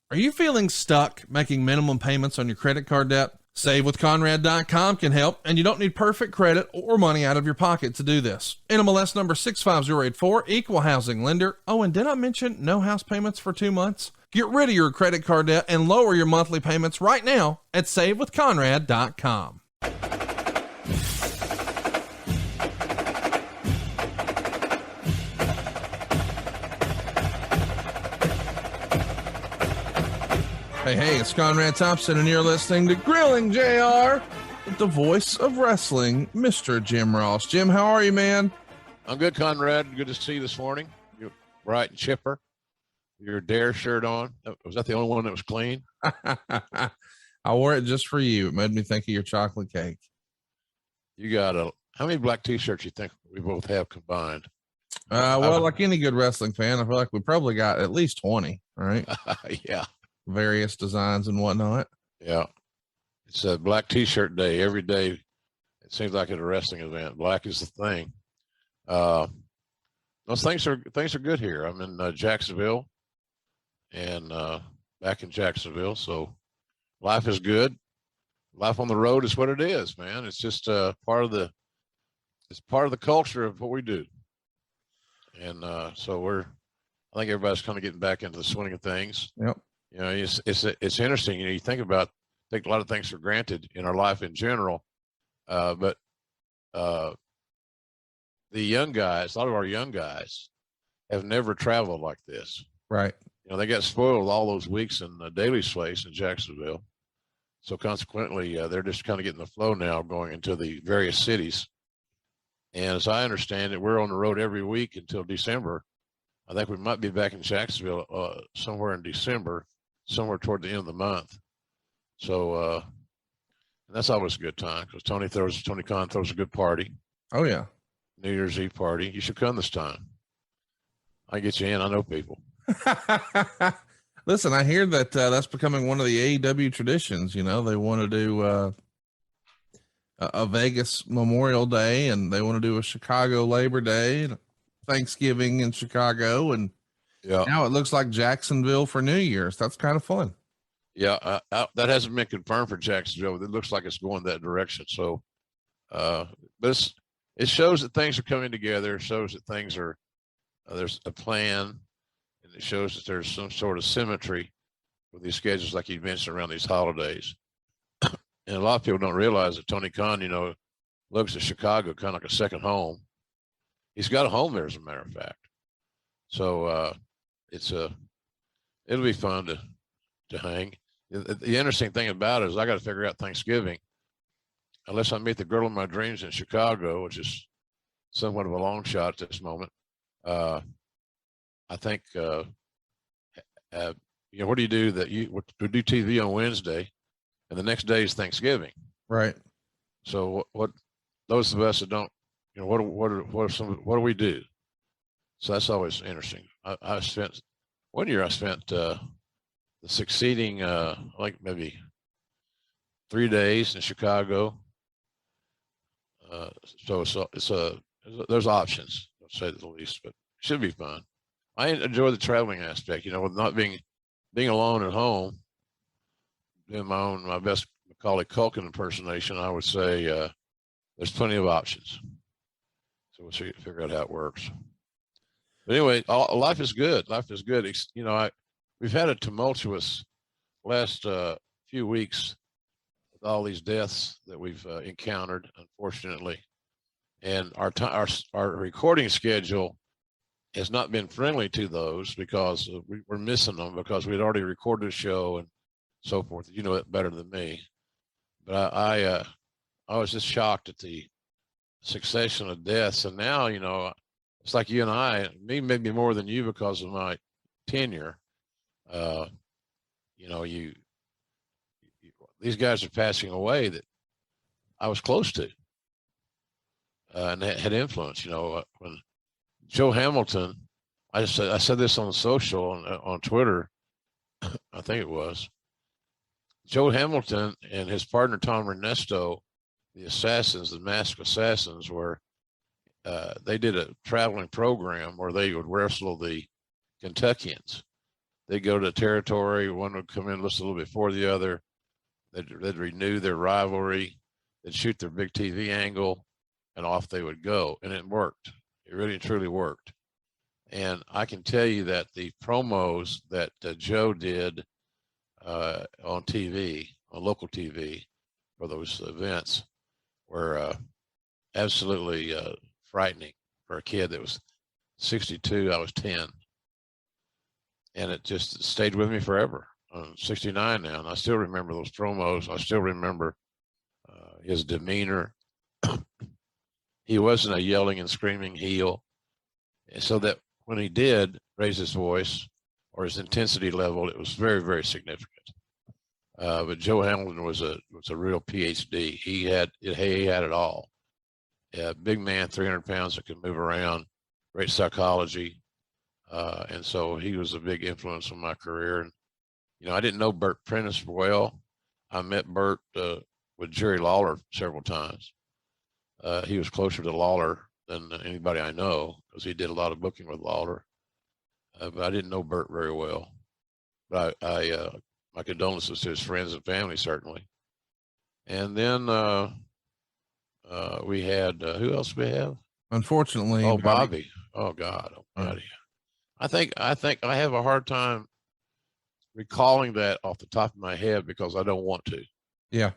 Are you feeling stuck making minimum payments on your credit card debt? SaveWithConrad.com can help, and you don't need perfect credit or money out of your pocket to do this. NMLS number 65084, equal housing lender. Oh, and did I mention no house payments for 2 months? Get rid of your credit card debt and lower your monthly payments right now at SaveWithConrad.com. Hey, it's Conrad Thompson, and you're listening to Grilling JR with the voice of wrestling, Mr. Jim Ross. Jim, how are you, man? I'm good, Conrad. Good to see you this morning. You're bright and chipper. Your Dare shirt on. Was that the only one that was clean? I wore it just for you. It made me think of your chocolate cake. You got how many black t-shirts you think we both have combined? Well, like any good wrestling fan, I feel like we probably got at least 20, right? Yeah. Various designs and whatnot. Yeah. It's a black t-shirt day every day. It seems like at a wrestling event. Black is the thing. Those things are good here. I'm in Jacksonville and back in Jacksonville. So life is good. Life on the road is what it is, man. It's just part of the culture of what we do. And so I think everybody's kind of getting back into the swing of things. Yep. You know, it's interesting. You know, you take a lot of things for granted in our life in general, but the young guys, a lot of our young guys, have never traveled like this. Right. You know, they got spoiled all those weeks in Daly's place in Jacksonville, so consequently, they're just kind of getting the flow now, going into the various cities. And as I understand it, we're on the road every week until December. I think we might be back in Jacksonville somewhere in December, somewhere toward the end of the month. So and that's always a good time because Tony Khan throws a good party. Oh yeah. New Year's Eve party. You should come this time. I get you in. I know people. Listen, I hear that that's becoming one of the AEW traditions. You know, they want to do a Vegas Memorial Day, and they want to do a Chicago Labor Day, Thanksgiving in Chicago, and now it looks like Jacksonville for New Year's. That's kind of fun. Yeah, that hasn't been confirmed for Jacksonville. It looks like it's going that direction. So, but it shows that things are coming together. It shows that things are there's a plan, and it shows that there's some sort of symmetry with these schedules, like you mentioned, around these holidays. And a lot of people don't realize that Tony Khan, you know, looks at Chicago kind of like a second home. He's got a home there, as a matter of fact. So it'll be fun to hang. The interesting thing about it is I got to figure out Thanksgiving, unless I meet the girl of my dreams in Chicago, which is somewhat of a long shot at this moment. I think, you know, what do you do we do TV on Wednesday and the next day is Thanksgiving. Right. So what those of us that don't, you know, what do we do? So that's always interesting. I spent one year, the succeeding, like maybe 3 days in Chicago. So there's options, to say the least, but it should be fun. I enjoy the traveling aspect, you know, with not being alone at home, doing my best Macaulay Culkin impersonation. I would say there's plenty of options. So we'll figure out how it works. But anyway, life is good. Life is good. You know, we've had a tumultuous last few weeks with all these deaths that we've encountered, unfortunately. And our recording schedule has not been friendly to those because we're missing them because we'd already recorded a show and so forth. You know it better than me. But I was just shocked at the succession of deaths. And now, you know, it's like you and I, me maybe more than you because of my tenure. You know, these guys are passing away that I was close to and had influence. You know, when Joe Hamilton, I said this on social on Twitter, I think it was. Joe Hamilton and his partner Tom Ernesto, the Assassins, the Masked Assassins, they did a traveling program where they would wrestle the Kentuckians. They'd go to the territory. One would come in just a little before the other. They'd renew their rivalry. They'd shoot their big TV angle, and off they would go. And it worked. It really and truly worked. And I can tell you that the promos that Joe did on TV, on local TV, for those events were absolutely frightening for a kid that was 62. I was 10. And it just stayed with me forever. I'm 69 now, and I still remember those promos. I still remember his demeanor. He wasn't a yelling and screaming heel. And so that when he did raise his voice or his intensity level, it was very, very significant. But Joe Hamilton was a real PhD. He had it all. Yeah, big man, 300 pounds that could move around, great psychology. And so he was a big influence on my career. And, you know, I didn't know Bert Prentice well. I met Bert with Jerry Lawler several times. He was closer to Lawler than anybody I know because he did a lot of booking with Lawler. But I didn't know Bert very well. But my condolences to his friends and family, certainly. And then we had, who else we have? Unfortunately. Oh, Bobby. Oh, God Almighty. I think I have a hard time recalling that off the top of my head because I don't want to. Yeah.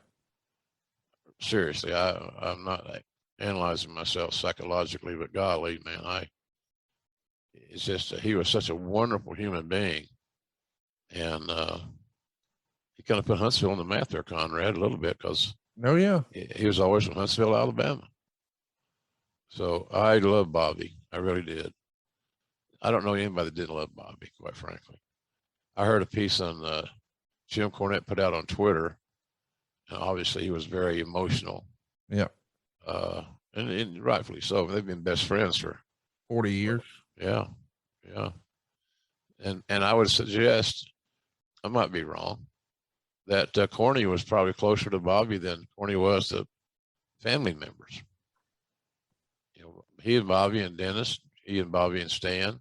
Seriously, I'm not analyzing myself psychologically, but golly, man, it's just he was such a wonderful human being, and he kind of put Huntsville on the map there, Conrad, a little bit because he was always from Huntsville, Alabama. So I love Bobby, I really did. I don't know anybody that didn't love Bobby, quite frankly. I heard a piece on Jim Cornette put out on Twitter, and obviously he was very emotional. Yeah. And rightfully so. They've been best friends for 40 years. Yeah. And I would suggest, I might be wrong, that Corny was probably closer to Bobby than Corny was to family members. You know, he and Bobby and Dennis, he and Bobby and Stan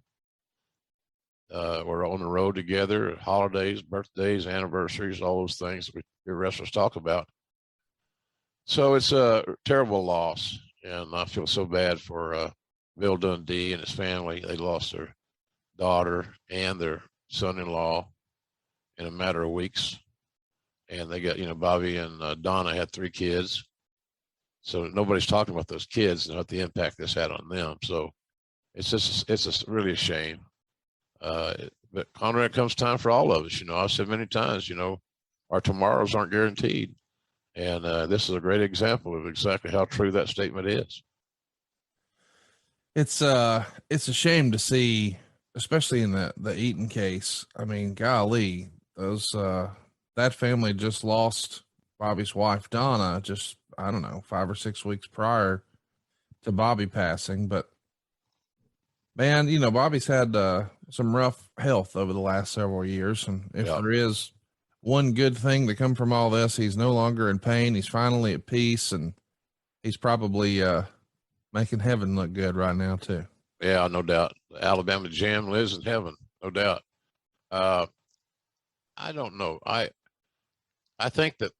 were on the road together, holidays, birthdays, anniversaries, all those things that we hear wrestlers talk about. So it's a terrible loss, and I feel so bad for Bill Dundee and his family. They lost their daughter and their son-in-law in a matter of weeks, and they got, you know, Bobby and Donna had 3 kids, so nobody's talking about those kids and what the impact this had on them. So it's really a shame. But Conrad, comes time for all of us. You know, I've said many times, you know, our tomorrows aren't guaranteed. And this is a great example of exactly how true that statement is. It's a shame to see, especially in the Eaton case. I mean, golly, those that family just lost Bobby's wife Donna just, I don't know, 5 or 6 weeks prior to Bobby passing. But man, you know, Bobby's had some rough health over the last several years, and if there is one good thing to come from all this, he's no longer in pain. He's finally at peace, and he's probably making heaven look good right now too. Yeah, no doubt. The Alabama Jam lives in heaven, no doubt. I don't know. I think that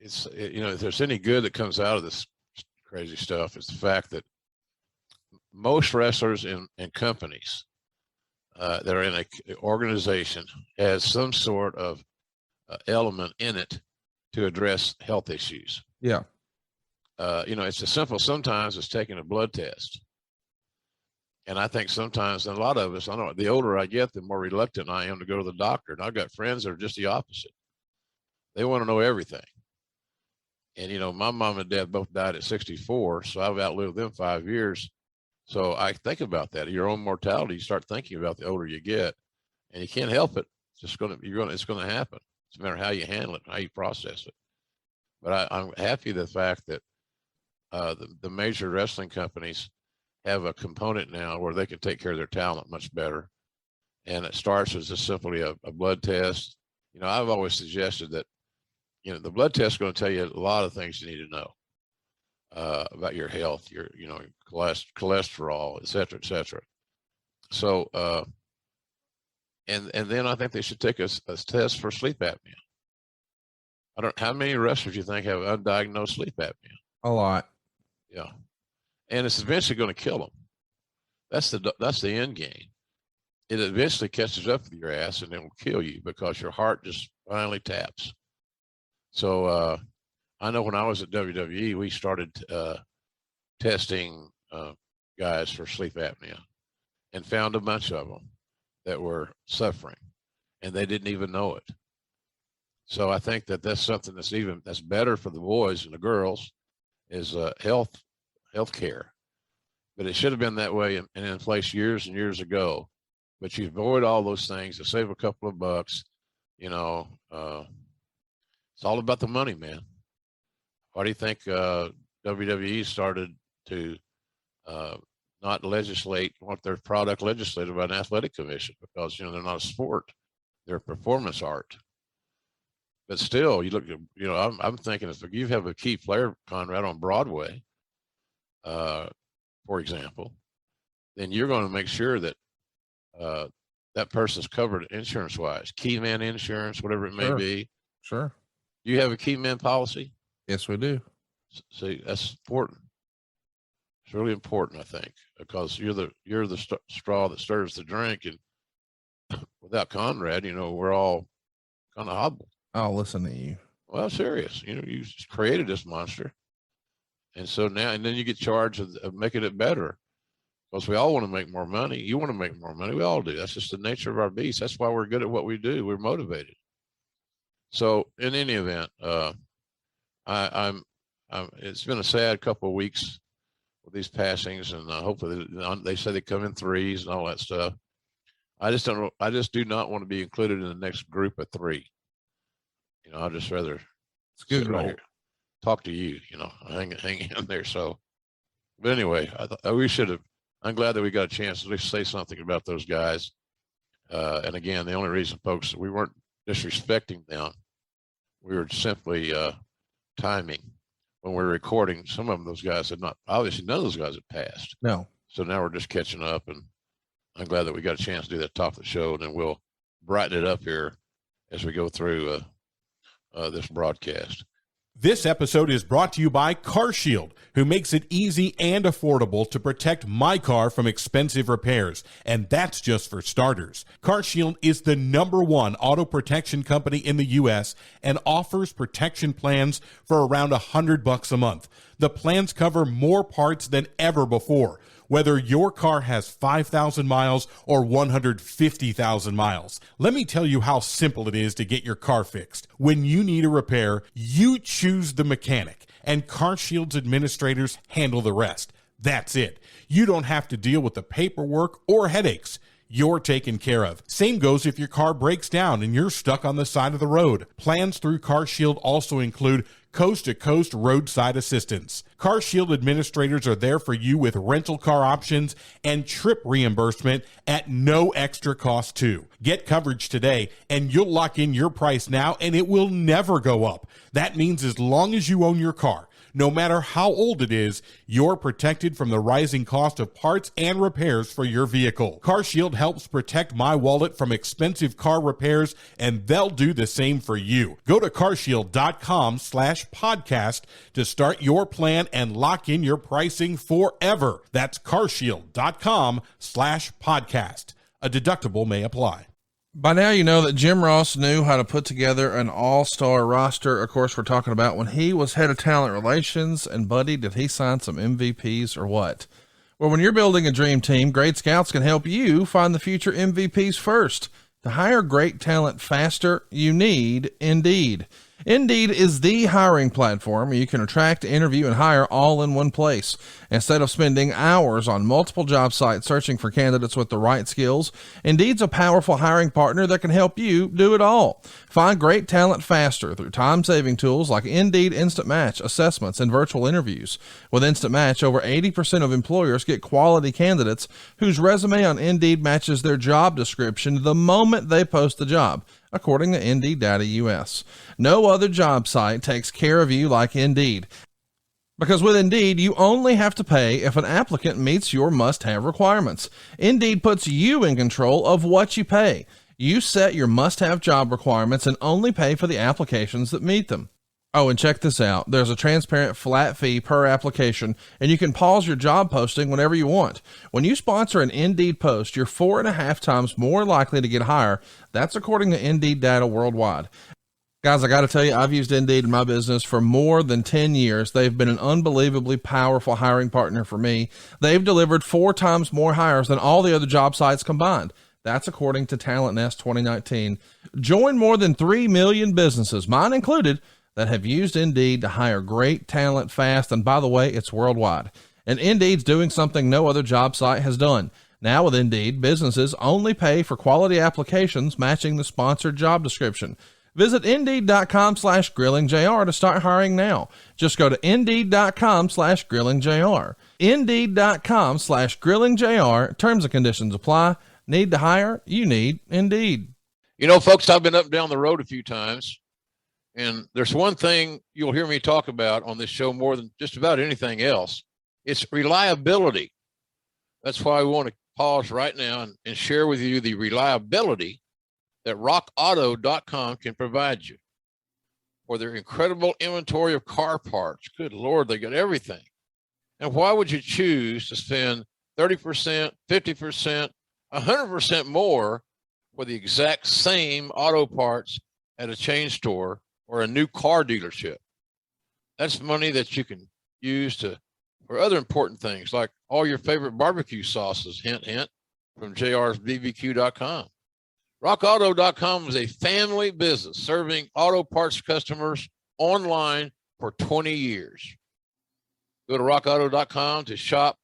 you know, if there's any good that comes out of this crazy stuff, it's the fact that most wrestlers in companies that are in an organization has some sort of element in it to address health issues. Yeah. You know, it's as simple sometimes as taking a blood test. And I think sometimes, and a lot of us, I know the older I get, the more reluctant I am to go to the doctor. And I've got friends that are just the opposite. They want to know everything. And, you know, my mom and dad both died at 64, so I've outlived them 5 years. So I think about that. Your own mortality, you start thinking about the older you get, and you can't help it. It's just it's going to happen. It's a matter of how you handle it, how you process it. But I'm happy the fact that the major wrestling companies have a component now where they can take care of their talent much better. And it starts as just simply a blood test. You know, I've always suggested that, you know, the blood test is going to tell you a lot of things you need to know about your health, your, you know, cholesterol, et cetera, et cetera. So, And then I think they should take a test for sleep apnea. How many wrestlers do you think have undiagnosed sleep apnea? A lot. Yeah. And it's eventually going to kill them. That's the end game. It eventually catches up with your ass and it will kill you because your heart just finally taps. So I know when I was at WWE, we started testing guys for sleep apnea and found a bunch of them that were suffering and they didn't even know it. So I think that's something that's better for the boys and the girls is health care. But it should have been that way and in place years and years ago. But you avoid all those things to save a couple of bucks. You know, it's all about the money, man. Why do you think WWE started to not legislate, want their product legislated by an athletic commission? Because, you know, they're not a sport, they're a performance art. But still, you look, you know, I'm thinking if you have a key player, Conrad, on Broadway, for example, then you're going to make sure that that person's covered insurance-wise, key man insurance, whatever it may be. Sure. Do you have a key man policy? Yes, we do. See, that's important. It's really important, I think, because you're the straw that stirs the drink, and without Conrad, you know, we're all kind of hobbled. I'll listen to you. Well, I'm serious. You know, you created this monster. And so now, and then you get charged of making it better because we all want to make more money. You want to make more money. We all do. That's just the nature of our beast. That's why we're good at what we do. We're motivated. So in any event, it's been a sad couple of weeks with these passings, and hopefully they say they come in threes and all that stuff. I just do not want to be included in the next group of three. You know, I'd just rather it's good sit right here, talk to you, you know, hang in there. So, but anyway, I'm glad that we got a chance to at least say something about those guys. And again, the only reason, folks, we weren't disrespecting them. We were simply timing when we were recording. Some of them, those guys had not, obviously none of those guys had passed. No. So now we're just catching up, and I'm glad that we got a chance to do that top of the show, and then we'll brighten it up here as we go through this broadcast. This episode is brought to you by CarShield, who makes it easy and affordable to protect my car from expensive repairs, and that's just for starters. CarShield is the #1 auto protection company in the U.S. and offers protection plans for around $100 a month. The plans cover more parts than ever before, whether your car has 5,000 miles or 150,000 miles. Let me tell you how simple it is to get your car fixed. When you need a repair, you choose the mechanic, and CarShield's administrators handle the rest. That's it. You don't have to deal with the paperwork or headaches. You're taken care of. Same goes if your car breaks down and you're stuck on the side of the road. Plans through CarShield also include coast-to-coast roadside assistance. CarShield administrators are there for you with rental car options and trip reimbursement at no extra cost too. Get coverage today and you'll lock in your price now and it will never go up. That means as long as you own your car, no matter how old it is, you're protected from the rising cost of parts and repairs for your vehicle. CarShield helps protect my wallet from expensive car repairs, and they'll do the same for you. Go to carshield.com/podcast to start your plan and lock in your pricing forever. That's carshield.com/podcast. A deductible may apply. By now, you know that Jim Ross knew how to put together an all-star roster. Of course, we're talking about when he was head of talent relations, and buddy, did he sign some MVPs or what? Well, when you're building a dream team, Great Scouts can help you find the future MVPs first. To hire great talent faster, you need Indeed. Indeed is the hiring platform where you can attract, interview, and hire all in one place. Instead of spending hours on multiple job sites searching for candidates with the right skills, Indeed's a powerful hiring partner that can help you do it all. Find great talent faster through time-saving tools like Indeed Instant Match, assessments, and virtual interviews. With Instant Match, over 80% of employers get quality candidates whose resume on Indeed matches their job description the moment they post the job, according to Indeed Data US. No other job site takes care of you like Indeed. Because with Indeed, you only have to pay if an applicant meets your must-have requirements. Indeed puts you in control of what you pay. You set your must-have job requirements and only pay for the applications that meet them. Oh, and check this out. There's a transparent flat fee per application, and you can pause your job posting whenever you want. When you sponsor an Indeed post, you're 4.5 times more likely to get hired. That's according to Indeed data worldwide. Guys, I got to tell you, I've used Indeed in my business for more than 10 years. They've been an unbelievably powerful hiring partner for me. They've delivered 4 times more hires than all the other job sites combined. That's according to Talent Nest 2019. Join more than 3 million businesses, mine included, that have used Indeed to hire great talent fast. And by the way, it's worldwide. And Indeed's doing something no other job site has done. Now with Indeed, businesses only pay for quality applications matching the sponsored job description. Visit Indeed.com/GrillingJR to start hiring now. Just go to Indeed.com/GrillingJR. Indeed.com/GrillingJR. Terms and conditions apply. Need to hire? You need Indeed. You know, folks, I've been up and down the road a few times, and there's one thing you'll hear me talk about on this show more than just about anything else. It's reliability. That's why we want to pause right now and share with you the reliability that rockauto.com can provide you for their incredible inventory of car parts. Good Lord, they got everything. And why would you choose to spend 30%, 50%, 100% more for the exact same auto parts at a chain store or a new car dealership? That's money that you can use for other important things, like all your favorite barbecue sauces, hint, hint, from jrsbbq.com. RockAuto.com is a family business serving auto parts customers online for 20 years. Go to rockauto.com to shop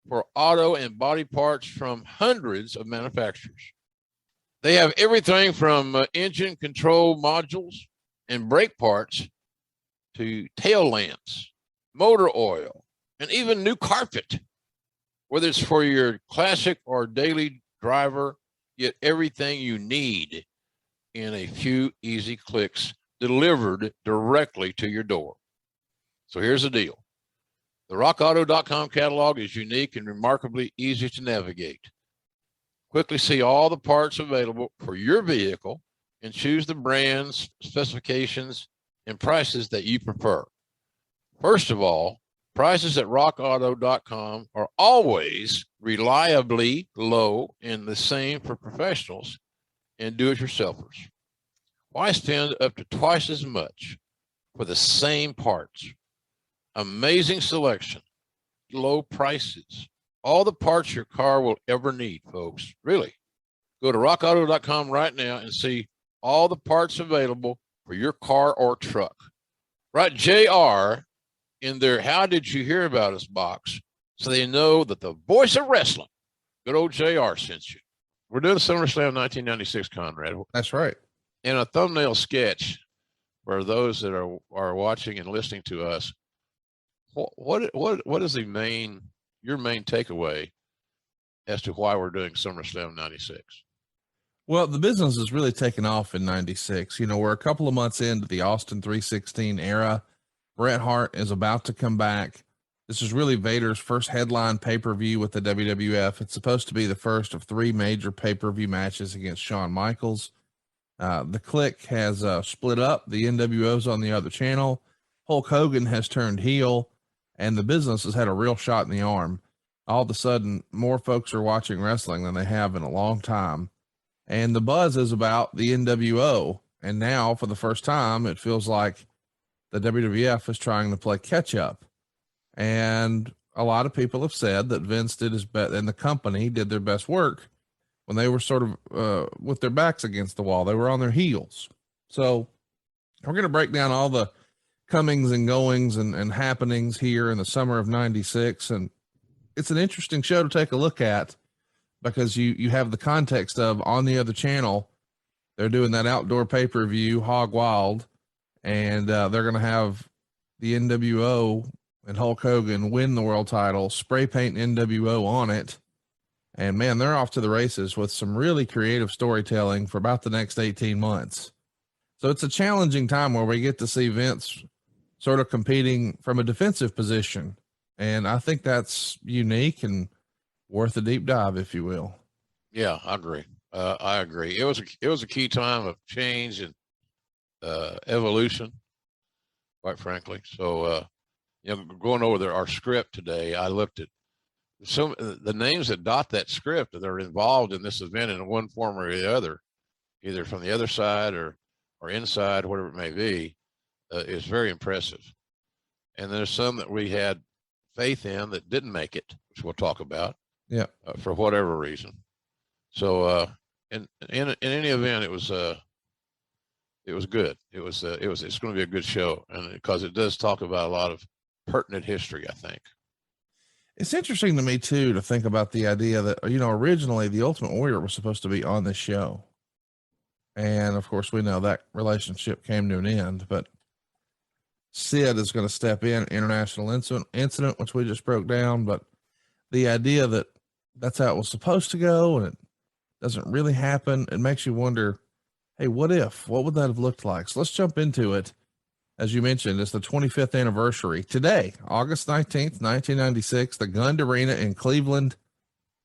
for auto and body parts from hundreds of manufacturers. They have everything from engine control modules and brake parts to tail lamps, motor oil, and even new carpet. Whether it's for your classic or daily driver, get everything you need in a few easy clicks delivered directly to your door. So here's the deal. The rockauto.com catalog is unique and remarkably easy to navigate. Quickly see all the parts available for your vehicle and choose the brands, specifications, and prices that you prefer. First of all, prices at rockauto.com are always reliably low and the same for professionals and do-it-yourselfers. Why spend up to twice as much for the same parts? Amazing selection, low prices, all the parts your car will ever need, folks. Really. Go to rockauto.com right now and see all the parts available for your car or truck. Write JR in their How Did You Hear About Us box so they know that the voice of wrestling, good old JR, sent you. We're doing SummerSlam 1996, Conrad. That's right. In a thumbnail sketch for those that are watching and listening to us, what is your main takeaway as to why we're doing SummerSlam 96? Well, the business has really taken off in 96. You know, we're a couple of months into the Austin 316 era. Bret Hart is about to come back. This is really Vader's first headline pay-per-view with the WWF. It's supposed to be the first of 3 major pay-per-view matches against Shawn Michaels. The Clique has split up. The NWO's on the other channel. Hulk Hogan has turned heel, and the business has had a real shot in the arm. All of a sudden, more folks are watching wrestling than they have in a long time. And the buzz is about the NWO. And now, for the first time, it feels like the WWF is trying to play catch up. And a lot of people have said that Vince did his best and the company did their best work when they were sort of with their backs against the wall. They were on their heels. So we're going to break down all the comings and goings and happenings here in the summer of 96. And it's an interesting show to take a look at because you have the context of on the other channel, they're doing that outdoor pay-per-view Hog Wild, and they're going to have the NWO and Hulk Hogan win the world title, spray paint NWO on it. And man, they're off to the races with some really creative storytelling for about the next 18 months. So it's a challenging time where we get to see Vince sort of competing from a defensive position. And I think that's unique and worth a deep dive, if you will. Yeah, I agree. I agree. It was a key time of change and evolution, quite frankly. So, going over our script today, I looked at the names that dot that script that are involved in this event in one form or the other, either from the other side or inside, whatever it may be, is very impressive. And there's some that we had faith in that didn't make it, which we'll talk about. Yeah. For whatever reason. So, in any event, it was good. It's going to be a good show, and because it does talk about a lot of pertinent history, I think. It's interesting to me too, to think about the idea that, originally the Ultimate Warrior was supposed to be on this show. And of course we know that relationship came to an end, but Sid is going to step in, international incident, which we just broke down. But the idea that that's how it was supposed to go and it doesn't really happen, it makes you wonder, hey, what would that have looked like? So let's jump into it. As you mentioned, it's the 25th anniversary today, August 19th, 1996, the Gund Arena in Cleveland.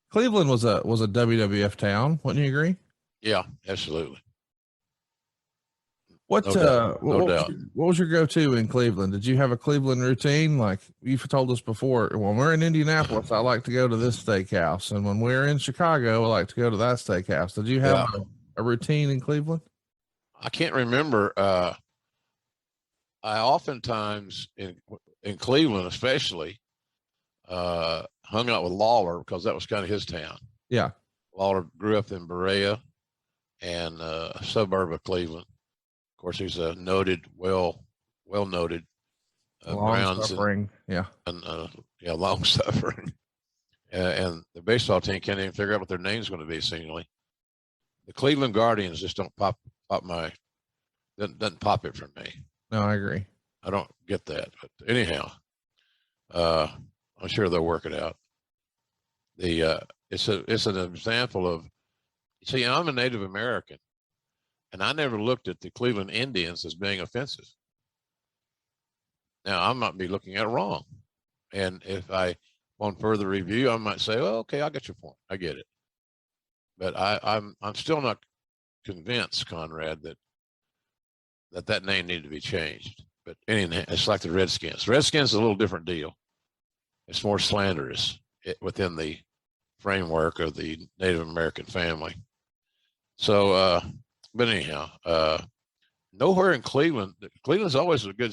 Cleveland was a WWF town. Wouldn't you agree? Yeah, absolutely. What was your go-to in Cleveland? Did you have a Cleveland routine? Like you've told us before, when we're in Indianapolis, I like to go to this steakhouse. And when we're in Chicago, I like to go to that steakhouse. Did you have a routine in Cleveland? I can't remember. I oftentimes in Cleveland, especially, hung out with Lawler because that was kind of his town. Yeah. Lawler grew up in Berea and a suburb of Cleveland. Of course, he's a noted, well noted long suffering, long suffering, and the baseball team can't even figure out what their name's going to be. Seemingly, the Cleveland Guardians just don't doesn't pop it for me. No, I agree. I don't get that, but anyhow, I'm sure they'll work it out. It's an example of, see, I'm a Native American. And I never looked at the Cleveland Indians as being offensive. Now, I might be looking at it wrong. And if on further review, I might say, well, okay, I get your point. I get it. But I'm still not convinced, Conrad, that name needed to be changed. But anyhow, it's like the Redskins. Redskins is a little different deal. It's more slanderous within the framework of the Native American family. So, but anyhow, nowhere in Cleveland. Cleveland's always a good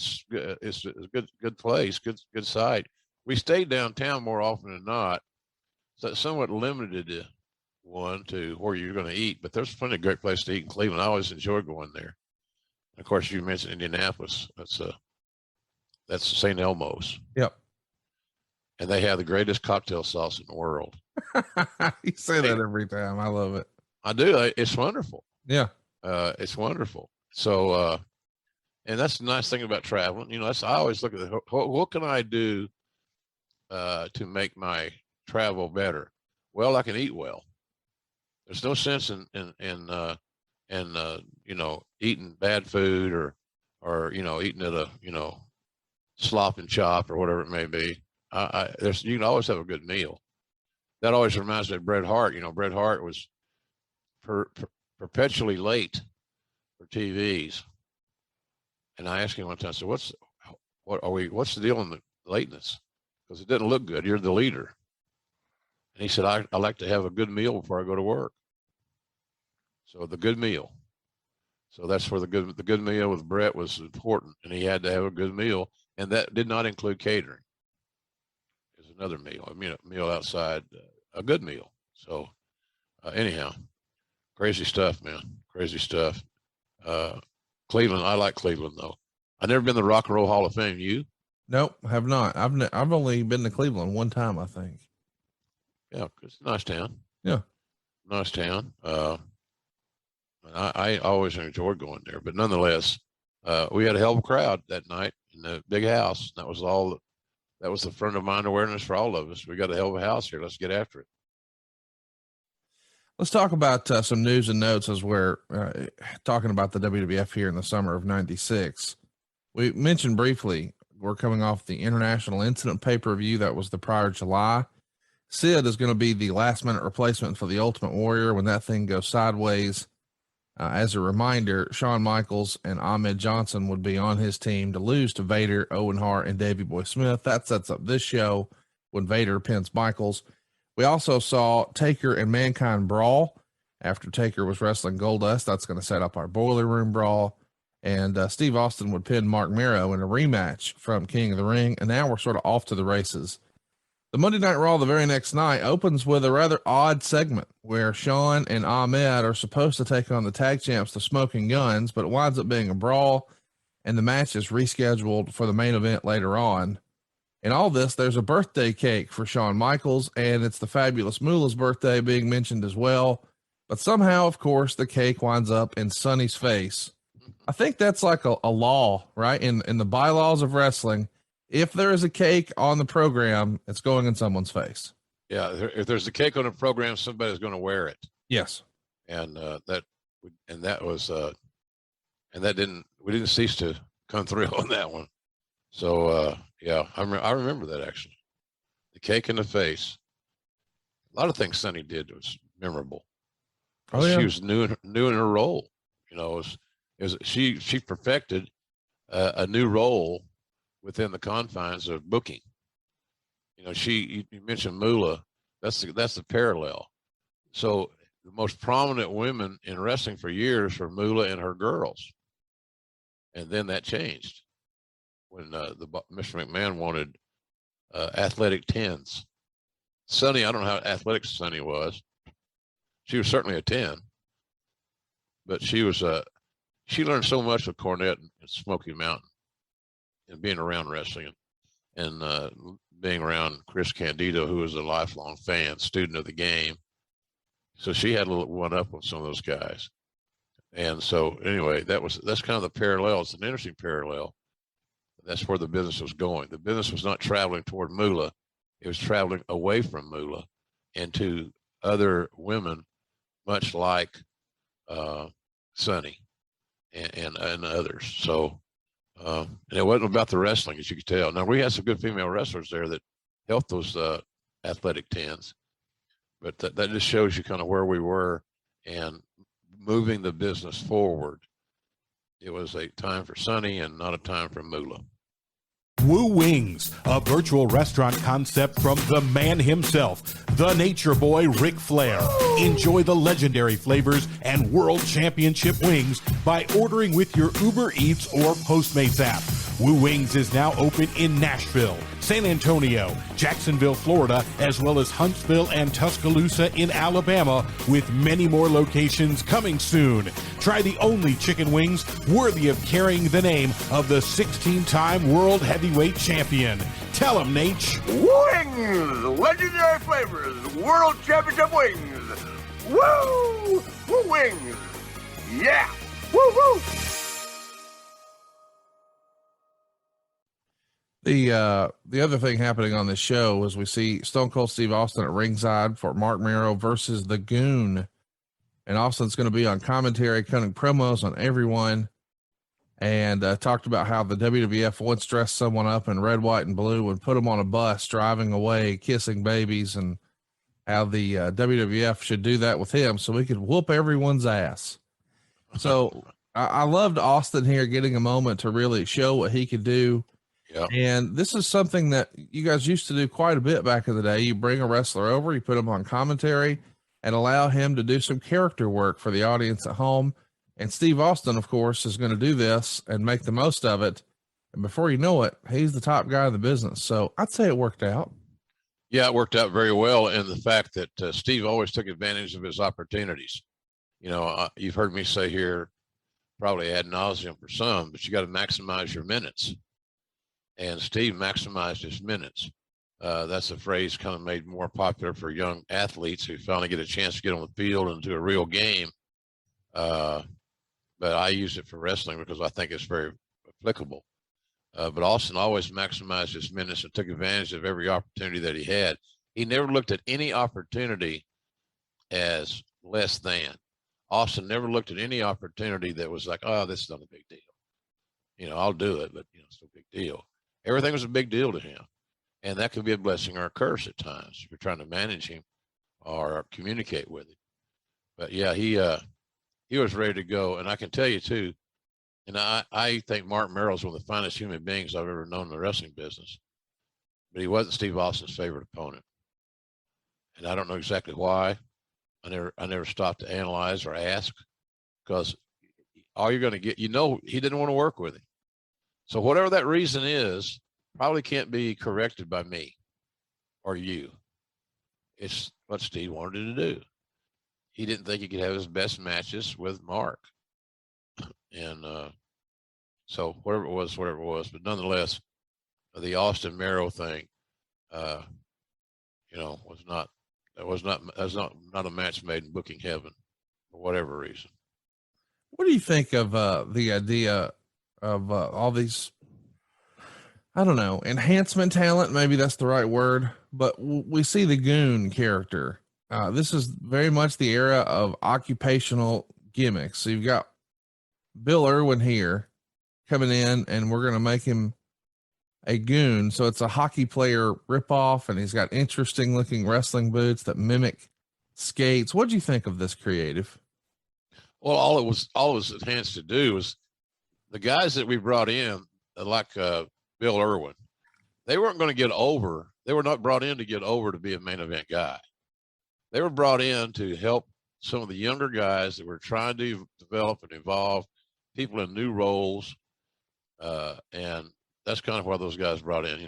place, good site. We stayed downtown more often than not. So it's somewhat limited to where you're going to eat, but there's plenty of great places to eat in Cleveland. I always enjoy going there. And of course, you mentioned Indianapolis. That's St. Elmo's. Yep. And they have the greatest cocktail sauce in the world. You say that every time. I love it. I do. It's wonderful. Yeah. It's wonderful. So, and that's the nice thing about traveling. I always look at what can I do to make my travel better? Well, I can eat well. There's no sense in eating bad food or eating at a slop and chop or whatever it may be. You can always have a good meal. That always reminds me of Bret Hart. Bret Hart was perpetually late for TVs. And I asked him one time, I said, what's the deal in the lateness? Because it didn't look good. You're the leader. And he said, I like to have a good meal before I go to work. So the good meal. So that's where the good meal with Bret was important. And he had to have a good meal. And that did not include catering. It was another meal, a meal outside, a good meal. So anyhow, crazy stuff, man. Crazy stuff. Cleveland. I like Cleveland though. I've never been to the Rock and Roll Hall of Fame. You? Nope, have not. I've only been to Cleveland one time, I think. Yeah, it's a nice town. Yeah, nice town. I always enjoyed going there, but nonetheless, we had a hell of a crowd that night in the big house. That was the front of mind awareness for all of us. We got a hell of a house here. Let's get after it. Let's talk about some news and notes as we're talking about the WWF here in the summer of '96. We mentioned briefly we're coming off the International Incident pay-per-view that was the prior July. Sid is going to be the last minute replacement for the Ultimate Warrior when that thing goes sideways. As a reminder, Shawn Michaels and Ahmed Johnson would be on his team to lose to Vader, Owen Hart, and Davey Boy Smith. That sets up this show when Vader pins Michaels. We also saw Taker and Mankind brawl after Taker was wrestling Goldust. That's going to set up our Boiler Room brawl. And Steve Austin would pin Mark Mero in a rematch from King of the Ring. And now we're sort of off to the races. The Monday Night Raw the very next night opens with a rather odd segment where Shawn and Ahmed are supposed to take on the tag champs, the Smoking Guns, but it winds up being a brawl, and the match is rescheduled for the main event later on. In all this, there's a birthday cake for Shawn Michaels, and it's the Fabulous Moolah's birthday being mentioned as well. But somehow, of course, the cake winds up in Sonny's face. I think that's like a law, right? In the bylaws of wrestling. If there is a cake on the program, it's going in someone's face. Yeah. If there's a cake on the program, somebody's going to wear it. Yes. And that we didn't cease to come through on that one. So, yeah, I remember that actually. The cake in the face. A lot of things Sonny did was memorable. Oh, yeah. She was new in her role. You know, she perfected a new role within the confines of booking. You know, you mentioned Moolah. That's the parallel. So the most prominent women in wrestling for years were Moolah and her girls. And then that changed when Mr. McMahon wanted athletic 10s. Sonny, I don't know how athletic Sonny was. She was certainly a 10, but she learned so much with Cornette and Smoky Mountain and being around wrestling and being around Chris Candido, who was a lifelong fan, student of the game. So she had a little one up on some of those guys. And so anyway, that's kind of the parallel. It's an interesting parallel. That's where the business was going. The business was not traveling toward Moolah. It was traveling away from Moolah and to other women, much like Sonny and others. So, and it wasn't about the wrestling, as you could tell. Now, we had some good female wrestlers there that helped those athletic 10s, but that just shows you kind of where we were and moving the business forward. It was a time for Sonny and not a time for Moolah. Woo Wings, a virtual restaurant concept from the man himself, the Nature Boy Ric Flair. Enjoy the legendary flavors and world championship wings by ordering with your Uber Eats or Postmates app. Woo Wings is now open in Nashville, San Antonio, Jacksonville, Florida, as well as Huntsville and Tuscaloosa in Alabama, with many more locations coming soon. Try the only chicken wings worthy of carrying the name of the 16-time world heavyweight champion. Tell him, Nate. Wings! Legendary flavors, world championship wings. Woo! Woo Wings! Yeah! Woo woo! The other thing happening on this show is we see Stone Cold Steve Austin at ringside for Mark Mero versus the Goon. And Austin's going to be on commentary, cutting promos on everyone. And talked about how the WWF once dressed someone up in red, white, and blue and put them on a bus driving away, kissing babies, and how the WWF should do that with him so we could whoop everyone's ass. So I loved Austin here getting a moment to really show what he could do. Yep. And this is something that you guys used to do quite a bit back in the day. You bring a wrestler over, you put him on commentary and allow him to do some character work for the audience at home. And Steve Austin, of course, is going to do this and make the most of it. And before you know it, he's the top guy in the business. So I'd say it worked out. Yeah, it worked out very well. And the fact that Steve always took advantage of his opportunities. You know, you've heard me say here, probably ad nauseum for some, but you got to maximize your minutes. And Steve maximized his minutes. That's a phrase kind of made more popular for young athletes who finally get a chance to get on the field and do a real game. But I use it for wrestling because I think it's very applicable. But Austin always maximized his minutes and took advantage of every opportunity that he had. He never looked at any opportunity as less than. Austin never looked at any opportunity that was like, oh, this is not a big deal. You know, I'll do it, but, you know, it's no big deal. Everything was a big deal to him. And that could be a blessing or a curse at times if you're trying to manage him or communicate with him. But yeah, he was ready to go. And I can tell you too, and I think Mark Merrill's one of the finest human beings I've ever known in the wrestling business. But he wasn't Steve Austin's favorite opponent. And I don't know exactly why. I never stopped to analyze or ask, because all you're going to get, he didn't want to work with him. So whatever that reason is, probably can't be corrected by me or you. It's what Steve wanted to do. He didn't think he could have his best matches with Mark. And so whatever it was, but nonetheless, the Austin Merrill thing, was not a match made in booking heaven for whatever reason. What do you think of the idea of all these, I don't know, enhancement talent? Maybe that's the right word, but we see the goon character. This is very much the era of occupational gimmicks. So you've got Bill Irwin here coming in, and we're going to make him a goon. So it's a hockey player ripoff, and he's got interesting looking wrestling boots that mimic skates. What do you think of this creative? Well, all it was enhanced to do was the guys that we brought in, like Bill Irwin, they weren't going to get over. They were not brought in to get over to be a main event guy. They were brought in to help some of the younger guys that were trying to develop and evolve, people in new roles. And that's kind of why those guys brought in,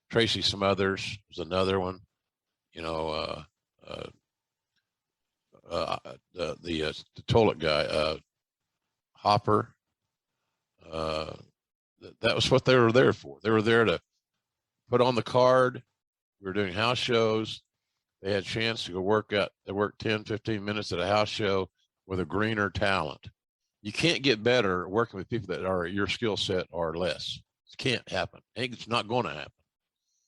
Tracy Smothers was another one, the toilet guy, Hopper. That was what they were there for. They were there to put on the card. We were doing house shows. They had a chance to go work 10, 15 minutes at a house show with a greener talent. You can't get better working with people that are your skill set or less. It can't happen. It's not going to happen.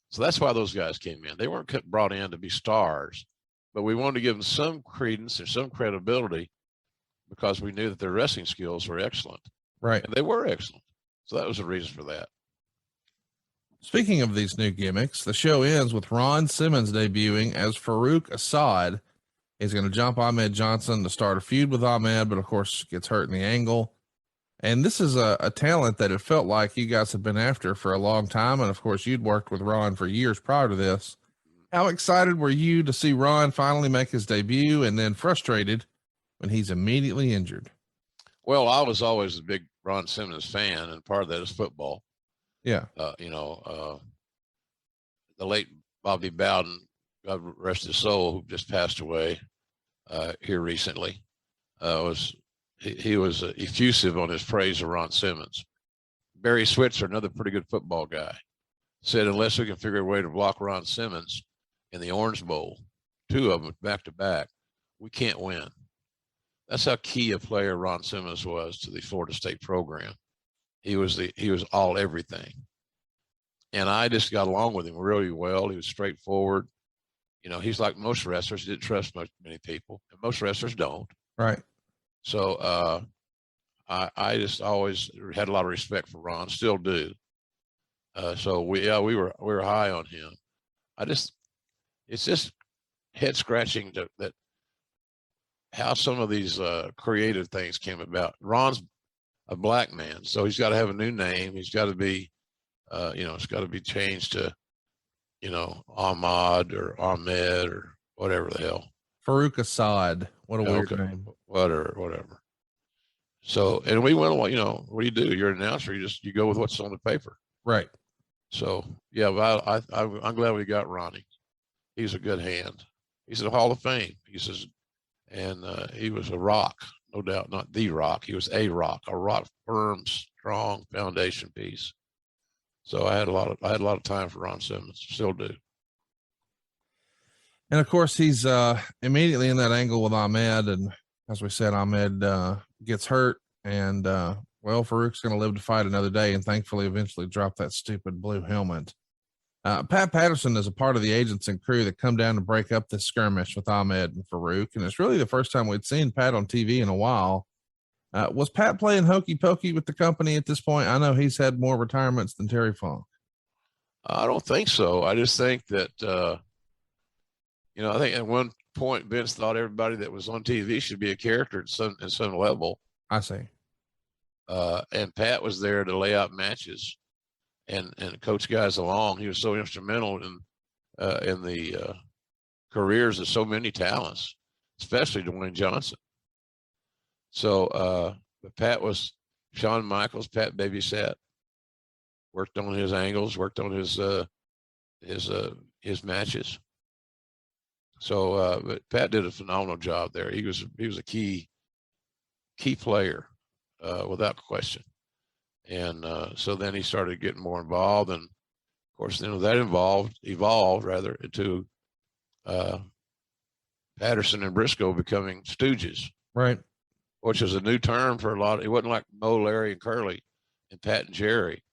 So that's why those guys came in. They weren't brought in to be stars, but we wanted to give them some credence and some credibility because we knew that their wrestling skills were excellent. Right. And they were excellent. So that was the reason for that. Speaking of these new gimmicks, the show ends with Ron Simmons debuting as Farouk Assad. He's going to jump Ahmed Johnson to start a feud with Ahmed, but of course gets hurt in the angle. And this is a talent that it felt like you guys had been after for a long time. And of course you'd worked with Ron for years prior to this. How excited were you to see Ron finally make his debut, and then frustrated when he's immediately injured? Well, I was always a big Ron Simmons fan, and part of that is football. Yeah. The late Bobby Bowden, God rest his soul, who just passed away here recently, he was effusive on his praise of Ron Simmons. Barry Switzer, another pretty good football guy, said unless we can figure a way to block Ron Simmons in the Orange Bowl, two of them back to back, we can't win. That's how key a player Ron Simmons was to the Florida State program. He was all everything. And I just got along with him really well. He was straightforward. He's like most wrestlers. He didn't trust many people, and most wrestlers don't. Right. So I just always had a lot of respect for Ron, still do. So we were high on him. It's just head scratching that how some of these creative things came about. Ron's a black man, so he's got to have a new name. He's got to be, it's got to be changed to, Ahmad or Ahmed or whatever the hell. Farouk Assad. What a weird name. Whatever. So, and we went along, what do? You're an announcer. You go with what's on the paper. Right. So, yeah, but I'm glad we got Ronnie. He's a good hand. He's in the Hall of Fame. He was a rock, no doubt, not the rock. He was a rock firm, strong foundation piece. So I had a lot of time for Ron Simmons, still do. And of course he's immediately in that angle with Ahmed. And as we said, Ahmed gets hurt, and Farouk's going to live to fight another day, and thankfully eventually drop that stupid blue helmet. Pat Patterson is a part of the agents and crew that come down to break up this skirmish with Ahmed and Farouk. And it's really the first time we'd seen Pat on TV in a while. Was Pat playing hokey pokey with the company at this point? I know he's had more retirements than Terry Funk. I don't think so. I just think that, I think at one point Vince thought everybody that was on TV should be a character at some level. I see. And Pat was there to lay out matches and coach guys along. He was so instrumental in the careers of so many talents, especially Dwayne Johnson. So, but Pat was Shawn Michaels. Pat babysat, worked on his angles, worked on his matches. So, but Pat did a phenomenal job there. He was a key player, without question. And so then he started getting more involved, and of course, that evolved rather into Patterson and Briscoe becoming stooges, Right. which is a new term for a lot. It wasn't like Mo, Larry, and Curly, and Pat and Jerry.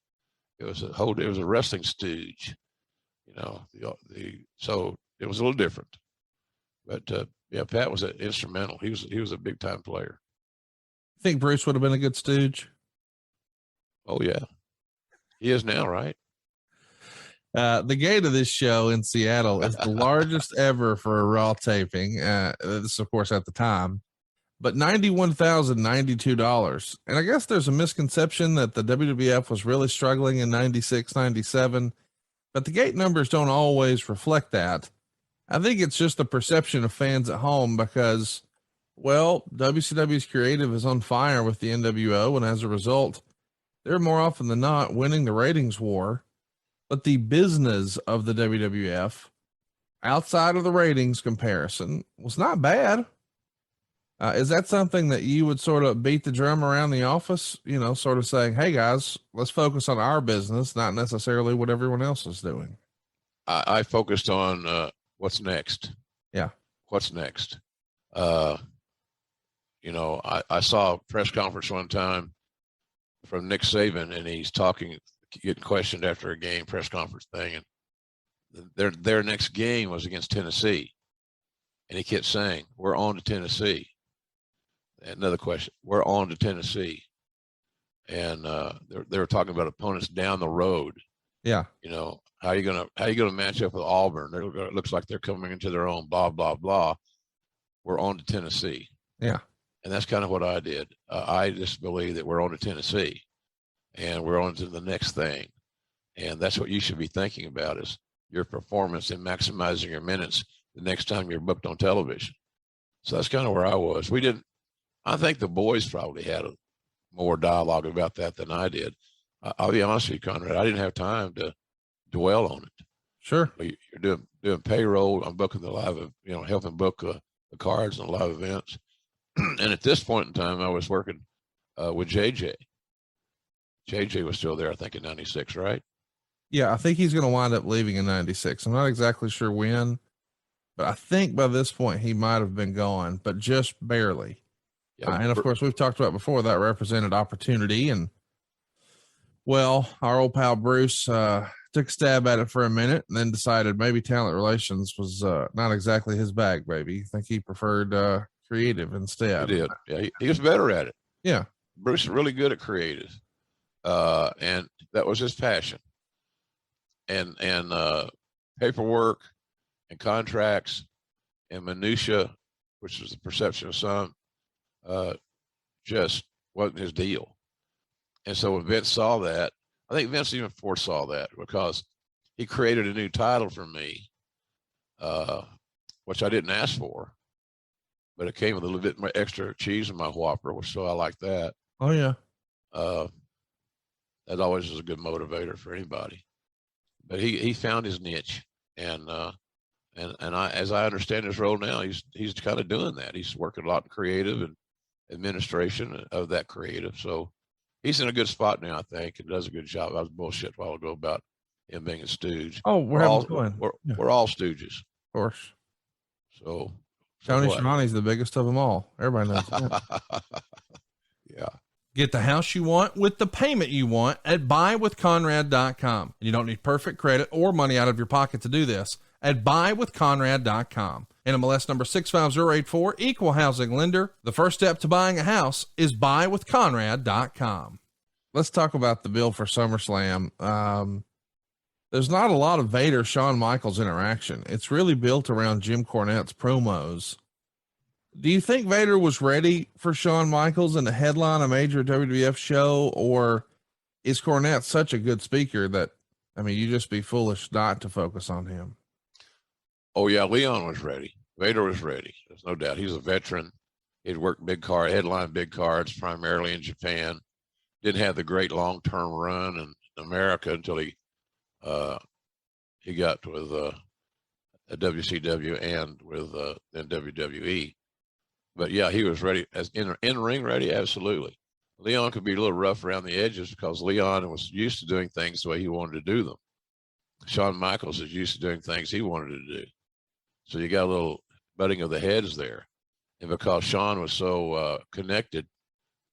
It was a wrestling stooge, so it was a little different. But yeah, Pat was instrumental. He was a big time player. I think Bruce would have been a good stooge. Oh yeah, he is now, right? The gate of this show in Seattle is the largest ever for a Raw taping. This, of course, at the time, but $91,092. And I guess there's a misconception that the WWF was really struggling in 96, 97, but the gate numbers don't always reflect that. I think it's just the perception of fans at home because, well, WCW's creative is on fire with the NWO. And as a result, they're more often than not winning the ratings war. But the business of the WWF, outside of the ratings comparison, was not bad. Is that something that you would sort of beat the drum around the office, sort of saying, hey guys, let's focus on our business, not necessarily what everyone else is doing? I focused on what's next. Yeah. What's next? I saw a press conference one time from Nick Saban, and he's getting questioned after a game press conference thing, and their next game was against Tennessee, and he kept saying, we're on to Tennessee. Another question, we're on to Tennessee. And they were talking about opponents down the road. Yeah. How are you gonna match up with Auburn? It looks like they're coming into their own, blah blah blah. We're on to Tennessee. Yeah. And that's kind of what I did. I just believe that we're on to Tennessee, and we're on to the next thing. And that's what you should be thinking about, is your performance and maximizing your minutes the next time you're booked on television. So that's kind of where I was. I think the boys probably had more dialogue about that than I did. I'll be honest with you, Conrad, I didn't have time to dwell on it. Sure. You're doing payroll. I'm booking the live, helping book the cards and live events. And at this point in time, I was working with JJ. JJ was still there, I think, in 96, right? Yeah, I think he's going to wind up leaving in 96. I'm not exactly sure when, but I think by this point he might have been gone, but just barely. Yeah, and of course, we've talked about before that represented opportunity. And well, our old pal Bruce took a stab at it for a minute and then decided maybe talent relations was not exactly his bag, baby. I think he preferred creative instead. He did. Yeah, he was better at it. Yeah. Bruce is really good at creative. And that was his passion. And paperwork and contracts and minutia, which was the perception of some, just wasn't his deal. And so when Vince saw that, I think Vince even foresaw that, because he created a new title for me, which I didn't ask for, but it came with a little bit more extra cheese in my Whopper, so I like that. Oh yeah. That always is a good motivator for anybody. But he found his niche, and as I understand his role now, he's kind of doing that. He's working a lot in creative and administration of that creative. So he's in a good spot now, I think, and does a good job. I was bullshit a while ago about him being a stooge. Oh, we're all stooges, of course. So Tony Schiavone's the biggest of them all. Everybody knows that. Yeah. Get the house you want with the payment you want at buywithconrad.com. You don't need perfect credit or money out of your pocket to do this at buywithconrad.com. NMLS number 65084, equal housing lender. The first step to buying a house is buywithconrad.com. Let's talk about the bill for SummerSlam. There's not a lot of Vader Shawn Michaels interaction. It's really built around Jim Cornette's promos. Do you think Vader was ready for Shawn Michaels in the headline a major WWF show, or is Cornette such a good speaker that, I mean, you just be foolish not to focus on him? Oh yeah, Leon was ready. Vader was ready. There's no doubt. He's a veteran. He'd worked headline big cards primarily in Japan. Didn't have the great long-term run in America until he got with WCW and with then WWE. But yeah, he was ready as in ring ready. Absolutely. Leon could be a little rough around the edges because Leon was used to doing things the way he wanted to do them. Shawn Michaels is used to doing things he wanted to do. So you got a little butting of the heads there. And because Shawn was so connected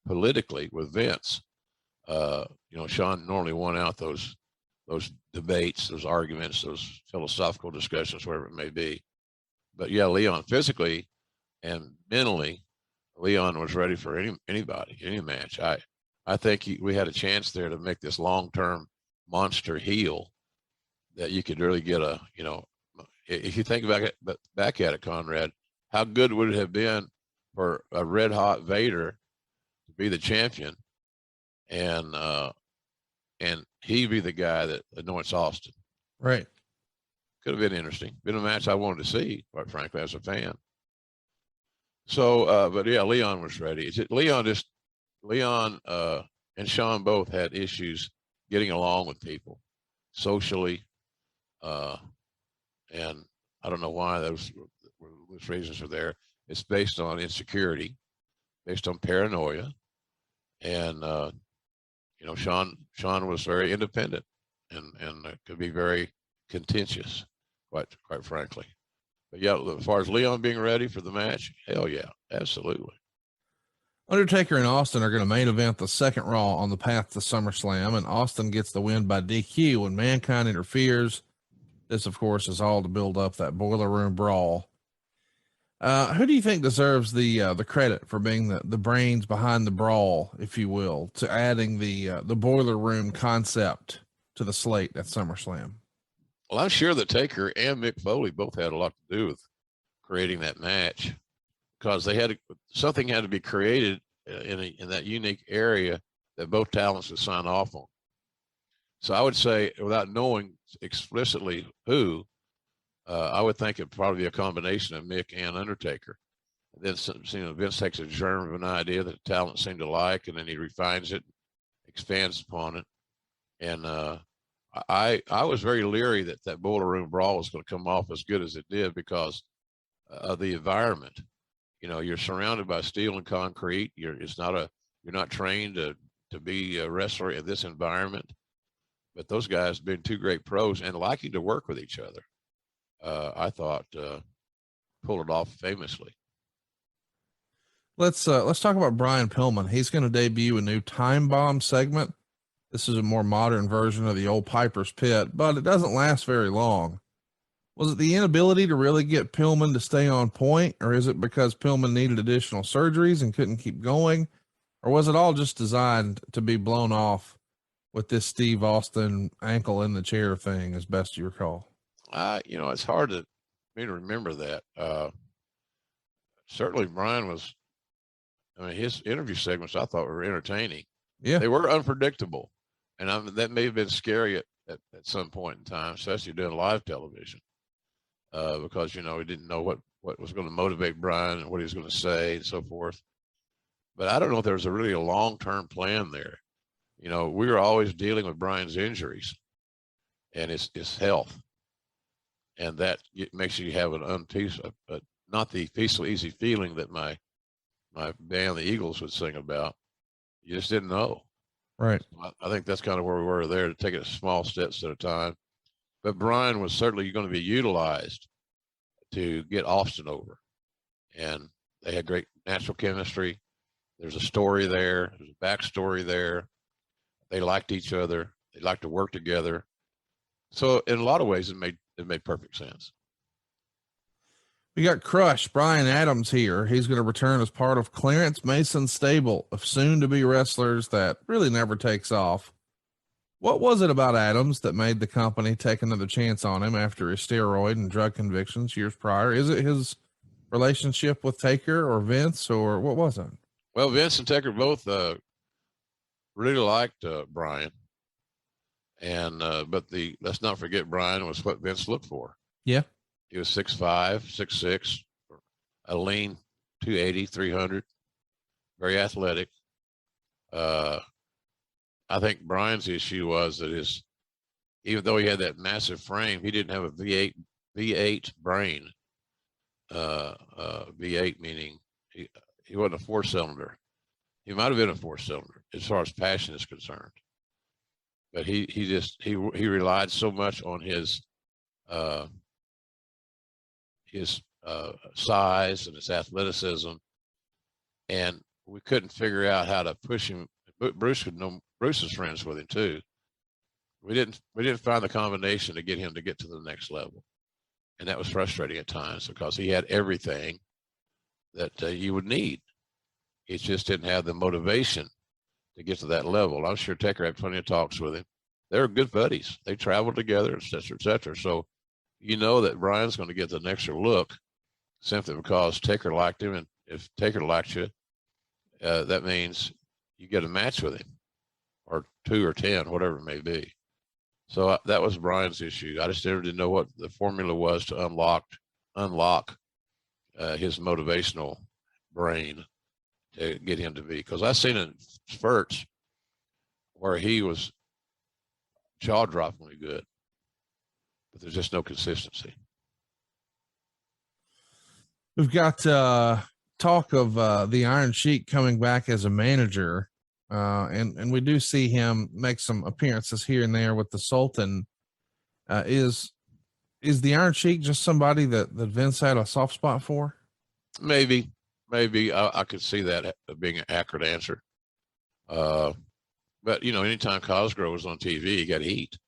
politically with Vince, Shawn normally won out those debates, those arguments, those philosophical discussions, whatever it may be. But yeah, Leon physically and mentally, Leon was ready for anybody, any match. I think we had a chance there to make this long-term monster heel that you could really get if you think back at it, Conrad, how good would it have been for a red hot Vader to be the champion and he be the guy that anoints Austin? Right. Could have been interesting. Been a match I wanted to see, quite frankly, as a fan. So, but yeah, Leon was ready. Leon and Shawn both had issues getting along with people socially. And I don't know why those reasons are there. It's based on insecurity, based on paranoia. And, Shawn was very independent and could be very contentious, quite frankly. But yeah, as far as Leon being ready for the match, hell yeah, absolutely. Undertaker and Austin are going to main event the second Raw on the path to SummerSlam, and Austin gets the win by DQ when Mankind interferes. This, of course, is all to build up that Boiler Room brawl. Who do you think deserves the credit for being the brains behind the brawl, if you will, to adding the Boiler Room concept to the slate at SummerSlam? Well, I'm sure that Taker and Mick Foley both had a lot to do with creating that match, because something had to be created in that unique area that both talents would sign off on. So I would say, without knowing explicitly who, I would think it'd probably be a combination of Mick and Undertaker. And then Vince takes a germ of an idea that the talent seemed to like, and then he refines it, expands upon it. And I was very leery that Boiler Room brawl was going to come off as good as it did because of the environment. You're surrounded by steel and concrete. You're not trained to be a wrestler in this environment. But those guys being two great pros and liking to work with each other, I thought pulled it off famously. Let's talk about Brian Pillman. He's going to debut a new Time Bomb segment. This is a more modern version of the old Piper's Pit, but it doesn't last very long. Was it the inability to really get Pillman to stay on point, or is it because Pillman needed additional surgeries and couldn't keep going? Or was it all just designed to be blown off with this Steve Austin ankle in the chair thing, as best you recall? It's hard to me to remember that. Certainly Brian his interview segments I thought were entertaining. Yeah. They were unpredictable. And that may have been scary at some point in time, especially doing live television, because, we didn't know what was going to motivate Brian and what he was going to say and so forth. But I don't know if there was really a long-term plan there. We were always dealing with Brian's injuries and his health. And that makes you have not the peaceful, easy feeling that my band, the Eagles, would sing about. You just didn't know. Right. I think that's kind of where we were there, to take it small steps at a time. But Brian was certainly going to be utilized to get Austin over. And they had great natural chemistry. There's a story there. There's a backstory there. They liked each other. They liked to work together. So in a lot of ways, it made perfect sense. We got Crush, Brian Adams here. He's going to return as part of Clarence Mason's stable of soon-to-be wrestlers that really never takes off. What was it about Adams that made the company take another chance on him after his steroid and drug convictions years prior? Is it his relationship with Taker or Vince, or what was it? Well, Vince and Taker both really liked Brian, and but let's not forget Brian was what Vince looked for. Yeah, he was 6'5", 6'6", a lean 280, 300, very athletic. I think Brian's issue was that even though he had that massive frame, he didn't have a V8 brain. V8 meaning he wasn't a 4-cylinder. He might have been a 4-cylinder as far as passion is concerned, but he relied so much on his size and his athleticism, and we couldn't figure out how to push him. Bruce is friends with him too. We didn't find the combination to get him to get to the next level, and that was frustrating at times because he had everything that you would need. He just didn't have the motivation to get to that level. I'm sure Taker had plenty of talks with him. They were good buddies. They traveled together, et cetera, et cetera. So you know that Brian's going to get the next look simply because Taker liked him, and if Taker liked you, that means you get a match with him, or 2 or 10, whatever it may be. So that was Brian's issue. I just never didn't know what the formula was to unlock his motivational brain to get him to be. Because I've seen in spurts where he was jaw-droppingly good, but there's just no consistency. We've got talk of the Iron Sheik coming back as a manager, and we do see him make some appearances here and there with the Sultan. Is the Iron Sheik just somebody that Vince had a soft spot for? Maybe I could see that being an accurate answer. But you know, anytime Cosgrove was on TV, he got heat.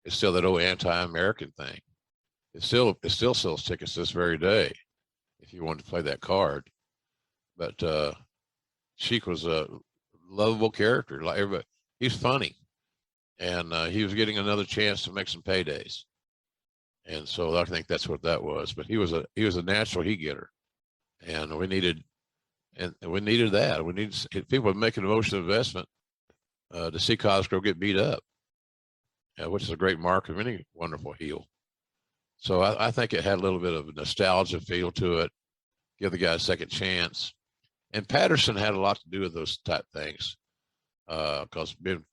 It's still that old anti-American thing. It still sells tickets this very day if you want to play that card. But Sheik was a lovable character. Like everybody, he's funny, and he was getting another chance to make some paydays. And so I think that's what that was. But he was a natural heat getter, and we needed that. We needed people making emotional investment to see Cosgrove get beat up, which is a great mark of any wonderful heel. So I think it had a little bit of a nostalgia feel to it. Give the guy a second chance. And Patterson had a lot to do with those type things, because being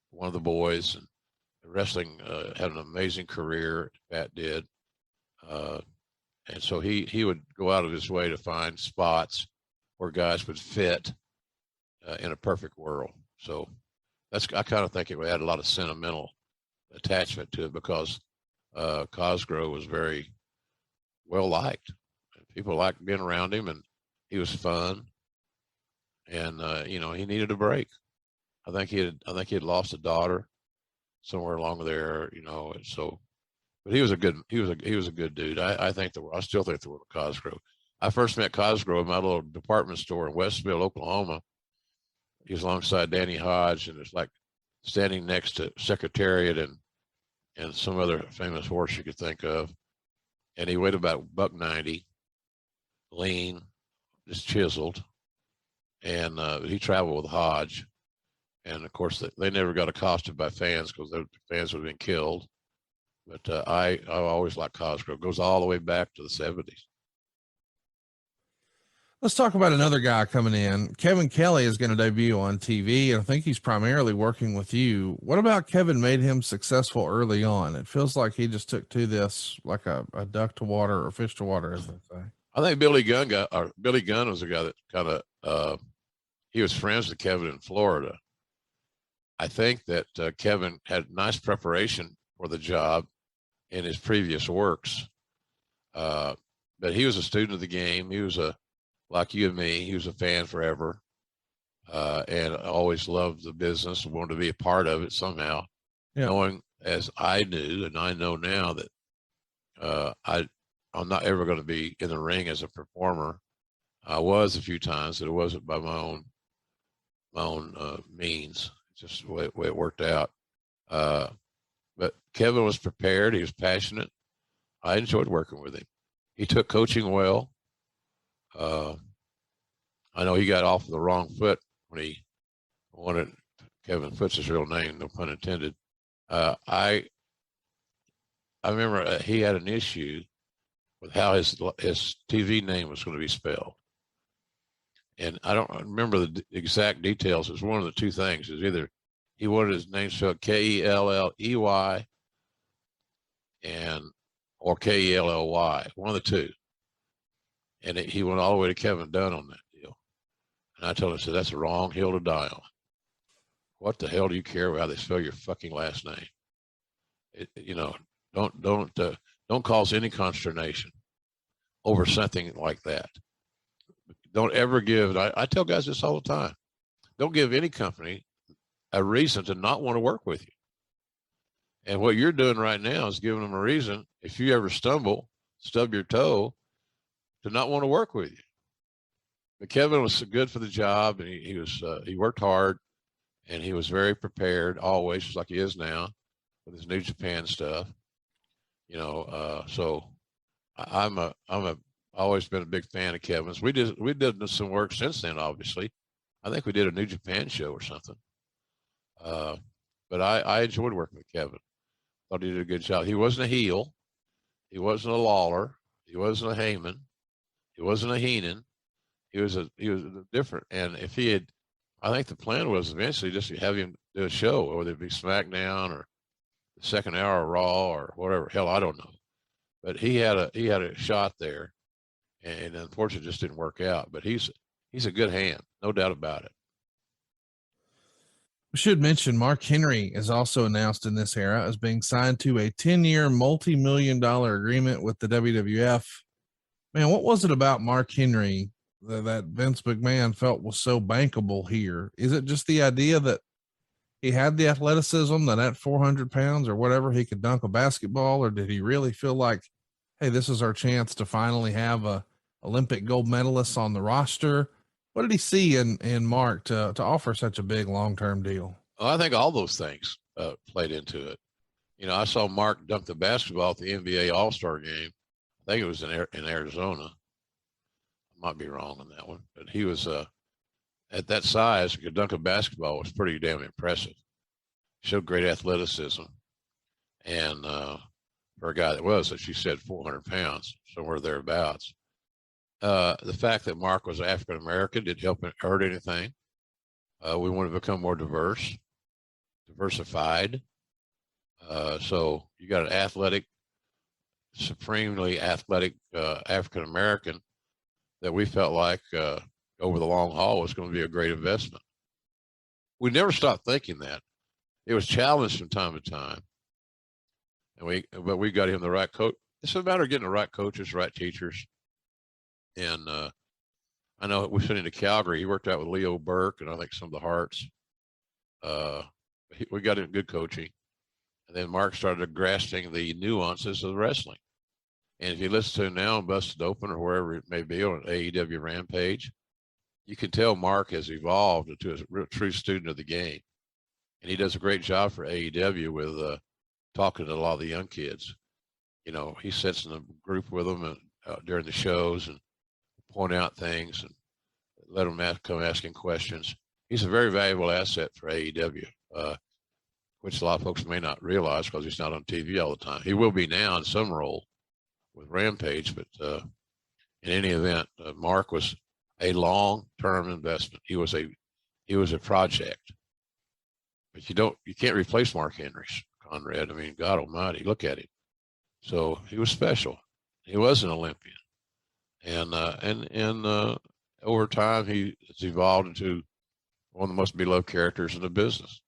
one of the boys and wrestling had an amazing career. Pat did, and so he would go out of his way to find spots where guys would fit in a perfect world. So I kind of think it had a lot of sentimental attachment to it because Cosgrove was very well liked. People liked being around him, and he was fun. And you know, he needed a break. I think he had lost a daughter somewhere along there, you know. And so, but he was a good dude. I still think the world of Cosgrove. I first met Cosgrove in my little department store in Westville, Oklahoma. He was alongside Danny Hodge, and it's like standing next to Secretariat and some other famous horse you could think of. And he weighed about $190, lean, just chiseled. And he traveled with Hodge. And of course, they never got accosted by fans because the fans would have been killed. But I always liked Cosgrove. Goes all the way back to the 70s. Let's talk about another guy coming in. Kevin Kelly is going to debut on TV, and I think he's primarily working with you. What about Kevin made him successful early on? It feels like he just took to this like a duck to water or fish to water, as they say. I think Billy Gunn was a guy that kind of he was friends with Kevin in Florida. I think that Kevin had nice preparation for the job in his previous works, but he was a student of the game. He was like you and me, he was a fan forever, and always loved the business and wanted to be a part of it somehow. Yeah. Knowing, as I knew, and I know now, that I'm not ever going to be in the ring as a performer. I was a few times, but it wasn't by my own means. Just the way it worked out. But Kevin was prepared. He was passionate. I enjoyed working with him. He took coaching well. I know he got off the wrong foot when he wanted Kevin Foote's his real name, no pun intended. I remember he had an issue with how his TV name was going to be spelled. And I don't remember the exact details. It was one of the two things. It was either he wanted his name spelled Kelley or Kelly, one of the two. And he went all the way to Kevin Dunn on that deal. And I told him, I said, that's the wrong hill to die on. What the hell do you care about how they spell your fucking last name? Don't cause any consternation over something like that. Don't ever give, I tell guys this all the time. Don't give any company a reason to not want to work with you. And what you're doing right now is giving them a reason, if you ever stub your toe, to not want to work with you. But Kevin was so good for the job, and he worked hard, and he was very prepared always, just like he is now with his New Japan stuff. So I'm always been a big fan of Kevin's. We did some work since then, obviously. I think we did a New Japan show or something. But I enjoyed working with Kevin. Thought he did a good job. He wasn't a heel. He wasn't a Lawler. He wasn't a Heyman. He wasn't a Heenan. He was different. And if he had, I think the plan was eventually just to have him do a show, whether it be SmackDown or the second hour of Raw or whatever. Hell, I don't know. But he had a shot there, and unfortunately, it just didn't work out. But he's a good hand, no doubt about it. We should mention Mark Henry is also announced in this era as being signed to a 10-year, multi-million-dollar agreement with the WWF. Man, what was it about Mark Henry that Vince McMahon felt was so bankable here? Is it just the idea that he had the athleticism that at 400 pounds or whatever, he could dunk a basketball, or did he really feel like, hey, this is our chance to finally have a Olympic gold medalist on the roster? What did he see in Mark to offer such a big long-term deal? Well, I think all those things played into it. I saw Mark dunk the basketball at the NBA All-Star game. I think it was in Arizona. I might be wrong on that one, but he was at that size, could dunk a basketball was pretty damn impressive. Showed great athleticism, and for a guy that was, as you said, 400 pounds, somewhere thereabouts. The fact that Mark was African American didn't hurt anything. We want to become more diversified. So you got an supremely athletic African American that we felt like over the long haul was going to be a great investment. We never stopped thinking that. It was challenged from time to time, but we got him the right coach. It's a matter of getting the right coaches, right teachers. And I know we sent him to Calgary. He worked out with Leo Burke and I think some of the Harts. We got him good coaching. And then Mark started grasping the nuances of wrestling. And if you listen to him now on Busted Open or wherever it may be on AEW Rampage, you can tell Mark has evolved into a real true student of the game. And he does a great job for AEW with talking to a lot of the young kids. He sits in a group with them and, during the shows and point out things and let them come asking questions. He's a very valuable asset for AEW, which a lot of folks may not realize because he's not on TV all the time. He will be now in some role with Rampage, but in any event, Mark was a long-term investment. He was a project, but you can't replace Mark Henry, Conrad. I mean, God Almighty, look at him. So he was special. He was an Olympian. And over time, he has evolved into one of the most beloved characters in the business.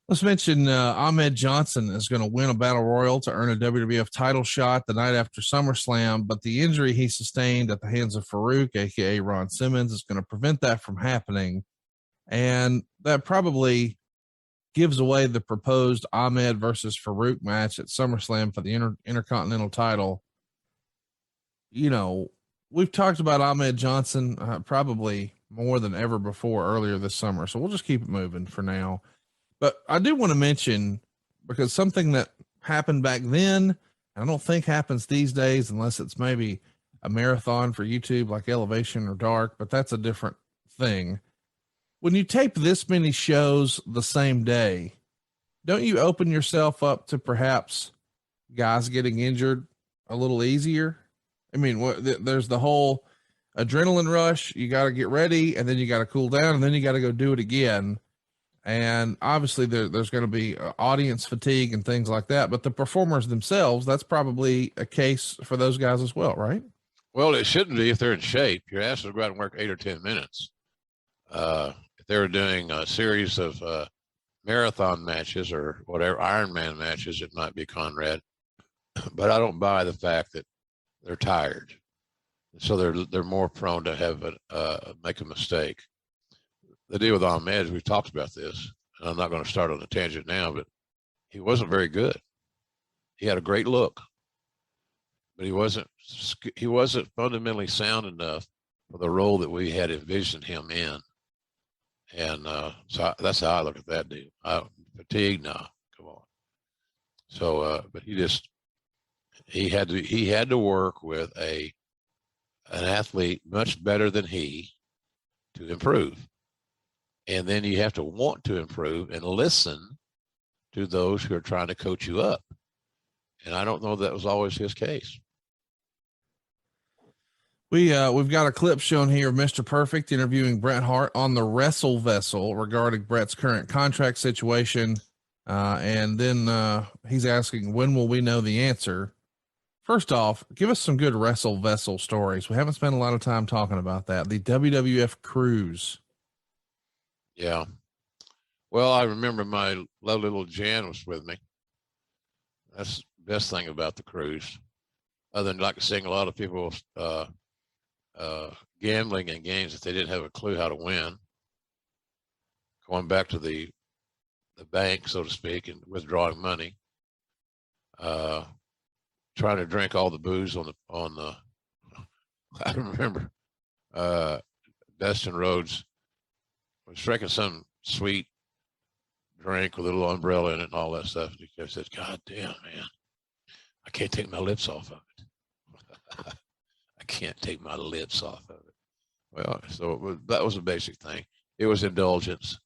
Let's mention Ahmed Johnson is going to win a battle royal to earn a WWF title shot the night after SummerSlam, but the injury he sustained at the hands of Farouk, aka Ron Simmons, is going to prevent that from happening. And that probably gives away the proposed Ahmed versus Farouk match at SummerSlam for the Intercontinental title. We've talked about Ahmed Johnson probably more than ever before earlier this summer, so we'll just keep it moving for now. But I do want to mention, because something that happened back then, I don't think happens these days, unless it's maybe a marathon for YouTube like Elevation or Dark, but that's a different thing. When you tape this many shows the same day, don't you open yourself up to perhaps guys getting injured a little easier? I mean, there's the whole adrenaline rush. You got to get ready, and then you got to cool down, and then you got to go do it again. And obviously there's going to be audience fatigue and things like that, but the performers themselves, that's probably a case for those guys as well, right? Well, it shouldn't be if they're in shape. You're asked to go out and work 8 or 10 minutes. If they were doing a series of marathon matches or whatever, Ironman matches, it might be Conrad. But I don't buy the fact that they're tired. So they're more prone to have make a mistake. The deal with Ahmed, we've talked about this, and I'm not going to start on a tangent now, but he wasn't very good. He had a great look, but he wasn't fundamentally sound enough for the role that we had envisioned him in. And so that's how I look at that deal. Fatigue, no, come on. So, but he had to work with an athlete much better than he to improve. And then you have to want to improve and listen to those who are trying to coach you up. And I don't know that was always his case. We've got a clip shown here of Mr. Perfect interviewing Bret Hart on the Wrestle Vessel regarding Bret's current contract situation. And then he's asking, when will we know the answer? First off, give us some good Wrestle Vessel stories. We haven't spent a lot of time talking about that. The WWF Cruise. Yeah. Well, I remember my lovely little Jan was with me. That's the best thing about the cruise. Other than, like, seeing a lot of people gambling in games that they didn't have a clue how to win. Going back to the bank, so to speak, and withdrawing money. Trying to drink all the booze on the I remember Dustin Rhodes was drinking some sweet drink with a little umbrella in it and all that stuff. And he said, "God damn, man, I can't take my lips off of it." I can't take my lips off of it. Well, so that was a basic thing. It was indulgence.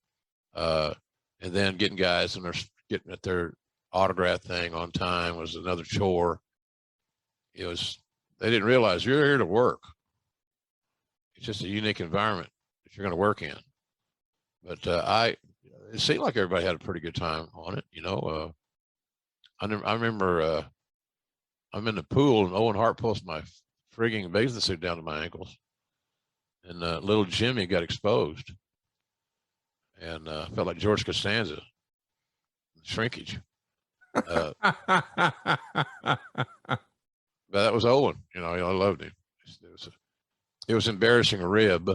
And then getting guys and they're getting at their autograph thing on time was another chore. They didn't realize you're here to work. It's just a unique environment that you're going to work in. But it seemed like everybody had a pretty good time on it. You know, I remember I'm in the pool and Owen Hart pulls my frigging bathing suit down to my ankles, and little Jimmy got exposed, and felt like George Costanza, shrinkage. But that was Owen. You know, I loved him. It was embarrassing a rib,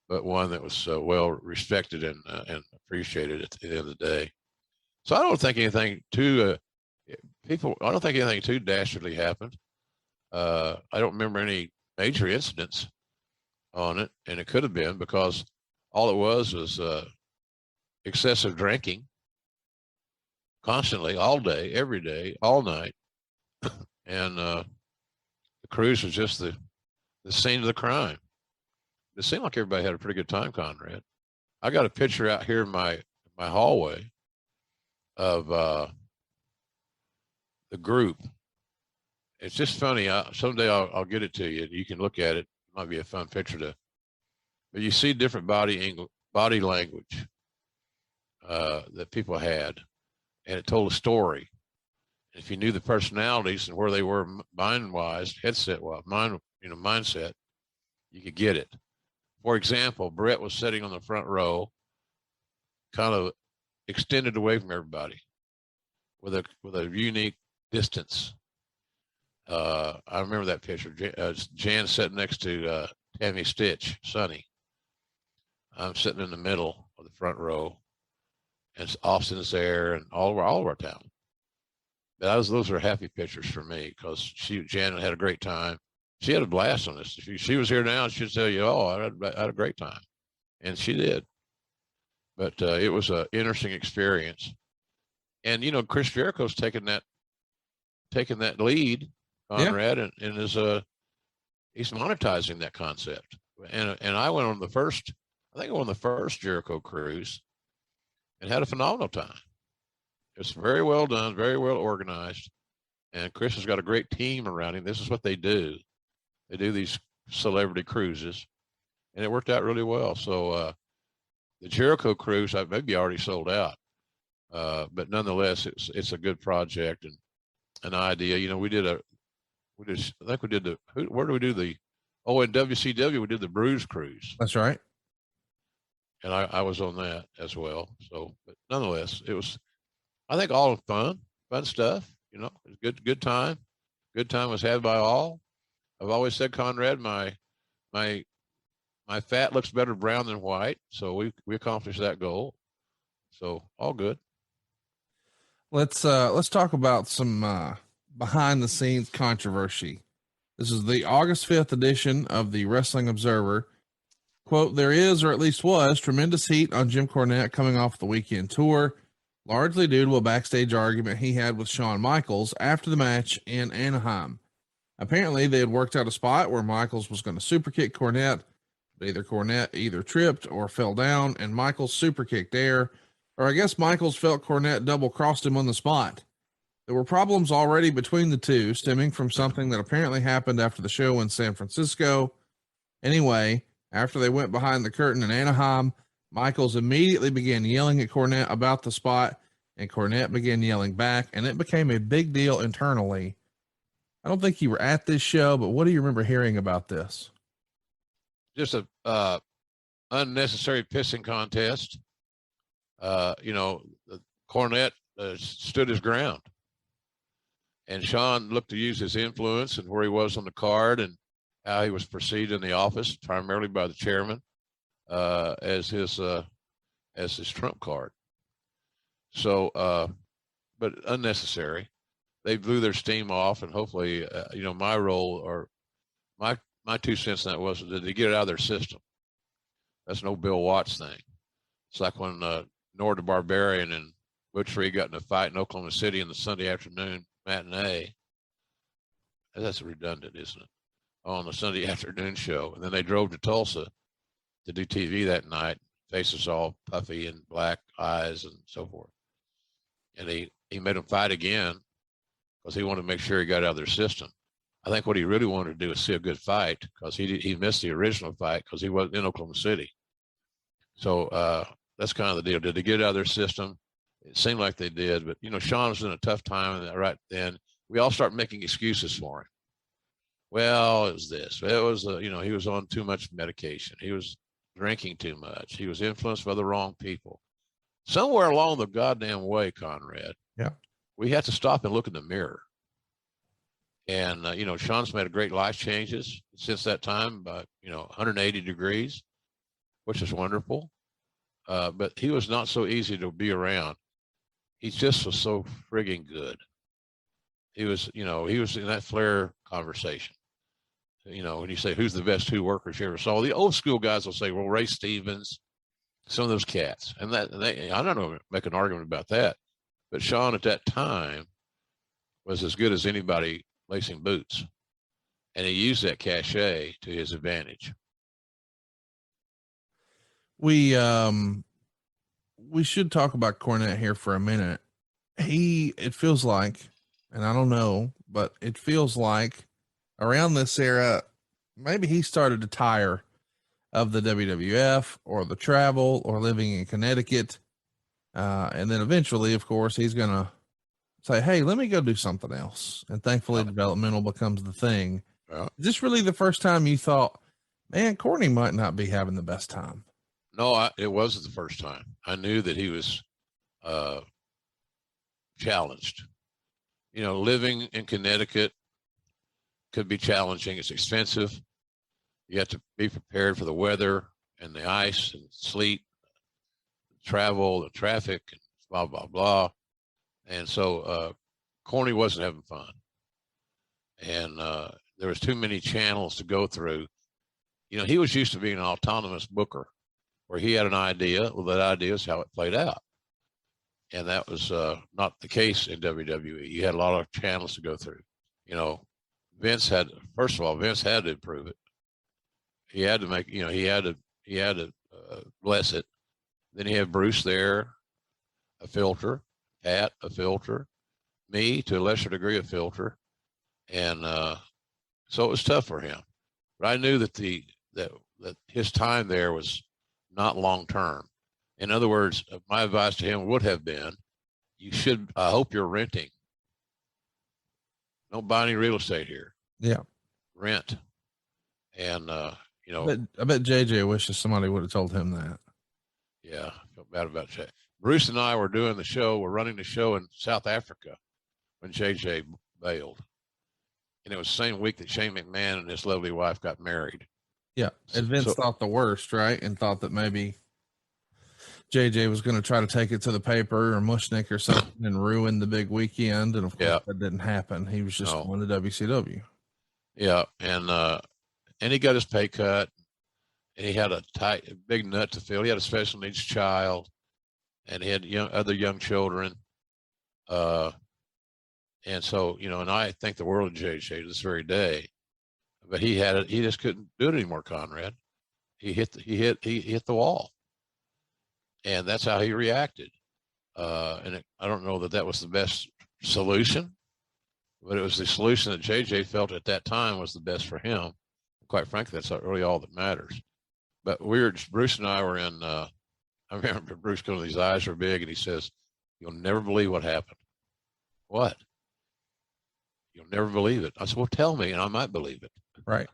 but one that was well respected and appreciated at the end of the day. So I don't think anything too dastardly happened. I don't remember any major incidents on it, and it could have been because all it was excessive drinking constantly, all day, every day, all night. And the cruise was just the scene of the crime. It seemed like everybody had a pretty good time, Conrad. I got a picture out here in my hallway of the group. It's just funny. Someday I'll get it to you. You can look at it. It might be a fun picture but you see different body language that people had, and it told a story. If you knew the personalities and where they were mind-wise, mindset, you could get it. For example, Bret was sitting on the front row, kind of extended away from everybody, with a unique distance. I remember that picture. Jan sitting next to Tammy Stitch, Sonny. I'm sitting in the middle of the front row, and Austin's there, and all of our talent. Those are happy pictures for me because Jan had a great time. She had a blast on this. If she was here now, she'd tell you, "Oh, I had a great time," and she did. but it was an interesting experience. And Chris Jericho's taken that lead, Conrad, and is he's monetizing that concept. And I went on the first, I think I went on the first Jericho cruise and had a phenomenal time. It's very well done, very well organized. And Chris has got a great team around him. This is what they do. They do these celebrity cruises, and it worked out really well. So the Jericho cruise, I maybe already sold out, but nonetheless, it's a good project and an idea. We did I think we did where do we do the? Oh, in WCW we did the Bruise cruise. That's right. And I was on that as well. So, but nonetheless, it was, I think, all fun stuff. It was good time. Good time was had by all. I've always said, Conrad, my fat looks better brown than white. So we accomplished that goal. So all good. Let's talk about some behind the scenes controversy. This is the August 5th edition of the Wrestling Observer. Quote, there is, or at least was, tremendous heat on Jim Cornette coming off the weekend tour, largely due to a backstage argument he had with Shawn Michaels after the match in Anaheim. Apparently, they had worked out a spot where Michaels was going to super kick Cornette, but Cornette either tripped or fell down, and Michaels super kicked Air, or I guess Michaels felt Cornette double crossed him on the spot. There were problems already between the two, stemming from something that apparently happened after the show in San Francisco. Anyway, after they went behind the curtain in Anaheim, Michaels immediately began yelling at Cornette about the spot, and Cornette began yelling back, and it became a big deal internally. I don't think you were at this show, but what do you remember hearing about this? Just a unnecessary pissing contest. Cornette stood his ground, and Shawn looked to use his influence and where he was on the card and how he was perceived in the office, primarily by the chairman, as his trump card. So, but unnecessary. They blew their steam off, and hopefully, my role or my 2 cents in that was that they get it out of their system. That's no Bill Watts thing. It's like when Nord the Barbarian and Butch Reed got in a fight in Oklahoma City in the Sunday afternoon matinee. That's redundant, isn't it? On the Sunday afternoon show. And then they drove to Tulsa to do TV that night, faces all puffy and black eyes and so forth. And he made them fight again because he wanted to make sure he got out of their system. I think what he really wanted to do was see a good fight because he missed the original fight because he wasn't in Oklahoma City. So that's kind of the deal. Did they get it out of their system? It seemed like they did, but Shawn was in a tough time, and right then we all start making excuses for him. Well, it was this. It was he was on too much medication. He was drinking too much. He was influenced by the wrong people. Somewhere along the goddamn way, Conrad. Yeah. We have to stop and look in the mirror. And Shawn's made a great life changes since that time, by 180 degrees, which is wonderful. But he was not so easy to be around. He just was so frigging good. He was in that Flair conversation. When you say who's the best 2 workers you ever saw, the old school guys will say, well, Ray Stevens, some of those cats, and I don't know, make an argument about that. But Shawn at that time was as good as anybody lacing boots, and he used that cachet to his advantage. We should talk about Cornette here for a minute. It feels like, and I don't know, but it feels like around this era, maybe he started to tire of the WWF or the travel or living in Connecticut. And then eventually, of course, he's going to say, hey, let me go do something else. And thankfully, developmental becomes the thing. Yeah. Is this really the first time you thought, man, Courtney might not be having the best time? No, it wasn't the first time. I knew that he was challenged. Living in Connecticut could be challenging. It's expensive. You have to be prepared for the weather and the ice and sleet, travel, the traffic, and blah, blah, blah. And so Corny wasn't having fun. And there was too many channels to go through. He was used to being an autonomous booker, where he had an idea. Well, that idea is how it played out. And that was not the case in WWE. You had a lot of channels to go through. You know, first of all, Vince had to improve it. He had to make, you know, he had to bless it. Then he had Bruce there, a filter, Pat, a filter, me to a lesser degree, a filter. And so it was tough for him. But I knew that that his time there was not long-term. In other words, my advice to him would have been, I hope you're renting. Don't buy any real estate here. Yeah. Rent. And, you know. I bet JJ wishes somebody would have told him that. Yeah. I felt bad about that. Bruce and I were running the show in South Africa when JJ bailed. And it was the same week that Shane McMahon and his lovely wife got married. Yeah. And Vince thought the worst, right? And thought that maybe JJ was going to try to take it to the paper or Mushnick or something and ruin the big weekend. And of course that didn't happen. He was just going to WCW. Yeah. And he got his pay cut, and he had a big nut to fill. He had a special needs child, and he had other young children. And so, you know, and I think the world of JJ to this very day, but he just couldn't do it anymore, Conrad. He hit the wall. And that's how he reacted. I don't know that was the best solution, but it was the solution that JJ felt at that time was the best for him. Quite frankly, that's not really all that matters. But Bruce and I were in, I remember Bruce going, these eyes are big, and he says, "You'll never believe what happened." What? You'll never believe it. I said, well, tell me, and I might believe it. Right.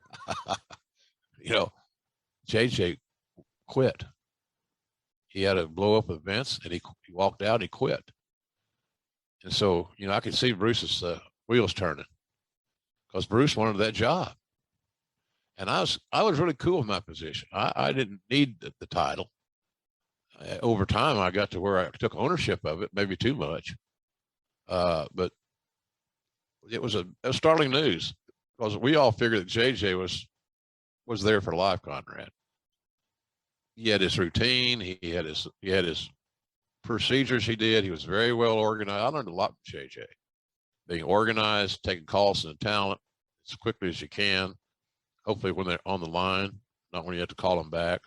You know, JJ quit. He had a blow up events, and he walked out and he quit. And so, you know, I could see Bruce's wheels turning because Bruce wanted that job. And I was really cool with my position. I didn't need the title. Over time, I got to where I took ownership of it, maybe too much. But it was startling news because we all figured that JJ was there for life, Conrad. He had his routine. He had his procedures he did. He was very well organized. I learned a lot from JJ. Being organized, taking calls to the talent as quickly as you can. Hopefully when they're on the line, not when you have to call them back.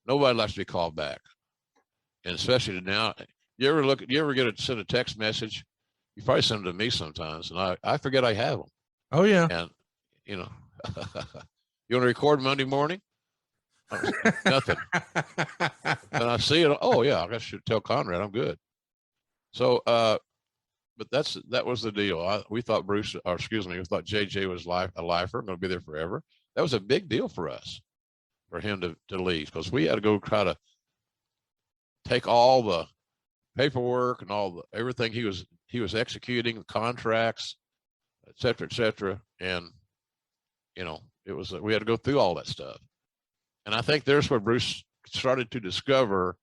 Nobody likes to be called back. And especially now, you ever send a text message? You probably send them to me sometimes, and I forget I have them. Oh yeah. And you know, you want to record Monday morning? Nothing. And I see it. Oh yeah, I should tell Conrad I'm good. So, but that was the deal. We thought we thought JJ was a lifer, going to be there forever. That was a big deal for us, for him to leave, because we had to go try to take all the paperwork and everything he was executing, the contracts, et cetera. And, you know, we had to go through all that stuff. And I think there's where Bruce started to discover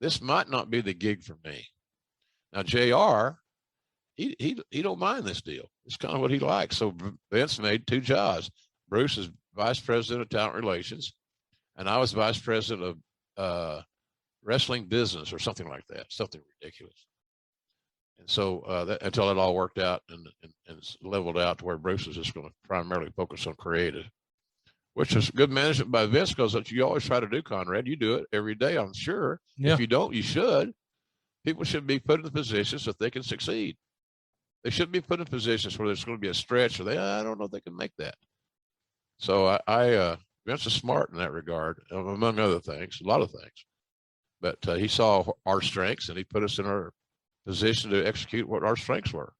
this might not be the gig for me. Now, JR, he don't mind this deal. It's kind of what he likes. So Vince made two jobs. Bruce is vice president of talent relations, and I was vice president of wrestling business or something like that, something ridiculous. And so until it all worked out and leveled out to where Bruce was just going to primarily focus on creative, which is good management by Vince, because that you always try to do, Conrad. You do it every day, I'm sure. Yeah. If you don't, you should. People should be put in the positions that they can succeed. They shouldn't be put in positions where there's going to be a stretch or I don't know if they can make that. So Vince is smart in that regard, among other things, a lot of things. But he saw our strengths, and he put us in our position to execute what our strengths were.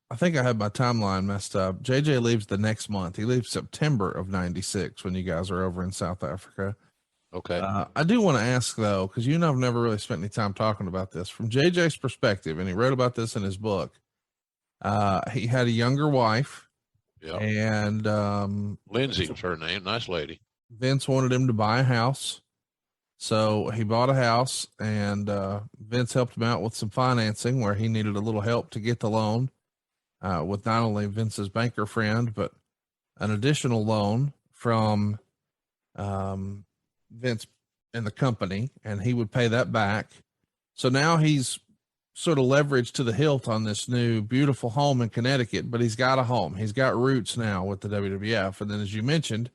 I think I had my timeline messed up. JJ leaves the next month. He leaves September of '96 when you guys are over in South Africa. Okay. I do want to ask, though, because you and I have never really spent any time talking about this from JJ's perspective, and he wrote about this in his book. He had a younger wife. Yeah. And Lindsay was her name. Nice lady. Vince wanted him to buy a house. So he bought a house, and Vince helped him out with some financing where he needed a little help to get the loan with not only Vince's banker friend, but an additional loan from Vince in the company, and he would pay that back. So now he's sort of leveraged to the hilt on this new beautiful home in Connecticut, but he's got a home. He's got roots now with the WWF. And then, as you mentioned,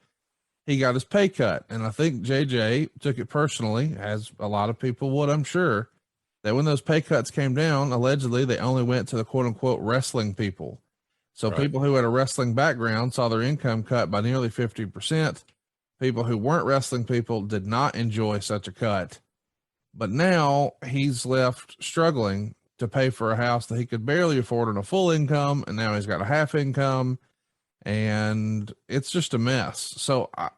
he got his pay cut. And I think JJ took it personally, as a lot of people would, I'm sure, that when those pay cuts came down, allegedly they only went to the quote unquote wrestling people. So Right. people who had a wrestling background saw their income cut by nearly 50%. People who weren't wrestling people did not enjoy such a cut. But now he's left struggling to pay for a house that he could barely afford on a full income. And now he's got a half income, and it's just a mess. So, I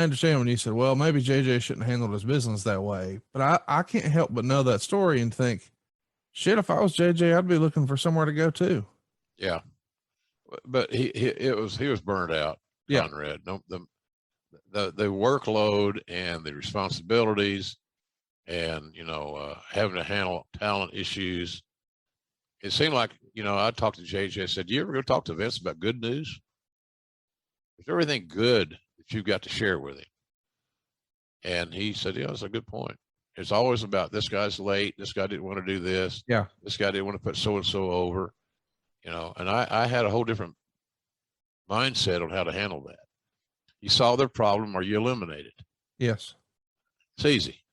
understand when you said, well, maybe JJ shouldn't have handled his business that way, but I can't help but know that story and think, shit, if I was JJ, I'd be looking for somewhere to go too. Yeah. But he was burned out. Yeah. Conrad. No, the workload and the responsibilities and, having to handle talent issues. It seemed like, I talked to JJ, I said, you ever go talk to Vince about good news? Is there everything good that you've got to share with him? And he said, yeah, that's a good point. It's always about this guy's late. This guy didn't want to do this. Yeah. This guy didn't want to put so-and-so over, and I had a whole different mindset on how to handle that. You solve their problem or you eliminate it. Yes. It's easy.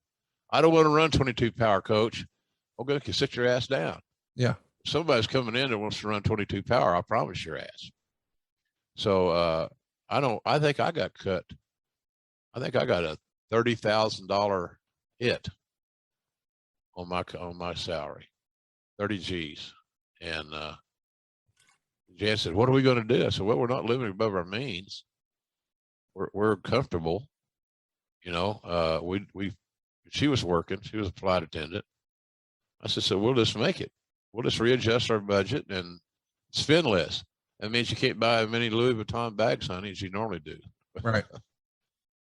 I don't want to run 22 power, coach. Okay, you sit your ass down. Yeah. If somebody's coming in that wants to run 22 power, I promise your ass. So I think I got cut. I think I got a $30,000 hit on my salary, 30 G's. And Jan said, what are we going to do? I said, well, we're not living above our means. We're comfortable. She was working. She was a flight attendant. I said, so we'll just make it. We'll just readjust our budget and spend less. That means you can't buy as many Louis Vuitton bags, honey, as you normally do. Right.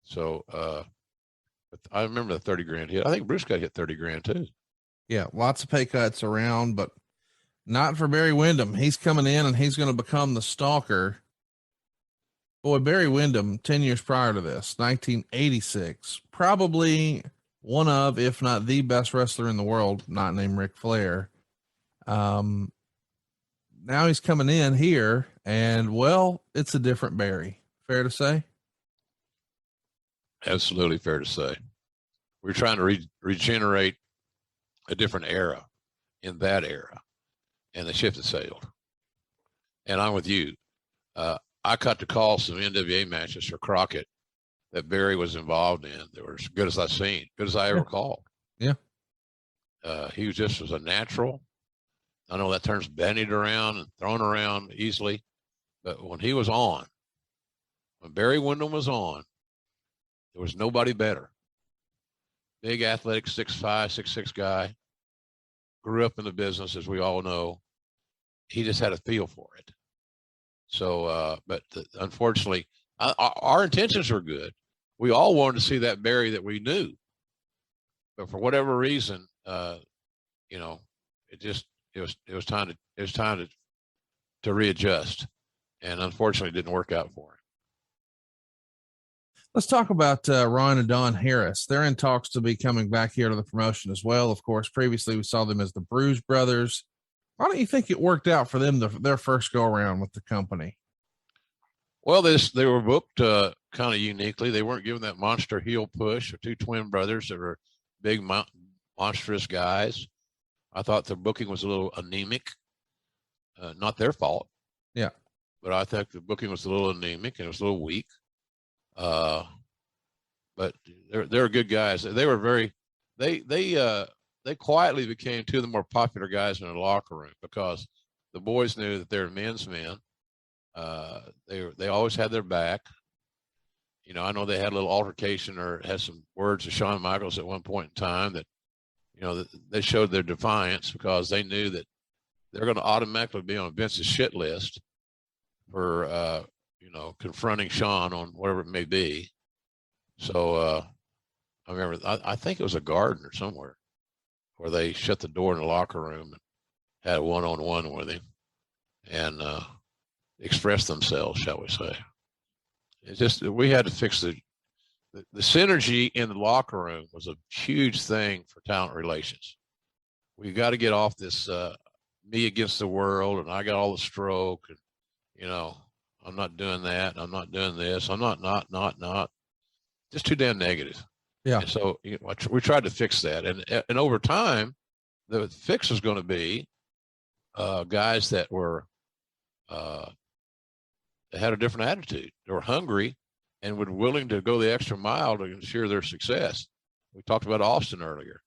So, but I remember the 30 grand hit. I think Bruce got hit 30 grand too. Yeah. Lots of pay cuts around, but not for Barry Windham. He's coming in and he's going to become the stalker. Boy, Barry Windham, 10 years prior to this, 1986, probably one of, if not the best wrestler in the world, not named Ric Flair. Now he's coming in here and, well, it's a different Barry. Fair to say? Absolutely fair to say. We're trying to regenerate a different era in that era, and the ship has sailed. And I'm with you. I cut to call some NWA matches for Crockett that Barry was involved in. They were as good as I've seen, good as I ever called. Yeah. He was a natural. I know that term's bandied around and thrown around easily, but when he was on, when Barry Windham was on, there was nobody better. Big athletic, 6'5", 6'6" guy, grew up in the business, as we all know. He just had a feel for it. So, but unfortunately, our intentions were good. We all wanted to see that Barry that we knew, but for whatever reason, it was time to readjust, and unfortunately, it didn't work out for him. Let's talk about Ron and Don Harris. They're in talks to be coming back here to the promotion as well. Of course, previously we saw them as the Bruise Brothers. Why don't you think it worked out for them their first go around with the company? Well, they were booked kind of uniquely. They weren't given that monster heel push. Or two twin brothers that were big, monstrous guys. I thought their booking was a little anemic. Not their fault. Yeah. But I think the booking was a little anemic and it was a little weak. But they're good guys. They were very, they quietly became two of the more popular guys in the locker room because the boys knew that they're men's men. They always had their back. I know they had a little altercation or had some words of Shawn Michaels at one point in time that, they showed their defiance because they knew that they're going to automatically be on Vince's shit list for, confronting Shawn on whatever it may be. So, I remember, I think it was a garden or somewhere where they shut the door in the locker room and had a one-on-one with him and, express themselves, shall we say. It's just, we had to fix the synergy in the locker room was a huge thing for talent relations. We got to get off this me against the world, and I got all the stroke, and you know, I'm not doing that, I'm not doing this, I'm not. Just too damn negative. Yeah. And so we tried to fix that, and over time, the fix was going to be guys that were that had a different attitude. They were hungry and were willing to go the extra mile to ensure their success. We talked about Austin earlier.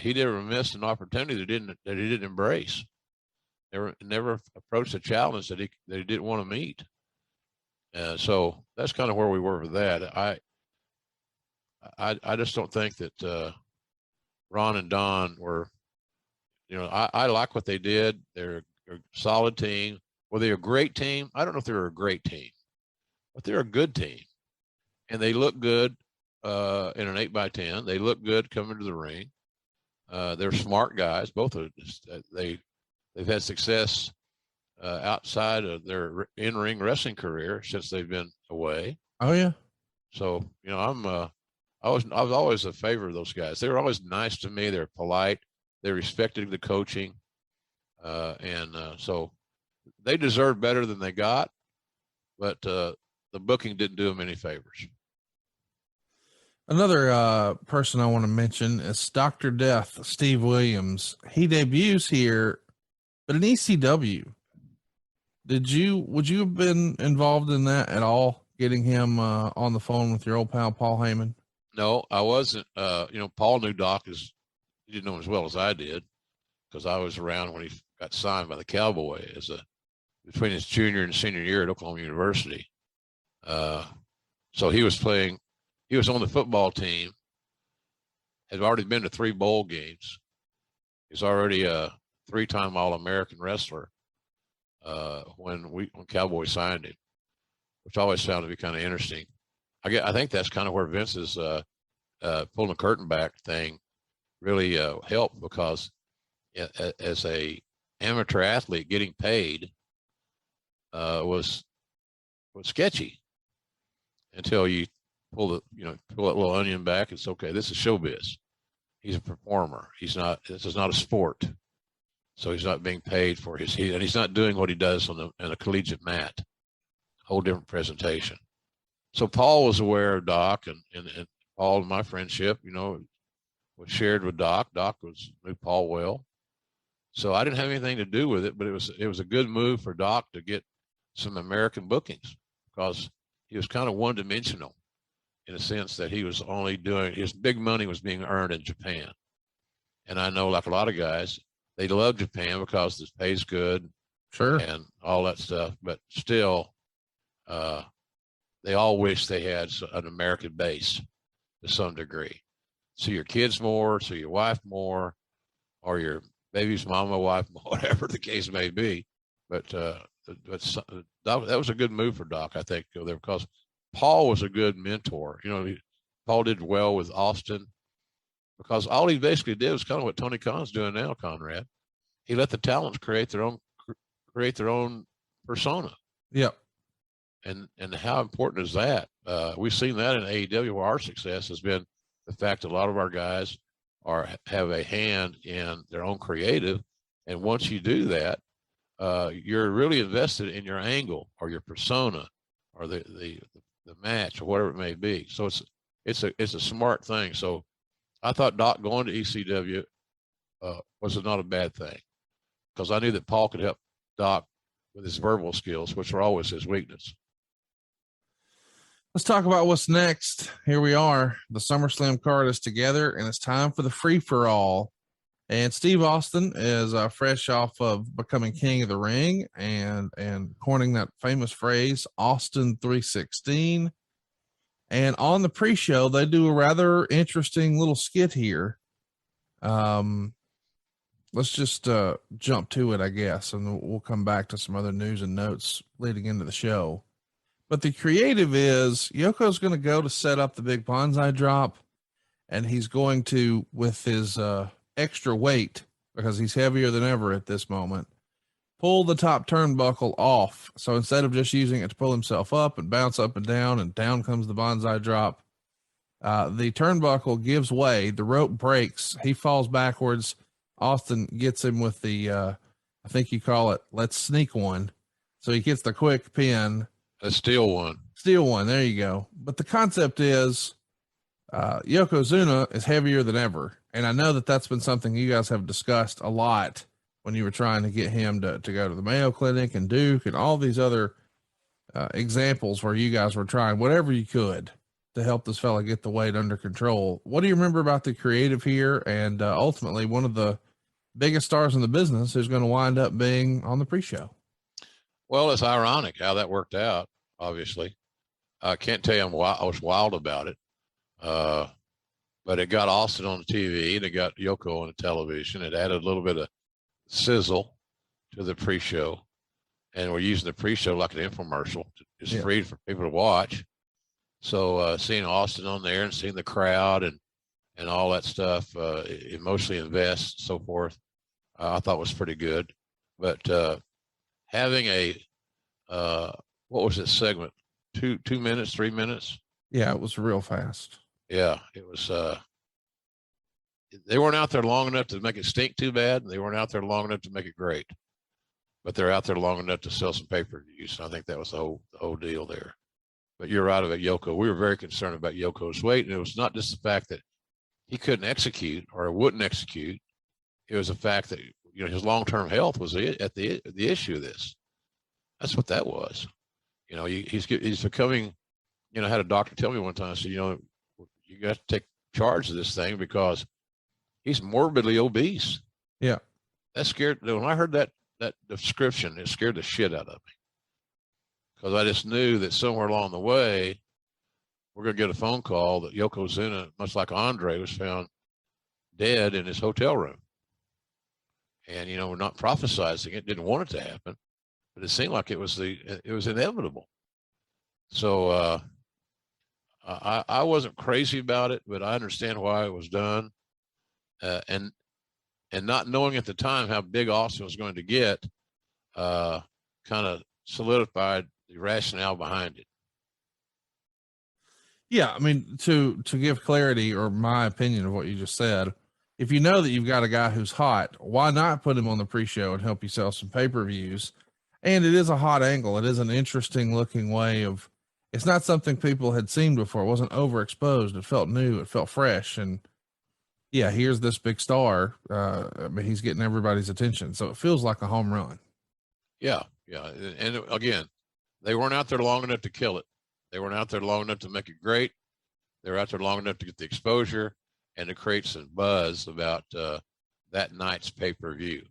He never missed an opportunity that he didn't embrace. Never approached a challenge that he didn't want to meet. So that's kind of where we were with that. I just don't think that Ron and Don were, you know, I like what they did. They're a solid team. Were they a great team? I don't know if they were a great team, but they're a good team. And they look good in an 8x10. They look good coming to the ring. They're smart guys. Both of them. They've had success outside of their in-ring wrestling career since they've been away. Oh yeah. So, you know, I was always a favor of those guys. They were always nice to me. They're polite. They respected the coaching. So they deserved better than they got, but the booking didn't do them any favors. Another person I want to mention is Dr. Death, Steve Williams. He debuts here, but in ECW. Would you have been involved in that at all? Getting him on the phone with your old pal Paul Heyman? No, I wasn't. You know, Paul knew Doc he didn't know him as well as I did, because I was around when he got signed by the Cowboy between his junior and senior year at Oklahoma University. So he was on the football team, had already been to 3 bowl games. He's already a 3-time All-American wrestler when Cowboy signed him, which I always found to be kind of interesting. I think that's kind of where Vince's pulling the curtain back thing really helped, because as a amateur athlete, getting paid was sketchy until you pull that little onion back. It's okay. This is showbiz. He's a performer. This is not a sport. So he's not being paid for and he's not doing what he does on a collegiate mat. Whole different presentation. So Paul was aware of Doc, and Paul and my friendship, you know, was shared with Doc. Doc knew Paul well. So I didn't have anything to do with it, but it was a good move for Doc to get some American bookings, because he was kind of one-dimensional in a sense that he was only doing, his big money was being earned in Japan. And I know, like a lot of guys, they love Japan because the pay's good, sure, and all that stuff, but still, they all wish they had an American base to some degree. See your kids more, see your wife more, or your baby's mama, wife, whatever the case may be. But that was a good move for Doc, I think, go there, because Paul was a good mentor. You know, Paul did well with Austin, because all he basically did was kind of what Tony Khan's doing now, Conrad. He let the talents create their own persona. Yep. And how important is that? We've seen that in AEW, where our success has been the fact that a lot of our guys have a hand in their own creative. And once you do that, you're really invested in your angle or your persona or the match or whatever it may be. So it's a smart thing. So I thought Doc going to ECW was not a bad thing, because I knew that Paul could help Doc with his verbal skills, which are always his weakness. Let's talk about what's next. Here we are. The SummerSlam card is together, and it's time for the free-for-all. And Steve Austin is fresh off of becoming king of the ring and coining that famous phrase, Austin 316. And on the pre-show, they do a rather interesting little skit here. Let's just jump to it, I guess, and we'll come back to some other news and notes leading into the show. But the creative is Yoko's going to go to set up the big bonsai drop, and he's going to, with his extra weight, because he's heavier than ever at this moment, pull the top turnbuckle off. So instead of just using it to pull himself up and bounce up and down comes the bonsai drop, The turnbuckle gives way, the rope breaks, he falls backwards. Austin gets him with the, I think you call it, let's sneak one. So he gets the quick pin. A steel one. Steel one. There you go. But the concept is, Yokozuna is heavier than ever. And I know that that's been something you guys have discussed a lot when you were trying to get him to go to the Mayo Clinic and Duke and all these other examples where you guys were trying whatever you could to help this fella get the weight under control. What do you remember about the creative here? And ultimately one of the biggest stars in the business is going to wind up being on the pre-show. Well, it's ironic how that worked out. Obviously, I can't tell you I was wild about it. But it got Austin on the TV and it got Yoko on the television. It added a little bit of sizzle to the pre-show, and we're using the pre-show like an infomercial. It's free for people to watch. So seeing Austin on there and seeing the crowd and all that stuff, emotionally invest, so forth, I thought was pretty good. But having a what was this segment? 2 minutes, 3 minutes? Yeah, it was real fast. Yeah, it was. They weren't out there long enough to make it stink too bad. And they weren't out there long enough to make it great, but they're out there long enough to sell some pay-per-views. So I think that was the whole deal there. But you're right about Yoko. We were very concerned about Yoko's weight, and it was not just the fact that he couldn't execute or wouldn't execute. It was the fact that his long-term health was the issue of this. That's what that was. He's becoming. I had a doctor tell me one time. I said, you got to take charge of this thing because he's morbidly obese. Yeah. That scared, when I heard that description, it scared the shit out of me. Because I just knew that somewhere along the way, we're going to get a phone call that Yokozuna, much like Andre, was found dead in his hotel room. And, we're not prophesizing it, didn't want it to happen, but it seemed like it was inevitable. So, I wasn't crazy about it, but I understand why it was done. And not knowing at the time how big Austin was going to get, kind of solidified the rationale behind it. Yeah. I mean, to give clarity or my opinion of what you just said, if you know that you've got a guy who's hot, why not put him on the pre-show and help you sell some pay-per-views? And it is a hot angle. It is an interesting looking way of, it's not something people had seen before. It wasn't overexposed. It felt new. It felt fresh. And yeah, here's this big star. He's getting everybody's attention. So it feels like a home run. Yeah. Yeah. And again, they weren't out there long enough to kill it. They weren't out there long enough to make it great. They were out there long enough to get the exposure and to create some buzz about that night's pay-per-view.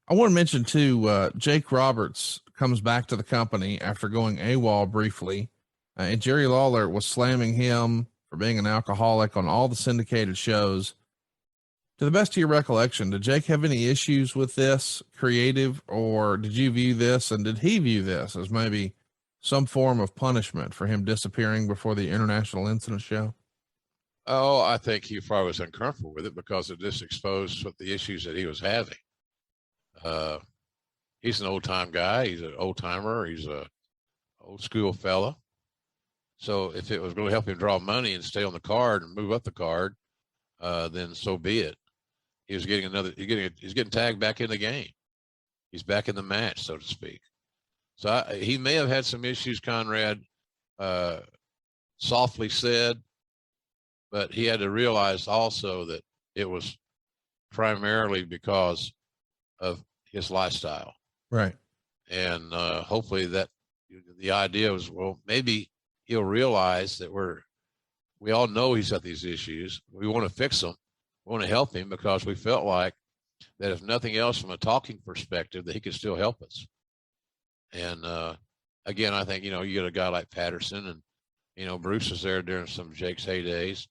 I want to mention too, Jake Roberts comes back to the company after going AWOL briefly, and Jerry Lawler was slamming him for being an alcoholic on all the syndicated shows. To the best of your recollection, did Jake have any issues with this creative, or did you view this, and did he view this as maybe some form of punishment for him disappearing before the International Incident Show? Oh, I think he probably was uncomfortable with it because it just exposed what the issues that he was having. He's an old time guy. He's an old timer. He's a old school fella. So if it was going to help him draw money and stay on the card and move up the card, then so be it. He's getting tagged back in the game. He's back in the match, so to speak. So he may have had some issues, Conrad, softly said, but he had to realize also that it was primarily because of his lifestyle. Right. And hopefully that the idea was, well, maybe he'll realize that we all know he's got these issues. We want to fix them. We want to help him because we felt like that if nothing else from a talking perspective, that he could still help us. And again, I think, you get a guy like Patterson and, Bruce was there during some of Jake's heydays.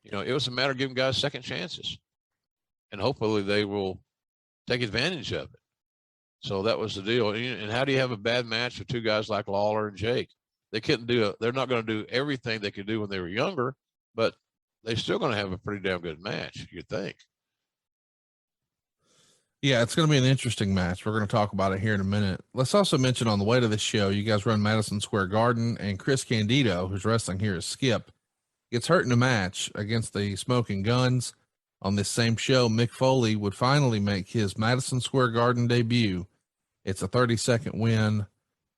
It was a matter of giving guys second chances, and hopefully they will take advantage of it. So that was the deal. And how do you have a bad match with two guys like Lawler and Jake? They couldn't they're not going to do everything they could do when they were younger, but they're still going to have a pretty damn good match, you'd think. Yeah, it's going to be an interesting match. We're going to talk about it here in a minute. Let's also mention on the way to this show, you guys run Madison Square Garden, and Chris Candido, who's wrestling here as Skip, gets hurt in a match against the Smoking Guns. On this same show, Mick Foley would finally make his Madison Square Garden debut. It's a 30-second win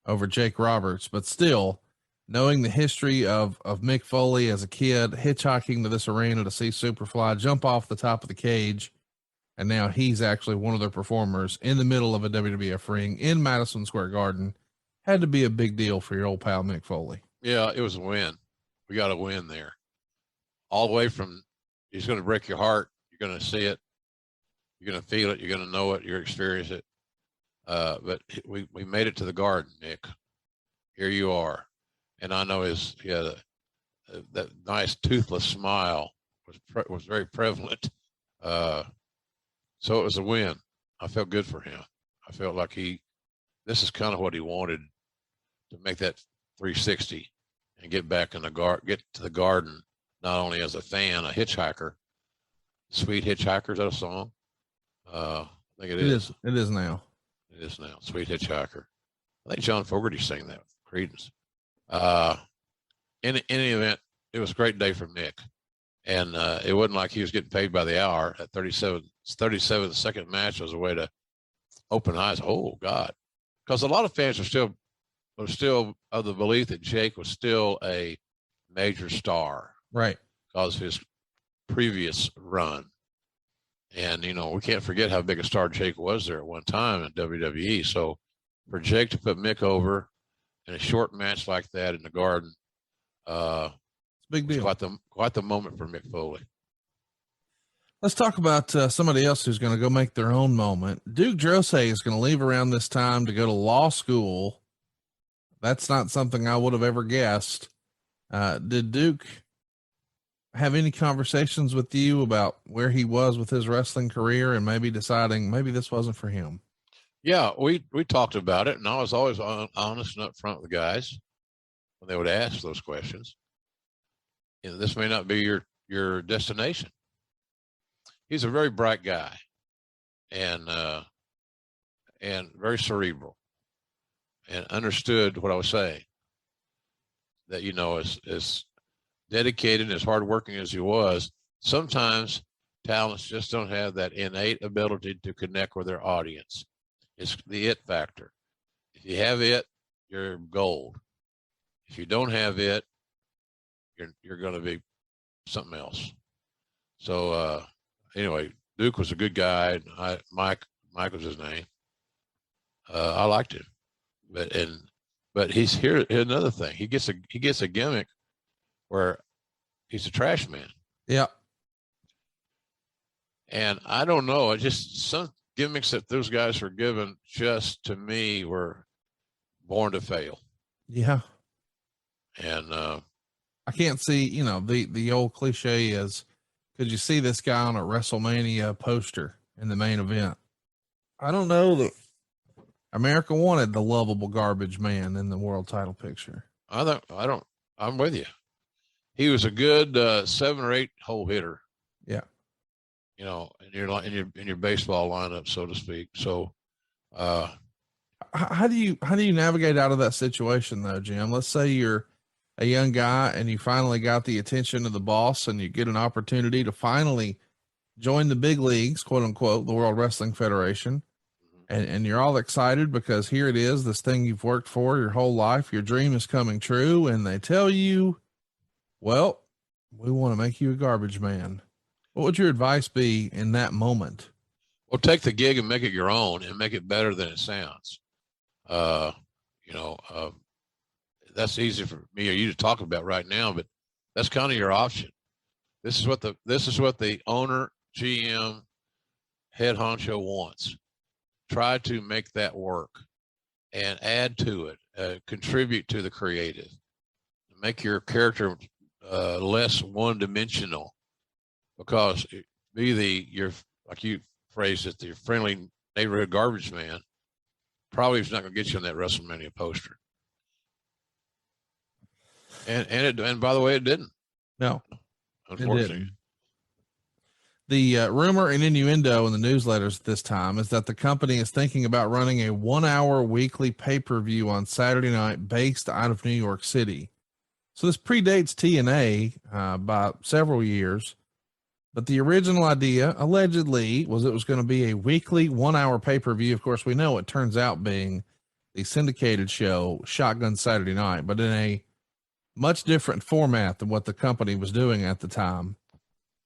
over Jake Roberts, but still, knowing the history of Mick Foley as a kid, hitchhiking to this arena to see Superfly jump off the top of the cage, and now he's actually one of their performers in the middle of a WWF ring in Madison Square Garden, had to be a big deal for your old pal Mick Foley. Yeah, it was a win. We got a win there. All the way from, he's going to break your heart. You're going to see it. You're going to feel it. You're going to know it. You're going to experience it. But we made it to the Garden, Nick. Here you are. And I know he had that nice toothless smile was very prevalent. So it was a win. I felt good for him. I felt like this is kind of what he wanted, to make that 360 and get back in get to the Garden, not only as a fan, a hitchhiker. Sweet Hitchhiker, is that a song? I think it is. It is now. It is now. Sweet Hitchhiker. I think John Fogerty sang that with Creedence. In any event, it was a great day for Mick. And it wasn't like he was getting paid by the hour. At 37 second match was a way to open eyes. Oh God. Because a lot of fans are still of the belief that Jake was still a major star. Right. Because of his previous run. And, we can't forget how big a star Jake was there at one time in WWE. So for Jake to put Mick over in a short match like that in the Garden, it's a big deal. Quite the moment for Mick Foley. Let's talk about somebody else who's going to go make their own moment. Duke Drosay is going to leave around this time to go to law school. That's not something I would have ever guessed. Did Duke have any conversations with you about where he was with his wrestling career and maybe deciding maybe this wasn't for him? Yeah, we talked about it, and I was always honest and upfront with the guys when they would ask those questions. This may not be your destination. He's a very bright guy, and very cerebral, and understood what I was saying. That as dedicated and as hardworking as he was, sometimes talents just don't have that innate ability to connect with their audience. It's the it factor. If you have it, you're gold. If you don't have it, you're going to be something else. So anyway, Duke was a good guy. Mike was his name. I liked him, but he's here. Another thing, he gets a gimmick where he's a trash man. Yeah. And I don't know. Just some gimmicks that those guys were given, just to me, were born to fail. Yeah. And I can't see, the old cliche is, could you see this guy on a WrestleMania poster in the main event? I don't know that America wanted the lovable garbage man in the world title picture. I'm with you. He was a good 7 or 8 hole hitter. Yeah. In your baseball lineup, so to speak. So, how do you navigate out of that situation though, Jim? Let's say you're a young guy and you finally got the attention of the boss and you get an opportunity to finally join the big leagues, quote unquote, the World Wrestling Federation. And you're all excited because here it is, this thing you've worked for your whole life, your dream is coming true. And they tell you, well, we want to make you a garbage man. What would your advice be in that moment? Well, take the gig and make it your own and make it better than it sounds. That's easy for me or you to talk about right now, but that's kind of your option. This is what the owner, GM, head honcho wants. Try to make that work and add to it, contribute to the creative, make your character less one-dimensional, because like you phrased it, the friendly neighborhood garbage man probably is not going to get you on that WrestleMania poster. And by the way, it didn't. No, unfortunately. The rumor and innuendo in the newsletters at this time is that the company is thinking about running a 1 hour weekly pay-per-view on Saturday night based out of New York City. So this predates TNA by several years, but the original idea allegedly was it was going to be a weekly 1 hour pay-per-view. Of course, we know it turns out being the syndicated show Shotgun Saturday Night, but in a much different format than what the company was doing at the time.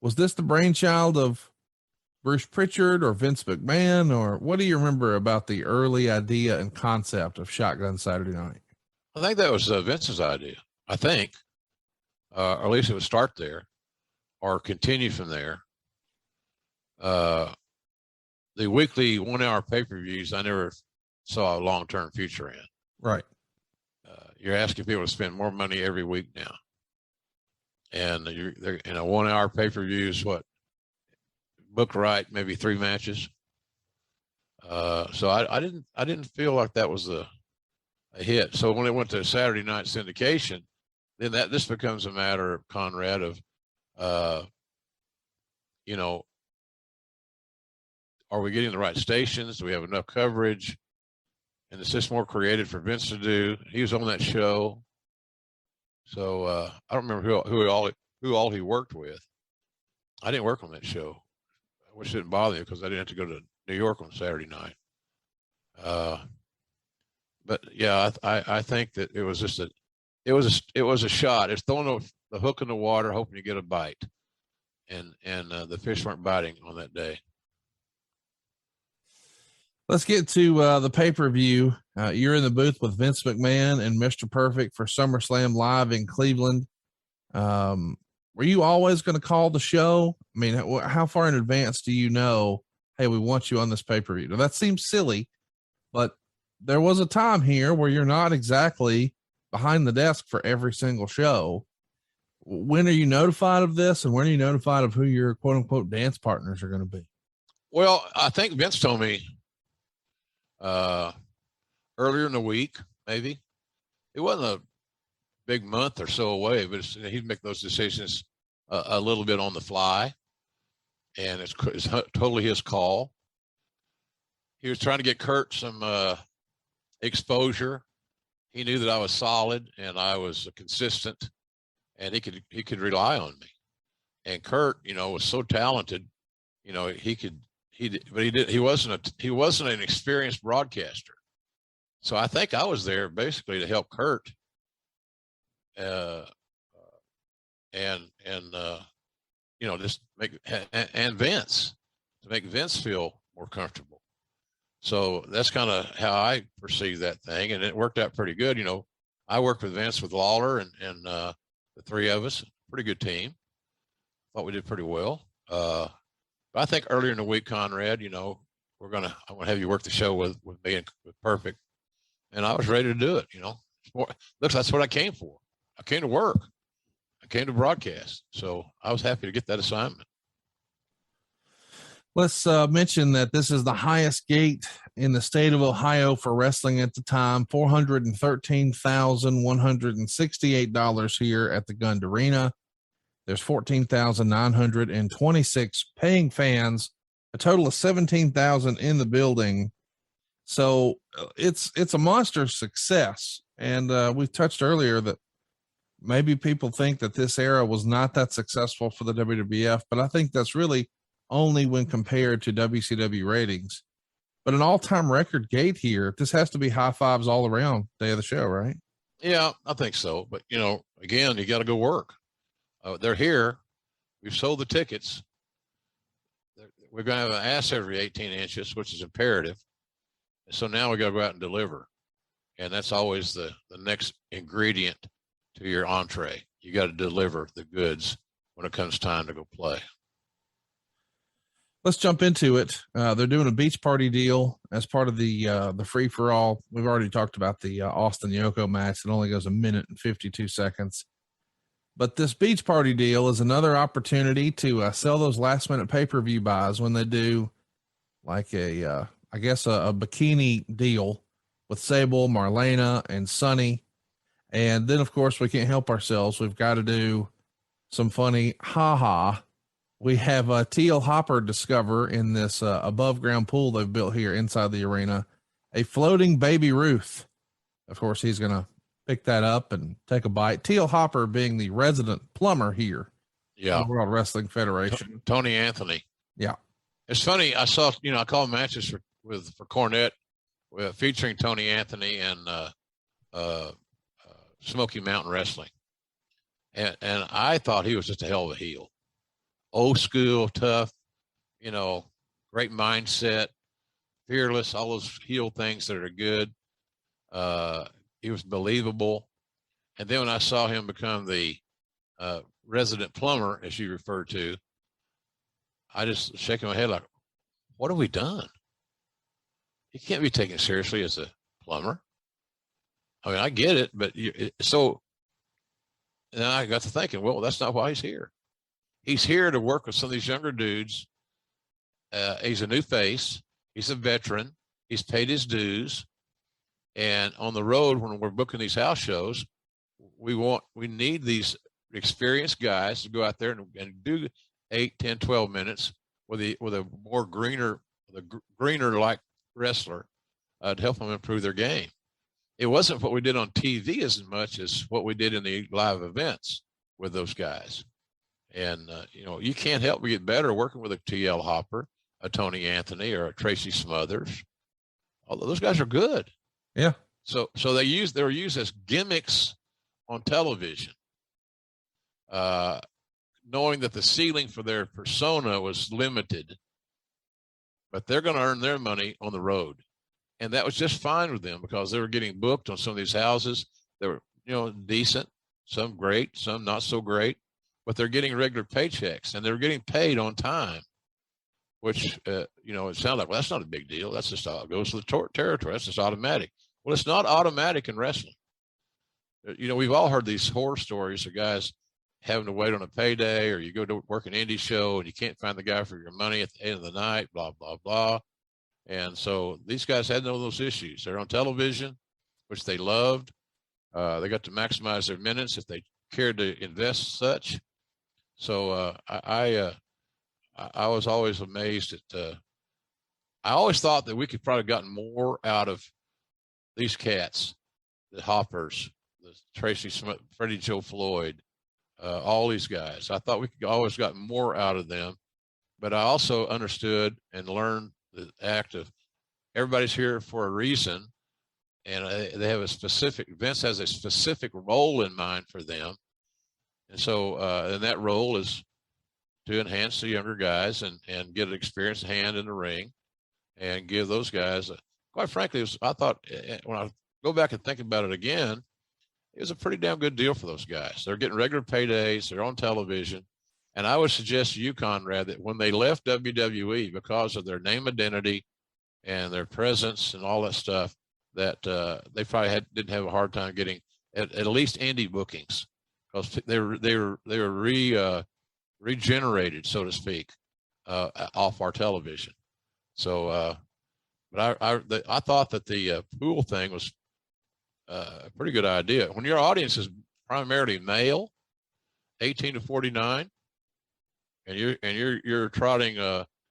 Was this the brainchild of Bruce Pritchard or Vince McMahon, or what do you remember about the early idea and concept of Shotgun Saturday Night? I think that was Vince's idea. I think, or at least it would start there or continue from there. The weekly 1 hour pay-per-views, I never saw a long-term future in. Right. You're asking people to spend more money every week now. And they're in a 1 hour pay-per-views, what, booked right, maybe 3 matches. So I didn't feel like that was a hit. So when it went to Saturday night syndication, then this becomes a matter, Conrad, of, you know, are we getting the right stations? Do we have enough coverage? And is this more creative for Vince to do? He was on that show. So I don't remember who all he worked with. I didn't work on that show, which didn't bother me because I didn't have to go to New York on Saturday night. But yeah, I think that it was just it was a shot. It's throwing the hook in the water, hoping you get a bite, and the fish weren't biting on that day. Let's get to the pay-per-view. You're in the booth with Vince McMahon and Mr. Perfect for SummerSlam live in Cleveland. Were you always going to call the show? I mean, how far in advance do you know, hey, we want you on this pay-per-view? Now, that seems silly, but there was a time here where you're not exactly behind the desk for every single show. When are you notified of this, and when are you notified of who your quote-unquote dance partners are going to be? Well, I think Vince told me earlier in the week, maybe. It wasn't a big month or so away, but he'd make those decisions a little bit on the fly, and it's totally his call. He was trying to get Kurt some exposure. He knew that I was solid and I was consistent, and he could rely on me. And Kurt, you know, was so talented, you know, he wasn't an experienced broadcaster. So I think I was there basically to help Kurt, and you know, just and Vince, to make Vince feel more comfortable. So that's kind of how I perceive that thing, and it worked out pretty good. You know, I worked with Vince with Lawler and the three of us, pretty good team. Thought we did pretty well. But I think earlier in the week, Conrad, you know, I'm gonna have you work the show with me and with Perfect, and I was ready to do it. You know, look, that's what I came for. I came to work. I came to broadcast. So I was happy to get that assignment. Let's mention that this is the highest gate in the state of Ohio for wrestling at the time, $413,168 here at the Gund Arena. There's 14,926 paying fans, a total of 17,000 in the building. So it's a monster success. And we've touched earlier that maybe people think that this era was not that successful for the WWF, but I think that's really only when compared to WCW ratings. But an all-time record gate here, this has to be high fives all around day of the show, right? Yeah, I think so. But, you know, again, you got to go work. They're here. We've sold the tickets. We're going to have an ass every 18 inches, which is imperative. So now we got to go out and deliver. And that's always the next ingredient to your entree. You got to deliver the goods when it comes time to go play. Let's jump into it. They're doing a beach party deal as part of the free for all. We've already talked about the Austin Yoko match. It only goes 1 minute and 52 seconds. But this beach party deal is another opportunity to sell those last minute pay-per-view buys when they do like I guess a bikini deal with Sable, Marlena, and Sunny. And then of course we can't help ourselves. We've got to do some funny ha-ha We have a Teal Hopper discover in this above ground pool they've built here inside the arena, a floating Baby Ruth. Of course, he's going to pick that up and take a bite. Teal Hopper being the resident plumber here. Yeah. The World Wrestling Federation. Tony Anthony. Yeah. It's funny. I saw, I call matches for Cornette featuring Tony Anthony and Smoky Mountain Wrestling. And I thought he was just a hell of a heel. Old school, tough, great mindset, fearless, all those heel things that are good. He was believable. And then when I saw him become the resident plumber, as you referred to, I just shaking my head like, what have we done? He can't be taken seriously as a plumber. I mean, I get it, but so and I got to thinking, well, that's not why he's here. He's here to work with some of these younger dudes. He's a new face. He's a veteran. He's paid his dues. And on the road, when we're booking these house shows, we need these experienced guys to go out there and do 8, 10, 12 minutes with a more greener like wrestler to help them improve their game. It wasn't what we did on TV as much as what we did in the live events with those guys. And, you can't help but get better working with a TL Hopper, a Tony Anthony, or a Tracy Smothers. Although those guys are good. Yeah. So they were used as gimmicks on television, knowing that the ceiling for their persona was limited, but they're going to earn their money on the road. And that was just fine with them because they were getting booked on some of these houses. They were, decent, some great, some not so great, but they're getting regular paychecks and they're getting paid on time, which, it sounds like, well, that's not a big deal. That's just it goes to the territory. That's just automatic. Well, it's not automatic in wrestling. We've all heard these horror stories of guys having to wait on a payday, or you go to work an indie show and you can't find the guy for your money at the end of the night, blah, blah, blah. And so these guys had none of those issues. They're on television, which they loved. They got to maximize their minutes if they cared to invest such. So I was always amazed at. I always thought that we could probably gotten more out of these cats, the Hoppers, the Tracy Smith, Freddie Joe Floyd, all these guys. I thought we could always got more out of them, but I also understood and learned the act of everybody's here for a reason, and they have Vince has a specific role in mind for them. And so, and that role is to enhance the younger guys and get an experienced hand in the ring and give those guys, quite frankly, I thought when I go back and think about it again, it was a pretty damn good deal for those guys. They're getting regular paydays. They're on television. And I would suggest to you, Conrad, that when they left WWE because of their name identity and their presence and all that stuff, that they probably didn't have a hard time getting at least indie bookings, because they were regenerated, so to speak, off our television. So, but I thought that the pool thing was a pretty good idea. When your audience is primarily male, 18 to 49. And you're trotting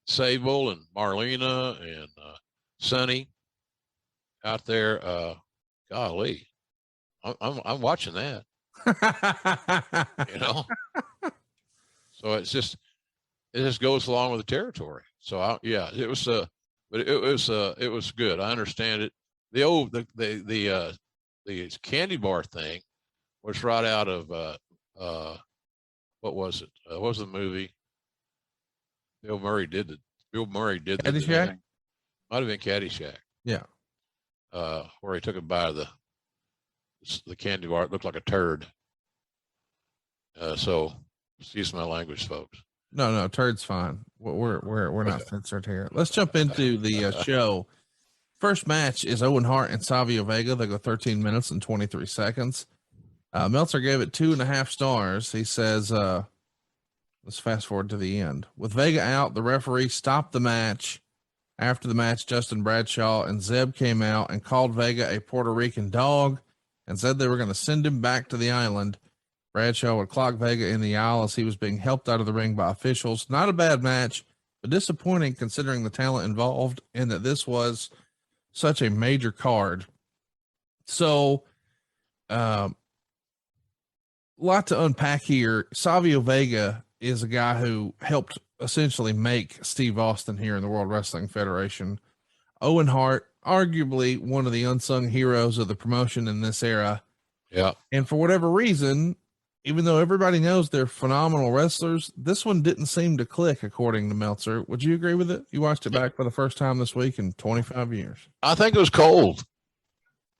Sable and Marlena and Sonny out there. Golly, I'm watching that. So it just goes along with the territory. So it was but it was good. I understand it. The candy bar thing was right out of what was it? What was the movie? Bill Murray did the Caddyshack? Might have been Caddyshack. Yeah. Where he took a bite of the candy bar. It looked like a turd. So excuse my language, folks. No, turd's fine. We're not censored here. Let's jump into the show. First match is Owen Hart and Savio Vega. They go 13 minutes and 23 seconds. Meltzer gave it 2.5 stars. He says, let's fast forward to the end. With Vega out, the referee stopped the match. After the match, Justin Bradshaw and Zeb came out and called Vega a Puerto Rican dog and said they were going to send him back to the island. Bradshaw would clock Vega in the aisle as he was being helped out of the ring by officials. Not a bad match, but disappointing considering the talent involved and that this was such a major card. So, lot to unpack here. Savio Vega is a guy who helped essentially make Steve Austin here in the World Wrestling Federation. Owen Hart, arguably one of the unsung heroes of the promotion in this era. Yeah. And for whatever reason, even though everybody knows they're phenomenal wrestlers, this one didn't seem to click, according to Meltzer. Would you agree with it? You watched it back for the first time this week in 25 years. I think it was cold.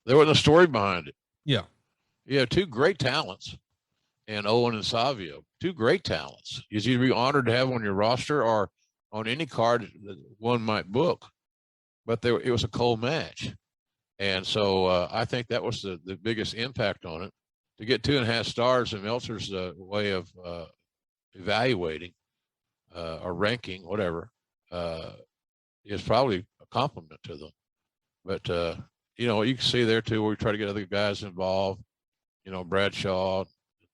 There wasn't a story behind it. Yeah. You have two great talents, and Owen and Savio, two great talents. You'd be honored to have on your roster or on any card that one might book. But it was a cold match. And so I think that was the biggest impact on it. To get 2.5 stars in Meltzer's way of evaluating or ranking, whatever, is probably a compliment to them. But, you know, you can see there too, where we try to get other guys involved. You know, Bradshaw,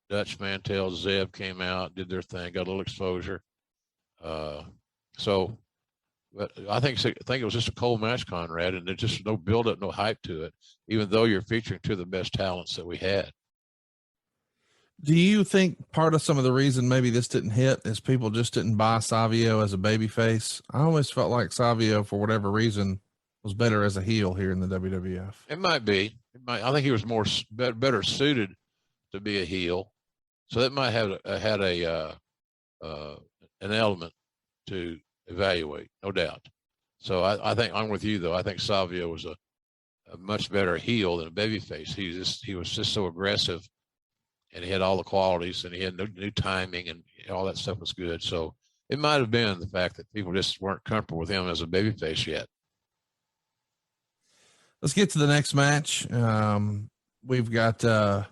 Dutch Mantel, Zeb came out, did their thing, got a little exposure. But I think it was just a cold match, Conrad, and there's just no build-up, no hype to it, even though you're featuring two of the best talents that we had. Do you think part of some of the reason maybe this didn't hit is people just didn't buy Savio as a babyface? I always felt like Savio, for whatever reason, was better as a heel here in the WWF. It might be. I think he was better suited to be a heel, so that might have had an element to evaluate, no doubt. So I think I'm with you though. I think Savio was a much better heel than a babyface. He was just so aggressive, and he had all the qualities, and he had new timing, and all that stuff was good. So it might have been the fact that people just weren't comfortable with him as a babyface yet. Let's get to the next match. We've got the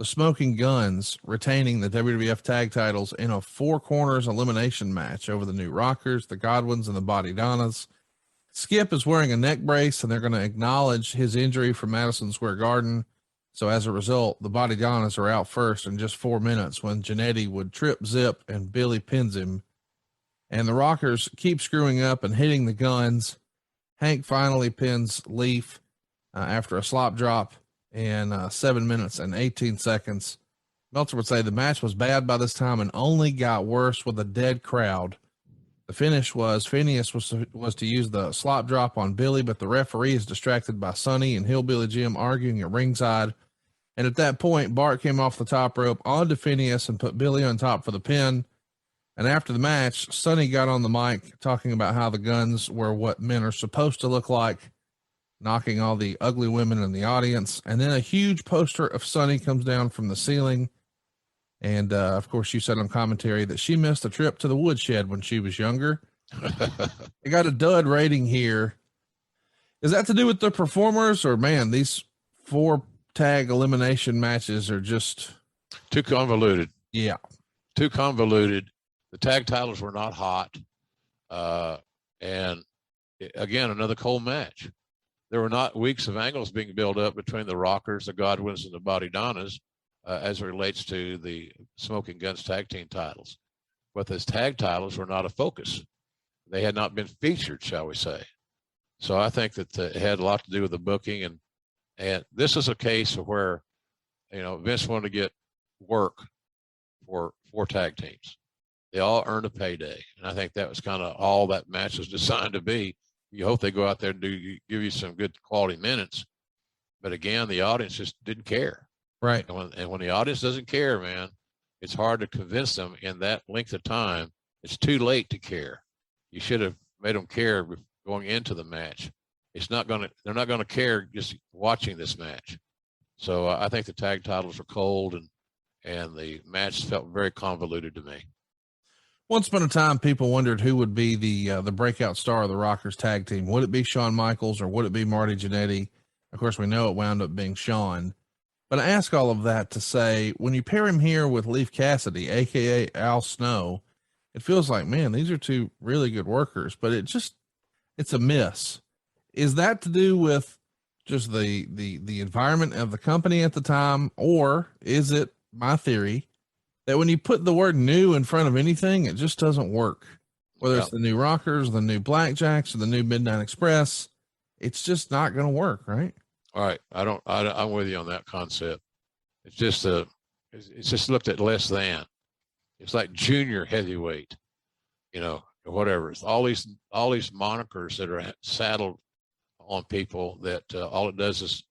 Smoking Guns retaining the WWF tag titles in a 4 corners elimination match over the New Rockers, the Godwins, and the Body Donnas. Skip is wearing a neck brace, and they're going to acknowledge his injury from Madison Square Garden. So as a result, the Body Donnas are out first in just 4 minutes when Jannetty would trip Zip and Billy pins him. And the Rockers keep screwing up and hitting the Guns. Hank finally pins Leaf after a slop drop in 7 minutes and 18 seconds. Meltzer would say the match was bad by this time and only got worse with a dead crowd. The finish was Phineas was to use the slop drop on Billy, but the referee is distracted by Sonny and Hillbilly Jim arguing at ringside. And at that point, Bart came off the top rope onto Phineas and put Billy on top for the pin. And after the match, Sonny got on the mic talking about how the Guns were what men are supposed to look like, knocking all the ugly women in the audience. And then a huge poster of Sonny comes down from the ceiling. And, of course, you said on commentary that she missed a trip to the woodshed when she was younger. It got a dud rating here. Is that to do with the performers, or man, these 4 tag elimination matches are just too convoluted? Yeah. Too convoluted. The tag titles were not hot. And again, another cold match. There were not weeks of angles being built up between the Rockers, the Godwins, and the Body Donnas as it relates to the Smoking Guns tag team titles. But those tag titles were not a focus. They had not been featured, shall we say. So I think that it had a lot to do with the booking. And this is a case of where, you know, Vince wanted to get work for 4 tag teams. They all earned a payday. And I think that was kind of all that match was designed to be. You hope they go out there and give you some good quality minutes. But again, the audience just didn't care. Right. And when the audience doesn't care, man, it's hard to convince them in that length of time. It's too late to care. You should have made them care going into the match. They're not going to care just watching this match. So I think the tag titles were cold, and the match felt very convoluted to me. Once upon a time, people wondered who would be the breakout star of the Rockers tag team. Would it be Shawn Michaels or would it be Marty Jannetty? Of course, we know it wound up being Shawn. But I ask all of that to say, when you pair him here with Leif Cassidy, aka Al Snow, it feels like, man, these are 2 really good workers, but it's a miss. Is that to do with just the environment of the company at the time, or is it my theory that when you put the word new in front of anything, it just doesn't work. Whether it's the new Rockers, the new Blackjacks, or the new Midnight Express, it's just not going to work, right? All right. I'm with you on that concept. It's just it's just looked at less than. It's like junior heavyweight, you know, or whatever. It's all these monikers that are saddled on people that all it does is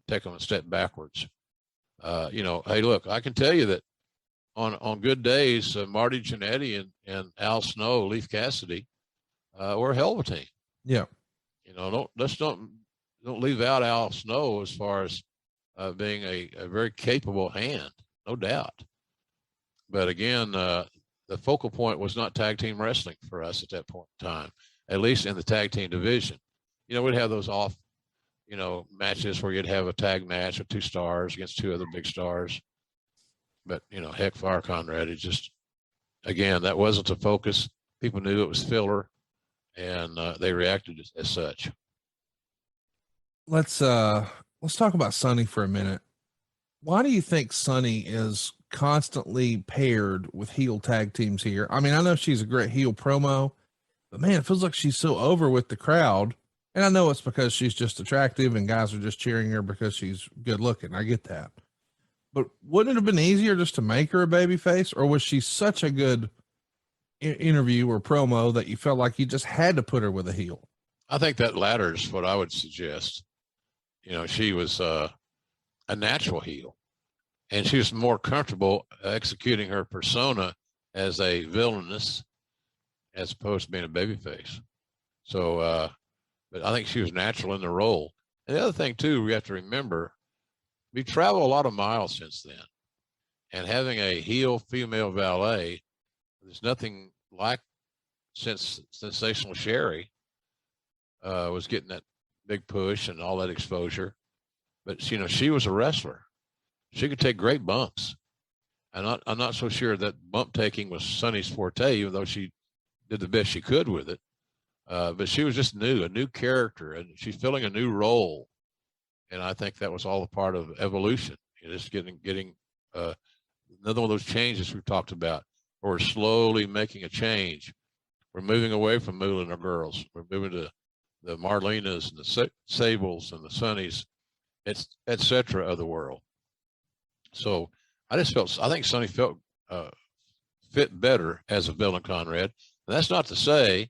take them a step backwards. You know, hey, look, I can tell you that on good days, Marty Jannetty and Al Snow, Leif Cassidy, were a hell of a team. Yeah. You know, don't leave out Al Snow as far as being a very capable hand, no doubt. But again, the focal point was not tag team wrestling for us at that point in time, at least in the tag team division. You know, we'd have those off, you know, matches where you'd have a tag match with 2 stars against 2 other big stars. But, you know, heck, Fire Conrad, it just, again, that wasn't the focus. People knew it was filler, and they reacted as such. Let's talk about Sonny for a minute. Why do you think Sonny is constantly paired with heel tag teams here? I mean, I know she's a great heel promo, but man, it feels like she's so over with the crowd. And I know it's because she's just attractive and guys are just cheering her because she's good looking. I get that. But wouldn't it have been easier just to make her a baby face, or was she such a good interview or promo that you felt like you just had to put her with a heel? I think that latter is what I would suggest. You know, she was a natural heel, and she was more comfortable executing her persona as a villainess as opposed to being a babyface. So, but I think she was natural in the role. And the other thing too, we have to remember, we traveled a lot of miles since then, and having a heel female valet, there's nothing like since Sensational Sherry was getting that big push and all that exposure. But, you know, she was a wrestler. She could take great bumps. And I'm not so sure that bump taking was Sonny's forte, even though she did the best she could with it. But she was just new, a new character, and she's filling a new role. And I think that was all a part of evolution. Just getting another one of those changes we've talked about, where we're slowly making a change. We're moving away from Moolah and the girls. We're moving to the Marlenas and the Sables and the Sonnies, et cetera, of the world. So I think Sonny felt fit better as a villain, Conrad. And that's not to say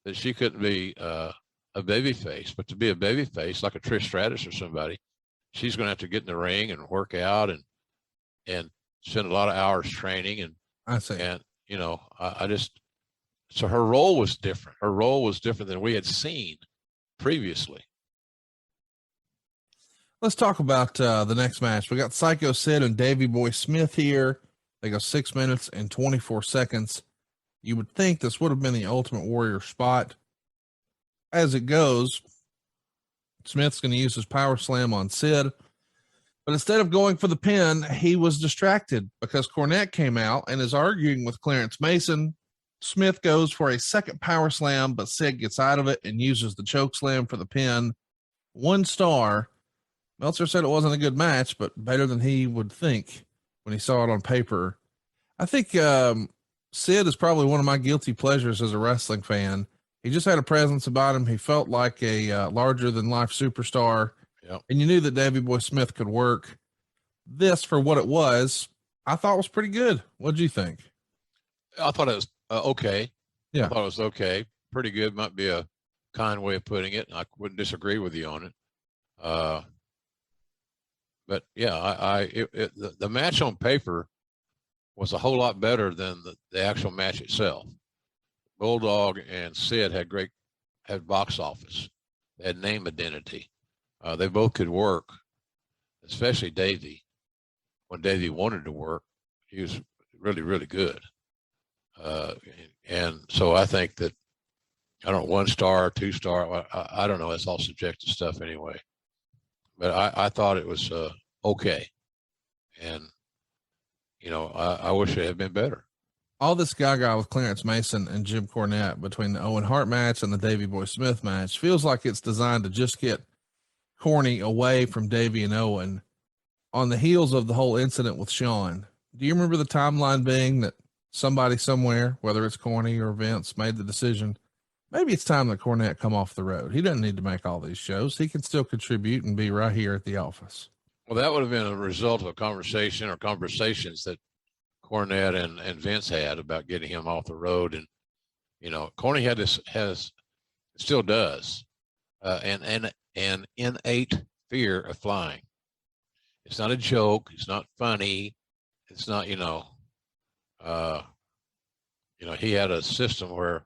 that she couldn't be a baby face, but to be a baby face like a Trish Stratus or somebody, she's going to have to get in the ring and work out and spend a lot of hours training. And I see. And, you know, so her role was different. Her role was different than we had seen previously. Let's talk about the next match. We got Psycho Sid and Davey Boy Smith here. They go 6 minutes and 24 seconds. You would think this would have been the Ultimate Warrior spot. As it goes, Smith's going to use his power slam on Sid, but instead of going for the pin, he was distracted because Cornette came out and is arguing with Clarence Mason. Smith goes for a second power slam, but Sid gets out of it and uses the choke slam for the pin. 1 star. Meltzer said it wasn't a good match, but better than he would think when he saw it on paper. I think Sid is probably one of my guilty pleasures as a wrestling fan. He just had a presence about him. He felt like a larger than life superstar. Yep. And you knew that Davey Boy Smith could work. This, for what it was, I thought was pretty good. What'd you think? I thought it was okay. Yeah. I thought it was okay. Pretty good might be a kind way of putting it. I wouldn't disagree with you on it. But yeah, the match on paper was a whole lot better than the actual match itself. Bulldog and Sid had box office. They had name identity. They both could work, especially Davey. When Davey wanted to work, he was really, really good. And so I think that, I don't know, 1 star, 2 star, I don't know. That's all subjective stuff anyway. But I thought it was okay. And, you know, I wish it had been better. All this gaga with Clarence Mason and Jim Cornette between the Owen Hart match and the Davey Boy Smith match feels like it's designed to just get corny away from Davey and Owen on the heels of the whole incident with Sean. Do you remember the timeline being that somebody somewhere, whether it's Corny or Vince, made the decision, maybe it's time that Cornette come off the road. He doesn't need to make all these shows. He can still contribute and be right here at the office. Well, that would have been a result of a conversation or conversations that Cornette and Vince had about getting him off the road. And, you know, Corny still does, an innate fear of flying. It's not a joke. It's not funny. It's not, he had a system where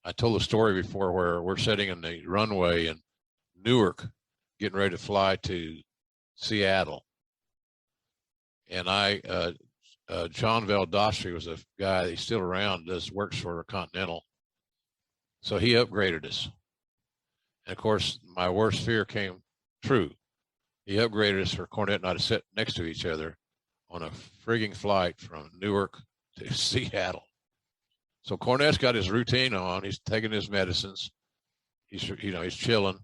I told the story before where we're sitting in the runway in Newark, getting ready to fly to Seattle. And John Valdostri was a guy, he's still around, works for Continental. So he upgraded us. And of course, my worst fear came true. He upgraded us for Cornette and I to sit next to each other on a frigging flight from Newark to Seattle. So Cornette's got his routine on. He's taking his medicines. He's chilling.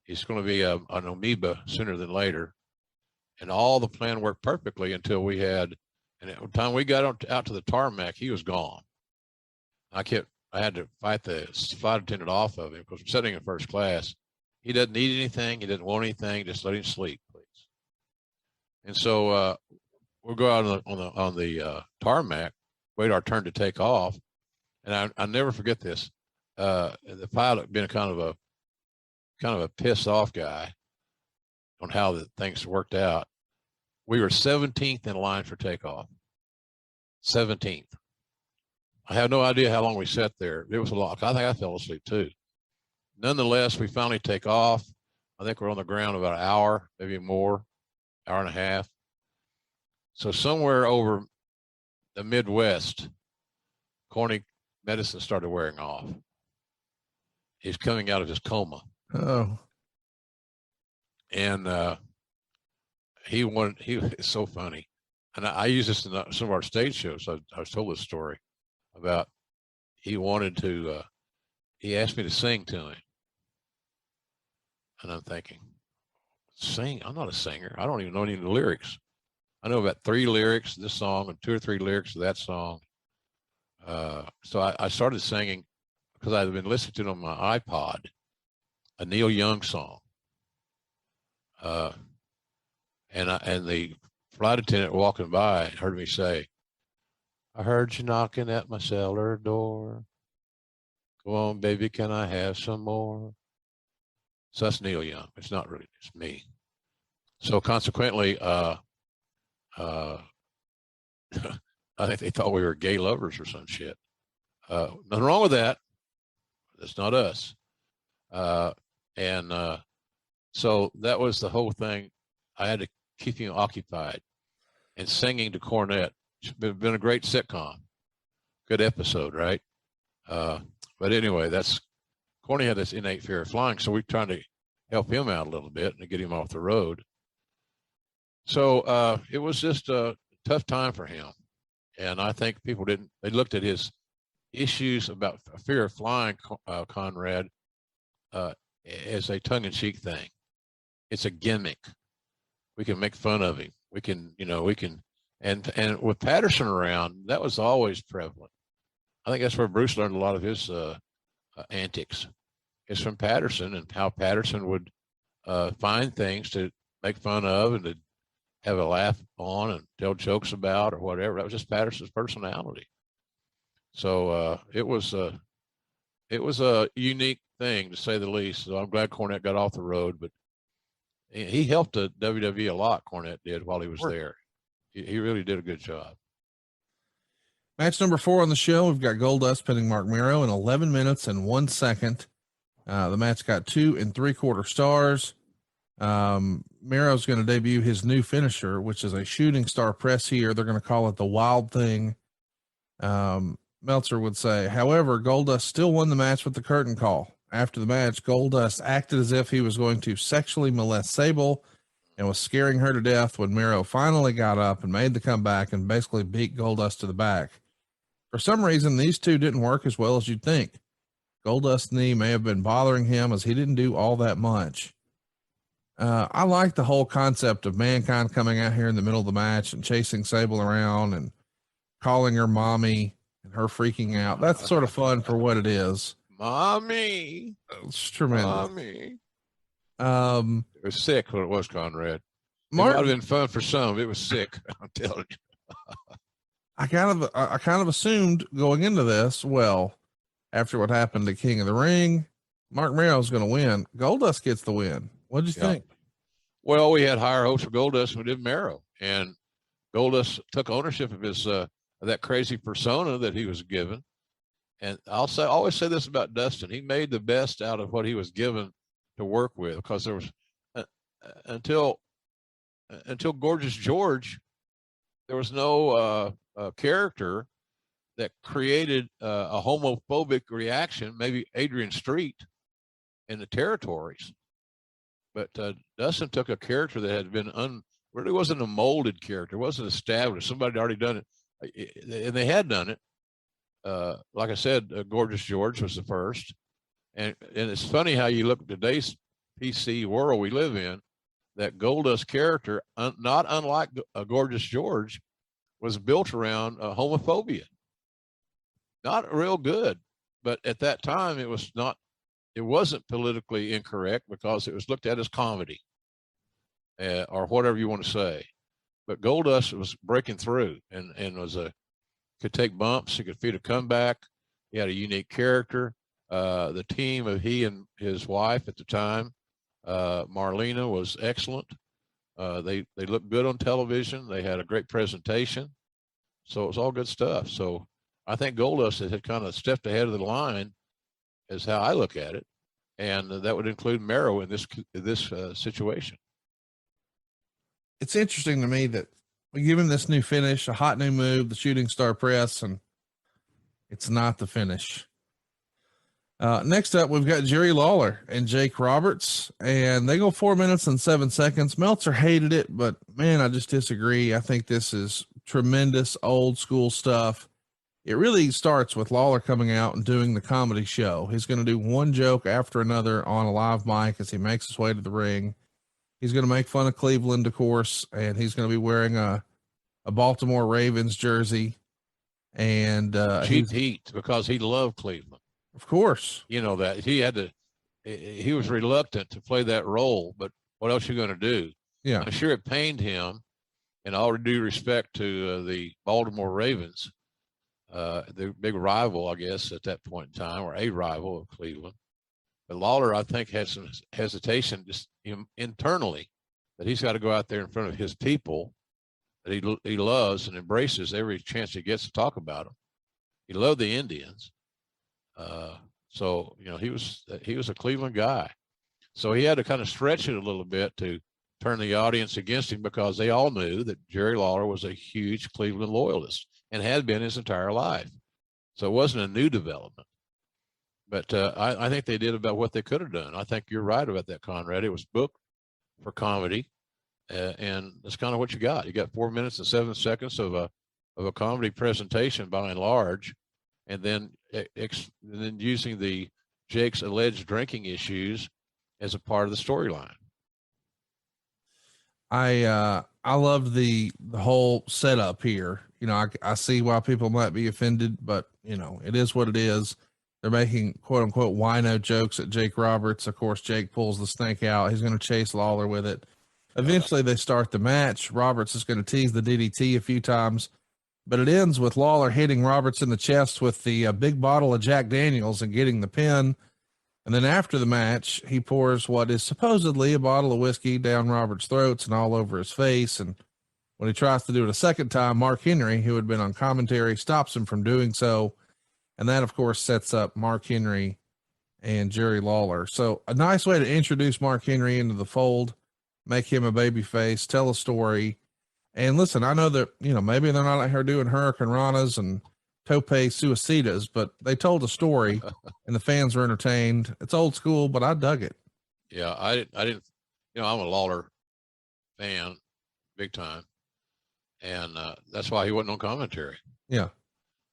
He's going to be an amoeba sooner than later. And all the plan worked perfectly until we had, and at the time we got out to the tarmac, he was gone. I had to fight the flight attendant off of him because we're sitting in first class. He doesn't need anything. He doesn't want anything. Just let him sleep, please. And so we'll go out on the tarmac, wait our turn to take off. And I never forget this. The pilot being kind of a pissed off guy on how the things worked out. We were 17th in line for takeoff. 17th. I have no idea how long we sat there. It was a lot. I think I fell asleep too. Nonetheless, we finally take off. I think we're on the ground about an hour, maybe more, hour and a half. So somewhere over the Midwest, Corny medicine started wearing off. He's coming out of his coma. Oh. And it's so funny. And I use this in some of our stage shows. I was told this story about he asked me to sing to him. And I'm thinking, sing? I'm not a singer. I don't even know any of the lyrics. I know about 3 lyrics of this song and 2 or 3 lyrics of that song. So I started singing because I'd been listening to it on my iPod, a Neil Young song. And the flight attendant walking by heard me say, I heard you knocking at my cellar door. Go on, baby, can I have some more? So that's Neil Young. It's not really, it's me. So consequently, I think they thought we were gay lovers or some shit. Nothing wrong with that. That's not us. So that was the whole thing. I had to keep him occupied and singing to Cornette. It's been a great sitcom. Good episode, right? But anyway, Corny had this innate fear of flying, so we're trying to help him out a little bit and get him off the road. So it was just a tough time for him. And I think people they looked at his issues about fear of flying, Conrad, as a tongue-in-cheek thing. It's a gimmick. We can make fun of him. We can, and with Patterson around, that was always prevalent. I think that's where Bruce learned a lot of his antics. It's from Patterson and how Patterson would find things to make fun of and to have a laugh on and tell jokes about or whatever. That was just Patterson's personality. So it was a unique thing, to say the least. So I'm glad Cornette got off the road, but he helped the WWE a lot. Cornette did while he was there. He really did a good job. Match number 4 on the show. We've got Goldust pinning Mark Mero in 11 minutes and 1 second. The match got 2 3/4 stars. Mero's going to debut his new finisher, which is a shooting star press here. They're going to call it the Wild Thing. Meltzer would say, however, Goldust still won the match with the curtain call. After the match, Goldust acted as if he was going to sexually molest Sable and was scaring her to death when Mero finally got up and made the comeback and basically beat Goldust to the back. For some reason, these two didn't work as well as you'd think. Goldust's knee may have been bothering him as he didn't do all that much. I like the whole concept of Mankind coming out here in the middle of the match and chasing Sable around and calling her mommy and her freaking out. That's sort of fun for what it is. Mommy. It's tremendous. Mommy. It was sick when it was, Conrad. It Mark, might have been fun for some. It was sick. I'm telling you. I kind of assumed going into this, well, after what happened to King of the Ring, Mark Merrill's going to win. Goldust gets the win. What'd you think? Well, we had higher hopes for Goldust than we did Merrill, and Goldust took ownership of his of that crazy persona that he was given. And always say this about Dustin: he made the best out of what he was given to work with, because there was until Gorgeous George, there was no character that created a homophobic reaction. Maybe Adrian Street in the territories, but Dustin took a character that had been really wasn't a molded character, wasn't established. Somebody had already done it, and they had done it. Like I said, Gorgeous George was the first, and it's funny how you look at today's PC world we live in. That Goldust character, not unlike Gorgeous George, was built around homophobia. Not real good, but at that time it wasn't politically incorrect because it was looked at as comedy, or whatever you want to say. But Goldust was breaking through and could take bumps. He could feed a comeback. He had a unique character. The team of he and his wife at the time, Marlena, was excellent. They looked good on television. They had a great presentation. So it was all good stuff. So I think Goldust had kind of stepped ahead of the line, is how I look at it. And that would include Merrow in this situation. It's interesting to me that we give him this new finish, a hot new move, the shooting star press, and it's not the finish. Next up, we've got Jerry Lawler and Jake Roberts, and they go 4 minutes and 7 seconds. Meltzer hated it, but man, I just disagree. I think this is tremendous old school stuff. It really starts with Lawler coming out and doing the comedy show. He's going to do one joke after another on a live mic as he makes his way to the ring. He's going to make fun of Cleveland, of course, and he's going to be wearing a Baltimore Ravens jersey. And cheap heat, because he loved Cleveland. Of course. You know that he was reluctant to play that role, but what else are you going to do? Yeah. I'm sure it pained him, and all due respect to the Baltimore Ravens, the big rival, I guess, at that point in time, or a rival of Cleveland. But Lawler, I think, had some hesitation just internally that he's got to go out there in front of his people that he loves and embraces every chance he gets to talk about them. He loved the Indians. So, you know, he was a Cleveland guy. So he had to kind of stretch it a little bit to turn the audience against him, because they all knew that Jerry Lawler was a huge Cleveland loyalist and had been his entire life. So it wasn't a new development. But I think they did about what they could have done. I think you're right about that, Conrad. It was booked for comedy, and that's kind of what you got. You got 4 minutes and 7 seconds of a comedy presentation by and large, and then using the Jake's alleged drinking issues as a part of the storyline. I loved the whole setup here. You know, I see why people might be offended, but you know, it is what it is. They're making quote unquote wino jokes at Jake Roberts. Of course, Jake pulls the snake out. He's going to chase Lawler with it. Eventually they start the match. Roberts is going to tease the DDT a few times, but it ends with Lawler hitting Roberts in the chest with the big bottle of Jack Daniels and getting the pin. And then after the match, he pours what is supposedly a bottle of whiskey down Roberts' throats and all over his face. And when he tries to do it a second time, Mark Henry, who had been on commentary, stops him from doing so. And that, of course, sets up Mark Henry and Jerry Lawler. So a nice way to introduce Mark Henry into the fold, make him a baby face, tell a story. And listen, I know that, you know, maybe they're not out here doing Hurricane Ranas and Tope Suicidas, but they told a story and the fans were entertained. It's old school, but I dug it. Yeah, I didn't, you know, I'm a Lawler fan, big time. And that's why he wasn't on commentary. Yeah.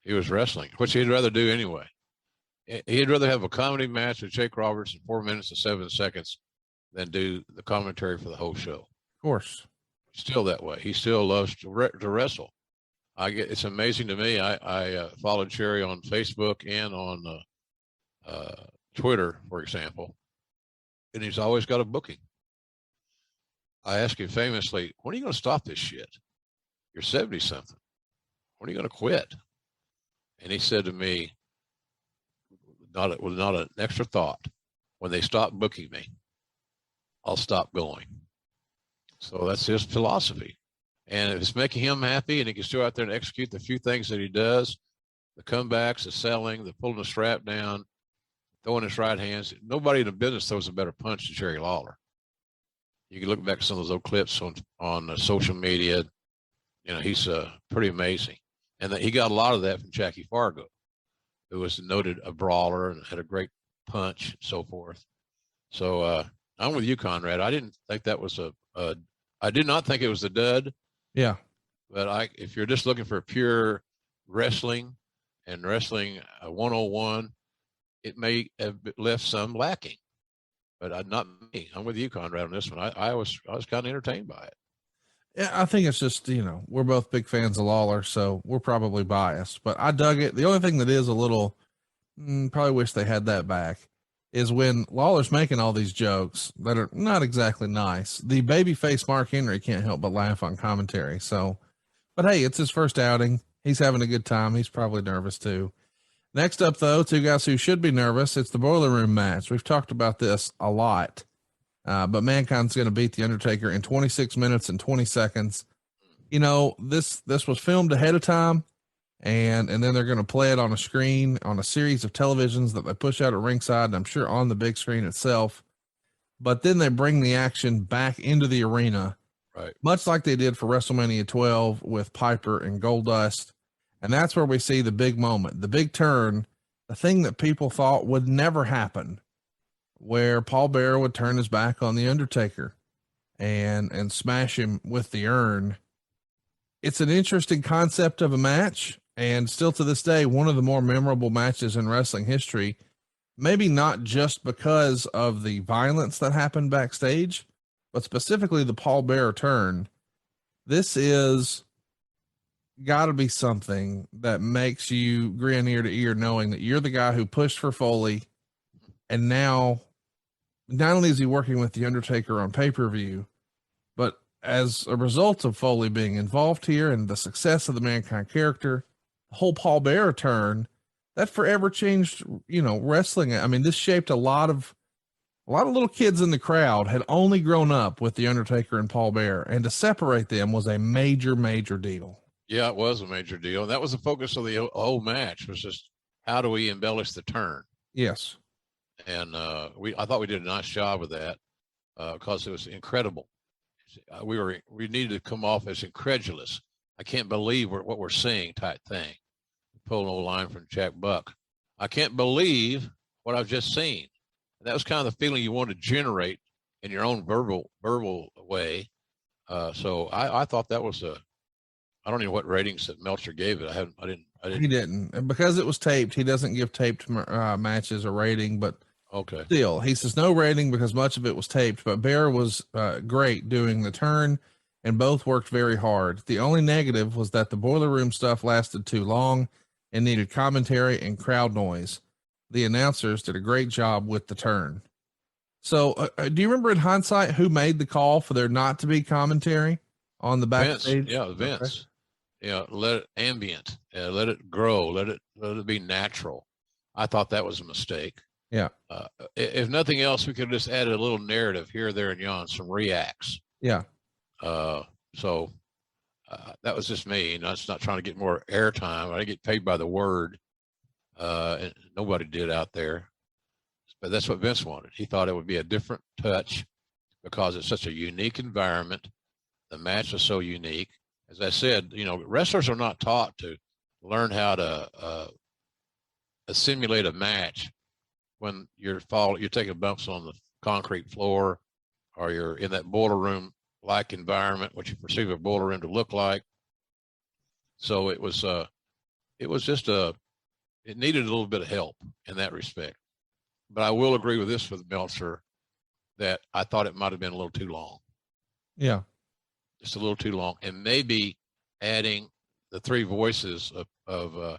He was wrestling, which he'd rather do anyway. He'd rather have a comedy match with Jake Roberts in 4 minutes and 7 seconds than do the commentary for the whole show. Of course. Still that way. He still loves to wrestle. It's amazing to me. I follow Jerry on Facebook and on Twitter, for example, and he's always got a booking. I asked him famously, when are you going to stop this shit? You're 70 something. When are you going to quit? And he said to me, with not an extra thought, when they stop booking me, I'll stop going. So that's his philosophy. And if it's making him happy and he can still out there and execute the few things that he does, the comebacks, the selling, the pulling the strap down, throwing his right hands, nobody in the business throws a better punch than Jerry Lawler. You can look back at some of those old clips on social media. You know, he's pretty amazing. And he got a lot of that from Jackie Fargo, who was noted a brawler and had a great punch and so forth. So I'm with you, Conrad. I didn't think that was I did not think it was a dud. Yeah. But if you're just looking for pure wrestling and wrestling 101, it may have left some lacking. But not me. I'm with you, Conrad, on this one. I was kind of entertained by it. Yeah, I think it's just, we're both big fans of Lawler, so we're probably biased, but I dug it. The only thing that is a little, probably wish they had that back, is when Lawler's making all these jokes that are not exactly nice. The babyface Mark Henry can't help but laugh on commentary. So, but hey, it's his first outing. He's having a good time. He's probably nervous too. Next up, though, two guys who should be nervous. It's the Boiler Room match. We've talked about this a lot, but Mankind's going to beat the Undertaker in 26 minutes and 20 seconds. This was filmed ahead of time, and then they're going to play it on a screen on a series of televisions that they push out at ringside, and I'm sure on the big screen itself. But then they bring the action back into the arena, right? Much like they did for WrestleMania 12 with Piper and Goldust. And that's where we see the big moment, the big turn, the thing that people thought would never happen, where Paul Bearer would turn his back on the Undertaker and smash him with the urn. It's an interesting concept of a match, and still to this day, one of the more memorable matches in wrestling history, maybe not just because of the violence that happened backstage, but specifically the Paul Bearer turn. This is got to be something that makes you grin ear to ear, knowing that you're the guy who pushed for Foley. And now not only is he working with the Undertaker on pay-per-view, but as a result of Foley being involved here and the success of the Mankind character, the whole Paul Bearer turn, that forever changed, wrestling. I mean, this shaped a lot of little kids in the crowd had only grown up with the Undertaker and Paul Bearer, and to separate them was a major, major deal. Yeah, it was a major deal. And that was the focus of the whole match, was just how do we embellish the turn? Yes. And I thought we did a nice job of that because it was incredible. We needed to come off as incredulous. I can't believe what we're seeing type thing. Pull an old line from Jack Buck. I can't believe what I've just seen. And that was kind of the feeling you wanted to generate in your own verbal way. So I thought that was I don't know what ratings that Meltzer gave it. I didn't. He didn't, and because it was taped. He doesn't give taped matches a rating, but okay. Still, he says no rating because much of it was taped. But Bear was great doing the turn, and both worked very hard. The only negative was that the Boiler Room stuff lasted too long and needed commentary and crowd noise. The announcers did a great job with the turn. So, do you remember in hindsight who made the call for there not to be commentary on the backstage? Vince. Yeah, Vince. Okay. Let it ambient, let it grow, let it be natural. I thought that was a mistake. Yeah. If nothing else, we could have just added a little narrative here, there, and yon, some reacts. Yeah. So that was just me. And I was not trying to get more airtime. I didn't get paid by the word. And nobody did out there. But that's what Vince wanted. He thought it would be a different touch because it's such a unique environment. The match was so unique. As I said, wrestlers are not taught to learn how to simulate a match when you're taking bumps on the concrete floor, or you're in that boiler room like environment, what you perceive a boiler room to look like. So it was just it needed a little bit of help in that respect. But I will agree with this with Meltzer, that I thought it might have been a little too long. Yeah. Just a little too long. And maybe adding the three voices of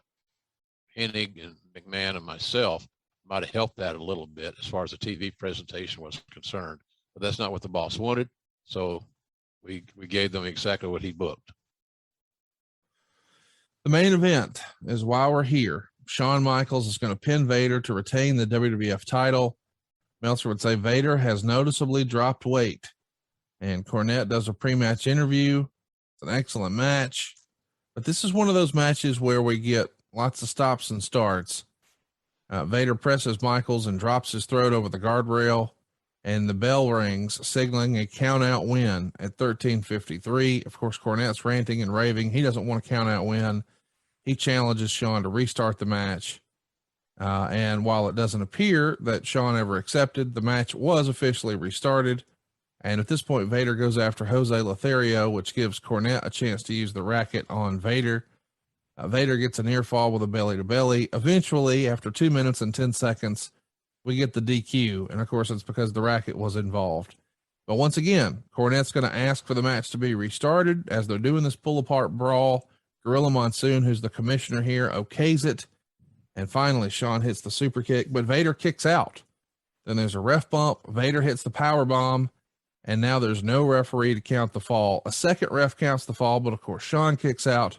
Hennig and McMahon and myself might have helped that a little bit as far as the TV presentation was concerned. But that's not what the boss wanted. So we gave them exactly what he booked. The main event is why we're here. Shawn Michaels is going to pin Vader to retain the WWF title. Meltzer would say Vader has noticeably dropped weight. And Cornette does a pre-match interview. It's an excellent match. But this is one of those matches where we get lots of stops and starts. Vader presses Michaels and drops his throat over the guardrail. And the bell rings, signaling a count-out win at 13:53. Of course, Cornette's ranting and raving. He doesn't want a count-out win. He challenges Shawn to restart the match. And while it doesn't appear that Shawn ever accepted, the match was officially restarted. And at this point, Vader goes after Jose Lothario, which gives Cornette a chance to use the racket on Vader. Vader gets a near fall with a belly to belly. Eventually, after 2 minutes and 10 seconds, we get the DQ. And of course, it's because the racket was involved. But once again, Cornette's going to ask for the match to be restarted as they're doing this pull apart brawl. Gorilla Monsoon, who's the commissioner here, okays it. And finally, Shawn hits the super kick, but Vader kicks out. Then there's a ref bump. Vader hits the power bomb. And now there's no referee to count the fall. A second ref counts the fall, but of course, Shawn kicks out.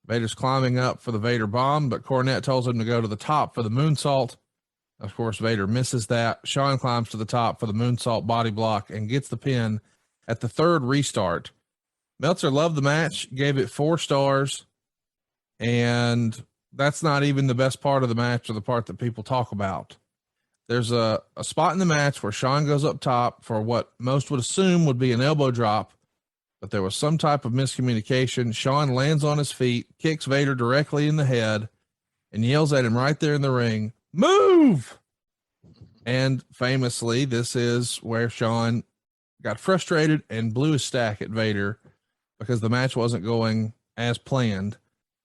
Vader's climbing up for the Vader bomb, but Cornette tells him to go to the top for the moonsault. Of course, Vader misses that. Shawn climbs to the top for the moonsault body block and gets the pin at the third restart. Meltzer loved the match, gave it 4 stars. And that's not even the best part of the match or the part that people talk about. There's a spot in the match where Shawn goes up top for what most would assume would be an elbow drop, but there was some type of miscommunication. Shawn lands on his feet, kicks Vader directly in the head, and yells at him right there in the ring, "Move!" And famously, this is where Shawn got frustrated and blew his stack at Vader because the match wasn't going as planned.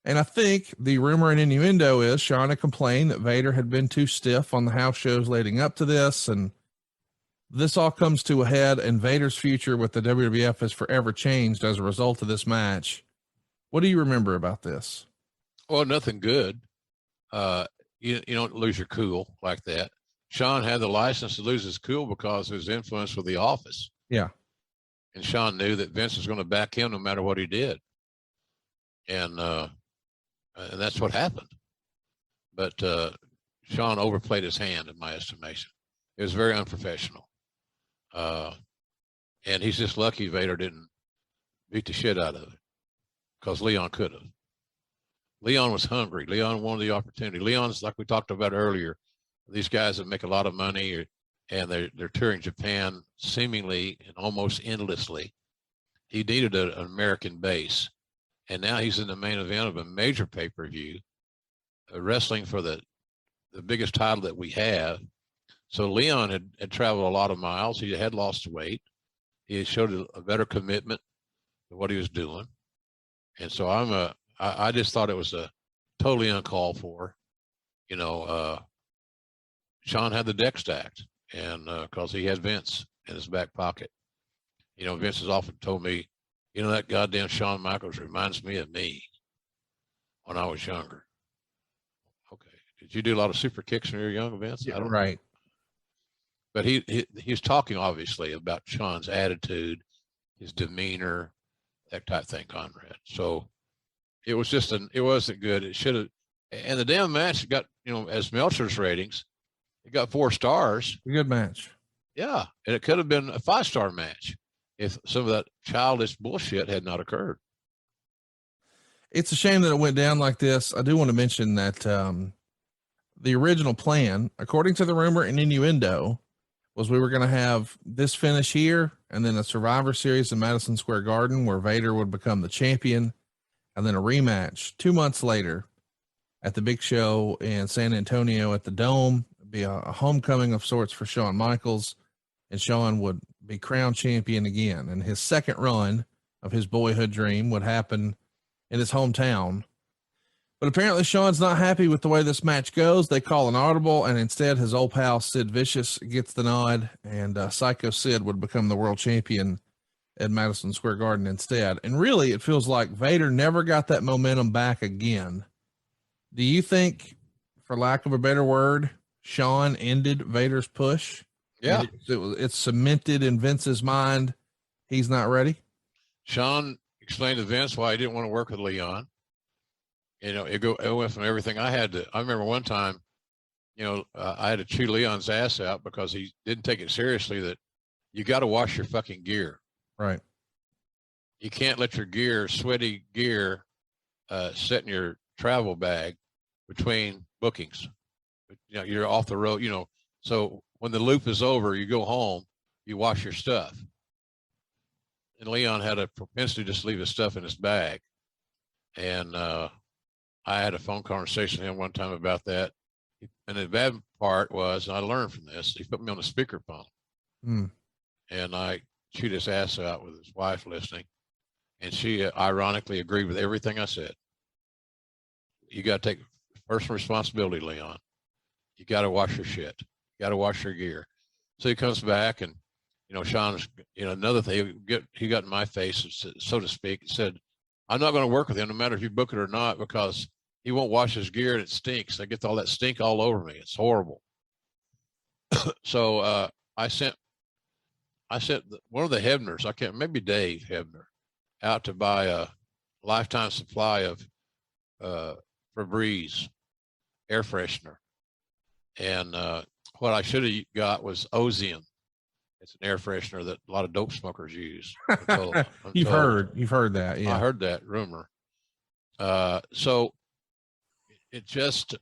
And I think the rumor and innuendo is Shawn had complained that Vader had been too stiff on the house shows leading up to this. And this all comes to a head, and Vader's future with the WWF has forever changed as a result of this match. What do you remember about this? Well, nothing good. You don't lose your cool like that. Shawn had the license to lose his cool because of his influence with the office. Yeah. And Shawn knew that Vince was going to back him no matter what he did. And that's what happened. But Shawn overplayed his hand, in my estimation. It was very unprofessional. And he's just lucky Vader didn't beat the shit out of it, because Leon could have. Leon was hungry. Leon wanted the opportunity. Leon's, like we talked about earlier, these guys that make a lot of money, and they're touring Japan seemingly and almost endlessly. He needed an American base. And now he's in the main event of a major pay-per-view, wrestling for the biggest title that we have. So Leon had traveled a lot of miles. He had lost weight. He had showed a better commitment to what he was doing. And so I just thought it was a totally uncalled for. Shawn had the deck stacked, and because he had Vince in his back pocket. Vince has often told me, that goddamn Shawn Michaels reminds me of me when I was younger. Okay. Did you do a lot of super kicks when you were young, Vince? Yeah, right. But he's talking obviously about Shawn's attitude, his demeanor, that type of thing, Conrad. So it was it wasn't good. It should have, and the damn match got, as Meltzer's ratings, it got 4 stars. A good match. Yeah. And it could have been a 5-star match if some of that childish bullshit had not occurred. It's a shame that it went down like this. I do want to mention that the original plan, according to the rumor and innuendo, was we were going to have this finish here and then a Survivor Series in Madison Square Garden where Vader would become the champion, and then a rematch 2 months later at the big show in San Antonio at the Dome. It'd be a homecoming of sorts for Shawn Michaels, and Shawn would be crowned champion again. And his second run of his boyhood dream would happen in his hometown. But apparently Sean's not happy with the way this match goes. They call an audible, and instead his old pal Sid Vicious gets the nod, and Psycho Sid would become the world champion at Madison Square Garden instead. And really, it feels like Vader never got that momentum back again. Do you think, for lack of a better word, Sean ended Vader's push? Yeah. It's cemented in Vince's mind. He's not ready. Sean explained to Vince why he didn't want to work with Leon. You know, it went from everything I remember one time, you know, I had to chew Leon's ass out because he didn't take it seriously that you got to wash your fucking gear. Right. You can't let your gear, sweaty gear, sit in your travel bag between bookings. You know, you're off the road, you know, so when the loop is over, you go home, you wash your stuff. And Leon had a propensity to just leave his stuff in his bag. And I had a phone conversation with him one time about that. And the bad part was, and I learned from this, he put me on the speakerphone. And I chewed his ass out with his wife listening. And she ironically agreed with everything I said. You got to take personal responsibility, Leon. You got to wash your shit. You got to wash your gear. So he comes back and, you know, Sean's, you know, another thing, he got in my face, so to speak, and said, I'm not going to work with him no matter if you book it or not, because he won't wash his gear and it stinks. I get all that stink all over me. It's horrible. So I sent one of the Hebners, maybe Dave Hebner, out to buy a lifetime supply of Febreze air freshener. And what I should have got was Ozium. It's an air freshener that a lot of dope smokers use. You've heard that. Yeah. I heard that rumor. So so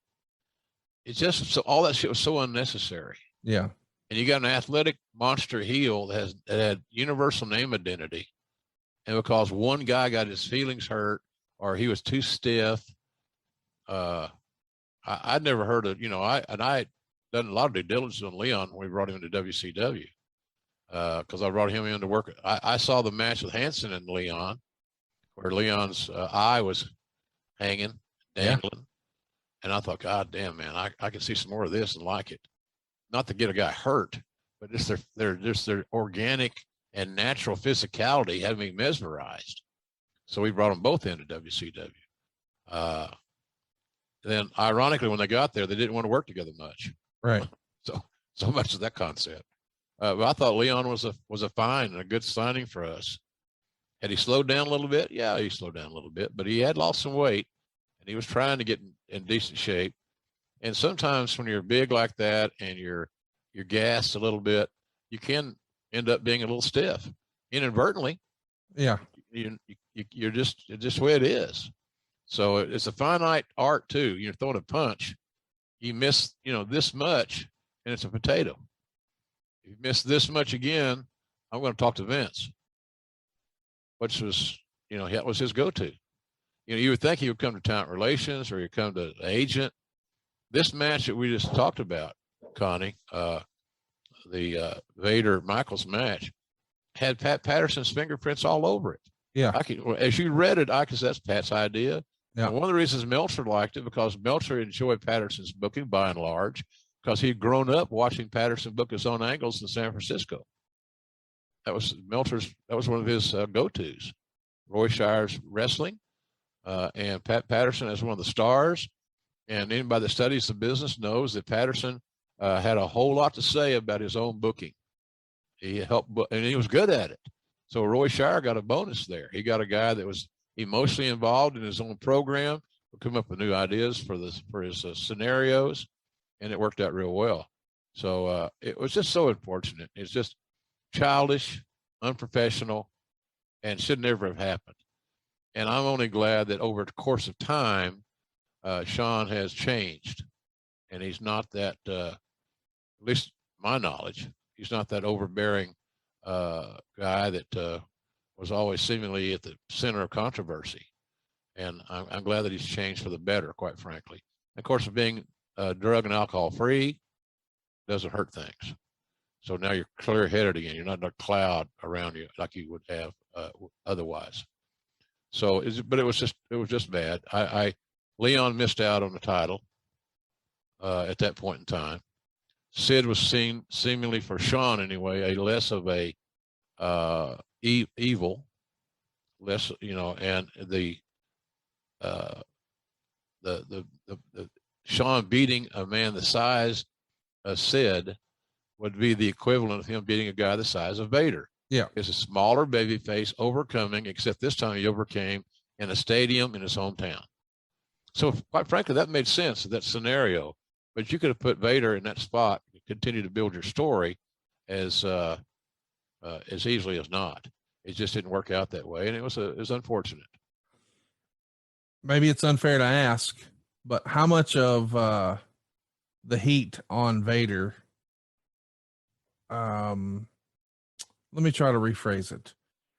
all that shit was so unnecessary. Yeah. And you got an athletic monster heel that had universal name identity. And because one guy got his feelings hurt or he was too stiff, I'd never heard of, you know, I done a lot of due diligence on Leon when we brought him into WCW. Because I brought him in to work. I saw the match with Hanson and Leon, where Leon's eye was hanging, dangling. Yeah. And I thought, God damn, man, I can see some more of this and like it. Not to get a guy hurt, but just their organic and natural physicality had me mesmerized. So we brought them both into WCW. Then ironically, when they got there, they didn't want to work together much. Right. So much of that concept. But I thought Leon was a fine and a good signing for us. Had he slowed down a little bit? Yeah, he slowed down a little bit, but he had lost some weight and he was trying to get in decent shape. And sometimes when you're big like that and you're gassed a little bit, you can end up being a little stiff inadvertently. Yeah. You're just the way it is. So it's a finite art too. You're throwing a punch, you miss, you know, this much and it's a potato. If you miss this much again, I'm going to talk to Vince, which was, you know, that was his go-to. You know, you would think he would come to talent relations or he'd come to the agent. This match that we just talked about, Connie, the Vader Michaels match, had Pat Patterson's fingerprints all over it. Yeah. As you read it, I could say that's Pat's idea. Yeah. And one of the reasons Meltzer liked it because Meltzer enjoyed Patterson's booking by and large, because he'd grown up watching Patterson book his own angles in San Francisco. That was one of his go-tos. Roy Shire's wrestling, and Pat Patterson as one of the stars. And anybody that studies the business knows that Patterson had a whole lot to say about his own booking. He helped, and he was good at it. So Roy Shire got a bonus there. He got a guy that was emotionally involved in his own program, would come up with new ideas for his scenarios. And it worked out real well. So it was just so unfortunate. It's just childish, unprofessional, and should never have happened. And I'm only glad that over the course of time, Sean has changed. And he's not that, at least my knowledge, he's not that overbearing guy that was always seemingly at the center of controversy. And I'm glad that he's changed for the better, quite frankly. Of course, being drug and alcohol free doesn't hurt things. So now you're clear headed again. You're not a cloud around you like you would have otherwise. So, but it was just bad. I Leon missed out on the title at that point in time. Sid was seen, seemingly for Shawn anyway, a less of a evil, less, you know, and the Shawn beating a man the size of Sid would be the equivalent of him beating a guy the size of Vader. Yeah. It's a smaller babyface overcoming, except this time he overcame in a stadium in his hometown. So quite frankly, that made sense, that scenario. But you could have put Vader in that spot and continue to build your story as easily as not. It just didn't work out that way, and it was unfortunate. Maybe it's unfair to ask, but how much of the heat on Vader? Let me try to rephrase it.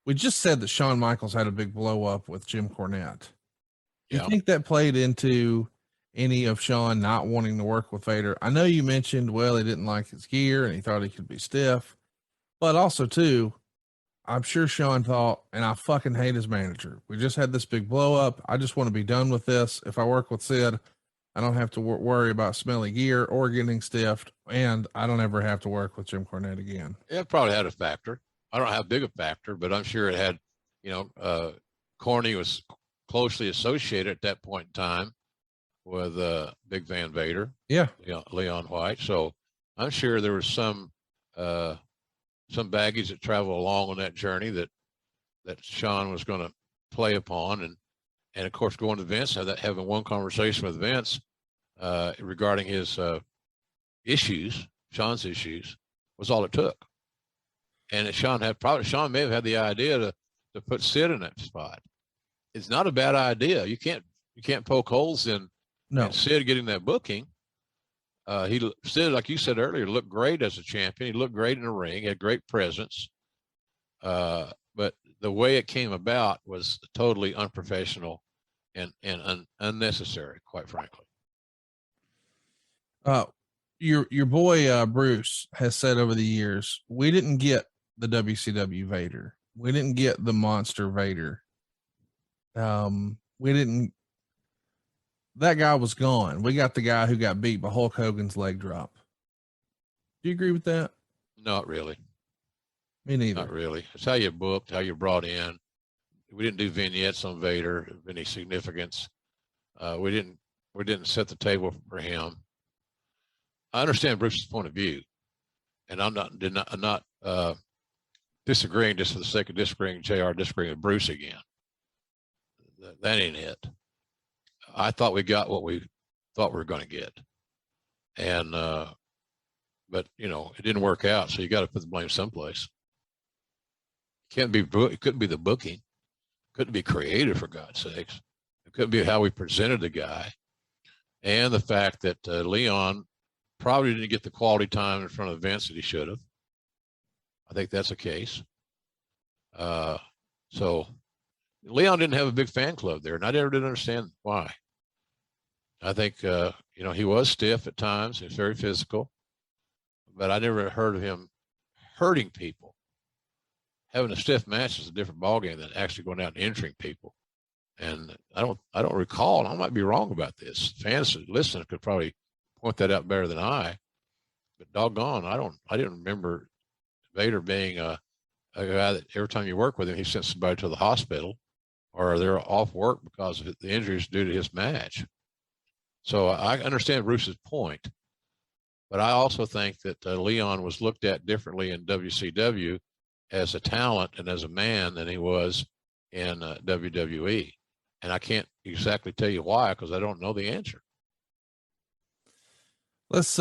We just said that Shawn Michaels had a big blow up with Jim Cornette. Do you think that played into any of Shawn not wanting to work with Vader? I know you mentioned, well, he didn't like his gear and he thought he could be stiff, but also too, I'm sure Shawn thought, and I fucking hate his manager. We just had this big blow up. I just want to be done with this. If I work with Sid, I don't have to worry about smelly gear or getting stiffed, and I don't ever have to work with Jim Cornette again. It probably had a factor. I don't know how big a factor, but I'm sure it had, you know, Corny was closely associated at that point in time with Big Van Vader. Yeah. Leon White. So I'm sure there was some baggage that traveled along on that journey that Shawn was going to play upon. And of course, going to Vince, having one conversation with Vince regarding his issues, Shawn's issues, was all it took. And Shawn may have had the idea to put Sid in that spot. It's not a bad idea. You can't poke holes in Sid getting that booking. Sid, like you said earlier, looked great as a champion. He looked great in the ring. He had great presence. But the way it came about was totally unprofessional and unnecessary, quite frankly. Your boy Bruce has said over the years, we didn't get the WCW Vader. We didn't get the monster Vader. That guy was gone. We got the guy who got beat by Hulk Hogan's leg drop. Do you agree with that? Not really. Me neither. Not really. It's how you booked, how you brought in. We didn't do vignettes on Vader of any significance. We didn't set the table for him. I understand Bruce's point of view, and I'm not disagreeing just for the sake of disagreeing. JR disagreeing with Bruce again. That ain't it. I thought we got what we thought we were going to get, and but you know it didn't work out. So you got to put the blame someplace. It couldn't be the booking. Couldn't be creative, for God's sakes. It couldn't be how we presented the guy, and the fact that Leon probably didn't get the quality time in front of Vince that he should have. I think that's the case. So Leon didn't have a big fan club there, and I never did understand why. I think, you know, he was stiff at times. He was very physical, but I never heard of him hurting people. Having a stiff match is a different ballgame than actually going out and injuring people. And I don't recall, I might be wrong about this. Fans listening could probably point that out better than I, but doggone, I didn't remember Vader being a guy that every time you work with him, he sent somebody to the hospital or they're off work because of the injuries due to his match. So I understand Bruce's point, but I also think that Leon was looked at differently in WCW as a talent and as a man than he was in WWE. And I can't exactly tell you why, because I don't know the answer. Let's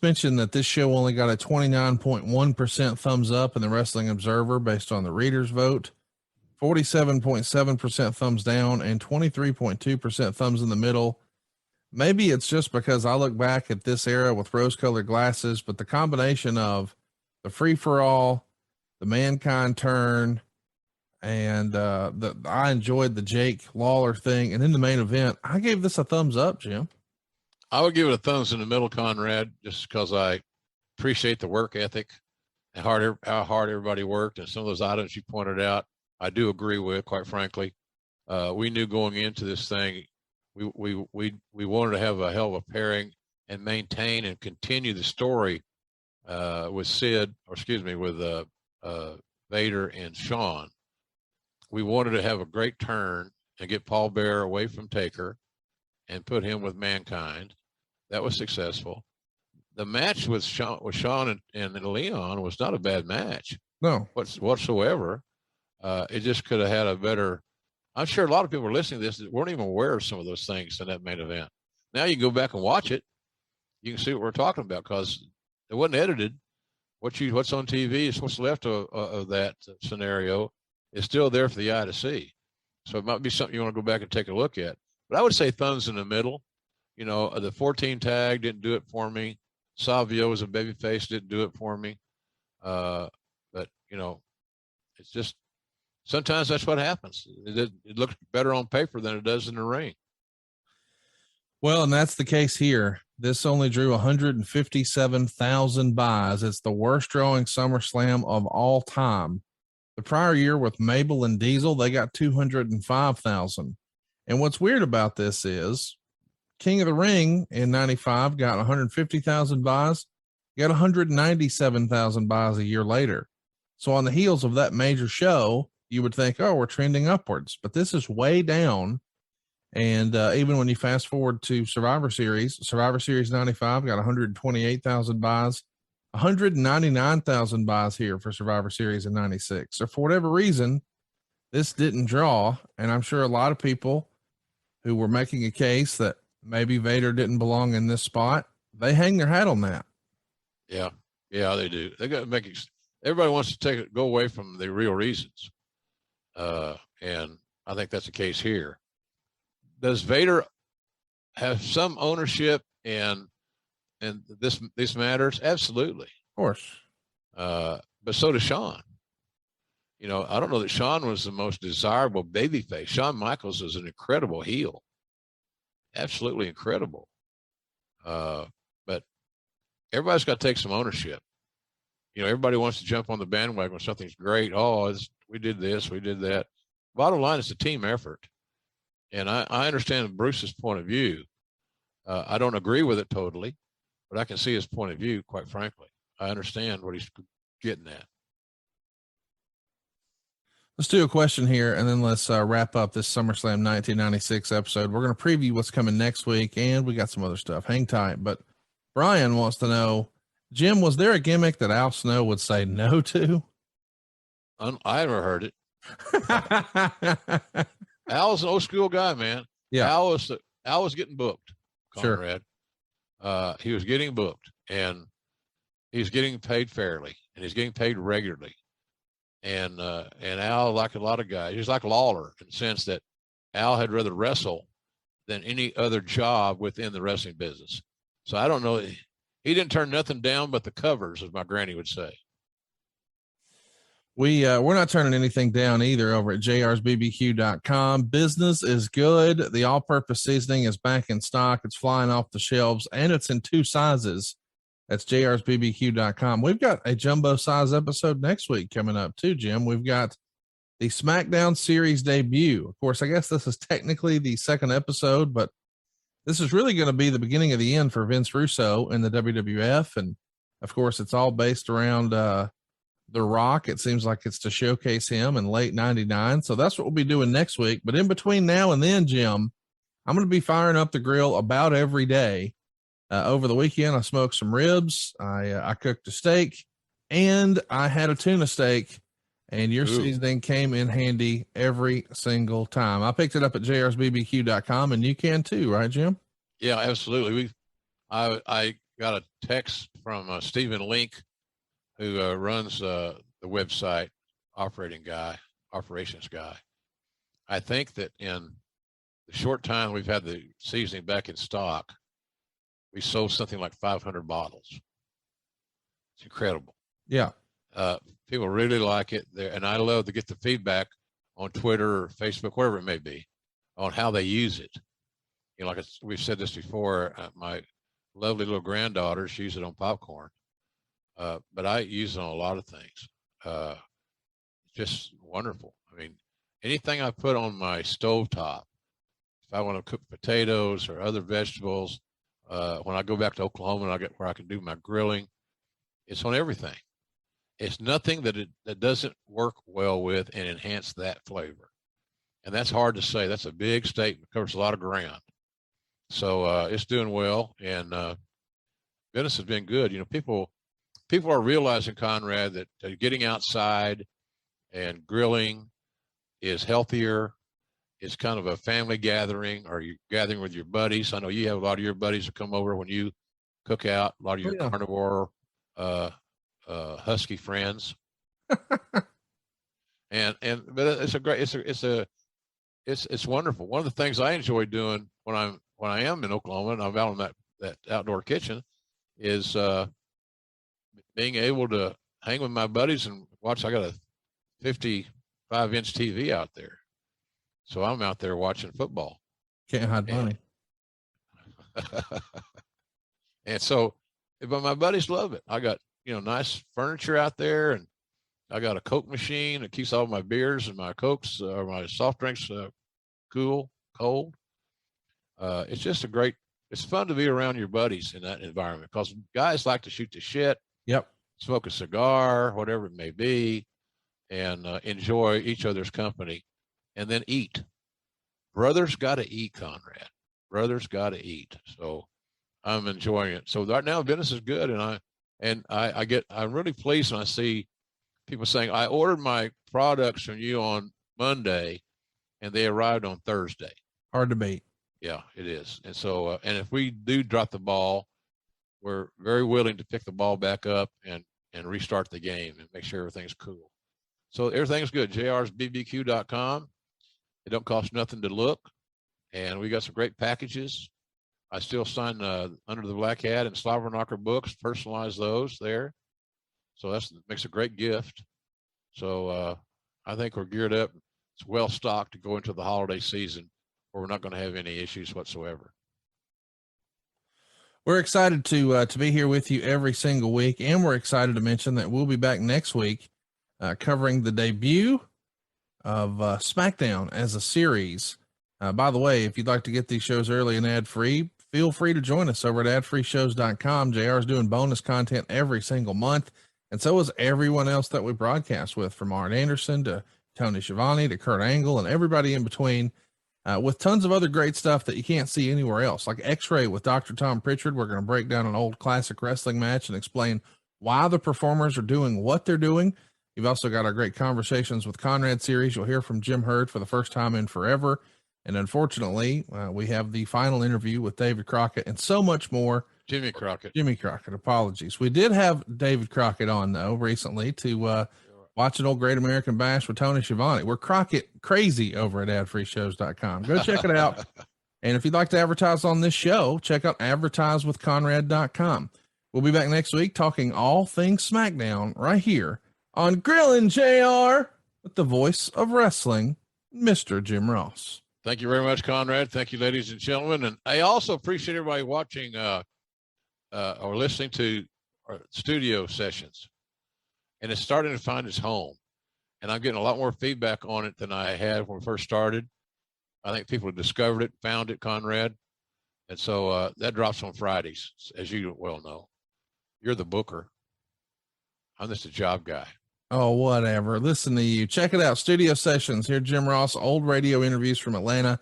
mention that this show only got a 29.1% thumbs up in the Wrestling Observer based on the readers' vote, 47.7% thumbs down, and 23.2% thumbs in the middle. Maybe it's just because I look back at this era with rose-colored glasses, but the combination of the free-for-all, the Mankind turn, and I enjoyed the Jake Lawler thing, and in the main event, I gave this a thumbs up, Jim. I would give it a thumbs in the middle, Conrad, just because I appreciate the work ethic and how hard everybody worked, and some of those items you pointed out, I do agree with, quite frankly. We knew going into this thing we wanted to have a hell of a pairing and maintain and continue the story with with Vader and Shawn. We wanted to have a great turn and get Paul Bearer away from Taker and put him with Mankind. That was successful. The match with Shawn and Leon was not a bad match. No, whatsoever. It just could have had a better. I'm sure a lot of people are listening to this that weren't even aware of some of those things in that main event. Now you can go back and watch it. You can see what we're talking about because it wasn't edited. What's on TV is what's left of that scenario is still there for the eye to see. So it might be something you want to go back and take a look at. But I would say thumbs in the middle. You know, the 14 tag didn't do it for me. Savio was a babyface, didn't do it for me. But you know, it's just sometimes that's what happens. It looks better on paper than it does in the ring. Well, and that's the case here. This only drew 157,000 buys. It's the worst drawing SummerSlam of all time. The prior year with Mabel and Diesel, they got 205,000. And what's weird about this is King of the Ring in 95 got 150,000 buys, got 197,000 buys a year later. So on the heels of that major show, you would think, oh, we're trending upwards, but this is way down. And even when you fast forward to Survivor Series 95 got 128,000 buys, 199,000 buys here for Survivor Series in 96. So for whatever reason, this didn't draw. And I'm sure a lot of people who were making a case that maybe Vader didn't belong in this spot, they hang their hat on that. Yeah. Yeah, they do. They got to make everybody wants to go away from the real reasons. And I think that's the case here. Does Vader have some ownership in this matters? Absolutely. Of course. But so does Shawn. You know, I don't know that Shawn was the most desirable babyface. Shawn Michaels is an incredible heel. Absolutely incredible. But everybody's got to take some ownership. You know, everybody wants to jump on the bandwagon when something's great. Oh, we did this, we did that. Bottom line, it's a team effort. And I understand Bruce's point of view. I don't agree with it totally, but I can see his point of view, quite frankly. I understand what he's getting at. Let's do a question here, and then let's wrap up this SummerSlam 1996 episode. We're going to preview what's coming next week, and we got some other stuff. Hang tight. But Brian wants to know, Jim, was there a gimmick that Al Snow would say no to? I never heard it. Al's an old school guy, man. Yeah. Al was getting booked, Conrad. Sure. He was getting booked, and he's getting paid fairly, and he's getting paid regularly. And Al, like a lot of guys, he's like Lawler in the sense that Al had rather wrestle than any other job within the wrestling business. So I don't know. He didn't turn nothing down but the covers, as my granny would say. We're not turning anything down either over at jrsbbq.com. Business is good. The all-purpose seasoning is back in stock. It's flying off the shelves, and it's in 2 sizes. That's jrsbbq.com. We've got a jumbo size episode next week coming up too, Jim. We've got the SmackDown series debut. Of course, I guess this is technically the 2nd episode, but this is really going to be the beginning of the end for Vince Russo in the WWF. And of course, it's all based around, The Rock. It seems like it's to showcase him in late 99. So that's what we'll be doing next week. But in between now and then, Jim, I'm going to be firing up the grill about every day. Over the weekend, I smoked some ribs. I cooked a steak, and I had a tuna steak, and your seasoning came in handy every single time. I picked it up at jrsbbq.com, and you can too, right, Jim? Yeah, absolutely. I got a text from Stephen Link, who runs the website, operations guy. I think that in the short time we've had the seasoning back in stock, we sold something like 500 bottles. It's incredible. Yeah. People really like it there. And I love to get the feedback on Twitter or Facebook, wherever it may be, on how they use it. You know, like we've said this before, my lovely little granddaughters use it on popcorn. But I use it on a lot of things. It's just wonderful. I mean, anything I put on my stovetop if I want to cook potatoes or other vegetables, when I go back to Oklahoma and I get where I can do my grilling, it's on everything. It's nothing that doesn't work well with and enhance that flavor. And that's hard to say. That's a big statement, covers a lot of ground. So it's doing well, and business has been good. You know, people are realizing, Conrad, that getting outside and grilling is healthier. It's kind of a family gathering, or you gathering with your buddies. I know you have a lot of your buddies that come over when you cook out, a lot of your carnivore husky friends. But it's wonderful. One of the things I enjoy doing when I am in Oklahoma and I'm out on that outdoor kitchen is being able to hang with my buddies and watch. I got a 55-inch TV out there, so I'm out there watching football. Can't hide money. And so, but my buddies love it. I got, nice furniture out there, and I got a Coke machine that keeps all my beers and my Cokes or my soft drinks cold. It's just it's fun to be around your buddies in that environment, because guys like to shoot the shit. Yep. Smoke a cigar, whatever it may be, and enjoy each other's company, and then eat. Brothers got to eat, Conrad. Brothers got to eat. So I'm enjoying it. So right now business is good, and I'm really pleased when I see people saying, I ordered my products from you on Monday and they arrived on Thursday. Hard to beat. Yeah, it is. And so, and if we do drop the ball, we're very willing to pick the ball back up and restart the game and make sure everything's cool. So everything's good. jrsbbq.com. It don't cost nothing to look. And we got some great packages. I still sign Under the Black Hat and Slobber Knocker books, personalize those there. So that makes a great gift. So I think we're geared up. It's well stocked to go into the holiday season where we're not going to have any issues whatsoever. We're excited to be here with you every single week. And we're excited to mention that we'll be back next week covering the debut of SmackDown as a series. By the way, if you'd like to get these shows early and ad free, feel free to join us over at adfreeshows.com. JR is doing bonus content every single month. And so is everyone else that we broadcast with, from Arn Anderson to Tony Schiavone to Kurt Angle and everybody in between, with tons of other great stuff that you can't see anywhere else, like X-Ray with Dr. Tom Pritchard. We're going to break down an old classic wrestling match and explain why the performers are doing what they're doing. You've also got our great Conversations with Conrad series. You'll hear from Jim Hurd for the first time in forever. And unfortunately, we have the final interview with David Crockett and so much more. Jimmy Crockett, apologies. We did have David Crockett on, though, recently to watch an old Great American Bash with Tony Schiavone. We're Crockett crazy over at adfreeshows.com. Go check it out. And if you'd like to advertise on this show, check out advertisewithconrad.com. We'll be back next week talking all things SmackDown right here on Grillin' JR with the voice of wrestling, Mr. Jim Ross. Thank you very much, Conrad. Thank you, ladies and gentlemen. And I also appreciate everybody watching or listening to our studio sessions. And it's starting to find its home. And I'm getting a lot more feedback on it than I had when we first started. I think people have discovered it, found it, Conrad. And so that drops on Fridays, as you well know. You're the booker. I'm just a job guy. Oh, whatever. Listen to you. Check it out. Studio sessions. Here, Jim Ross, old radio interviews from Atlanta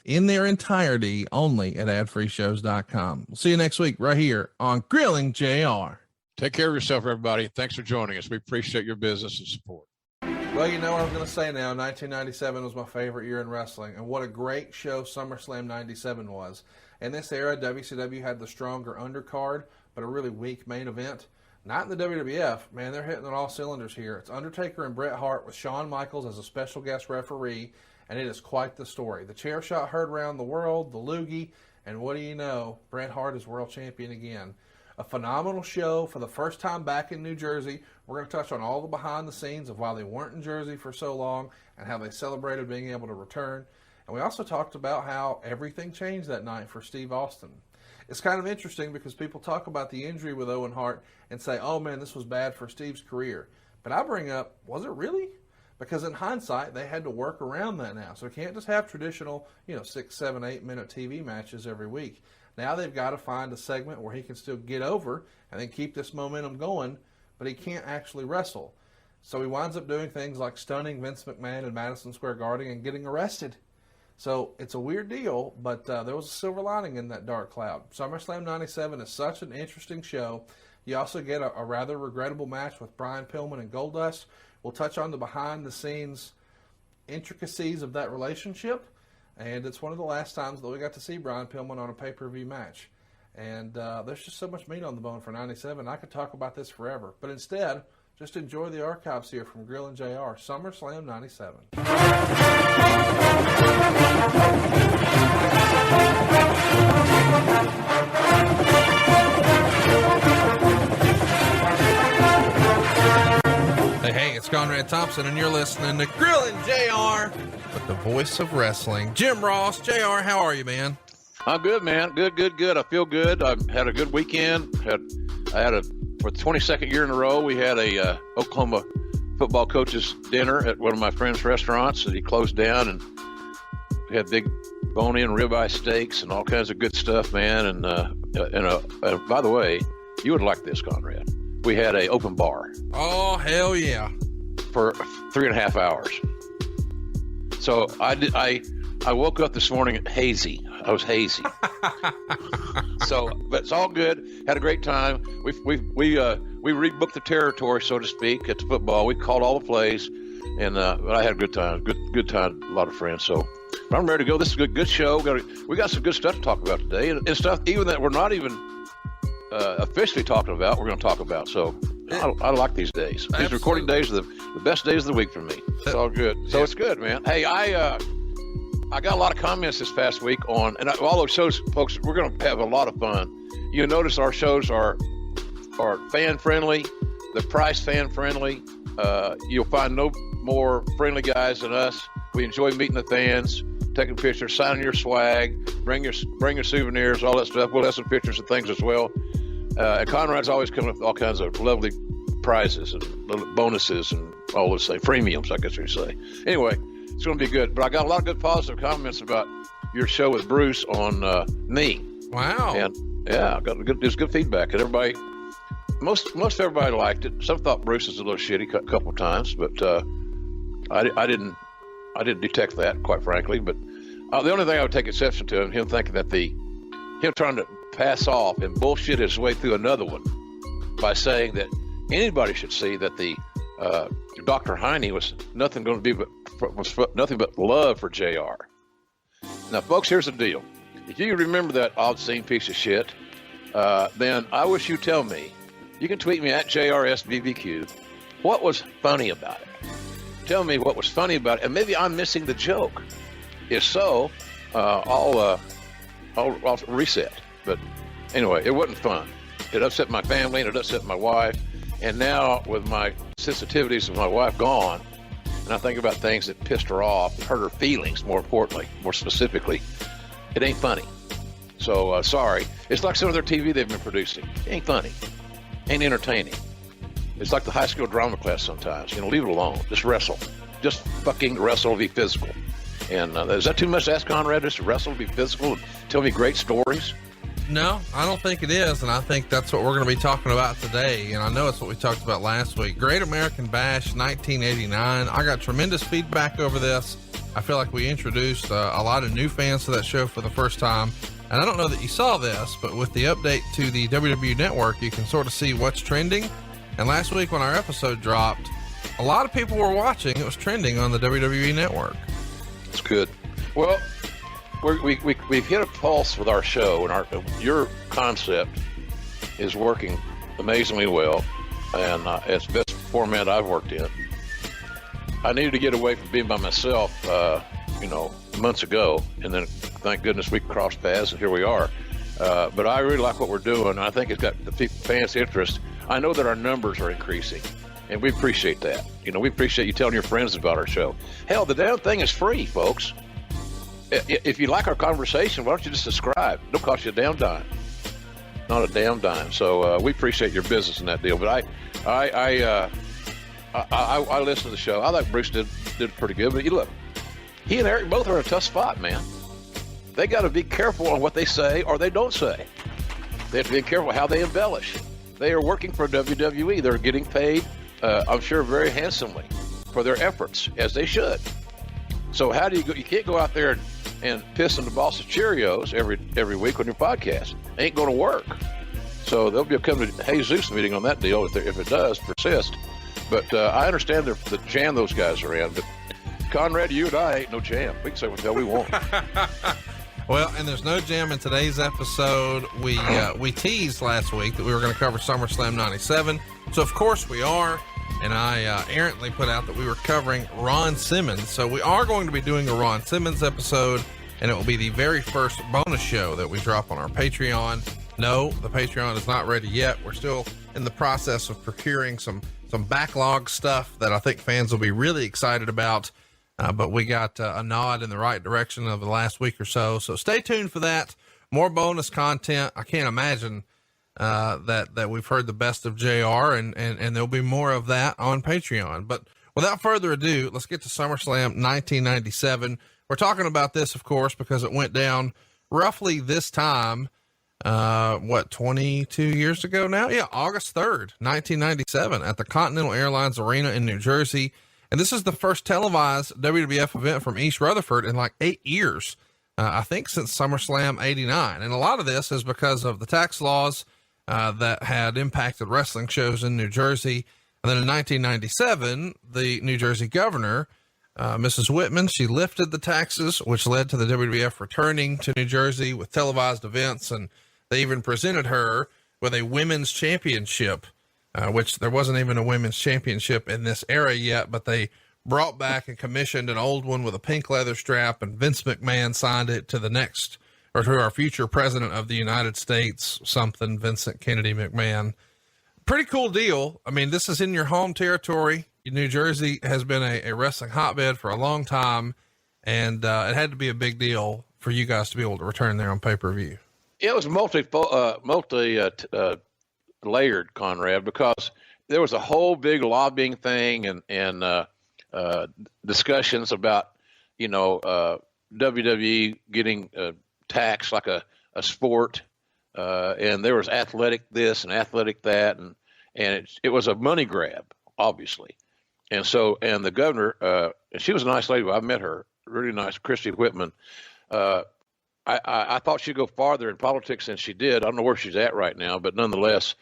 in their entirety only at adfreeshows.com. We'll see you next week right here on Grilling JR. Take care of yourself, everybody. Thanks for joining us. We appreciate your business and support. Well, you know what I'm going to say now. 1997 was my favorite year in wrestling, and what a great show SummerSlam 97 was. In this era, WCW had the stronger undercard, but a really weak main event. Not in the WWF, man, they're hitting on all cylinders here. It's Undertaker and Bret Hart with Shawn Michaels as a special guest referee, and it is quite the story. The chair shot heard around the world, the loogie, and what do you know? Bret Hart is world champion again. A phenomenal show for the first time back in New Jersey. We're going to touch on all the behind the scenes of why they weren't in Jersey for so long and how they celebrated being able to return. And we also talked about how everything changed that night for Steve Austin. It's kind of interesting because people talk about the injury with Owen Hart and say, oh man, this was bad for Steve's career. But I bring up, was it really? because in hindsight, they had to work around that now. So they can't just have traditional, 6, 7, 8 minute TV matches every week. Now they've got to find a segment where he can still get over and then keep this momentum going, but he can't actually wrestle. So he winds up doing things like stunning Vince McMahon in Madison Square Garden and getting arrested. So it's a weird deal, but there was a silver lining in that dark cloud. SummerSlam 97 is such an interesting show. You also get a rather regrettable match with Brian Pillman and Goldust. We'll touch on the behind-the-scenes intricacies of that relationship, and it's one of the last times that we got to see Brian Pillman on a pay-per-view match. And there's just so much meat on the bone for 97. I could talk about this forever, but instead, just enjoy the archives here from Grill and JR, SummerSlam 97. Hey, it's Conrad Thompson, and you're listening to Grill and JR with the voice of wrestling, Jim Ross. JR, how are you, man? I'm good, man. Good. I feel good. I had a good weekend. For the 22nd year in a row, we had a Oklahoma football coaches dinner at one of my friend's restaurants that he closed down, and we had big bone-in ribeye steaks and all kinds of good stuff, man. And by the way, you would like this, Conrad. We had a open bar. Oh, hell yeah. For 3.5 hours. So I woke up this morning hazy. I was hazy. So, but it's all good. Had a great time. We rebooked the territory, so to speak, at the football. We called all the plays, and but I had a good time. Good time. A lot of friends. So I'm ready to go. This is a good show. We got some good stuff to talk about today, and stuff even that we're not even officially talking about. We're going to talk about. So I like these days. These recording days are the best days of the week for me. It's all good. So it's good, man. Hey, I got a lot of comments this past week on, and all those shows, folks, we're going to have a lot of fun. You notice our shows are fan-friendly, the price fan-friendly. You'll find no more friendly guys than us. We enjoy meeting the fans, taking pictures, signing your swag, bring your souvenirs, all that stuff. We'll have some pictures and things as well. And Conrad's always coming up with all kinds of lovely prizes and little bonuses and all those things, premiums, I guess you'd say. Anyway, it's going to be good. But I got a lot of good positive comments about your show with Bruce on me. Wow. And yeah, there's good feedback. And everybody, most everybody liked it. Some thought Bruce was a little shitty a couple of times, but I didn't detect that, quite frankly. But the only thing I would take exception to him thinking that him trying to pass off and bullshit his way through another one by saying that anybody should see that the Dr. Heine was nothing but love for JR. Now, folks, here's the deal. If you remember that obscene piece of shit, then I wish you'd tell me. You can tweet me at JRSBBQ. What was funny about it? Tell me what was funny about it, and maybe I'm missing the joke. If so, I'll reset. But anyway, it wasn't fun. It upset my family and it upset my wife. And now with my sensitivities of my wife gone, and I think about things that pissed her off, hurt her feelings, more importantly, more specifically, it ain't funny. So sorry. It's like some of their TV they've been producing. It ain't funny. Ain't entertaining. It's like the high school drama class sometimes. Leave it alone. Just wrestle. Just fucking wrestle, be physical. And is that too much to ask Conrad, just to wrestle, be physical, and tell me great stories? No, I don't think it is, and I think that's what we're going to be talking about today, and I know it's what we talked about last week. Great American Bash 1989. I got tremendous feedback over this. I feel like we introduced a lot of new fans to that show for the first time, and I don't know that you saw this, but with the update to the WWE Network, you can sort of see what's trending, and last week when our episode dropped, a lot of people were watching. It was trending on the WWE Network. It's good. Well, we've hit a pulse with our show, and your concept is working amazingly well, and it's the best format I've worked in. I needed to get away from being by myself, months ago, and then thank goodness we crossed paths, and here we are. But I really like what we're doing. I think it's got the fans' interest. I know that our numbers are increasing, and we appreciate that. We appreciate you telling your friends about our show. Hell, the damn thing is free, folks. If you like our conversation, why don't you just subscribe? It'll cost you a damn dime. Not a damn dime. So we appreciate your business in that deal. But I I listened to the show. I thought Bruce did pretty good. But you look, he and Eric both are in a tough spot, man. They got to be careful on what they say or they don't say. They have to be careful how they embellish. They are working for WWE. They're getting paid, I'm sure, very handsomely for their efforts, as they should. So how do you go? You can't go out there and piss in the boss's Cheerios every week on your podcast. It ain't going to work. So there'll be a come to Jesus meeting on that deal if it does persist. But I understand the jam those guys are in. But Conrad, you and I ain't no jam. We can say what the hell we want. Well, and there's no jam in today's episode. We teased last week that we were going to cover SummerSlam 97. So, of course, we are. And I errantly put out that we were covering Ron Simmons. So we are going to be doing a Ron Simmons episode, and it will be the very first bonus show that we drop on our Patreon. No, the Patreon is not ready yet. We're still in the process of procuring some backlog stuff that I think fans will be really excited about. But we got a nod in the right direction over the last week or so. So stay tuned for that. More bonus content. I can't imagine that we've heard the best of JR, and there'll be more of that on Patreon. But without further ado, let's get to SummerSlam 1997. We're talking about this, of course, because it went down roughly this time, 22 years ago now? Yeah, August 3rd, 1997 at the Continental Airlines Arena in New Jersey. And this is the first televised WWF event from East Rutherford in like 8 years, I think since SummerSlam 89. And a lot of this is because of the tax laws that had impacted wrestling shows in New Jersey. And then in 1997, the New Jersey governor, Mrs. Whitman, she lifted the taxes, which led to the WWF returning to New Jersey with televised events. And they even presented her with a women's championship, which there wasn't even a women's championship in this era yet, but they brought back and commissioned an old one with a pink leather strap, and Vince McMahon signed it to the next, or to our future president of the United States, something Vincent Kennedy McMahon. Pretty cool deal. I mean, this is in your home territory. New Jersey has been a wrestling hotbed for a long time, and it had to be a big deal for you guys to be able to return there on pay-per-view. It was layered, Conrad, because there was a whole big lobbying thing and discussions about, WWE getting taxed like a sport. And there was athletic this and athletic that. And it was a money grab, obviously. And the governor, and she was a nice lady. I met her, really nice, Christy Whitman. I thought she'd go farther in politics than she did. I don't know where she's at right now, but nonetheless,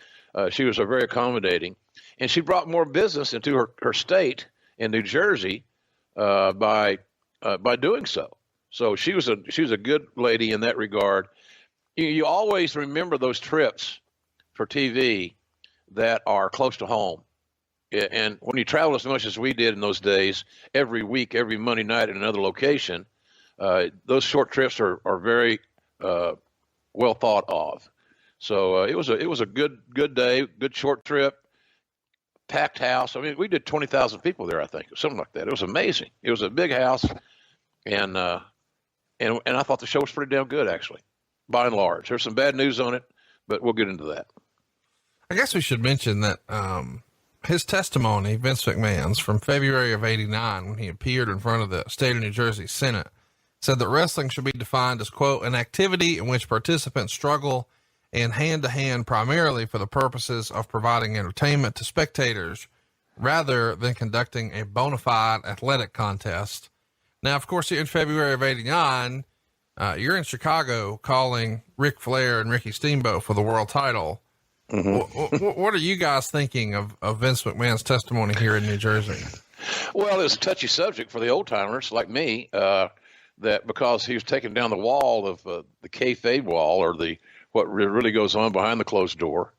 she was very accommodating, and she brought more business into her state in New Jersey by doing so. So she was a good lady in that regard. You always remember those trips for TV that are close to home. And when you travel as much as we did in those days, every week, every Monday night in another location, those short trips are very well thought of. So it was a good day, good short trip, packed house. I mean, we did 20,000 people there, I think, something like that. It was amazing. It was a big house, and I thought the show was pretty damn good, actually, by and large. There's some bad news on it, but we'll get into that. I guess we should mention that his testimony, Vince McMahon's, from February of 89, when he appeared in front of the state of New Jersey Senate, said that wrestling should be defined as, quote, an activity in which participants struggle in hand-to-hand primarily for the purposes of providing entertainment to spectators rather than conducting a bona fide athletic contest. Now, of course, in February of 89, you're in Chicago calling Ric Flair and Ricky Steamboat for the world title. Mm-hmm. What are you guys thinking of Vince McMahon's testimony here in New Jersey? Well, it's a touchy subject for the old timers like me, that because he was taking down the wall of the kayfabe wall, or what really goes on behind the closed door.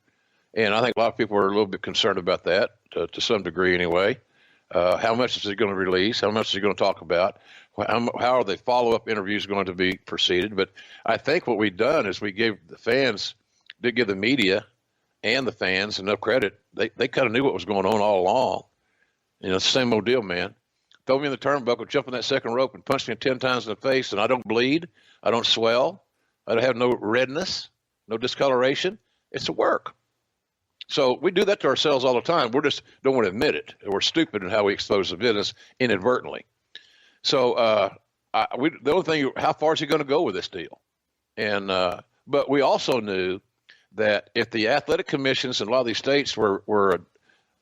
And I think a lot of people are a little bit concerned about that to some degree anyway. How much is he going to release? How much is he going to talk about? How are the follow-up interviews going to be proceeded? But I think what we've done is we gave the media and the fans enough credit. They kind of knew what was going on all along. It's the same old deal, man. Throw me in the turnbuckle, jump in that second rope, and punch me 10 times in the face, and I don't bleed. I don't swell. I don't have no redness, no discoloration. It's a work. So we do that to ourselves all the time. We're just don't want to admit it. We're stupid in how we expose the business inadvertently. So the only thing, how far is he going to go with this deal? And but we also knew that if the athletic commissions in a lot of these states were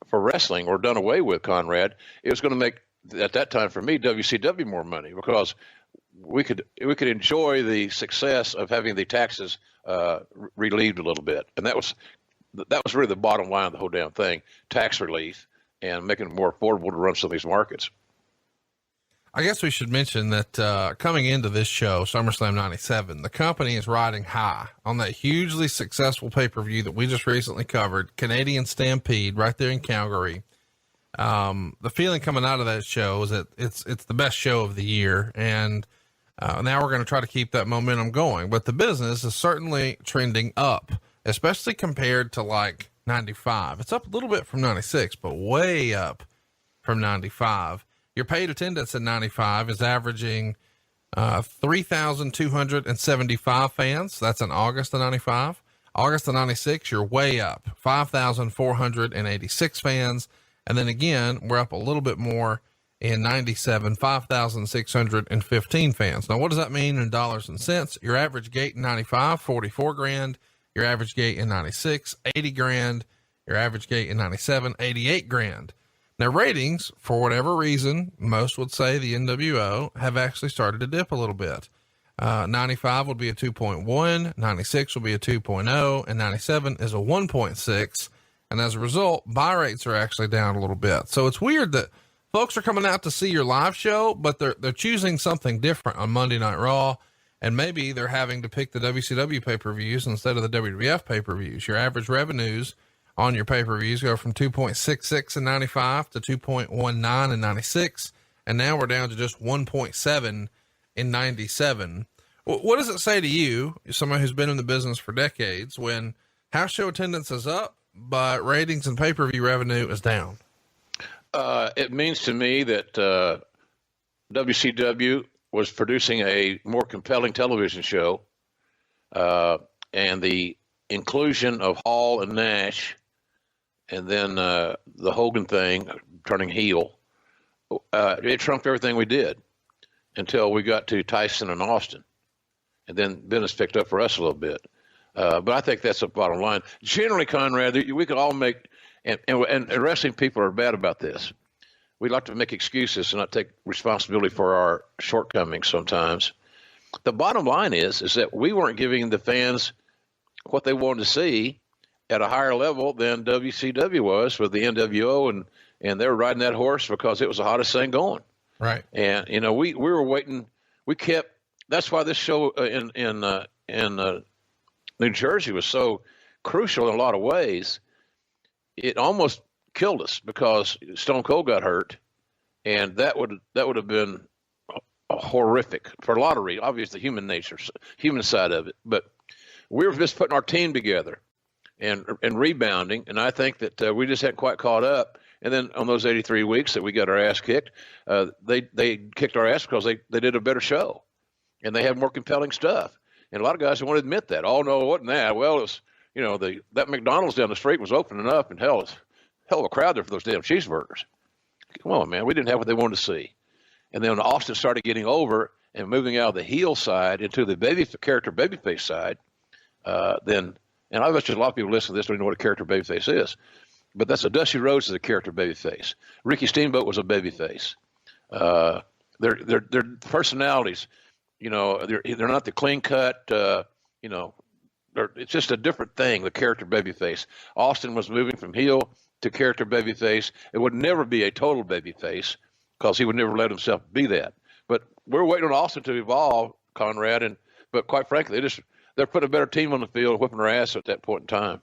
for wrestling were done away with, Conrad, it was going to make, at that time for me, WCW more money, because we could enjoy the success of having the taxes relieved a little bit. And that was really the bottom line of the whole damn thing, tax relief and making it more affordable to run some of these markets. I guess we should mention that coming into this show, SummerSlam 97, the company is riding high on that hugely successful pay-per-view that we just recently covered, Canadian Stampede, right there in Calgary. The feeling coming out of that show is that it's the best show of the year. And now we're going to try to keep that momentum going. But the business is certainly trending up, especially compared to like 95. It's up a little bit from 96, but way up from 95. Your paid attendance at 95 is averaging 3,275 fans. That's in August of 95. August of 96, you're way up, 5,486 fans. And then again, we're up a little bit more in 97, 5,615 fans. Now, what does that mean in dollars and cents? Your average gate in 95, 44 grand. Your average gate in 96, 80 grand. Your average gate in 97, 88 grand. Now, ratings, for whatever reason, most would say the NWO have actually started to dip a little bit. 95 would be a 2.1, 96 will be a 2.0, and 97 is a 1.6. And as a result, buy rates are actually down a little bit. So it's weird that folks are coming out to see your live show, but they're choosing something different on Monday Night Raw. And maybe they're having to pick the WCW pay-per-views instead of the WWF pay-per-views. Your average revenues on your pay-per-views go from 2.66 in 95 to 2.19 in 96. And now we're down to just 1.7 in 97. What does it say to you, someone who's been in the business for decades, when house show attendance is up, but ratings and pay-per-view revenue is down? It means to me that WCW was producing a more compelling television show, and the inclusion of Hall and Nash, and then the Hogan thing, turning heel, it trumped everything we did until we got to Tyson and Austin. And then business picked up for us a little bit. But I think that's the bottom line. Generally, Conrad, we could all make, and wrestling people are bad about this. We like to make excuses and not take responsibility for our shortcomings sometimes. The bottom line is that we weren't giving the fans what they wanted to see at a higher level than WCW was with the NWO, and they were riding that horse because it was the hottest thing going. Right. And, we were waiting. That's why this show in New Jersey was so crucial in a lot of ways. It almost killed us because Stone Cold got hurt, and that would have been horrific for a lot of reasons. Obviously, human side of it, but we were just putting our team together and rebounding, and I think that we just hadn't quite caught up. And then on those 83 weeks that we got our ass kicked, they kicked our ass because they did a better show, and they had more compelling stuff. And a lot of guys don't want to admit that. Oh no, it wasn't that. Well, it was, that McDonald's down the street was opening up, and hell of a crowd there for those damn cheeseburgers. Come on, man, we didn't have what they wanted to see. And then when Austin started getting over and moving out of the heel side into the babyface side, then, and I bet you a lot of people listening to this don't even know what a character babyface is, but that's a Dusty Rhodes is a character babyface. Ricky Steamboat was a babyface. Their personalities, they're not the clean cut, it's just a different thing, the character babyface. Austin was moving from heel to character babyface. It would never be a total babyface because he would never let himself be that. But we're waiting on Austin to evolve, Conrad, but quite frankly, they're putting a better team on the field, whipping their ass at that point in time.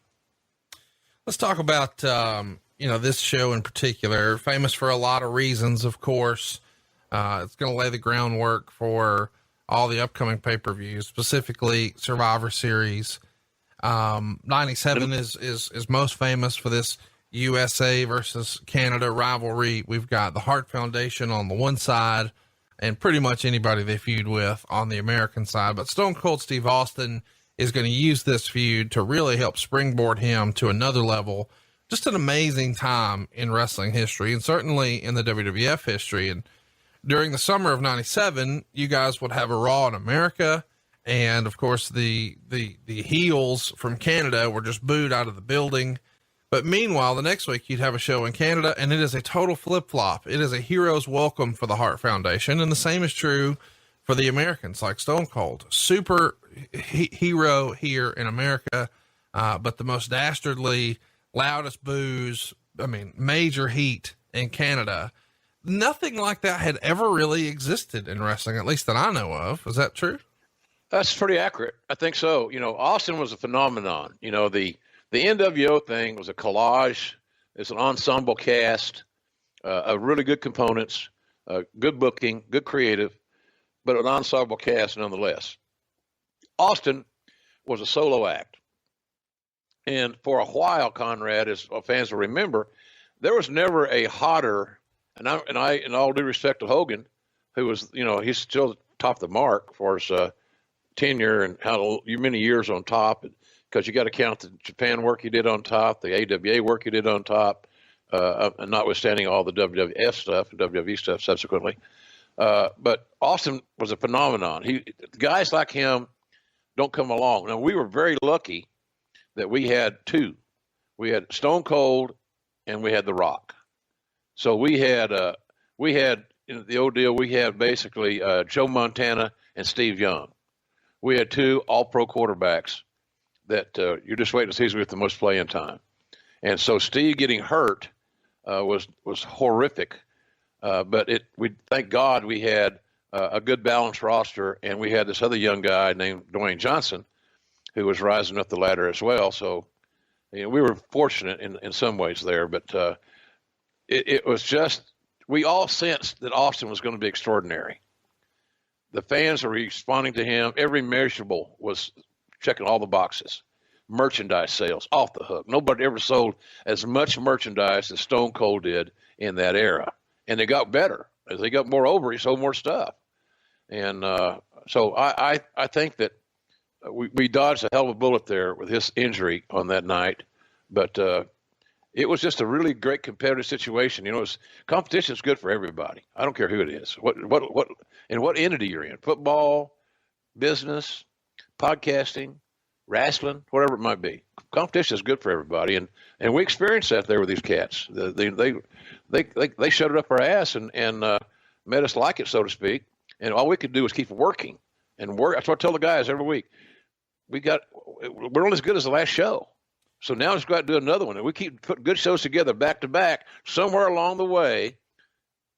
Let's talk about, this show in particular, famous for a lot of reasons, of course. It's going to lay the groundwork for all the upcoming pay-per-views, specifically Survivor Series. 97 is most famous for this USA versus Canada rivalry. We've got the Hart Foundation on the one side and pretty much anybody they feud with on the American side, but Stone Cold Steve Austin is going to use this feud to really help springboard him to another level. Just an amazing time in wrestling history, and certainly in the WWF history. And during the summer of 97, you guys would have a Raw in America. And of course, the heels from Canada were just booed out of the building. But meanwhile, the next week you'd have a show in Canada, and it is a total flip flop. It is a hero's welcome for the Hart Foundation. And the same is true for the Americans, like Stone Cold. Super hero here in America. But the most dastardly, loudest boos, I mean, major heat in Canada. Nothing like that had ever really existed in wrestling, at least that I know of. Is that true? That's pretty accurate. I think so. You know, Austin was a phenomenon. You know, the NWO thing was a collage. It's an ensemble cast, of really good components, good booking, good creative, but an ensemble cast nonetheless. Austin was a solo act. And for a while, Conrad, as fans will remember, there was never a hotter, and I, in all due respect to Hogan, who was, you know, he's still top of the mark for his tenure and how many years on top, because you got to count the Japan work he did on top, the AWA work he did on top, and notwithstanding all the WWF stuff and WWE stuff subsequently. But Austin was a phenomenon. Guys like him don't come along. Now, we were very lucky that we had two. We had Stone Cold and we had The Rock. So we had in the old deal, we had basically Joe Montana and Steve Young. We had two all-pro quarterbacks that you're just waiting to see who's with the most playing time. And so Steve getting hurt was horrific. But we thank God we had a good balanced roster, and we had this other young guy named Dwayne Johnson, who was rising up the ladder as well. So, you know, we were fortunate in some ways there, but it was just, we all sensed that Austin was going to be extraordinary. The fans were responding to him. Every measurable was checking all the boxes. Merchandise sales, off the hook. Nobody ever sold as much merchandise as Stone Cold did in that era. And they got better. As they got more over, he sold more stuff. And so I think that we dodged a hell of a bullet there with his injury on that night, but it was just a really great competitive situation. You know, competition is good for everybody. I don't care who it is, what entity you're in, football, business, podcasting, wrestling, whatever it might be. Competition is good for everybody, and we experienced that there with these cats. They shoved it up our ass and made us like it, so to speak. And all we could do was keep working and work. That's what I tell the guys every week. We're only as good as the last show. So now let's go out and do another one. And we keep putting good shows together back to back. Somewhere along the way,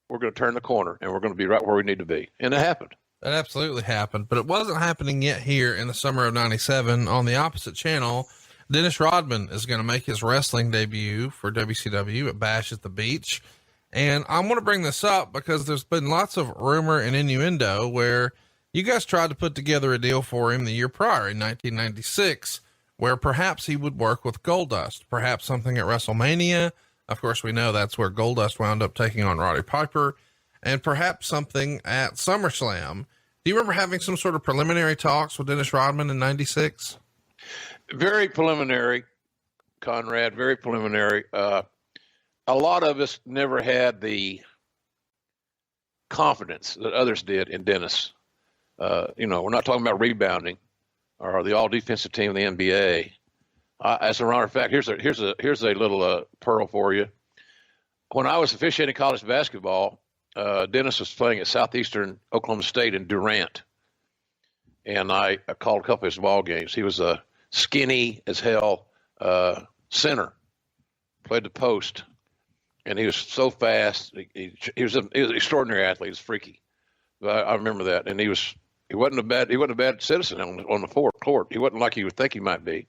we're going to turn the corner and we're going to be right where we need to be. And it happened. That absolutely happened, but it wasn't happening yet here in the summer of 97. On the opposite channel, Dennis Rodman is going to make his wrestling debut for WCW at Bash at the Beach. And I want to bring this up because there's been lots of rumor and innuendo where you guys tried to put together a deal for him the year prior in 1996, where perhaps he would work with Goldust, perhaps something at WrestleMania. Of course, we know that's where Goldust wound up taking on Roddy Piper, and perhaps something at SummerSlam. Do you remember having some sort of preliminary talks with Dennis Rodman in 96? Very preliminary, Conrad, very preliminary. A lot of us never had the confidence that others did in Dennis. You know, we're not talking about rebounding or the all defensive team in the NBA. As a matter of fact, here's a little pearl for you. When I was officiating college basketball, Dennis was playing at Southeastern Oklahoma State in Durant, and I called a couple of his ball games. He was a skinny as hell center, played the post, and he was so fast. He was an extraordinary athlete. He was freaky. I remember that, and he wasn't a bad citizen on the court. He wasn't like you would think he might be,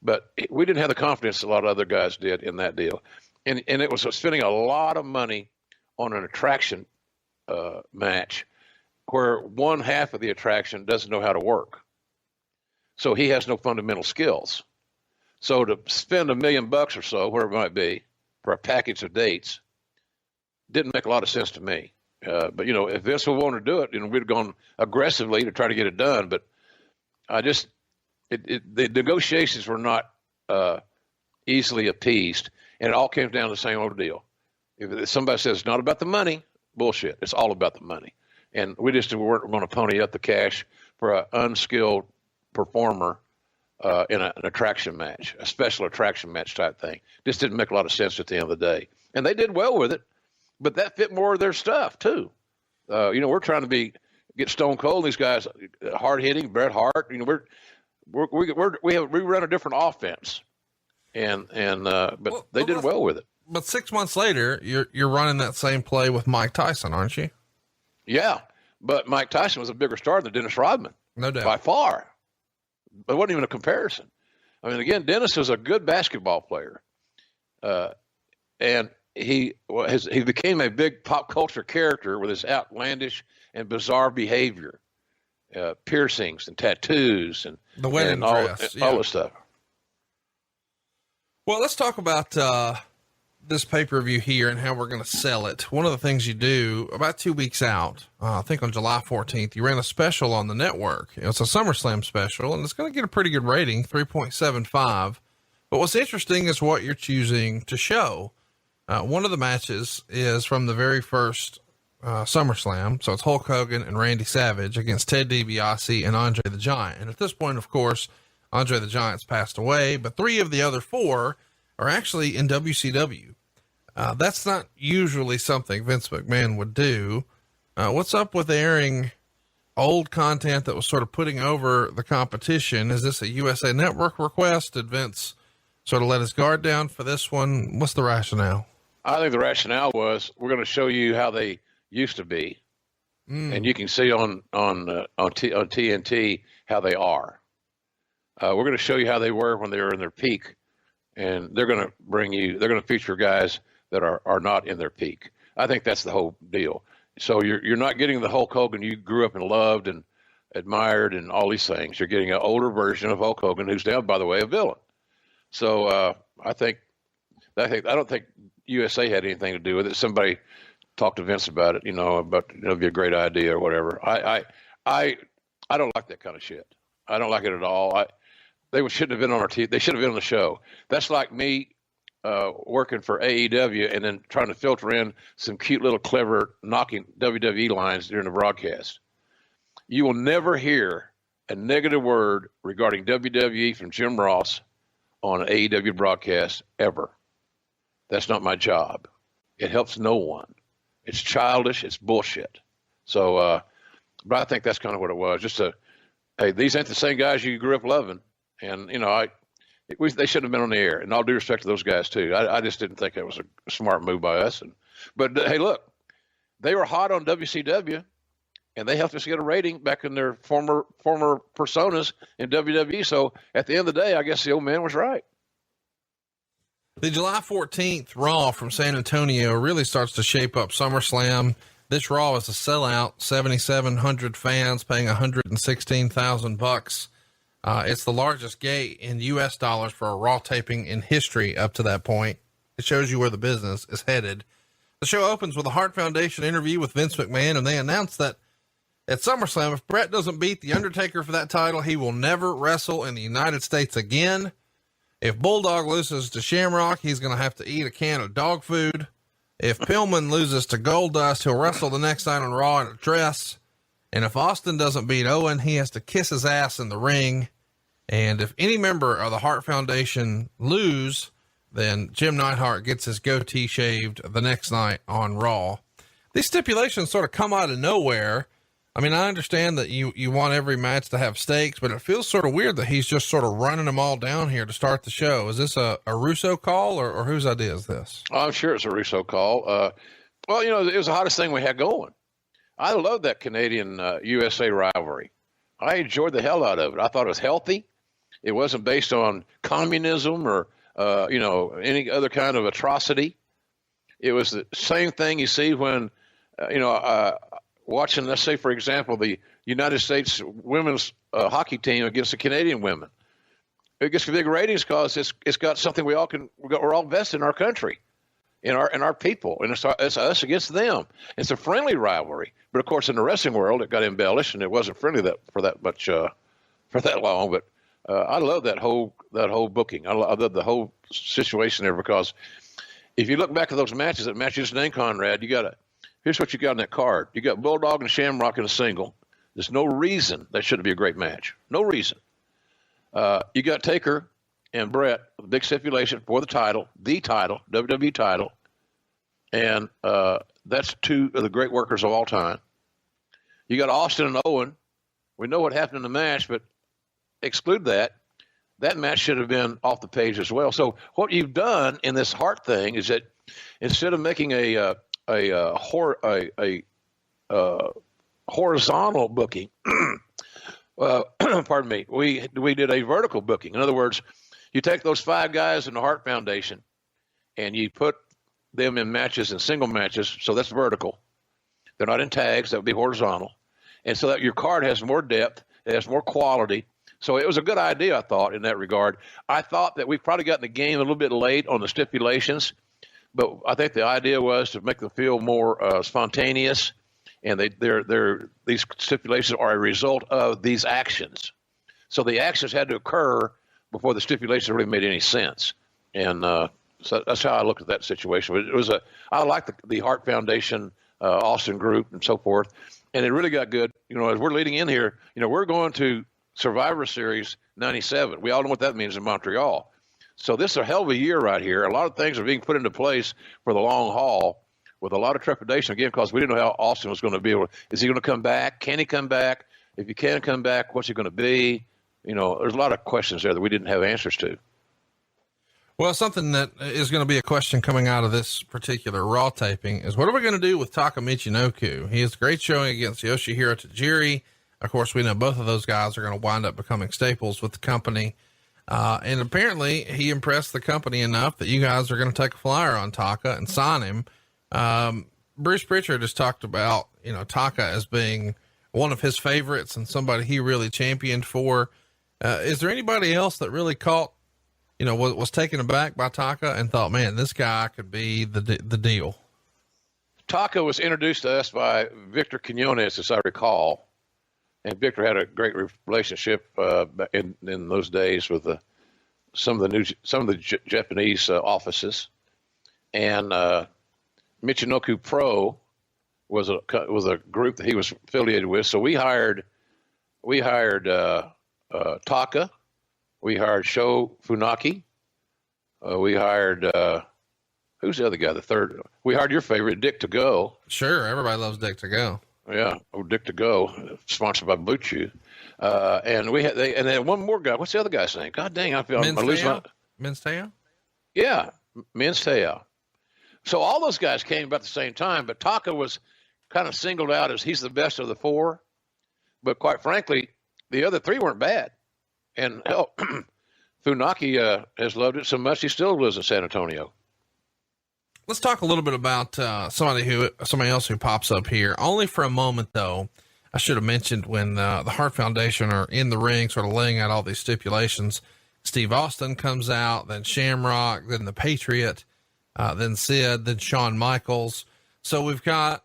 but we didn't have the confidence a lot of other guys did in that deal, and it was spending a lot of money on an attraction match where one half of the attraction doesn't know how to work. So he has no fundamental skills. So to spend $1 million or so, whatever it might be, for a package of dates didn't make a lot of sense to me. But, you know, if Vince would want to do it, you know, we'd have gone aggressively to try to get it done. But the negotiations were not easily appeased, and it all came down to the same old deal. If somebody says it's not about the money, bullshit. It's all about the money. And we just weren't going to pony up the cash for an unskilled performer in an attraction match, a special attraction match type thing. This didn't make a lot of sense at the end of the day. And they did well with it, but that fit more of their stuff too. We're trying to get Stone Cold. These guys, hard hitting, Bret Hart. We run a different offense, but they did well with it. But 6 months later, you're running that same play with Mike Tyson, aren't you? Yeah, but Mike Tyson was a bigger star than Dennis Rodman, no doubt, by far. It wasn't even a comparison. I mean, again, Dennis was a good basketball player, and he became a big pop culture character with his outlandish and bizarre behavior, piercings and tattoos and the wedding dress, all this stuff. Well, let's talk about this pay-per-view here and how we're going to sell it. One of the things you do about 2 weeks out, I think on July 14th, you ran a special on the network. It's a SummerSlam special, and it's going to get a pretty good rating, 3.75. But what's interesting is what you're choosing to show. One of the matches is from the very first SummerSlam. So it's Hulk Hogan and Randy Savage against Ted DiBiase and Andre the Giant. And at this point, of course, Andre the Giant's passed away, but 3 of the other 4 are actually in WCW. That's not usually something Vince McMahon would do. What's up with airing old content that was sort of putting over the competition? Is this a USA Network request? Did Vince sort of let his guard down for this one? What's the rationale? I think the rationale was, we're going to show you how they used to be. And you can see on TNT how they are. We're going to show you how they were when they were in their peak. And they're going to feature guys that are not in their peak. I think that's the whole deal. So you're not getting the Hulk Hogan you grew up and loved and admired and all these things. You're getting an older version of Hulk Hogan, who's now, by the way, a villain. So I don't think USA had anything to do with it. Somebody talked to Vince about it, it'd be a great idea or whatever. I don't like that kind of shit. I don't like it at all. They shouldn't have been on our TV. They should have been on the show. That's like me working for AEW and then trying to filter in some cute little clever knocking WWE lines during the broadcast. You will never hear a negative word regarding WWE from Jim Ross on an AEW broadcast ever. That's not my job. It helps no one. It's childish. It's bullshit. So, but I think that's kind of what it was. Just hey, these ain't the same guys you grew up loving. And, they shouldn't have been on the air, and all due respect to those guys too. I just didn't think that was a smart move by us. But hey, look, they were hot on WCW, and they helped us get a rating back in their former personas in WWE. So at the end of the day, I guess the old man was right. The July 14th Raw from San Antonio really starts to shape up SummerSlam. This Raw is a sellout, 7,700 fans paying $116,000. It's the largest gate in US dollars for a Raw taping in history up to that point. It shows you where the business is headed. The show opens with a Hart Foundation interview with Vince McMahon, and they announce that at SummerSlam, if Bret doesn't beat The Undertaker for that title, he will never wrestle in the United States again. If Bulldog loses to Shamrock, he's going to have to eat a can of dog food. If Pillman loses to Goldust, he'll wrestle the next night on Raw in a dress. And if Austin doesn't beat Owen, he has to kiss his ass in the ring. And if any member of the Hart Foundation lose, then Jim Neidhart gets his goatee shaved the next night on Raw. These stipulations sort of come out of nowhere. I mean, I understand that you want every match to have stakes, but it feels sort of weird that he's just sort of running them all down here to start the show. Is this a Russo call or whose idea is this? I'm sure it's a Russo call. Well, it was the hottest thing we had going. I love that Canadian USA rivalry. I enjoyed the hell out of it. I thought it was healthy. It wasn't based on communism or, any other kind of atrocity. It was the same thing you see when, watching, let's say, for example, the United States women's hockey team against the Canadian women. It gets big ratings because it's got something we're all vested in our country, in our people, and it's us against them. It's a friendly rivalry, but of course in the wrestling world it got embellished and it wasn't friendly for that long. But I love that whole booking. I love the whole situation there, because if you look back at those matches that match his name, Conrad, here's what you got on that card. You got Bulldog and Shamrock in a single. There's no reason that shouldn't be a great match. No reason. You got Taker and Brett, big stipulation for the title, WWE title. And that's two of the great workers of all time. You got Austin and Owen. We know what happened in the match, but exclude that. That match should have been off the page as well. So what you've done in this Hart thing is that instead of making a horizontal booking, pardon me, we did a vertical booking. In other words, you take those 5 guys in the Hart Foundation and you put them in matches and single matches, so that's vertical. They're not in tags, that would be horizontal. And so that your card has more depth, it has more quality. So it was a good idea, I thought, in that regard. I thought that we probably got in the game a little bit late on the stipulations, but I think the idea was to make them feel more spontaneous, and these stipulations are a result of these actions. So the actions had to occur before the stipulations really made any sense. And so that's how I looked at that situation. But I like the Hart Foundation, Austin group, and so forth, and it really got good. As we're leading in here, we're going to Survivor Series 97. We all know what that means in Montreal. So this is a hell of a year right here. A lot of things are being put into place for the long haul with a lot of trepidation, again, because we didn't know how Austin was going to be able. Is he going to come back? Can he come back? If he can come back, what's he going to be? There's a lot of questions there that we didn't have answers to. Well, something that is going to be a question coming out of this particular Raw taping is, what are we going to do with Taka Michinoku? He has a great showing against Yoshihiro Tajiri. Of course, we know both of those guys are going to wind up becoming staples with the company. And apparently he impressed the company enough that you guys are going to take a flyer on Taka and sign him. Bruce Pritchard has talked about, Taka as being one of his favorites and somebody he really championed for. Is there anybody else that really caught, was taken aback by Taka and thought, man, this guy could be the deal? Taka was introduced to us by Victor Quinones, as I recall. And Victor had a great relationship in those days with some of the Japanese offices, and Michinoku Pro was a group that he was affiliated with. So we hired Taka, we hired Sho Funaki, we hired who's the other guy? The third. We hired your favorite, Dick to Go. Sure, everybody loves Dick to Go. Yeah, Dick to Go, sponsored by Blue Chew. And and then one more guy. What's the other guy's name? God dang, I'm losing my... Minsteo? Yeah, Minsteo. So all those guys came about the same time, but Taka was kind of singled out as he's the best of the 4. But quite frankly, the other 3 weren't bad. And hell, Funaki has loved it so much he still lives in San Antonio. Let's talk a little bit about somebody else who pops up here. Only for a moment, though. I should have mentioned when the Hart Foundation are in the ring, sort of laying out all these stipulations. Steve Austin comes out, then Shamrock, then the Patriot, then Sid, then Shawn Michaels. So we've got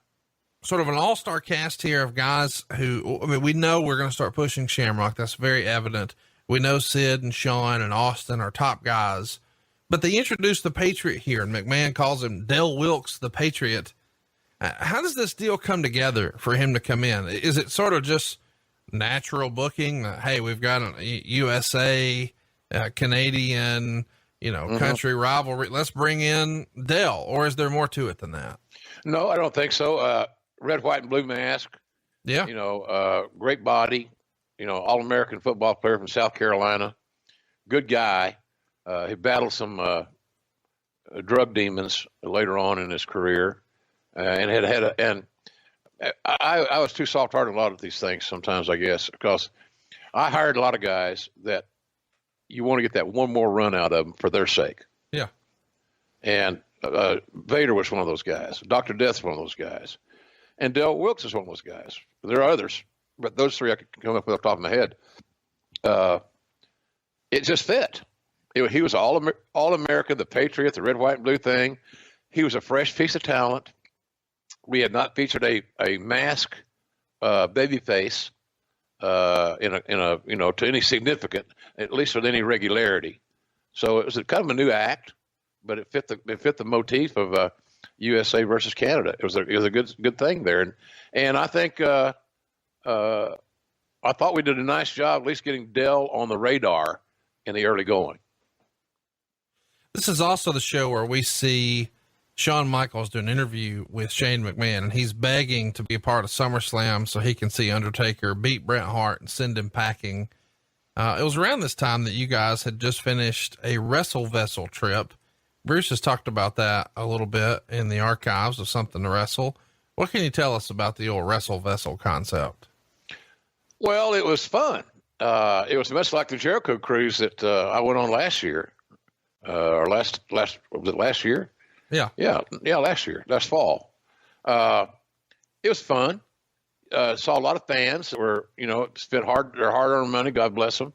sort of an all-star cast here of guys who, we know we're going to start pushing Shamrock. That's very evident. We know Sid and Shawn and Austin are top guys. But they introduced the Patriot here, and McMahon calls him Del Wilkes, the Patriot. How does this deal come together for him to come in? Is it sort of just natural booking? Hey, we've got a USA, Canadian, country rivalry. Let's bring in Del, or is there more to it than that? No, I don't think so. Red, white, and blue mask. Yeah. Great body, All-American football player from South Carolina. Good guy. He battled some drug demons later on in his career, and I was too soft-hearted in a lot of these things sometimes, I guess, because I hired a lot of guys that you want to get that one more run out of them for their sake. Yeah. And Vader was one of those guys. Dr. Death's one of those guys. And Del Wilkes is one of those guys. There are others, but those 3 I could come up with off the top of my head. It just fit. He was all-American, the Patriot, the red, white, and blue thing. He was a fresh piece of talent. We had not featured a mask baby face to any significant, at least with any regularity. So it was kind of a new act, but it fit the motif of USA versus Canada. It was a good thing there, and I think I thought we did a nice job at least getting Dell on the radar in the early going. This is also the show where we see Shawn Michaels do an interview with Shane McMahon, and he's begging to be a part of SummerSlam so he can see Undertaker beat Bret Hart and send him packing. It was around this time that you guys had just finished a Wrestle Vessel trip. Bruce has talked about that a little bit in the archives of Something to Wrestle. What can you tell us about the old Wrestle Vessel concept? Well, it was fun. It was much like the Jericho cruise that I went on last year, or was it last year? Yeah, last fall. It was fun. Saw a lot of fans that were, spent their hard-earned money, God bless them,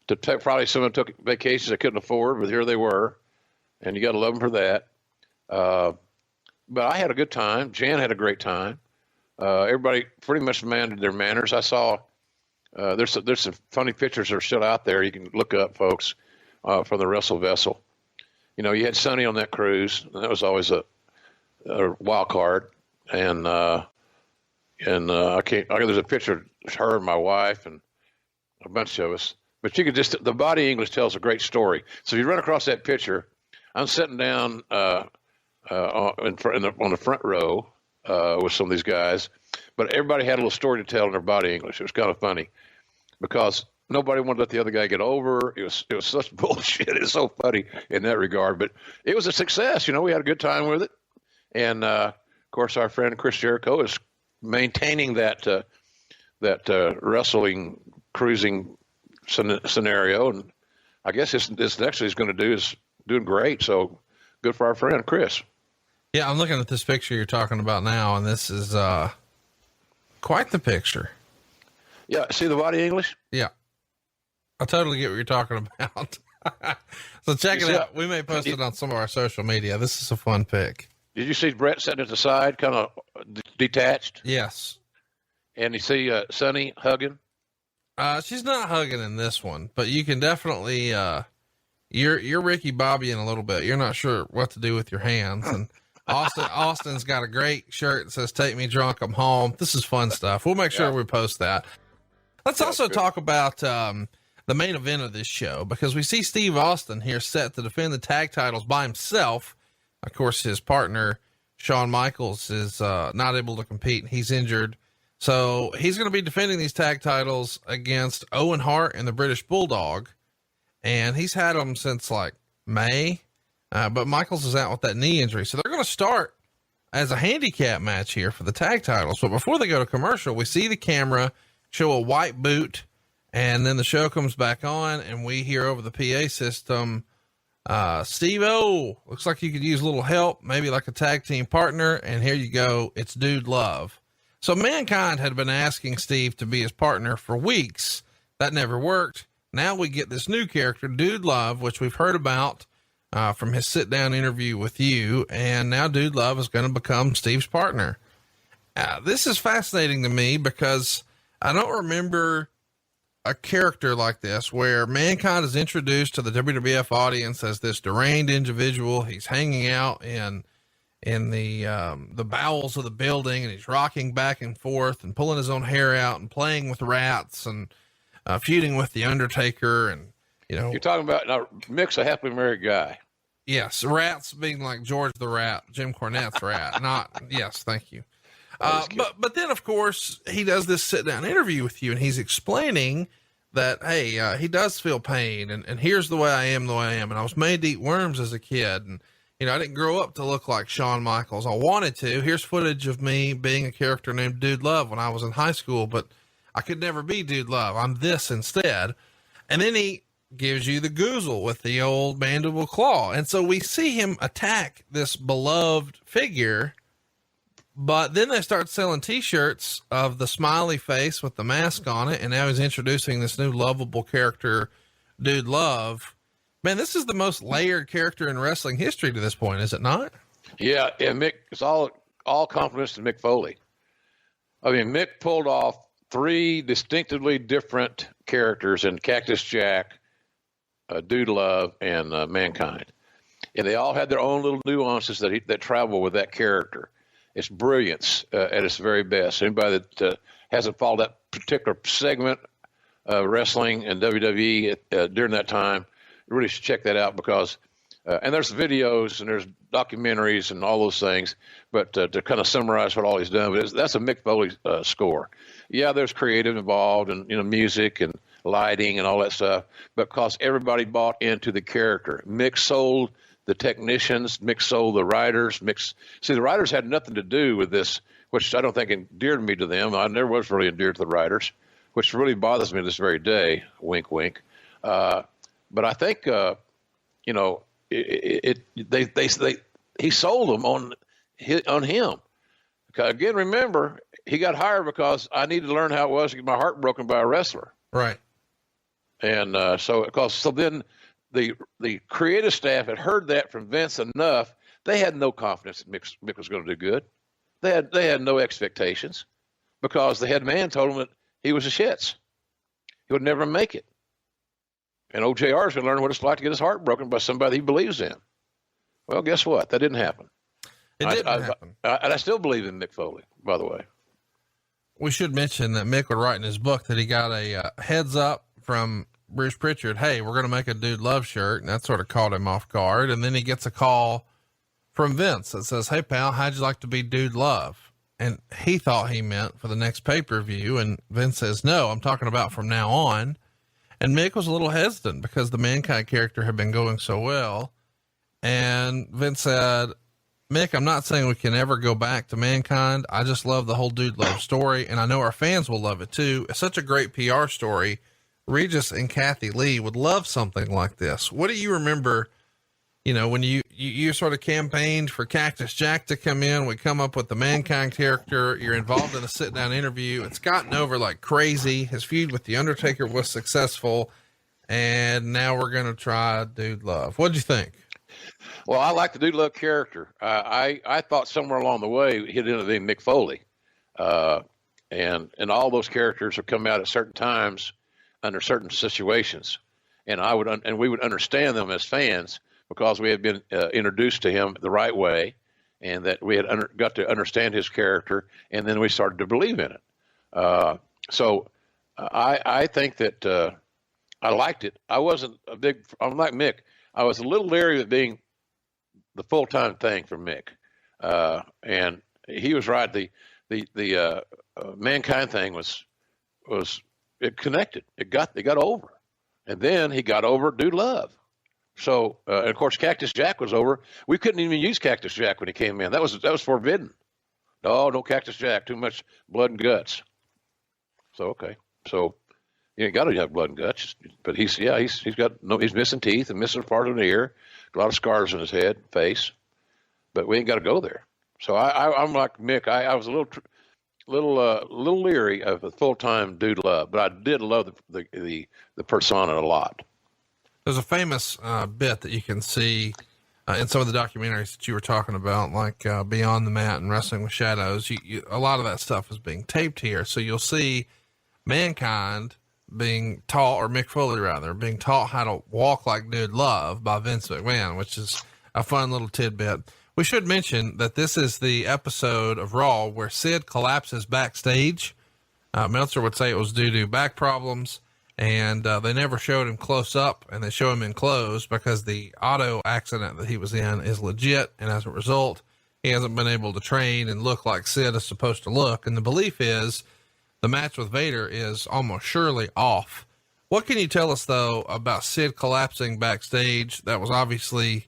probably some of them took vacations they couldn't afford, but here they were, and you got to love them for that. But I had a good time. Jan had a great time. Everybody pretty much demanded their manners. I saw there's some funny pictures that are still out there. You can look up, folks, from the Wrestle Vessel. You had Sonny on that cruise, and that was always a wild card. And there's a picture of her and my wife and a bunch of us. But the body English tells a great story. So if you run across that picture, I'm sitting down on the front row with some of these guys, but everybody had a little story to tell in their body English. It was kind of funny because nobody wanted to let the other guy get over. It was such bullshit. It's so funny in that regard, but it was a success. We had a good time with it. And, of course, our friend Chris Jericho is maintaining that wrestling cruising scenario. And I guess this next thing he's going to do is doing great. So good for our friend Chris. Yeah. I'm looking at this picture you're talking about now, and this is quite the picture. Yeah. See the body English? Yeah. I totally get what you're talking about. So check it out. We may post it on some of our social media. This is a fun pic. Did you see Brett sitting at the side, kind of detached? Yes. And you see Sonny hugging? She's not hugging in this one, but you can definitely, you're Ricky Bobby in a little bit. You're not sure what to do with your hands. And Austin's got a great shirt that says, "Take me drunk, I'm home." This is fun stuff. We'll make sure we post that. Let's also talk about, the main event of this show, because we see Steve Austin here set to defend the tag titles by himself. Of course, his partner, Shawn Michaels, is not able to compete. He's injured. So he's going to be defending these tag titles against Owen Hart and the British Bulldog. And he's had them since like May. But Michaels is out with that knee injury. So they're going to start as a handicap match here for the tag titles. But before they go to commercial, we see the camera show a white boot, and then the show comes back on and we hear over the PA system, Steve-O, looks like you could use a little help, maybe like a tag team partner. And here you go. It's Dude Love. So Mankind had been asking Steve to be his partner for weeks. That never worked. Now we get this new character, Dude Love, which we've heard about from his sit down interview with you. And now Dude Love is going to become Steve's partner. This is fascinating to me because I don't remember a character like this where Mankind is introduced to the WWF audience as this deranged individual. He's hanging out in the bowels of the building, and he's rocking back and forth and pulling his own hair out and playing with rats and feuding with the Undertaker. And, you're talking about now Mick's a happily married guy. Yes. Rats being like George the Rat, Jim Cornette's rat, yes. Thank you. But then of course he does this sit down interview with you, and he's explaining that, hey, he does feel pain, and here's the way I am, and I was made to eat worms as a kid. And, I didn't grow up to look like Shawn Michaels. I wanted to. Here's footage of me being a character named Dude Love when I was in high school, but I could never be Dude Love. I'm this instead. And then he gives you the goozle with the old mandible claw. And so we see him attack this beloved figure, but then they start selling t-shirts of the smiley face with the mask on it. And now he's introducing this new lovable character, Dude Love. Man, this is the most layered character in wrestling history to this point, is it not? Yeah. And Mick, it's all compliments to Mick Foley. I mean, Mick pulled off three distinctively different characters in Cactus Jack, Dude Love, and Mankind. And they all had their own little nuances that travel with that character. It's brilliance at its very best. Anybody that hasn't followed that particular segment of wrestling and WWE during that time really should check that out, because and there's videos and there's documentaries and all those things, but to kind of summarize what all he's done, but that's a Mick Foley score. Yeah, there's creative involved, and music and lighting and all that stuff, but because everybody bought into the character. Mick sold the technicians, Mick sold the writers. See, the writers had nothing to do with this, which I don't think endeared me to them. I never was really endeared to the writers, which really bothers me to this very day. Wink, wink. But I think he sold them on him. Again, remember, he got hired because I needed to learn how it was to get my heart broken by a wrestler. Right. And so then the creative staff had heard that from Vince enough. They had no confidence that Mick was going to do good. They had no expectations, because the head man told him that he was a shits. He would never make it. And OJR is going to learn what it's like to get his heart broken by somebody he believes in. Well, guess what? That didn't happen. It didn't happen. And I still believe in Mick Foley, by the way. We should mention that Mick would write in his book that he got a heads up from Bruce Pritchard. Hey, we're going to make a Dude Love shirt. And that sort of caught him off guard. And then he gets a call from Vince that says, hey pal, how'd you like to be Dude Love? And he thought he meant for the next pay-per-view. And Vince says, no, I'm talking about from now on. And Mick was a little hesitant because the Mankind character had been going so well. And Vince said, Mick, I'm not saying we can ever go back to Mankind. I just love the whole Dude Love story. And I know our fans will love it too. It's such a great PR story. Regis and Kathy Lee would love something like this. What do you remember, when you sort of campaigned for Cactus Jack to come in, we come up with the Mankind character, you're involved in a sit down interview. It's gotten over like crazy. His feud with The Undertaker was successful. And now we're going to try Dude Love. What'd you think? Well, I like the Dude Love character. I thought somewhere along the way he'd end up being Mick Foley. And all those characters have come out at certain times under certain situations. And we would understand them as fans, because we had been introduced to him the right way, and that we had got to understand his character, and then we started to believe in it. So I think that I liked it. I'm like Mick. I was a little leery of it being the full-time thing for Mick. And he was right. The Mankind thing was it connected. It got over. And then he got over Dude Love. So, and of course, Cactus Jack was over. We couldn't even use Cactus Jack when he came in. That was forbidden. No Cactus Jack, too much blood and guts. So, okay. So you ain't got to have blood and guts, but he's missing teeth and missing part of an ear, a lot of scars on his head, face, but we ain't got to go there. So I'm like Mick. I was a little leery of a full-time Dude Love, but I did love the persona a lot. There's a famous bit that you can see in some of the documentaries that you were talking about, like Beyond the Mat and Wrestling with Shadows. A lot of that stuff is being taped here. So you'll see Mankind being taught, or Mick Foley rather, being taught how to walk like Dude Love by Vince McMahon, which is a fun little tidbit. We should mention that this is the episode of Raw where Sid collapses backstage. Meltzer would say it was due to back problems, and they never showed him close up, and they show him in close because the auto accident that he was in is legit. And as a result, he hasn't been able to train and look like Sid is supposed to look. And the belief is the match with Vader is almost surely off. What can you tell us though about Sid collapsing backstage? That was obviously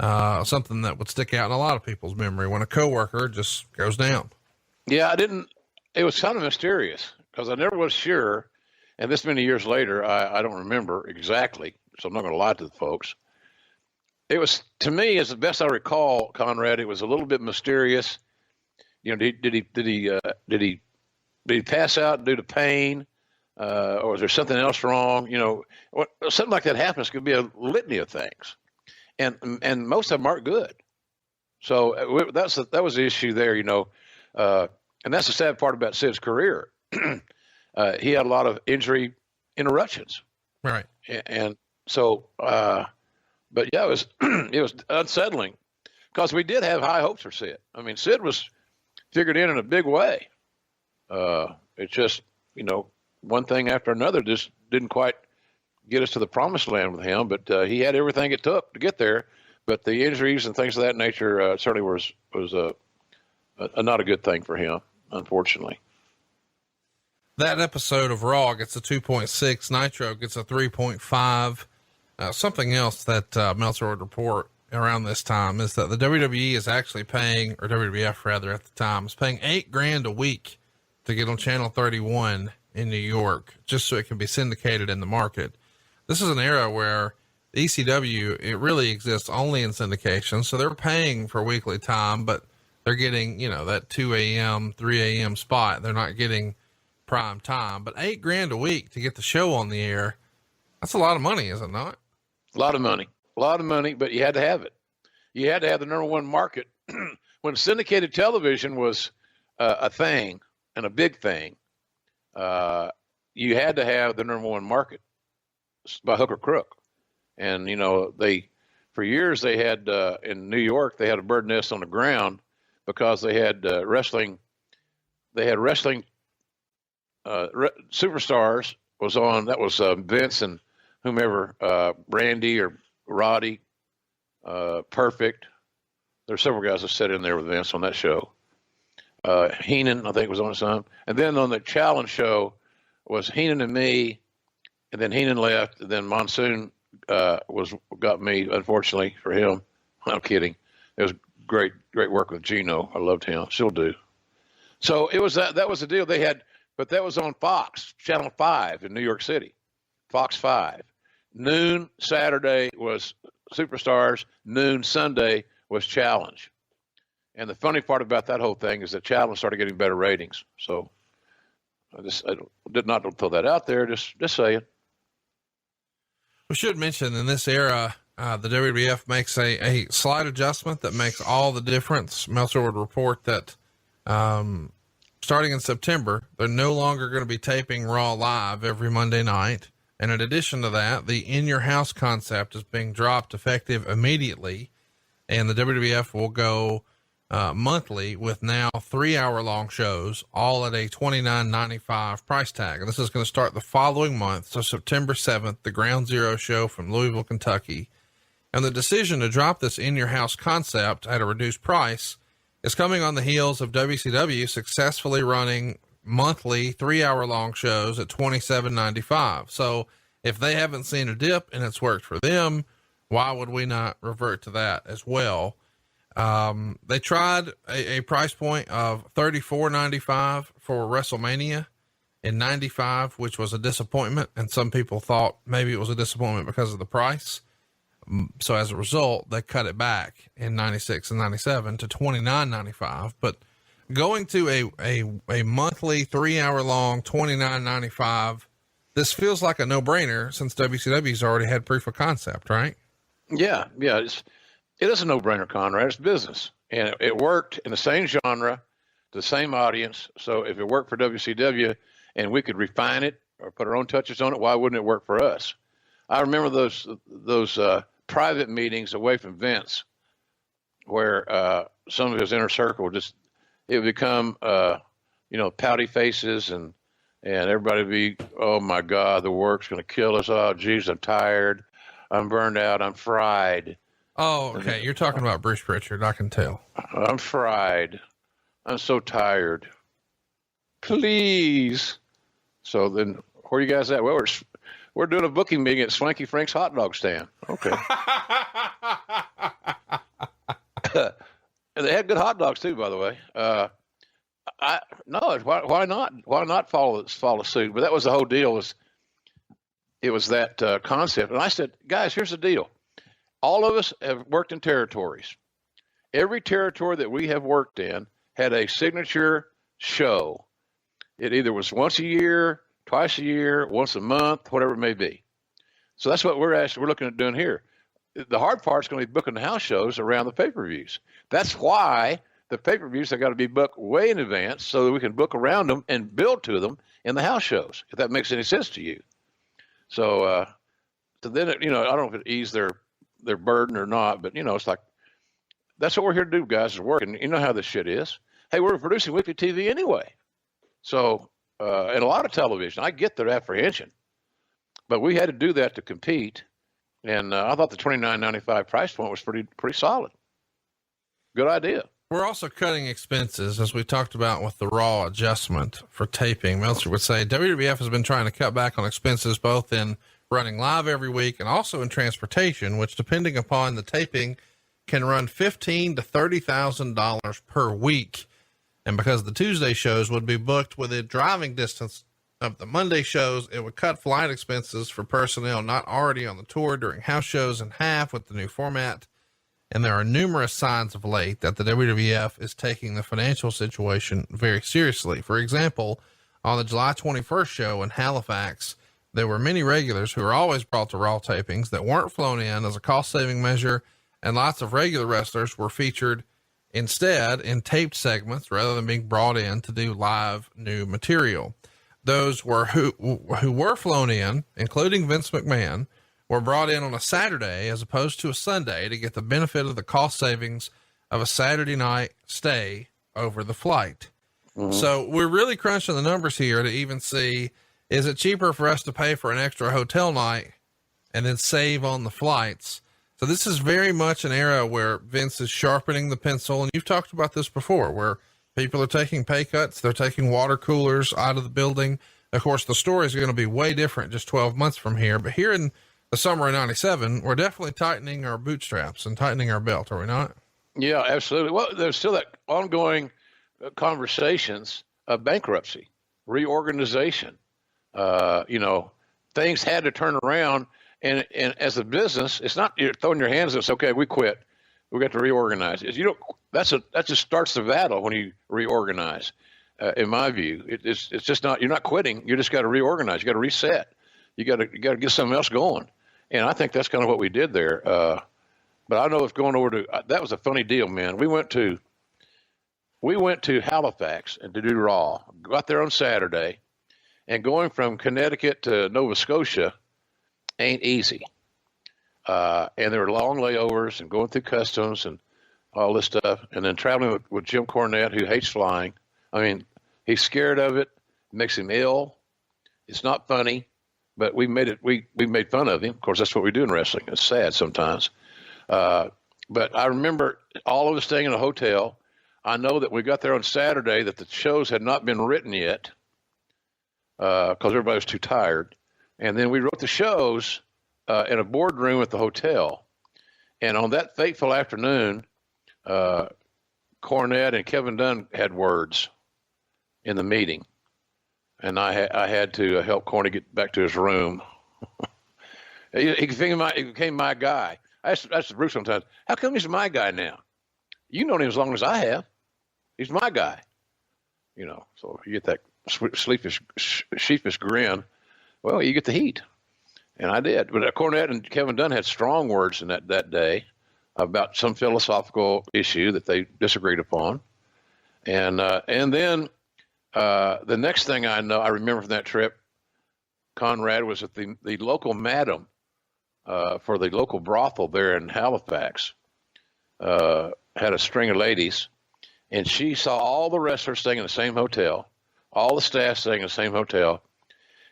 something that would stick out in a lot of people's memory when a coworker just goes down. Yeah, it was kind of mysterious because I never was sure. And this many years later, I don't remember exactly. So I'm not going to lie to the folks. It was, to me, as the best I recall, Conrad, it was a little bit mysterious. Did he pass out due to pain? Or was there something else wrong? Something like that happens could be a litany of things. And most of them aren't good. So that was the issue there, and that's the sad part about Sid's career. he had a lot of injury interruptions. Right. And so, but yeah, it was, it was unsettling because we did have high hopes for Sid. I mean, Sid was figured in a big way. It's just, one thing after another just didn't quite get us to the promised land with him, but he had everything it took to get there. But the injuries and things of that nature certainly was not a good thing for him, unfortunately. That episode of Raw gets a 2.6, Nitro gets a 3.5. Something else that Meltzer would report around this time is that the WWE is actually paying, or WWF rather at the time, is paying $8,000 a week to get on Channel 31 in New York, just so it can be syndicated in the market. This is an era where the ECW, it really exists only in syndication. So they're paying for weekly time, but they're getting, that 2 a.m., 3 a.m. spot. They're not getting prime time, but $8,000 a week to get the show on the air. That's a lot of money, is it not? A lot of money, but you had to have it. You had to have the number one market. When syndicated television was a thing and a big thing, you had to have the number one market by hook or crook. And, for years they had, in New York, they had a bird nest on the ground because they had wrestling. They had wrestling superstars was on. That was Vince and whomever, Randy or Roddy, Perfect. There's several guys that sat in there with Vince on that show. Heenan, I think, was on some. And then on the challenge show was Heenan and me, and then Heenan left, and then Monsoon got me, unfortunately for him. I'm kidding. It was great work with Gino. I loved him. Still do. So it was that was the deal they had, but that was on Fox, Channel 5 in New York City. Fox 5. Noon Saturday was Superstars. Noon Sunday was Challenge. And the funny part about that whole thing is that Challenge started getting better ratings. So I did not throw that out there. Just saying. We should mention in this era, the WWF makes a slight adjustment that makes all the difference. Meltzer would report that, starting in September, they're no longer going to be taping Raw live every Monday night. And in addition to that, the in your house concept is being dropped effective immediately. And the WWF will go monthly with now 3-hour-long shows, all at a $29.95 price tag. And this is going to start the following month. So September 7th, the Ground Zero show from Louisville, Kentucky. And the decision to drop this in your house concept at a reduced price is coming on the heels of WCW successfully running monthly 3-hour-long shows at $27.95. So if they haven't seen a dip and it's worked for them, why would we not revert to that as well? They tried a price point of $34.95 for WrestleMania in 95, which was a disappointment. And some people thought maybe it was a disappointment because of the price. So as a result, they cut it back in 96 and 97 to $29.95, but going to a monthly 3-hour-long $29.95, this feels like a no-brainer since WCW's already had proof of concept, right? Yeah. It is a no-brainer, Conrad. It's business. And it worked in the same genre, the same audience. So if it worked for WCW and we could refine it or put our own touches on it, why wouldn't it work for us? I remember those private meetings away from Vince where some of his inner circle it would become, pouty faces and everybody would be, oh my God, the work's going to kill us. Oh, geez, I'm tired. I'm burned out. I'm fried. Oh, okay. You're talking about Bruce Pritchard. I can tell. I'm fried. I'm so tired. Please. So then where are you guys at? Well, we're doing a booking meeting at Swanky Frank's hot dog stand. Okay. And they had good hot dogs too, by the way. Why not? Why not follow suit? But that was the whole deal. It was that concept. And I said, guys, here's the deal. All of us have worked in territories. Every territory that we have worked in had a signature show. It either was once a year, twice a year, once a month, whatever it may be. So that's what we're looking at doing here. The hard part's going to be booking the house shows around the pay-per-views. That's why the the pay-per-views have got to be booked way in advance so that we can book around them and build to them in the house shows, if that makes any sense to you. So, so then, I don't know if it ease their burden or not, but it's like, that's what we're here to do, guys, is work. And you know how this shit is. Hey, we're producing weekly TV anyway. So, and a lot of television, I get their apprehension, but we had to do that to compete. And I thought the $29.95 price point was pretty solid. Good idea. We're also cutting expenses, as we talked about with the Raw adjustment for taping. Meltzer would say WWF has been trying to cut back on expenses, both in running live every week and also in transportation, which, depending upon the taping, can run $15,000 to $30,000 per week. And because the Tuesday shows would be booked within driving distance of the Monday shows, it would cut flight expenses for personnel not already on the tour during house shows in half with the new format. And there are numerous signs of late that the WWF is taking the financial situation very seriously. For example, on the July 21st show in Halifax, there were many regulars who are always brought to Raw tapings that weren't flown in as a cost-saving measure, and lots of regular wrestlers were featured instead in taped segments rather than being brought in to do live new material. Those were who were flown in, including Vince McMahon, were brought in on a Saturday as opposed to a Sunday to get the benefit of the cost savings of a Saturday night stay over the flight. Mm-hmm. So we're really crunching the numbers here to even see, is it cheaper for us to pay for an extra hotel night and then save on the flights? So this is very much an era where Vince is sharpening the pencil. And you've talked about this before, where people are taking pay cuts. They're taking water coolers out of the building. Of course, the story is going to be way different just 12 months from here, but here in the summer of 97, we're definitely tightening our bootstraps and tightening our belt, are we not? Yeah, absolutely. Well, there's still that ongoing conversations of bankruptcy, reorganization. Things had to turn around, and as a business, it's not you're throwing your hands up. It's okay, we quit. We got to reorganize. That just starts the battle when you reorganize. In my view, it's just not. You're not quitting. You just got to reorganize. You got to reset. You got to get something else going. And I think that's kind of what we did there. But I know it's going over to, that was a funny deal, man. We went to Halifax and to do Raw, got there on Saturday, and going from Connecticut to Nova Scotia ain't easy. And there were long layovers and going through customs and all this stuff. And then traveling with Jim Cornette, who hates flying. I mean, he's scared of it. It makes him ill. It's not funny. But we made fun of him. Of course, that's what we do in wrestling. It's sad sometimes. But I remember all of us staying in a hotel. I know that we got there on Saturday that the shows had not been written yet because everybody was too tired. And then we wrote the shows in a boardroom at the hotel. And on that fateful afternoon, Cornette and Kevin Dunn had words in the meeting. And I had to help Corny get back to his room. he became my guy. I asked Bruce sometimes, how come he's my guy now? You've known him as long as I have. He's my guy. So you get that sheepish grin. Well, you get the heat. And I did. But Cornette and Kevin Dunn had strong words in that day about some philosophical issue that they disagreed upon. And then the next thing I remember from that trip, Conrad was at the local madam for the local brothel there in Halifax, had a string of ladies, and she saw all the wrestlers staying in the same hotel, all the staff staying in the same hotel.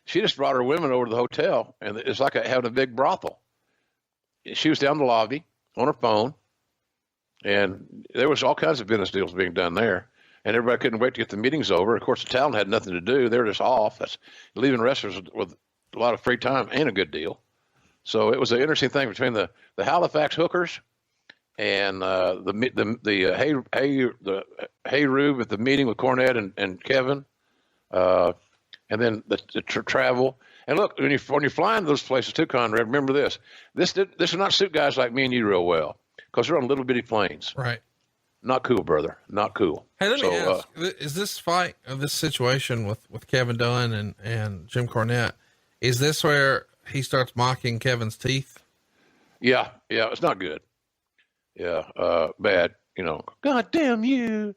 She just brought her women over to the hotel, and it's like having a big brothel. She was down the lobby on her phone, and there was all kinds of business deals being done there. And everybody couldn't wait to get the meetings over. Of course, the talent had nothing to do. They were just off. That's leaving wrestlers with a lot of free time ain't a good deal. So it was an interesting thing between the Halifax hookers and the Hey Rube at the meeting with Cornette and Kevin, and then the travel. And look, when you're flying to those places too, Conrad, remember this. This will not suit guys like me and you real well because they're on little bitty planes. Right. Not cool, brother. Not cool. Hey, let me ask, is this fight, this situation with Kevin Dunn and Jim Cornette, is this where he starts mocking Kevin's teeth? Yeah. It's not good. Yeah. Bad. God damn you.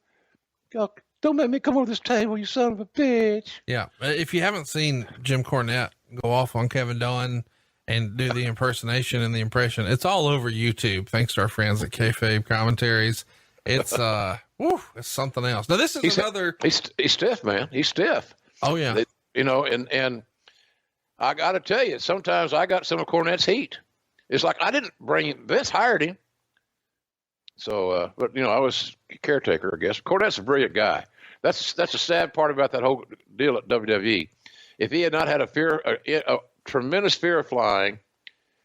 God, don't make me come over this table, you son of a bitch. Yeah. If you haven't seen Jim Cornette go off on Kevin Dunn and do the impersonation and the impression, it's all over YouTube. Thanks to our friends at Kayfabe Commentaries. It's, it's something else. Now this is he's stiff, man. He's stiff. Oh yeah. And I got to tell you, sometimes I got some of Cornette's heat. It's like, I didn't bring him. Vince hired him. So, but I was caretaker, I guess. Cornette's a brilliant guy. That's the sad part about that whole deal at WWE. If he had not had a tremendous fear of flying,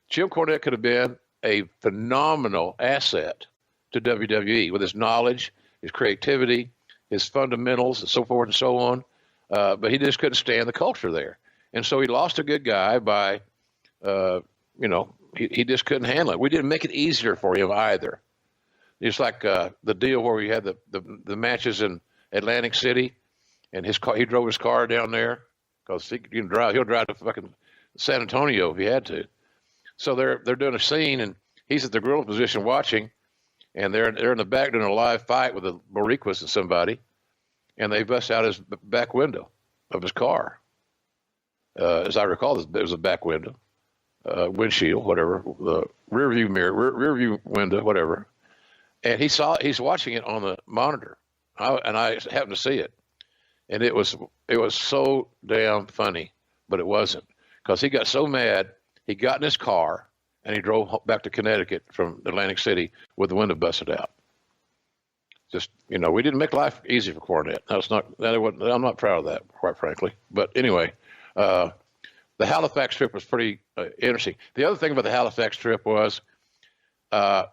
Jim Cornette could have been a phenomenal asset to WWE with his knowledge, his creativity, his fundamentals, and so forth and so on. But he just couldn't stand the culture there. And so he lost a good guy by, he just couldn't handle it. We didn't make it easier for him either. It's like the deal where we had the matches in Atlantic City, and he drove his car down there because he'll drive to fucking San Antonio if he had to. So they're doing a scene, and he's at the gorilla position watching, and they're in the back doing a live fight with the Boricuas and somebody, and they bust out his back window of his car. As I recall, it was a back window, windshield, whatever, the rear view window, whatever. And he's watching it on the monitor, and I happened to see it, and it was so damn funny, but it wasn't, because he got so mad, he got in his car and he drove back to Connecticut from Atlantic City with the window busted out. Just we didn't make life easy for Cornette. I'm not proud of that, quite frankly. But anyway, the Halifax trip was pretty interesting. The other thing about the Halifax trip was, I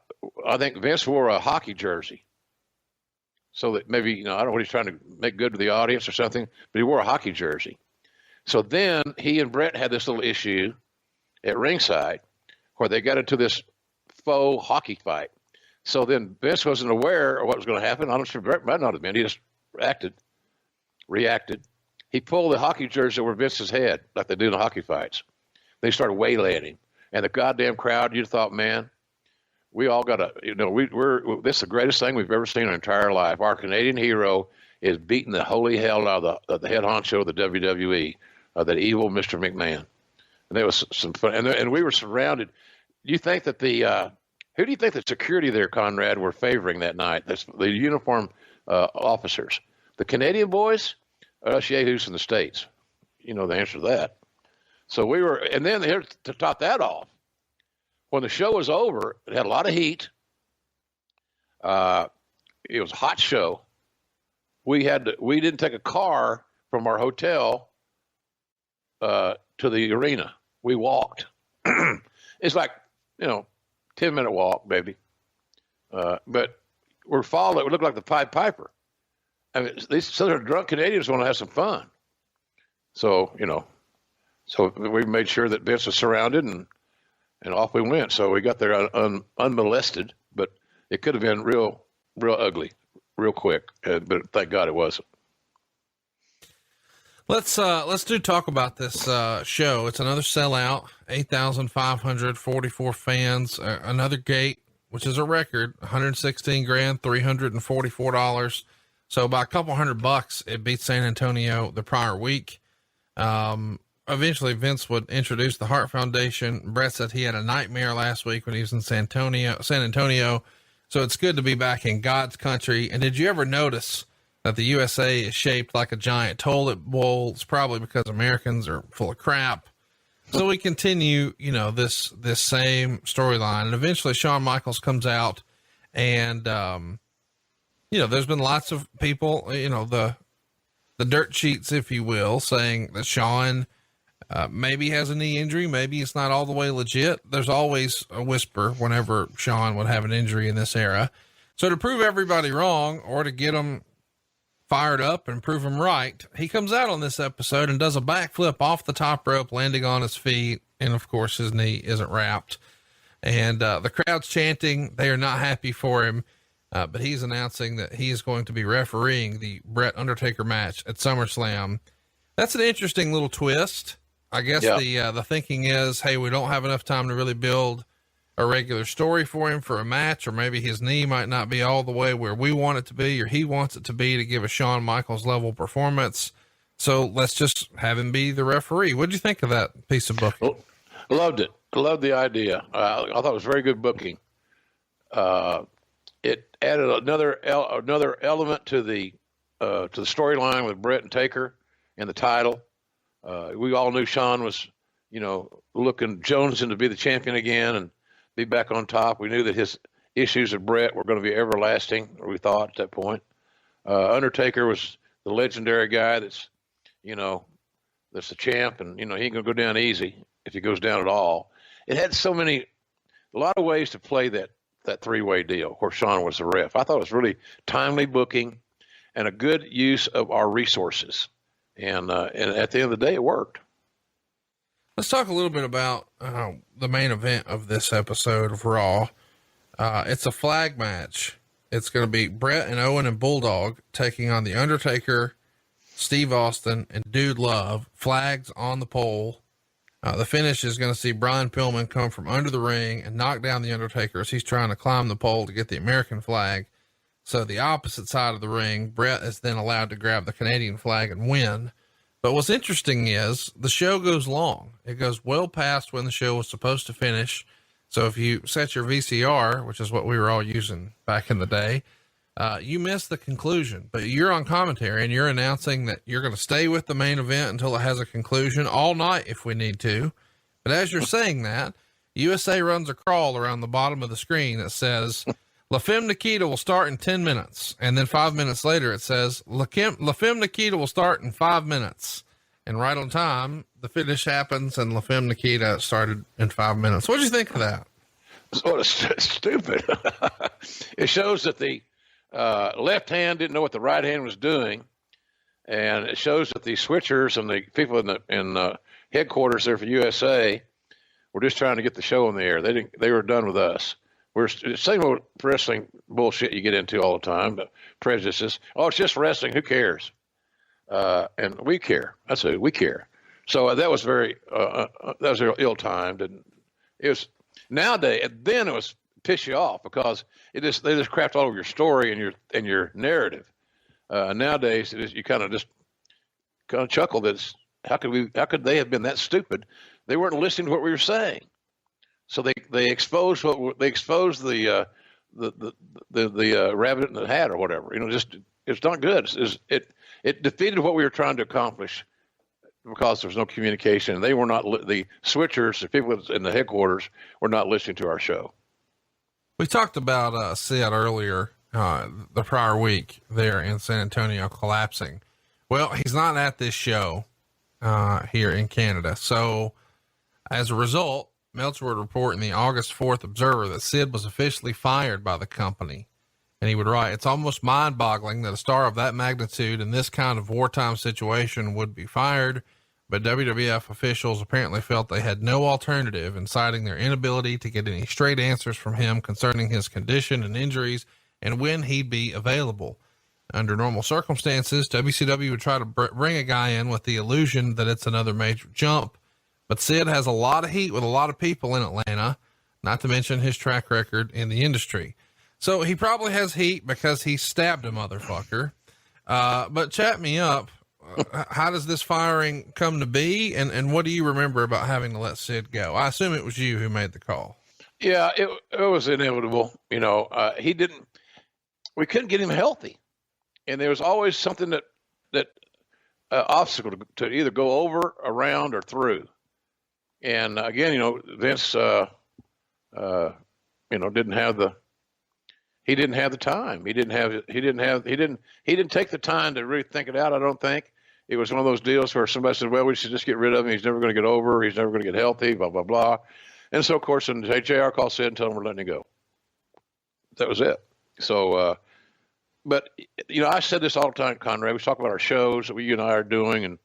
think Vince wore a hockey jersey, so that maybe, I don't know what he's trying to make good to the audience or something, but he wore a hockey jersey. So then he and Brett had this little issue at ringside where they got into this faux hockey fight. So then Vince wasn't aware of what was going to happen. I'm not sure Brett might not have been. He just reacted. He pulled the hockey jersey over Vince's head like they do in the hockey fights. They started waylaying him. And the goddamn crowd, you'd thought, man, we all got to, this is the greatest thing we've ever seen in our entire life. Our Canadian hero is beating the holy hell out of the head honcho of the WWE, that evil Mr. McMahon. And there was some fun. And we were surrounded. You think that who do you think the security there, Conrad, were favoring that night? That's the uniform officers. The Canadian boys, us yahoos from the States. You know the answer to that. So we were, and then here to top that off, when the show was over, it had a lot of heat. It was a hot show. We didn't take a car from our hotel to the arena. We walked. It's like, 10-minute walk, maybe. But we're followed. We look like the Pied Piper. I mean, these Southern drunk Canadians want to have some fun. So, so we made sure that Vince was surrounded, and off we went. So we got there unmolested, but it could have been real ugly, real quick. But thank God it wasn't. Let's talk about this show. It's another sellout, 8,544 fans, another gate, which is a record, $116,000, $344. So by a couple $100, it beat San Antonio the prior week. Eventually Vince would introduce the Hart Foundation. Brett said he had a nightmare last week when he was in San Antonio. So it's good to be back in God's country. And did you ever notice that the USA is shaped like a giant toilet bowl? It's probably because Americans are full of crap. So we continue, this same storyline, and eventually Shawn Michaels comes out, and, there's been lots of people, the dirt sheets, if you will, saying that Shawn, maybe has a knee injury. Maybe it's not all the way legit. There's always a whisper whenever Shawn would have an injury in this era. So to prove everybody wrong, or to get them fired up and prove him right, he comes out on this episode and does a backflip off the top rope, landing on his feet. And of course his knee isn't wrapped, and the crowd's chanting. They are not happy for him. But he's announcing that he is going to be refereeing the Bret Undertaker match at SummerSlam. That's an interesting little twist. I guess the thinking is, hey, we don't have enough time to really build a regular story for him for a match, or maybe his knee might not be all the way where we want it to be, or he wants it to be to give a Shawn Michaels level performance. So let's just have him be the referee. What'd you think of that piece of booking? Well, loved it. Loved the idea. I thought it was very good booking. It added another element to the storyline with Brett and Taker and the title. We all knew Shawn was, looking jonesing to be the champion again and be back on top. We knew that his issues with Brett were going to be everlasting, or we thought at that point. Undertaker was the legendary guy that's the champ, and he ain't going to go down easy if he goes down at all. It had a lot of ways to play that three-way deal where Shawn was the ref. I thought it was really timely booking and a good use of our resources. And at the end of the day, it worked. Let's talk a little bit about the main event of this episode of Raw. It's a flag match. It's going to be Brett and Owen and Bulldog taking on The Undertaker, Steve Austin, and Dude Love. Flags on the pole. The finish is going to see Brian Pillman come from under the ring and knock down The Undertaker as he's trying to climb the pole to get the American flag. So the opposite side of the ring, Brett is then allowed to grab the Canadian flag and win. But what's interesting is the show goes long. It goes well past when the show was supposed to finish. So if you set your VCR, which is what we were all using back in the day, you missed the conclusion, but you're on commentary and you're announcing that you're going to stay with the main event until it has a conclusion all night if we need to. But as you're saying that, USA runs a crawl around the bottom of the screen that says, La Femme Nikita will start in 10 minutes. And then 5 minutes later, it says, La Femme Nikita will start in 5 minutes. And right on time, the finish happens and La Femme Nikita started in 5 minutes. What did you think of that? Sort of stupid. It shows that the left hand didn't know what the right hand was doing. And it shows that the switchers and the people in headquarters there for USA were just trying to get the show on the air. They were done with us. We're same old wrestling bullshit you get into all the time, but prejudices. Oh, it's just wrestling. Who cares? And we care. That's it. We care. So that was very, that was ill-timed. And it was nowadays, then it was piss you off because they just crapped all over your story and your narrative. Nowadays you kind of chuckle that how could they have been that stupid? They weren't listening to what we were saying. So they exposed the rabbit in the hat or whatever, it's not good. It defeated what we were trying to accomplish because there was no communication, and they were not, the switchers, the people in the headquarters were not listening to our show. We talked about, Sid earlier, the prior week there in San Antonio collapsing. Well, he's not at this show, here in Canada. So as a result, Meltzer would report in the August 4th Observer that Sid was officially fired by the company. And he would write, it's almost mind boggling that a star of that magnitude in this kind of wartime situation would be fired. But WWF officials apparently felt they had no alternative in citing their inability to get any straight answers from him concerning his condition and injuries and when he'd be available. Under normal circumstances, WCW would try to bring a guy in with the illusion that it's another major jump. But Sid has a lot of heat with a lot of people in Atlanta, not to mention his track record in the industry. So he probably has heat because he stabbed a motherfucker. But chat me up. How does this firing come to be? And what do you remember about having to let Sid go? I assume it was you who made the call. Yeah, it was inevitable. We couldn't get him healthy. And there was always something that obstacle to either go over, around, or through. And again, Vince, he didn't have the time. He didn't take the time to really think it out. I don't think it was one of those deals where somebody said, well, we should just get rid of him. He's never going to get over. He's never going to get healthy, blah, blah, blah. And so of course, when JR called Sid and told him we're letting him go, that was it. So, but I said this all the time, Conrad, we talk about our shows that you and I are doing and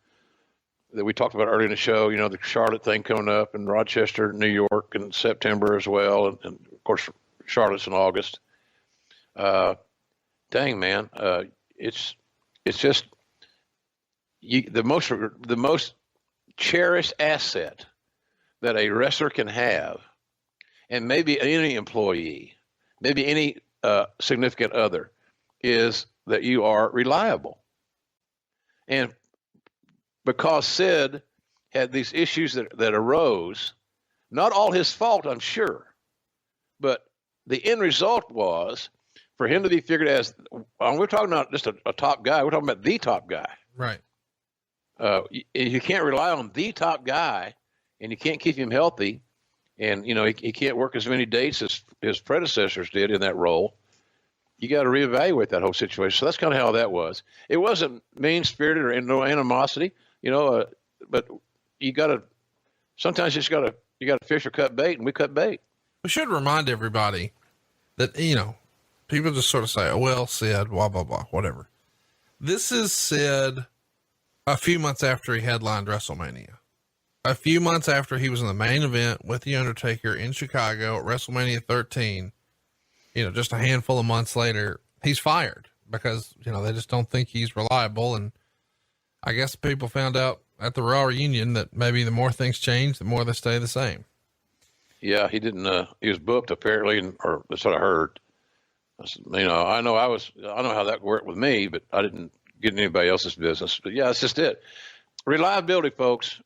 that we talked about earlier in the show, the Charlotte thing coming up in Rochester, New York in September as well. And of course, Charlotte's in August. Dang, man. It's just the most cherished asset that a wrestler can have. and maybe any employee, maybe any significant other, is that you are reliable. And because Sid had these issues that arose, not all his fault, I'm sure, but the end result was for him to be figured as, we're talking not just a top guy, we're talking about the top guy. Right. You can't rely on the top guy, and you can't keep him healthy, and he can't work as many dates as his predecessors did in that role. You got to reevaluate that whole situation. So that's kind of how that was. It wasn't mean-spirited or no animosity, but you got to sometimes you got to fish or cut bait, and we cut bait. We should remind everybody that people just sort of say, "Oh, well, Sid, blah blah blah, whatever." This is Sid a few months after he headlined WrestleMania, a few months after he was in the main event with The Undertaker in Chicago at WrestleMania 13. Just a handful of months later, he's fired because, they just don't think he's reliable. And I guess people found out at the Raw reunion that maybe the more things change, the more they stay the same. Yeah, he didn't, he was booked apparently, or that's what I heard. I know how that worked with me, but I didn't get in anybody else's business. But yeah, that's just it. Reliability, folks.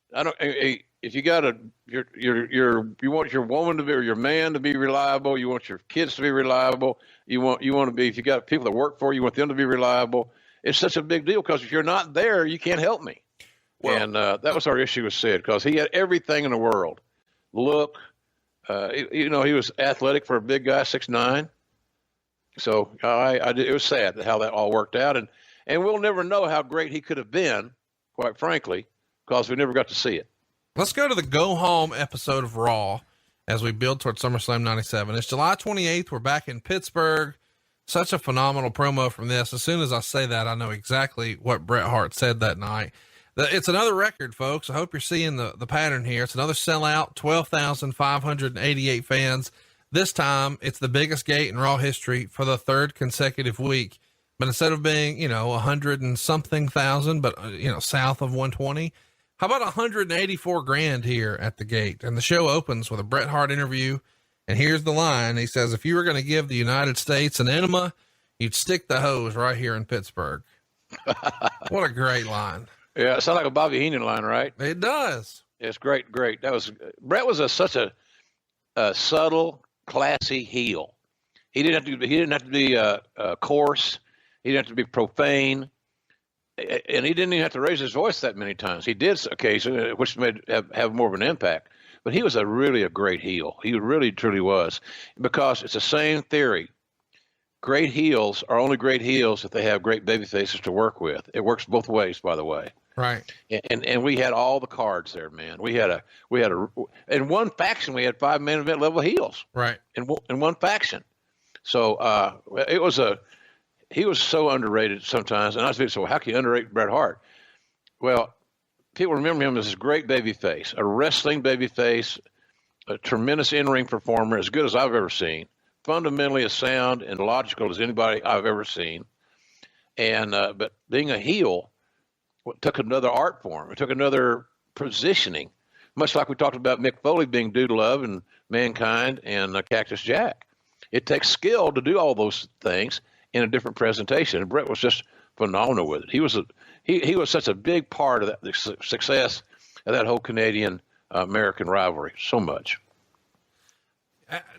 If you got you want your woman to be, or your man to be reliable, you want your kids to be reliable. You want to be, if you got people that work for you, you want them to be reliable. It's such a big deal because if you're not there, you can't help me. Well, and that was our issue with Sid, because he had everything in the world. Look, he was athletic for a big guy, 6'9". So it was sad how that all worked out, and we'll never know how great he could have been, quite frankly, because we never got to see it. Let's go to the go home episode of Raw as we build towards SummerSlam 97. It's July 28th. We're back in Pittsburgh. Such a phenomenal promo from this. As soon as I say that, I know exactly what Bret Hart said that night. It's another record, folks. I hope you're seeing the pattern here. It's another sellout, 12,588 fans. This time it's the biggest gate in Raw history for the third consecutive week. But instead of being, 100 and something thousand, but south of 120, how about 184 grand here at the gate? And the show opens with a Bret Hart interview. And here's the line. He says, if you were going to give the United States an enema, you'd stick the hose right here in Pittsburgh. What a great line. Yeah. It sounds like a Bobby Heenan line, right? It does. It's great. Bret was such a subtle, classy heel. He didn't have to be coarse. He didn't have to be profane. And he didn't even have to raise his voice that many times. He did occasionally, which made have more of an impact. But he was really a great heel. He really, truly was. Because it's the same theory. Great heels are only great heels if they have great baby faces to work with. It works both ways, by the way. Right. And we had all the cards there, man. We had in one faction, we had 5 main event level heels. Right. In one faction. So, he was so underrated sometimes. And I was thinking, so how can you underrate Bret Hart? Well, people remember him as this great baby face, a wrestling baby face, a tremendous in-ring performer, as good as I've ever seen, fundamentally as sound and logical as anybody I've ever seen. And, but being a heel, took another art form. It took another positioning, much like we talked about Mick Foley being Dude Love and Mankind and Cactus Jack. It takes skill to do all those things in a different presentation. And Bret was just phenomenal with it. He was such a big part of the success of that whole Canadian American rivalry. So much.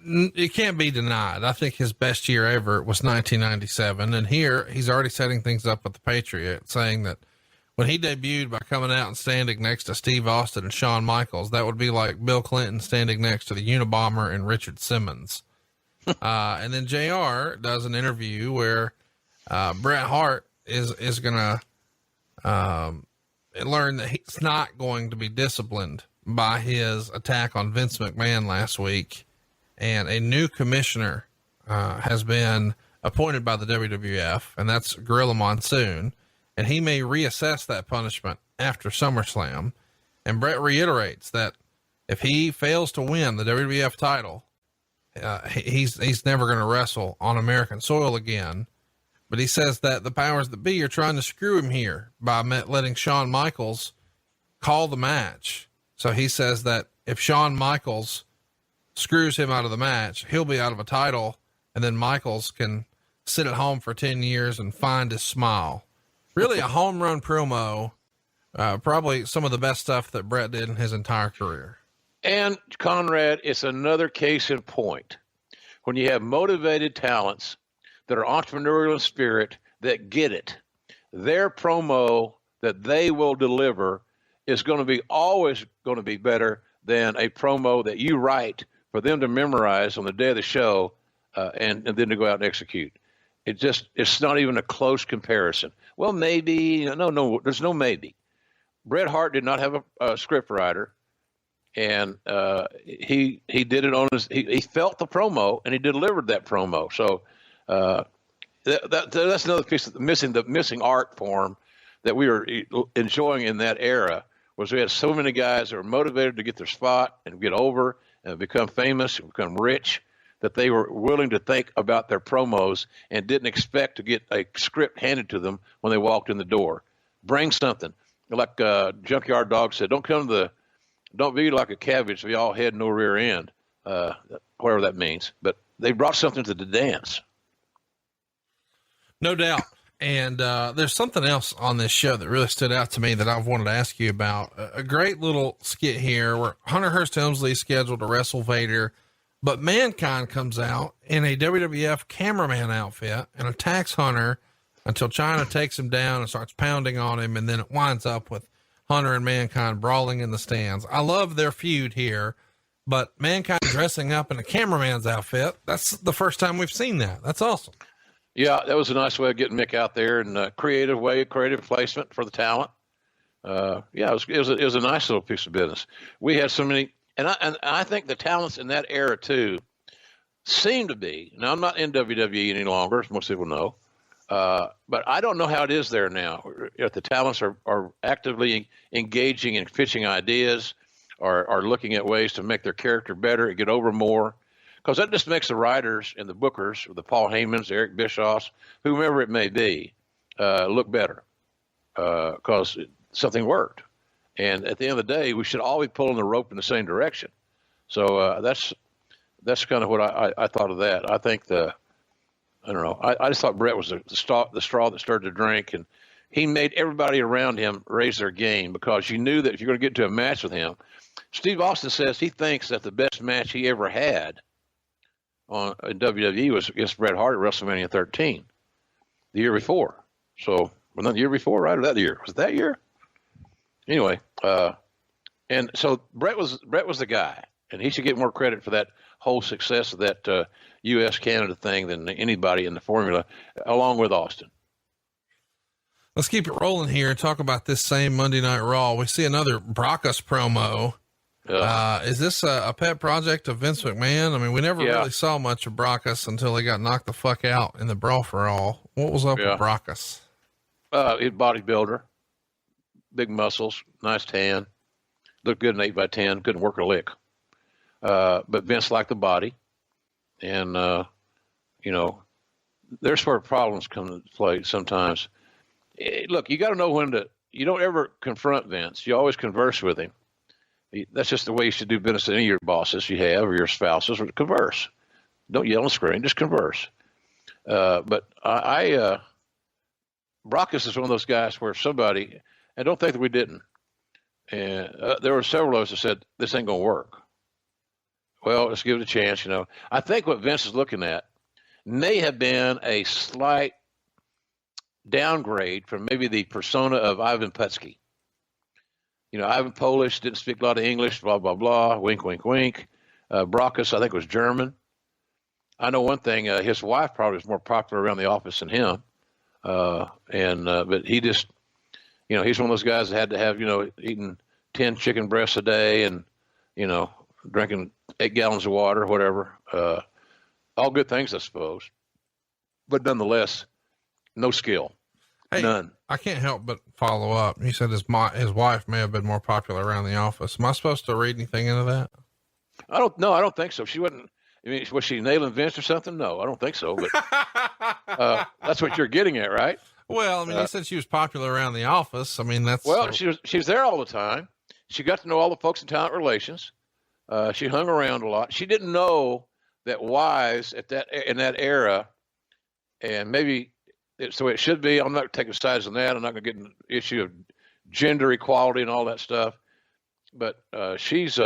It can't be denied. I think his best year ever was 1997. And here he's already setting things up with the Patriot, saying that when he debuted by coming out and standing next to Steve Austin and Shawn Michaels, that would be like Bill Clinton standing next to the Unabomber and Richard Simmons. And then JR does an interview where Bret Hart is going to learn that he's not going to be disciplined by his attack on Vince McMahon last week. And a new commissioner has been appointed by the WWF, and that's Gorilla Monsoon. And he may reassess that punishment after SummerSlam. And Bret reiterates that if he fails to win the WWF title, he's never going to wrestle on American soil again. But he says that the powers that be are trying to screw him here by letting Shawn Michaels call the match. So he says that if Shawn Michaels screws him out of the match, he'll be out of a title, and then Michaels can sit at home for 10 years and find his smile. Really a home run promo. Probably some of the best stuff that Bret did in his entire career. And Conrad, it's another case in point. When you have motivated talents that are entrepreneurial in spirit, that get it, their promo that they will deliver is going to be always going to be better than a promo that you write for them to memorize on the day of the show, and then to go out and execute. It's not even a close comparison. Well, maybe, no, there's no maybe. Bret Hart did not have a script writer, and he did it on he felt the promo and he delivered that promo. So that's another piece of the missing art form that we were enjoying in that era, was we had so many guys that were motivated to get their spot and get over and become famous and become rich, that they were willing to think about their promos and didn't expect to get a script handed to them when they walked in the door. Bring something. Like Junkyard Dog said, don't be like a cabbage, be all head, no rear end, whatever that means. But they brought something to the dance. No doubt. And there's something else on this show that really stood out to me that I've wanted to ask you about. A great little skit here where Hunter Hearst Helmsley is scheduled to wrestle Vader, but Mankind comes out in a WWF cameraman outfit and attacks Hunter until China takes him down and starts pounding on him. And then it winds up with Hunter and Mankind brawling in the stands. I love their feud here, but Mankind dressing up in a cameraman's outfit, that's the first time we've seen that. That's awesome. Yeah, that was a nice way of getting Mick out there, and creative placement for the talent. Yeah, it was a nice little piece of business. We had so many, and I think the talents in that era too seem to be. Now, I'm not in WWE any longer, as most people know, but I don't know how it is there now. If the talents are actively engaging and pitching ideas, or are looking at ways to make their character better and get over more. Because that just makes the writers and the bookers, the Paul Heymans, Eric Bischoffs, whomever it may be, look better because something worked. And at the end of the day, we should all be pulling the rope in the same direction. So that's kind of what I thought of that. I think I don't know. I just thought Bret was the straw that stirred the drink, and he made everybody around him raise their game, because you knew that if you're going to get into a match with him, Steve Austin says he thinks that the best match he ever had in WWE was against Bret Hart at WrestleMania 13, the year before. So, well, not the year before, right? Or that year? Was it that year? Anyway, and so Bret was the guy, and he should get more credit for that whole success of that U.S.-Canada thing than anybody in the formula, along with Austin. Let's keep it rolling here and talk about this same Monday Night Raw. We see another Brockus promo. Is this a pet project of Vince McMahon? I mean, we never really saw much of Brockus until he got knocked the fuck out in the Brawl for All. What was up with Brockus? He's bodybuilder, big muscles, nice tan, looked good in 8x10, couldn't work a lick. But Vince liked the body, and there's where problems come into play sometimes. Look, you got to know when you don't ever confront Vince. You always converse with him. That's just the way you should do business with any of your bosses you have, or your spouses, or converse. Don't yell and scream, just converse. But Brockus is one of those guys where somebody, and don't think that we didn't, and there were several of us that said, this ain't going to work. Well, let's give it a chance, I think what Vince is looking at may have been a slight downgrade from maybe the persona of Ivan Putski. Ivan Polish, didn't speak a lot of English, blah, blah, blah, wink, wink, wink. Brockus, I think, was German. I know one thing, his wife probably was more popular around the office than him. But he just, he's one of those guys that had to have, eating 10 chicken breasts a day and, drinking 8 gallons of water, whatever. All good things, I suppose. But nonetheless, no skill. Hey, none. I can't help but follow up. He said his wife may have been more popular around the office. Am I supposed to read anything into that? I don't think so. She wasn't. I mean, was she nailing Vince or something? No, I don't think so. But that's what you're getting at, right? Well, I mean, he said she was popular around the office. I mean, that's she was there all the time. She got to know all the folks in talent relations. She hung around a lot. She didn't know that wives in that era, and maybe it's the way it should be. I'm not taking sides on that. I'm not going to get into the issue of gender equality and all that stuff. But she was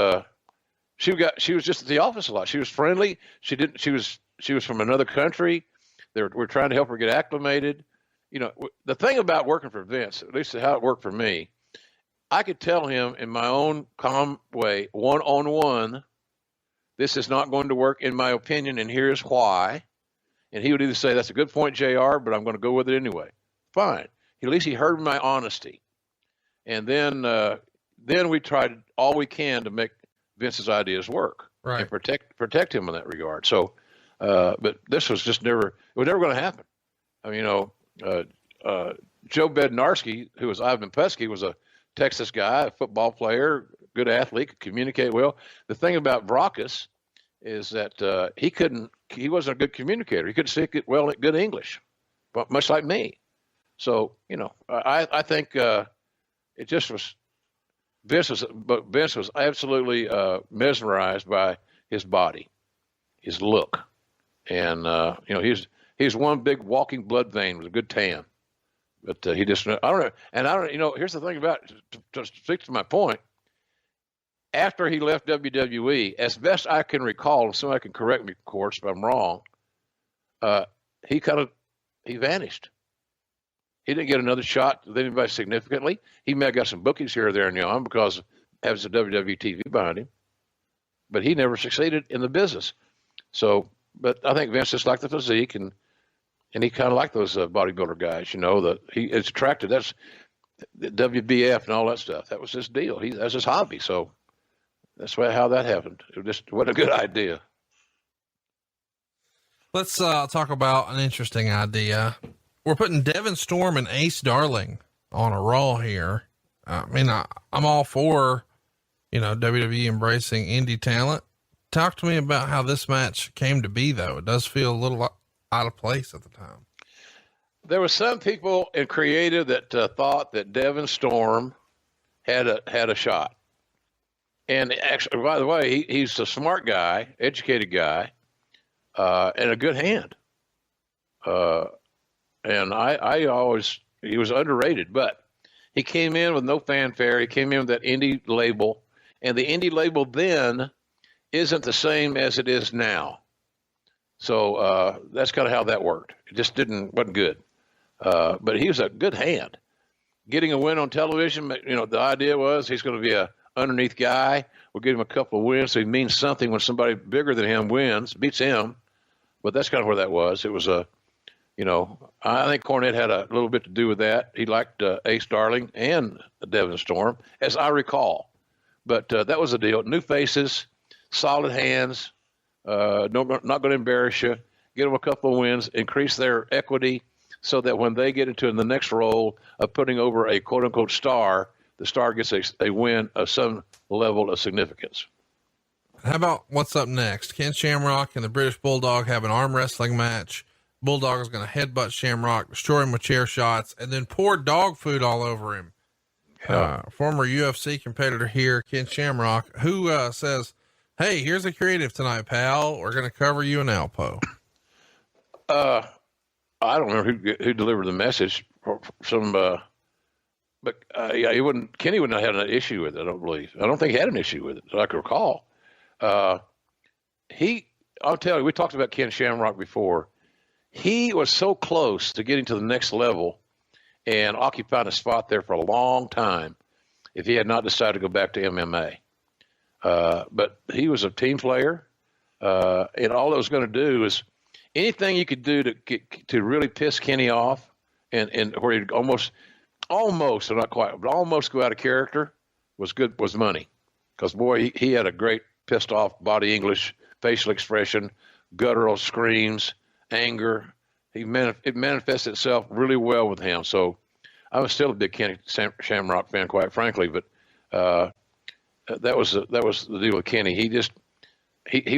just at the office a lot. She was friendly. She was from another country. We're trying to help her get acclimated. You know, the thing about working for Vince, at least how it worked for me, I could tell him in my own calm way, one-on-one, this is not going to work in my opinion, and here's why. And he would either say, that's a good point, JR, but I'm going to go with it anyway. Fine. At least he heard my honesty. And then we tried all we can to make Vince's ideas work, right, and protect him in that regard. So, but this was just it was never going to happen. I mean, Joe Bednarski, who was Ivan Pesky, was a Texas guy, a football player, good athlete, could communicate well. The thing about Brockus is that he wasn't a good communicator. He couldn't speak well at good English, but much like me. So, you know, I think it just was, Vince was absolutely mesmerized by his body, his look. And, you know, he's one big walking blood vein with a good tan. But he just, I don't know. You know, here's the thing about it, to speak to my point. After he left WWE, as best I can recall, and somebody can correct me, of course, if I'm wrong, he vanished. He didn't get another shot with anybody significantly. He may have got some bookings here or there and yon because has a WWE TV behind him, but he never succeeded in the business. So, but I think Vince just liked the physique, and he kind of liked those bodybuilder guys, you know, that it's attracted. That's the WBF and all that stuff. That was his deal. That's his hobby. So that's how that happened. It just wasn't a good idea. Let's talk about an interesting idea. We're putting Devin Storm and Ace Darling on a Raw here. I mean, I'm all for, you know, WWE embracing indie talent. Talk to me about how this match came to be, though. It does feel a little out of place at the time. There were some people in creative that thought that Devin Storm had a shot. And actually, by the way, he's a smart guy, educated guy, and a good hand. And he was underrated, but he came in with no fanfare. He came in with that indie label, and the indie label then isn't the same as it is now. So that's kind of how that worked. It just wasn't good. But he was a good hand. Getting a win on television, you know, the idea was he's going to be a underneath guy. We'll give him a couple of wins so he means something when somebody bigger than him beats him. But that's kind of where that was. It was you know, I think Cornette had a little bit to do with that. He liked Ace Darling and Devin Storm, as I recall. But that was the deal. New faces, solid hands, not going to embarrass you. Get them a couple of wins, increase their equity so that when they get into the next role of putting over a quote-unquote star, the star gets a win of some level of significance. How about what's up next? Ken Shamrock and the British Bulldog have an arm wrestling match. Bulldog is going to headbutt Shamrock, destroy him with chair shots, and then pour dog food all over him. Yeah. Former UFC competitor here, Ken Shamrock, who says, "Hey, here's a creative tonight, pal. We're going to cover you in Alpo." I don't remember who delivered the message. But yeah, Kenny would not have an issue with it. I don't believe. I don't think he had an issue with it that I can recall. I'll tell you, we talked about Ken Shamrock before. He was so close to getting to the next level and occupying a spot there for a long time if he had not decided to go back to MMA. But he was a team player, and all it was going to do is anything you could do to really piss Kenny off and where he'd almost, so not quite, but almost go out of character was money. Because, boy, he had a great pissed off body English, facial expression, guttural screams, anger. It manifested itself really well with him. So I was still a big Kenny Shamrock fan, quite frankly, but that was the deal with Kenny. He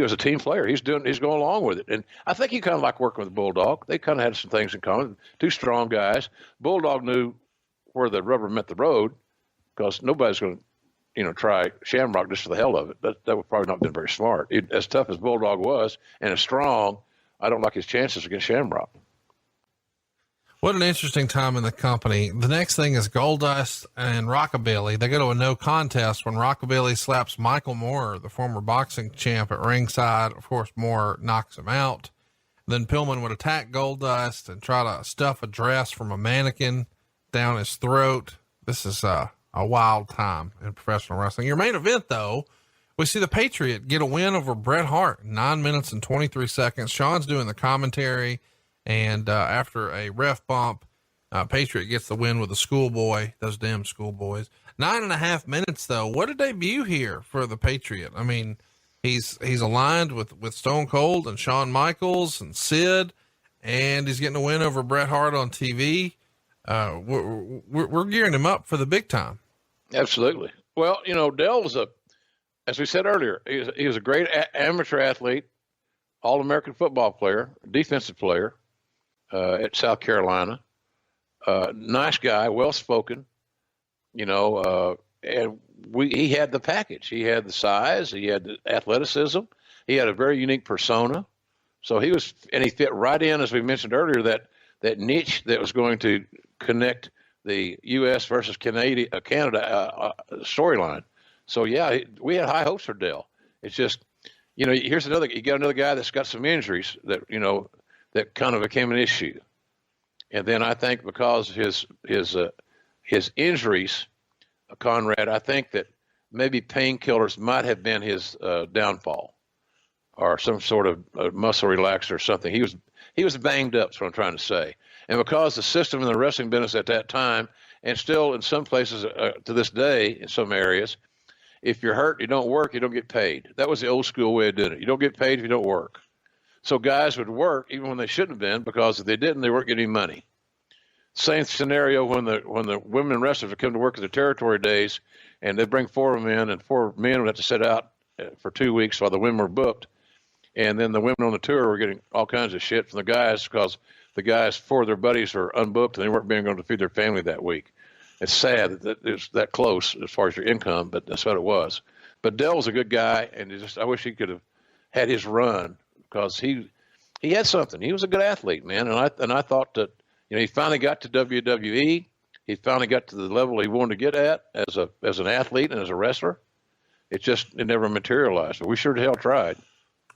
was a team player. He's going along with it. And I think he kind of liked working with Bulldog. They kind of had some things in common. Two strong guys. Bulldog knew where the rubber met the road because nobody's going to try Shamrock just for the hell of it. That would probably not have been very smart. As tough as Bulldog was and as strong, I don't like his chances against Shamrock. What an interesting time in the company. The next thing is Goldust and Rockabilly. They go to a no contest when Rockabilly slaps Michael Moore, the former boxing champ, at ringside. Of course, Moore knocks him out. Then Pillman would attack Goldust and try to stuff a dress from a mannequin down his throat. This is a wild time in professional wrestling. Your main event, though, we see the Patriot get a win over Bret Hart, 9 minutes and 23 seconds. Sean's doing the commentary. And after a ref bump, Patriot gets the win with a schoolboy, those damn schoolboys. 9.5 minutes though. What a debut here for the Patriot. I mean, he's aligned with Stone Cold and Shawn Michaels and Sid, and he's getting a win over Bret Hart on TV. We're gearing him up for the big time. Absolutely. Well, Dell was as we said earlier, he was a great amateur athlete, All-American football player, defensive player. At South Carolina, nice guy, well-spoken, and he had the package. He had the size, he had the athleticism, he had a very unique persona. So he fit right in, as we mentioned earlier, that niche that was going to connect the U.S. versus Canada storyline. So yeah, we had high hopes for Dell. It's just, you got another guy that's got some injuries that, that kind of became an issue. And then I think because his injuries, Conrad, I think that maybe painkillers might have been his downfall, or some sort of muscle relaxer or something. He was banged up, is what I'm trying to say. And because the system in the wrestling business at that time, and still in some places to this day in some areas, if you're hurt, you don't work, you don't get paid. That was the old school way of doing it. You don't get paid if you don't work. So guys would work even when they shouldn't have been, because if they didn't, they weren't getting money. Same scenario when the women wrestlers would come to work at the territory days, and they'd bring 4 of them in, and 4 men would have to sit out for 2 weeks while the women were booked. And then the women on the tour were getting all kinds of shit from the guys, because the guys, 4 of their buddies were unbooked and they weren't being able to feed their family that week. It's sad that it was that close as far as your income, but that's what it was. But Dell was a good guy, and I wish he could have had his run, because he had something. He was a good athlete, man. And I thought that, he finally got to WWE. He finally got to the level he wanted to get at as an athlete and as a wrestler. It never materialized, but we sure the hell tried.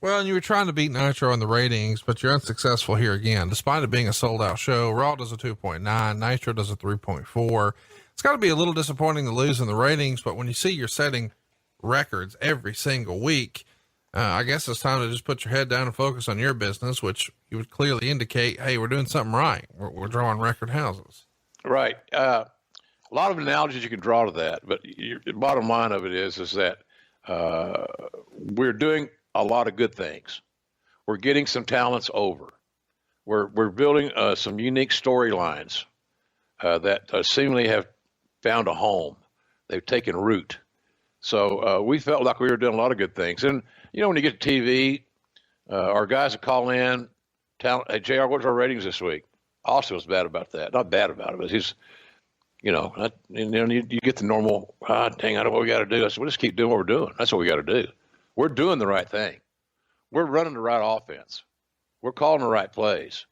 Well, and you were trying to beat Nitro in the ratings, but you're unsuccessful here again. Despite it being a sold out show, Raw does a 2.9, Nitro does a 3.4. It's got to be a little disappointing to lose in the ratings, but when you see you're setting records every single week, I guess it's time to just put your head down and focus on your business, which you would clearly indicate, hey, we're doing something right. We're drawing record houses. Right. A lot of analogies you can draw to that, but the bottom line of it is that we're doing a lot of good things. We're getting some talents over. We're building some unique storylines that seemingly have found a home. They've taken root. So we felt like we were doing a lot of good things. And, when you get to TV, our guys that call in, hey, JR, what's our ratings this week? Austin was bad about that. Not bad about it, but he's, you get the normal, dang, I don't know what we got to do. I said, we'll just keep doing what we're doing. That's what we got to do. We're doing the right thing. We're running the right offense. We're calling the right plays.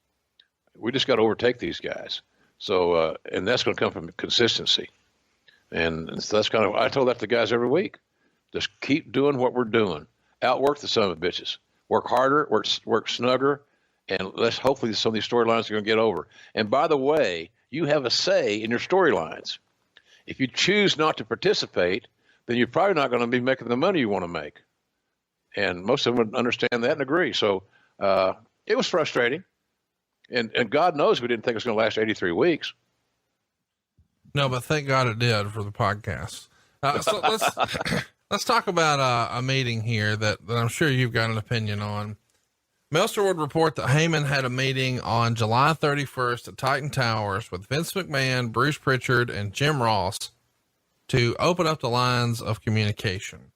We just got to overtake these guys. So, and that's going to come from consistency. And so that's I told that to the guys every week. Just keep doing what we're doing. Outwork the son of bitches. Work harder, work snugger, and let's hopefully some of these storylines are going to get over. And by the way, you have a say in your storylines. If you choose not to participate, then you're probably not going to be making the money you want to make. And most of them would understand that and agree. So it was frustrating. And God knows we didn't think it was going to last 83 weeks. No, but thank God it did for the podcast. So let's talk about a meeting here that I'm sure you've got an opinion on. Meltzer would report that Heyman had a meeting on July 31st at Titan Towers with Vince McMahon, Bruce Pritchard, and Jim Ross to open up the lines of communication.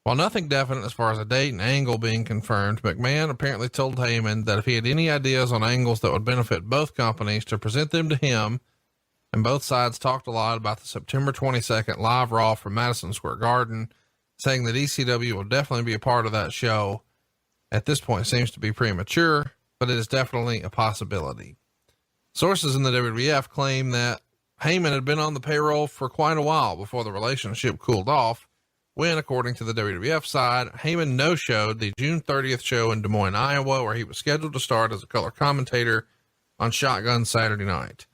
While nothing definite as far as a date and angle being confirmed, McMahon apparently told Heyman that if he had any ideas on angles that would benefit both companies, to present them to him, and both sides talked a lot about the September 22nd live Raw from Madison Square Garden, saying that ECW will definitely be a part of that show. At this point, it seems to be premature, but it is definitely a possibility. Sources in the WWF claim that Heyman had been on the payroll for quite a while before the relationship cooled off, when, according to the WWF side, Heyman no-showed the June 30th show in Des Moines, Iowa, where he was scheduled to start as a color commentator on Shotgun Saturday Night.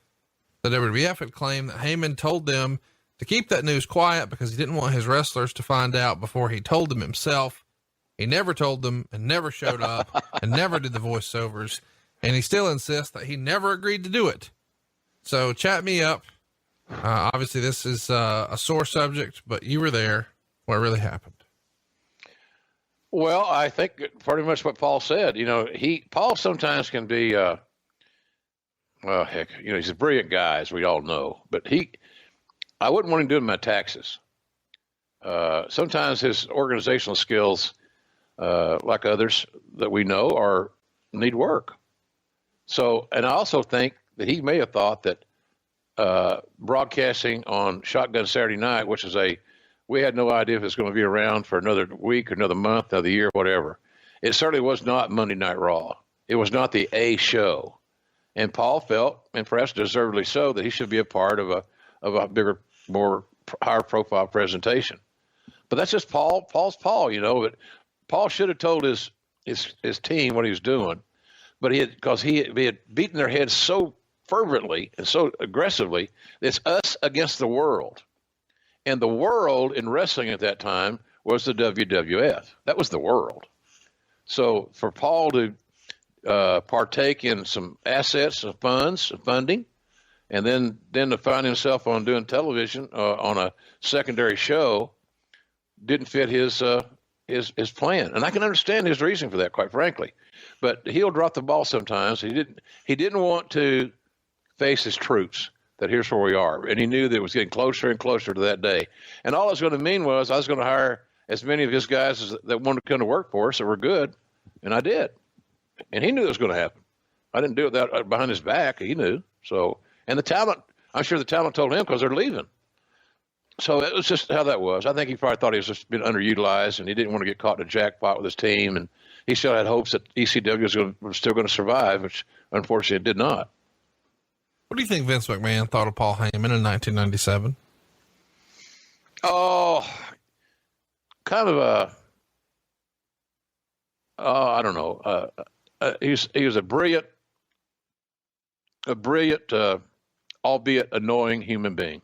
The WWF had claimed that Heyman told them to keep that news quiet because he didn't want his wrestlers to find out before he told them himself. He never told them and never showed up and never did the voiceovers, and he still insists that he never agreed to do it. So chat me up. Obviously this is a sore subject, but you were there. What really happened? Well, I think pretty much what Paul said. Paul sometimes can be, well, heck, he's a brilliant guy, as we all know, but I wouldn't want him doing my taxes. Sometimes his organizational skills, like others that we know, need work. So, and I also think that he may have thought that broadcasting on Shotgun Saturday Night, which is we had no idea if it's going to be around for another week or another month, another year, whatever. It certainly was not Monday Night Raw. It was not the A show. And Paul felt, and perhaps deservedly so, that he should be a part of a bigger, more higher profile presentation. But that's just Paul. Paul's Paul, But Paul should have told his team what he was doing. But because he had beaten their heads so fervently and so aggressively, it's us against the world. And the world in wrestling at that time was the WWF. That was the world. So for Paul to partake in some assets, some funds, some funding, and then to find himself on doing television on a secondary show didn't fit his plan. And I can understand his reasoning for that, quite frankly. But he'll drop the ball sometimes. He didn't want to face his troops. That here's where we are. And he knew that it was getting closer and closer to that day. And all it was going to mean was I was going to hire as many of his guys that wanted to come to work for us that were good. And I did. And he knew it was going to happen. I didn't do it that behind his back. He knew. So, and the talent, I'm sure the talent told him because they're leaving. So it was just how that was. I think he probably thought he was just been underutilized and he didn't want to get caught in a jackpot with his team. And he still had hopes that ECW was still going to survive, which unfortunately it did not. What do you think Vince McMahon thought of Paul Heyman in 1997? Oh, kind of I don't know. He was a brilliant, albeit annoying human being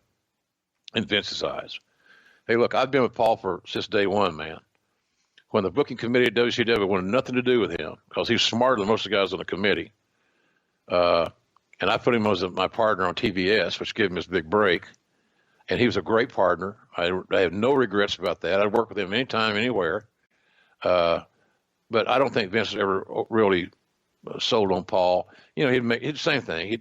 in Vince's eyes. Hey, look, I've been with Paul since day one, man. When the booking committee at WCW wanted nothing to do with him because he was smarter than most of the guys on the committee. And I put him as my partner on TBS, which gave him his big break. And he was a great partner. I have no regrets about that. I'd work with him anytime, anywhere. But I don't think Vince ever really sold on Paul. He'd the same thing.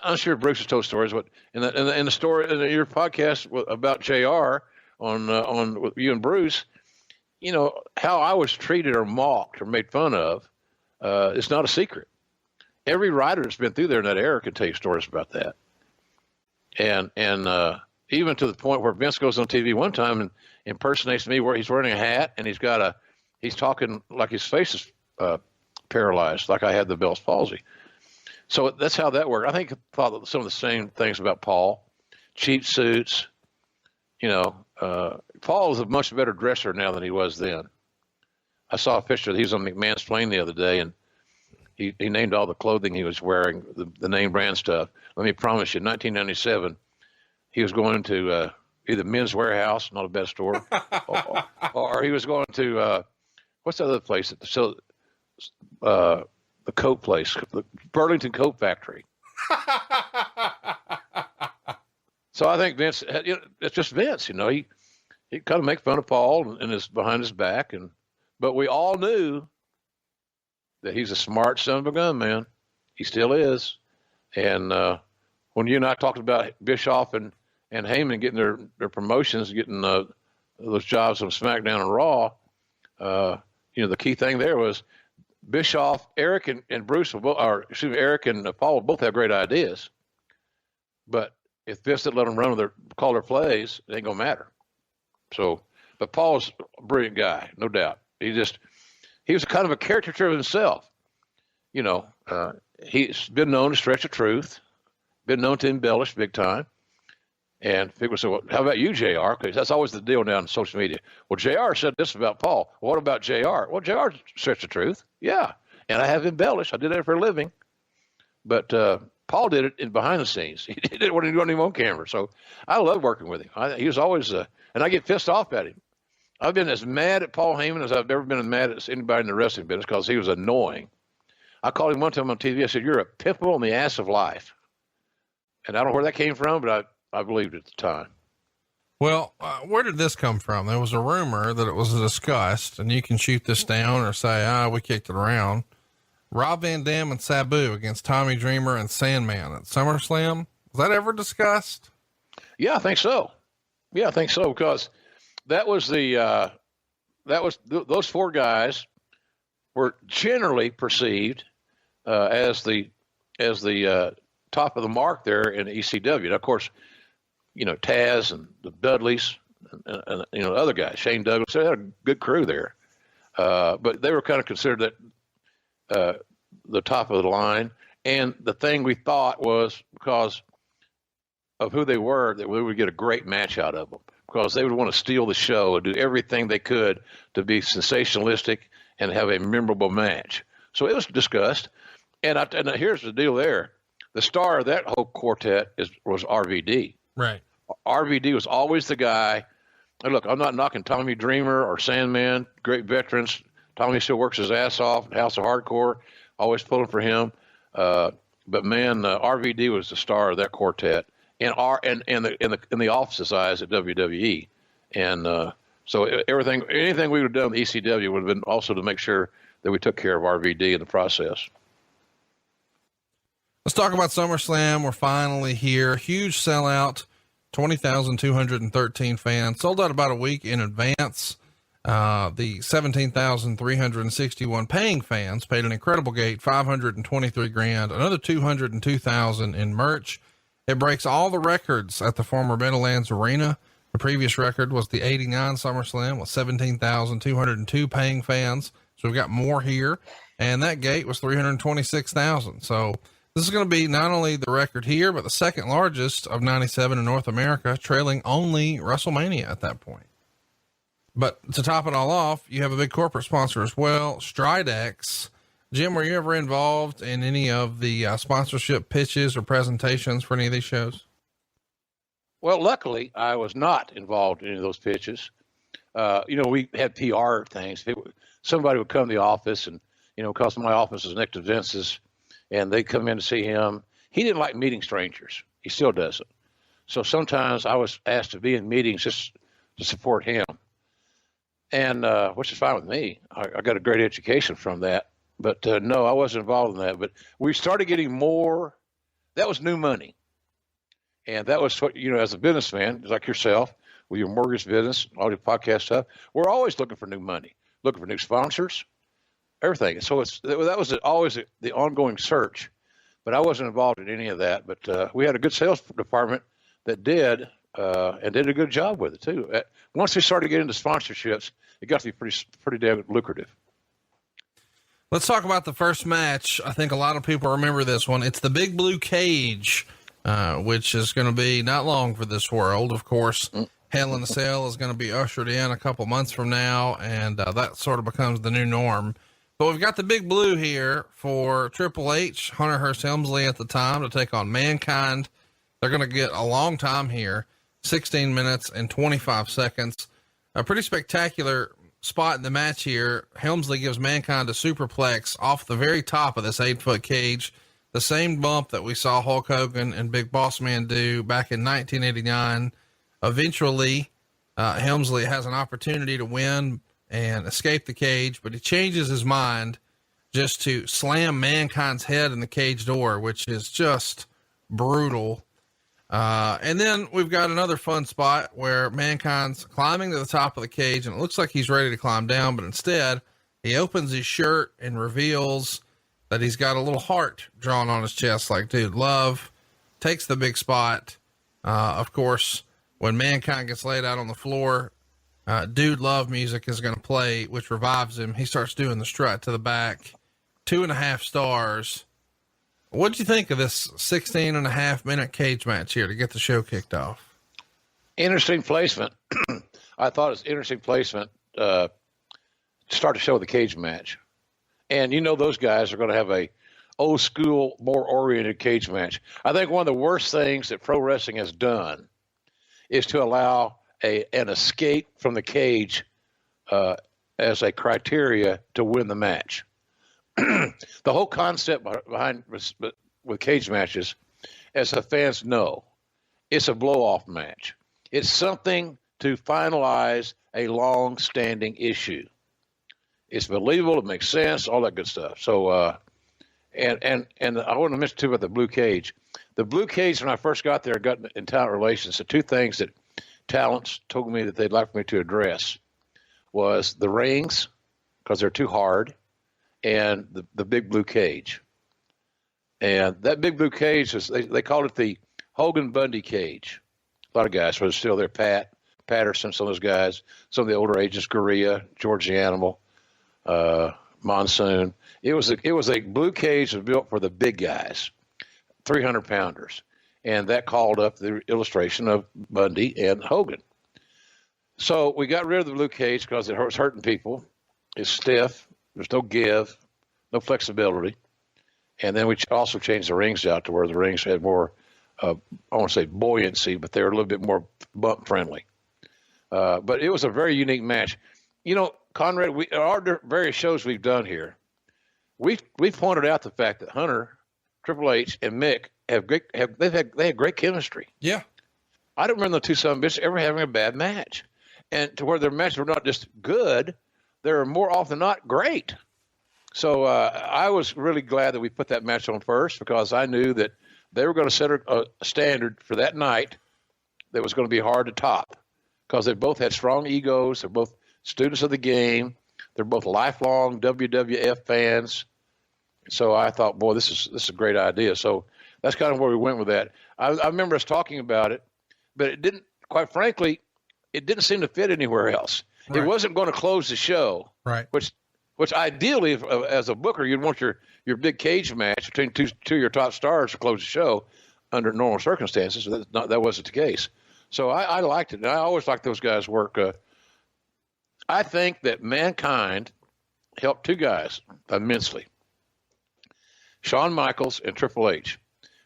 I'm sure Bruce has told stories, but in the story in your podcast about JR on with you and Bruce, how I was treated or mocked or made fun of. It's not a secret. Every writer that's been through there in that era can tell you stories about that. And even to the point where Vince goes on TV one time and impersonates me where he's wearing a hat and he's talking like his face is paralyzed, like I had the Bell's palsy. So that's how that worked. I think I thought some of the same things about Paul. Cheap suits. Paul is a much better dresser now than he was then. I saw a picture that he was on McMahon's plane the other day, and he named all the clothing he was wearing, the name brand stuff. Let me promise you, in 1997, he was going to either Men's Warehouse, not a bad store, or he was going to, what's the other place? The coat place, the Burlington Coat Factory. So I think Vince, it's just Vince, he kind of make fun of Paul and is behind his back, but we all knew that he's a smart son of a gun, man. He still is. And when you and I talked about Bischoff and Heyman getting their promotions, getting those jobs on SmackDown and Raw, the key thing there was Bischoff, Eric and Bruce, Eric and Paul both have great ideas. But if Vince didn't let them call their plays, it ain't gonna matter. So, but Paul's a brilliant guy, no doubt. He was kind of a caricature of himself. You know, he's been known to stretch the truth, been known to embellish big time. And people say, well, how about you, JR? Because that's always the deal now on social media. Well, JR said this about Paul. Well, what about JR? Well, JR stretched the truth. Yeah. And I have embellished. I did that for a living. But Paul did it behind the scenes. He did it when he wasn't even on camera. So I love working with him. He was always, and I get pissed off at him. I've been as mad at Paul Heyman as I've ever been mad at anybody in the wrestling business because he was annoying. I called him one time on TV. I said, you're a pimple on the ass of life. And I don't know where that came from, but I believed it at the time. Well, where did this come from? There was a rumor that it was discussed, and you can shoot this down or say, we kicked it around. Rob Van Dam and Sabu against Tommy Dreamer and Sandman at SummerSlam. Was that ever discussed? Yeah, I think so. Because that was those four guys were generally perceived as the top of the mark there in ECW. Now, of course, you know, Taz and the Dudleys and you know, other guys, Shane Douglas, they had a good crew there. But they were kind of considered that the top of the line. And the thing we thought was because of who they were, that we would get a great match out of them because they would want to steal the show and do everything they could to be sensationalistic and have a memorable match. So it was discussed. And here's the deal there. The star of that whole quartet was RVD. Right. RVD was always the guy. And look, I'm not knocking Tommy Dreamer or Sandman, great veterans. Tommy still works his ass off. House of Hardcore, always pulling for him. But man, RVD was the star of that quartet, in the office's eyes at WWE. And so anything we would have done with ECW would have been also to make sure that we took care of RVD in the process. Let's talk about SummerSlam. We're finally here. Huge sellout, 20,213 fans. Sold out about a week in advance. The 17,361 paying fans paid an incredible gate, $523,000, another 202,000 in merch. It breaks all the records at the former Meadowlands Arena. The previous record was the 89 SummerSlam with 17,202 paying fans. So we've got more here, and that gate was 326,000. So this is going to be not only the record here, but the second largest of 97 in North America, trailing only WrestleMania at that point. But to top it all off, you have a big corporate sponsor as well, Stridex. Jim, were you ever involved in any of the sponsorship pitches or presentations for any of these shows? Well, luckily, I was not involved in any of those pitches. You know, we had PR things. Somebody would come to the office and, you know, because my office is next to Vince's, and they come in to see him. He didn't like meeting strangers. He still doesn't. So sometimes I was asked to be in meetings just to support him. And, which is fine with me. I got a great education from that, but, no, I wasn't involved in that, but we started getting more. That was new money. And that was what, you know, as a businessman, like yourself, with your mortgage business, all your podcast stuff, we're always looking for new money, looking for new sponsors, everything. So that was always the ongoing search, but I wasn't involved in any of that. But we had a good sales department that did and did a good job with it too. Once we started getting into sponsorships, it got to be pretty damn lucrative. Let's talk about the first match. I think a lot of people remember this one. It's the Big Blue Cage, which is going to be not long for this world. Of course, Hell in a Cell is going to be ushered in a couple months from now, and that sort of becomes the new norm. But we've got the Big Blue here for Triple H, Hunter Hearst Helmsley at the time, to take on Mankind. They're going to get a long time here, 16 minutes and 25 seconds. A pretty spectacular spot in the match here. Helmsley gives Mankind a superplex off the very top of this 8-foot cage, the same bump that we saw Hulk Hogan and Big Boss Man do back in 1989. Eventually, Helmsley has an opportunity to win and escape the cage, but he changes his mind just to slam Mankind's head in the cage door, which is just brutal. And then we've got another fun spot where Mankind's climbing to the top of the cage, and it looks like he's ready to climb down, but instead he opens his shirt and reveals that he's got a little heart drawn on his chest, like, dude, love, takes the big spot. Of course, when Mankind gets laid out on the floor, Dude Love music is going to play, which revives him. He starts doing the strut to the back. 2.5 stars. What'd you think of this 16.5-minute cage match here to get the show kicked off? Interesting placement. I thought it's interesting placement to start the show with a cage match. And you know those guys are going to have a old school, more oriented cage match. I think one of the worst things that pro wrestling has done is to allow an escape from the cage as a criteria to win the match. The whole concept behind with cage matches, as the fans know, it's a blow-off match. It's something to finalize a long-standing issue. It's believable. It makes sense. All that good stuff. So, and I want to mention too about the blue cage. The blue cage, when I first got there, got in talent relations. The two things that talents told me that they'd like me to address was the rings, because they're too hard, and the big blue cage. And that big blue cage is, they called it the Hogan Bundy cage. A lot of guys were still there. Patterson, some of those guys, some of the older agents, Gurria, George the Animal, Monsoon. It was a blue cage that was built for the big guys, 300-pounders. And that called up the illustration of Bundy and Hogan. So we got rid of the blue cage because it was hurting people. It's stiff. There's no give, no flexibility. And then we also changed the rings out to where the rings had more, I won't say buoyancy, but they were a little bit more bump friendly. But it was a very unique match. You know, Conrad, our various shows we've done here, we pointed out the fact that Hunter, Triple H, and Mick they had great chemistry. Yeah. I don't remember the two son of bitches ever having a bad match. And to where their matches were not just good, they were more often than not great. So I was really glad that we put that match on first, because I knew that they were going to set a standard for that night that was going to be hard to top, because they both had strong egos. They're both students of the game. They're both lifelong WWF fans. So I thought, boy, this is a great idea. So that's kind of where we went with that. I remember us talking about it, but it didn't, quite frankly, it didn't seem to fit anywhere else. Right. It wasn't going to close the show, right? Which ideally, as a booker, you'd want your big cage match between two of your top stars to close the show under normal circumstances. That wasn't the case. So I liked it. And I always liked those guys' work. I think that Mankind helped two guys immensely: Shawn Michaels and Triple H.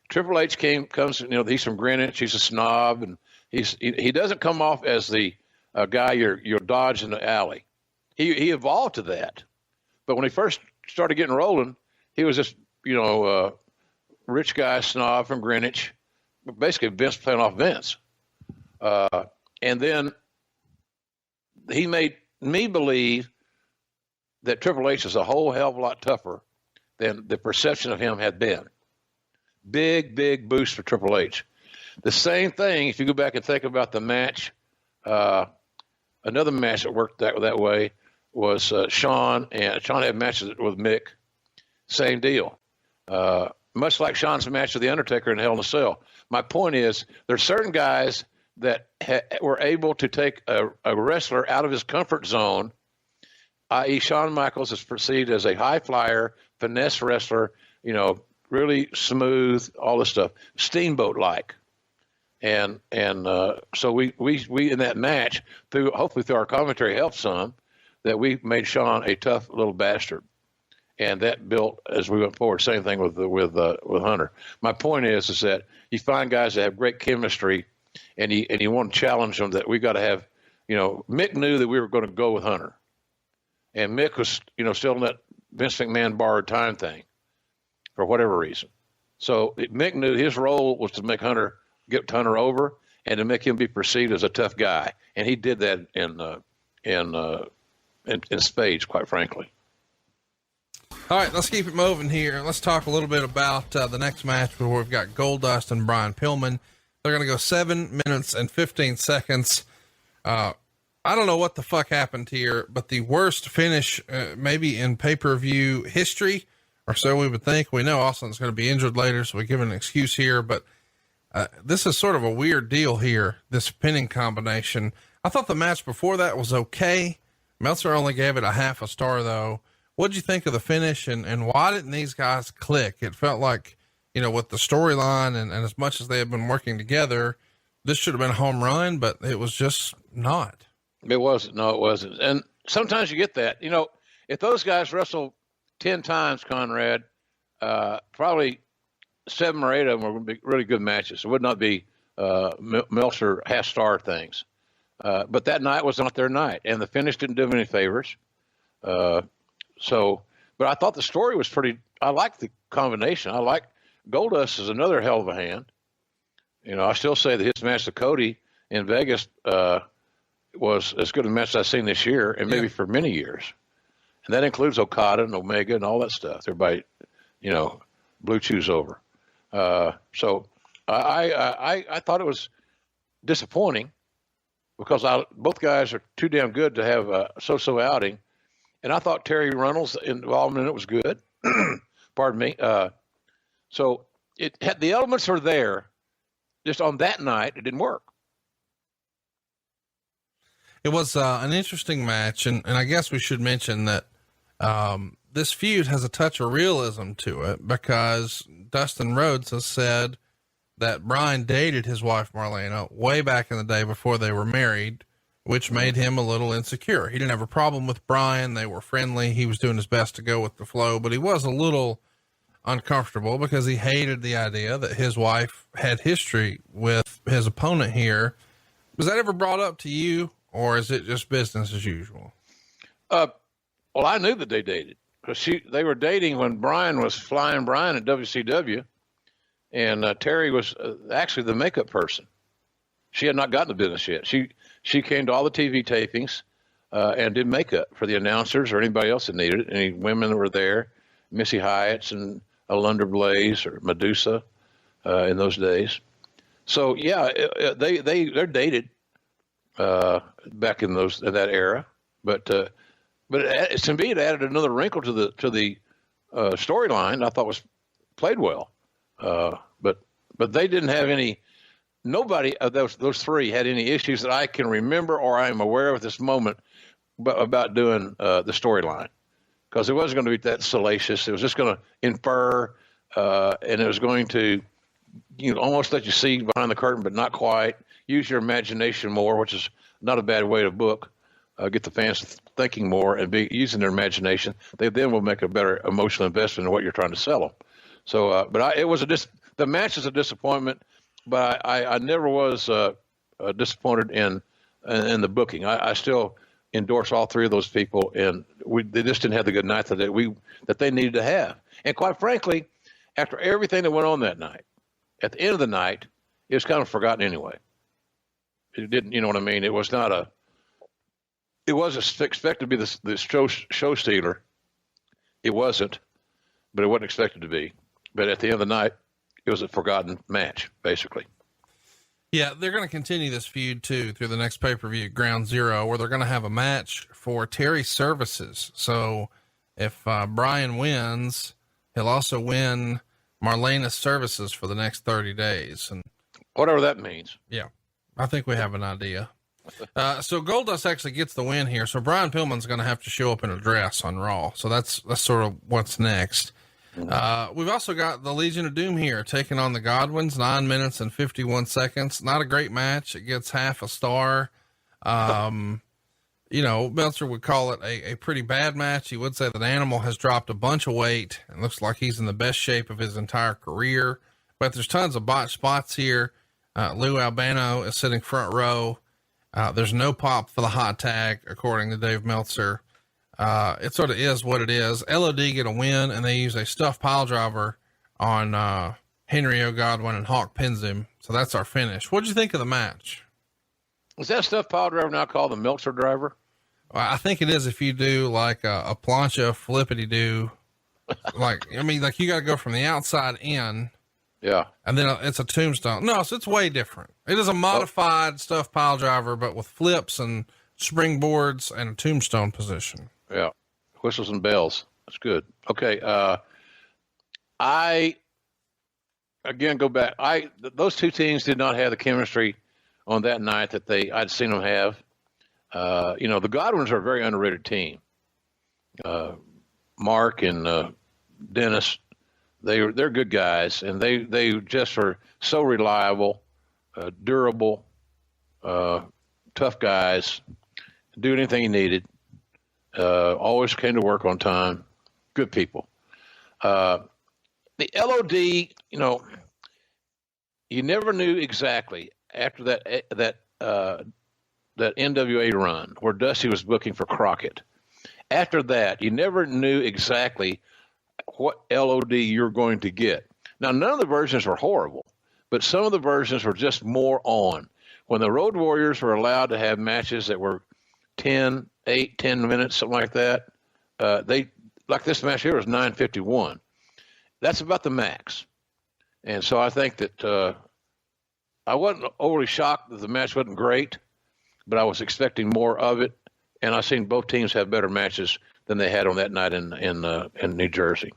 Triple H comes, he's from Greenwich. He's a snob, and he doesn't come off as the guy you're dodge in the alley. He evolved to that, but when he first started getting rolling, he was just rich guy snob from Greenwich, basically Vince playing off Vince, and then he made me believe that Triple H is a whole hell of a lot tougher than the perception of him had been. Big boost for Triple H. The same thing, if you go back and think about the match, another match that worked that way was Shawn, and Shawn had matches with Mick. Same deal. Much like Shawn's match with The Undertaker in Hell in a Cell. My point is, there's certain guys that were able to take a wrestler out of his comfort zone, i.e. Shawn Michaels is perceived as a high flyer, finesse wrestler, really smooth, all this stuff, steamboat-like. And so we in that match, hopefully through our commentary helped some, that we made Shawn a tough little bastard, and that built as we went forward. Same thing with Hunter. My point is that you find guys that have great chemistry, and you want to challenge them. That we got to have, Mick knew that we were going to go with Hunter, and Mick was still in that Vince McMahon borrowed time thing for whatever reason. So Mick knew his role was to make get Hunter over, and to make him be perceived as a tough guy, and he did that in spades, quite frankly. All right, let's keep it moving here. Let's talk a little bit about the next match where we've got Goldust and Brian Pillman. They're going to go 7 minutes and 15 seconds. I don't know what the fuck happened here, but the worst finish maybe in pay-per-view history, or so we would think. We know Austin's going to be injured later, so we give an excuse here, but This is sort of a weird deal here, this pinning combination. I thought the match before that was okay. Meltzer only gave it a half a star though. What'd you think of the finish, and why didn't these guys click? It felt like, you know, with the storyline and as much as they had been working together, this should have been a home run, but it was just not. It wasn't. No, it wasn't. And sometimes you get that, you know, if those guys wrestle 10 times, Conrad, probably 7 or 8 of them are going to be really good matches. It would not be Meltzer half-star things. But that night was not their night, and the finish didn't do them any favors. But I thought the story was pretty. I like the combination. I like Goldust is another hell of a hand. You know, I still say that his match to Cody in Vegas was as good a match as I've seen this year, and maybe for many years. And that includes Okada and Omega and all that stuff. Everybody, you know, blue chews over. So I thought it was disappointing because both guys are too damn good to have a so-so outing. And I thought Terry Runnels' involvement in it was good. Pardon me. So it had, the elements are there. Just on that night, it didn't work. It was an interesting match, and I guess we should mention that this feud has a touch of realism to it because Dustin Rhodes has said that Brian dated his wife Marlena way back in the day before they were married, which made him a little insecure. He didn't have a problem with Brian. They were friendly. He was doing his best to go with the flow, but he was a little uncomfortable because he hated the idea that his wife had history with his opponent here. Was that ever brought up to you, or is it just business as usual? Well, I knew that they dated because they were dating when Brian was flying Brian at WCW, and Terry was actually the makeup person. She had not gotten the business yet. She came to all the TV tapings and did makeup for the announcers or anybody else that needed it. Any women that were there, Missy Hyatt's and Alundra Blaze or Medusa in those days. So yeah, they're dated back in that era. But to me, it added another wrinkle to the storyline. I thought was played well. But they didn't have any. Nobody of those three had any issues that I can remember or I am aware of at this moment about doing the storyline, because it wasn't going to be that salacious. It was just going to infer, and it was going to, you know, almost let you see behind the curtain, but not quite. Use your imagination more, which is not a bad way to book. Get the fans thinking more and be using their imagination. They then will make a better emotional investment in what you're trying to sell them. So, the match is a disappointment. But I never was disappointed in the booking. I still endorse all three of those people, and they just didn't have the good night that they needed to have. And quite frankly, after everything that went on that night, at the end of the night, it was kind of forgotten anyway. It didn't, you know what I mean? It was not it wasn't expected to be the show stealer. It wasn't, but it wasn't expected to be. But at the end of the night, it was a forgotten match, basically. Yeah, they're going to continue this feud too through the next pay-per-view, Ground Zero, where they're going to have a match for Terry's services. So if Brian wins, he'll also win Marlena's services for the next 30 days. And whatever that means. Yeah, I think we have an idea. So Goldust actually gets the win here. So Brian Pillman's going to have to show up in a dress on Raw. So that's sort of what's next. We've also got the Legion of Doom here taking on the Godwins, 9 minutes and 51 seconds. Not a great match. It gets half a star. You know, Meltzer would call it a pretty bad match. He would say that Animal has dropped a bunch of weight and looks like he's in the best shape of his entire career, but there's tons of botched spots here. Lou Albano is sitting front row. There's no pop for the hot tag, according to Dave Meltzer. It sort of is what it is. LOD get a win, and they use a stuffed pile driver on Henry O. Godwin, and Hawk pins him. So that's our finish. What'd you think of the match? Is that stuffed pile driver now called the Meltzer driver? Well, I think it is if you do like a plancha flippity do. Like you got to go from the outside in. Yeah. And then it's a tombstone. No, so it's way different. It is a modified stuffed pile driver, but with flips and springboards and a tombstone position. Yeah. Whistles and bells. That's good. Okay. I again, go back. Those two teams did not have the chemistry on that night that I'd seen them have. The Godwins are a very underrated team. Mark and Dennis, they're good guys, and they just are so reliable, durable, tough guys. Do anything you needed. Always came to work on time. Good people. The LOD, you never knew exactly after that NWA run where Dusty was booking for Crockett. After that, you never knew exactly what LOD you're going to get. Now, none of the versions were horrible, but some of the versions were just more on. When the Road Warriors were allowed to have matches that were 10 minutes, something like that, like this match here was 9:51. That's about the max. And so I think that I wasn't overly shocked that the match wasn't great, but I was expecting more of it. And I've seen both teams have better matches than they had on that night in New Jersey.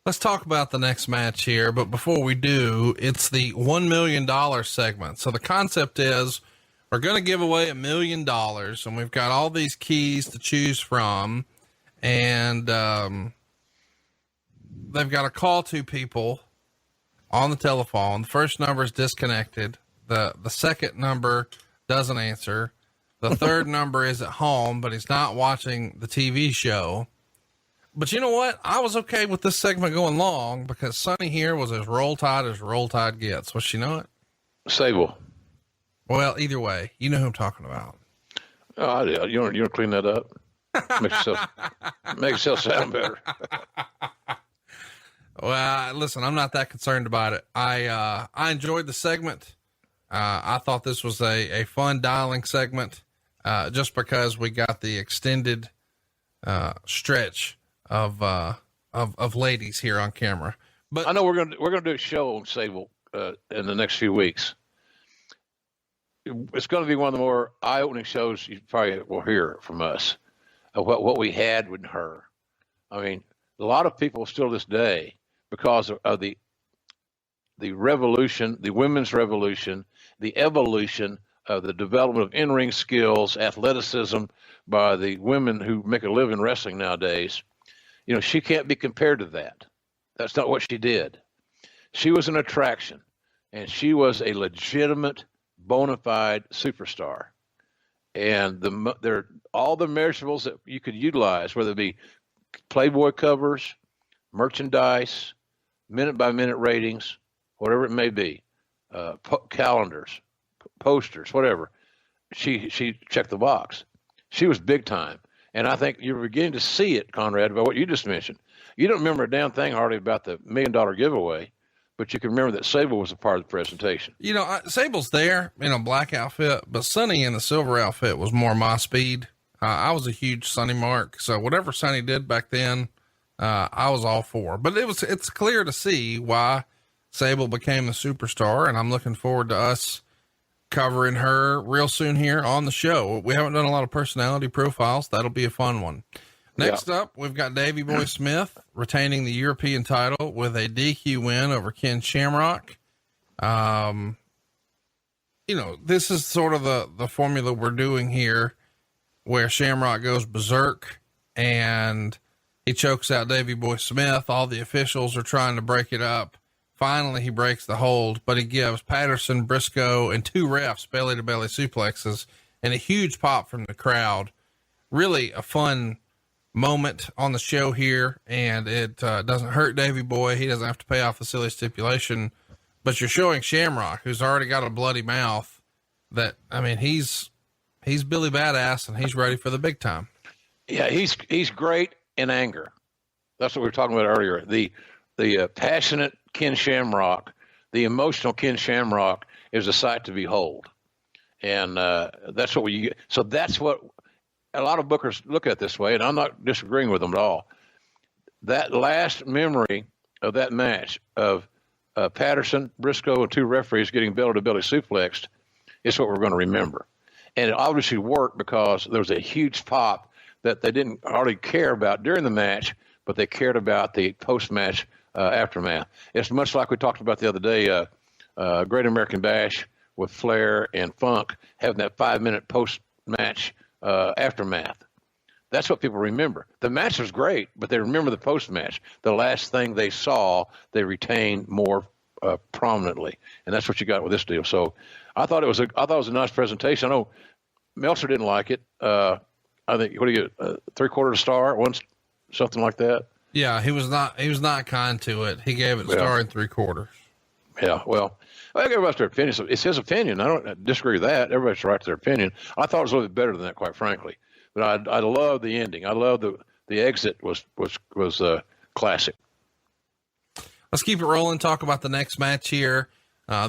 Let's talk about the next match here. But before we do, it's the $1 million segment. So the concept is we're going to give away $1 million, and we've got all these keys to choose from. And they've got to call two people on the telephone. The first number is disconnected. The second number doesn't answer. The third number is at home, but he's not watching the TV show. But you know what? I was okay with this segment going long because Sonny here was as Roll Tide gets. Was she not? Sable. Well, either way, you know who I'm talking about. Oh, I do. You want to clean that up? Make yourself sound better. Well, listen, I'm not that concerned about it. I enjoyed the segment. I thought this was a fun dialing segment, just because we got the extended, stretch of ladies here on camera. But I know we're going to do a show on Sable, in the next few weeks. It's going to be one of the more eye-opening shows you probably will hear from us of what we had with her. I mean, a lot of people still this day, because of the revolution, the women's revolution, the evolution of the development of in-ring skills, athleticism by the women who make a living wrestling nowadays. She can't be compared to that. That's not what she did. She was an attraction, and she was a legitimate, bona fide superstar. And all the measurables that you could utilize, whether it be Playboy covers, merchandise, minute-by-minute ratings, whatever it may be, calendars, posters, whatever. She checked the box. She was big time. And I think you're beginning to see it, Conrad, by what you just mentioned. You don't remember a damn thing hardly about the $1 million giveaway, but you can remember that Sable was a part of the presentation. Sable's there in a black outfit, but Sonny in the silver outfit was more my speed. I was a huge Sonny mark. So whatever Sonny did back then, I was all for, but it's clear to see why Sable became the superstar. And I'm looking forward to us covering her real soon here on the show. We haven't done a lot of personality profiles. That'll be a fun one. Next up, we've got Davey Boy Smith retaining the European title with a DQ win over Ken Shamrock. This is sort of the formula we're doing here, where Shamrock goes berserk and he chokes out Davey Boy Smith. All the officials are trying to break it up. Finally, he breaks the hold, but he gives Patterson, Briscoe, and two refs belly-to-belly suplexes and a huge pop from the crowd. Really a fun moment on the show here, and it doesn't hurt Davey Boy. He doesn't have to pay off the silly stipulation, but you're showing Shamrock, who's already got a bloody mouth, that, he's Billy Badass, and he's ready for the big time. Yeah, he's great in anger. That's what we were talking about earlier. The passionate Ken Shamrock, the emotional Ken Shamrock, is a sight to behold. And that's what so that's what a lot of bookers look at this way, and I'm not disagreeing with them at all. That last memory of that match of Patterson, Briscoe, and two referees getting belly-to-belly suplexed is what we're going to remember. And it obviously worked because there was a huge pop that they didn't hardly care about during the match, but they cared about the post-match aftermath. It's much like we talked about the other day, Great American Bash with Flair and Funk having that 5-minute post-match aftermath. That's what people remember. The match was great, but they remember the post-match. The last thing they saw, they retained more prominently, and that's what you got with this deal. So, I thought it was a nice presentation. I know Meltzer didn't like it. I think what do you get? 3/4 star, something like that. Yeah, he was not kind to it. He gave it a star and 3/4. Yeah, well, I think everybody's their opinion. So it's his opinion. I don't disagree with that. Everybody's right to their opinion. I thought it was a little bit better than that, quite frankly. But I love the ending. I love the exit was classic. Let's keep it rolling. Talk about the next match here.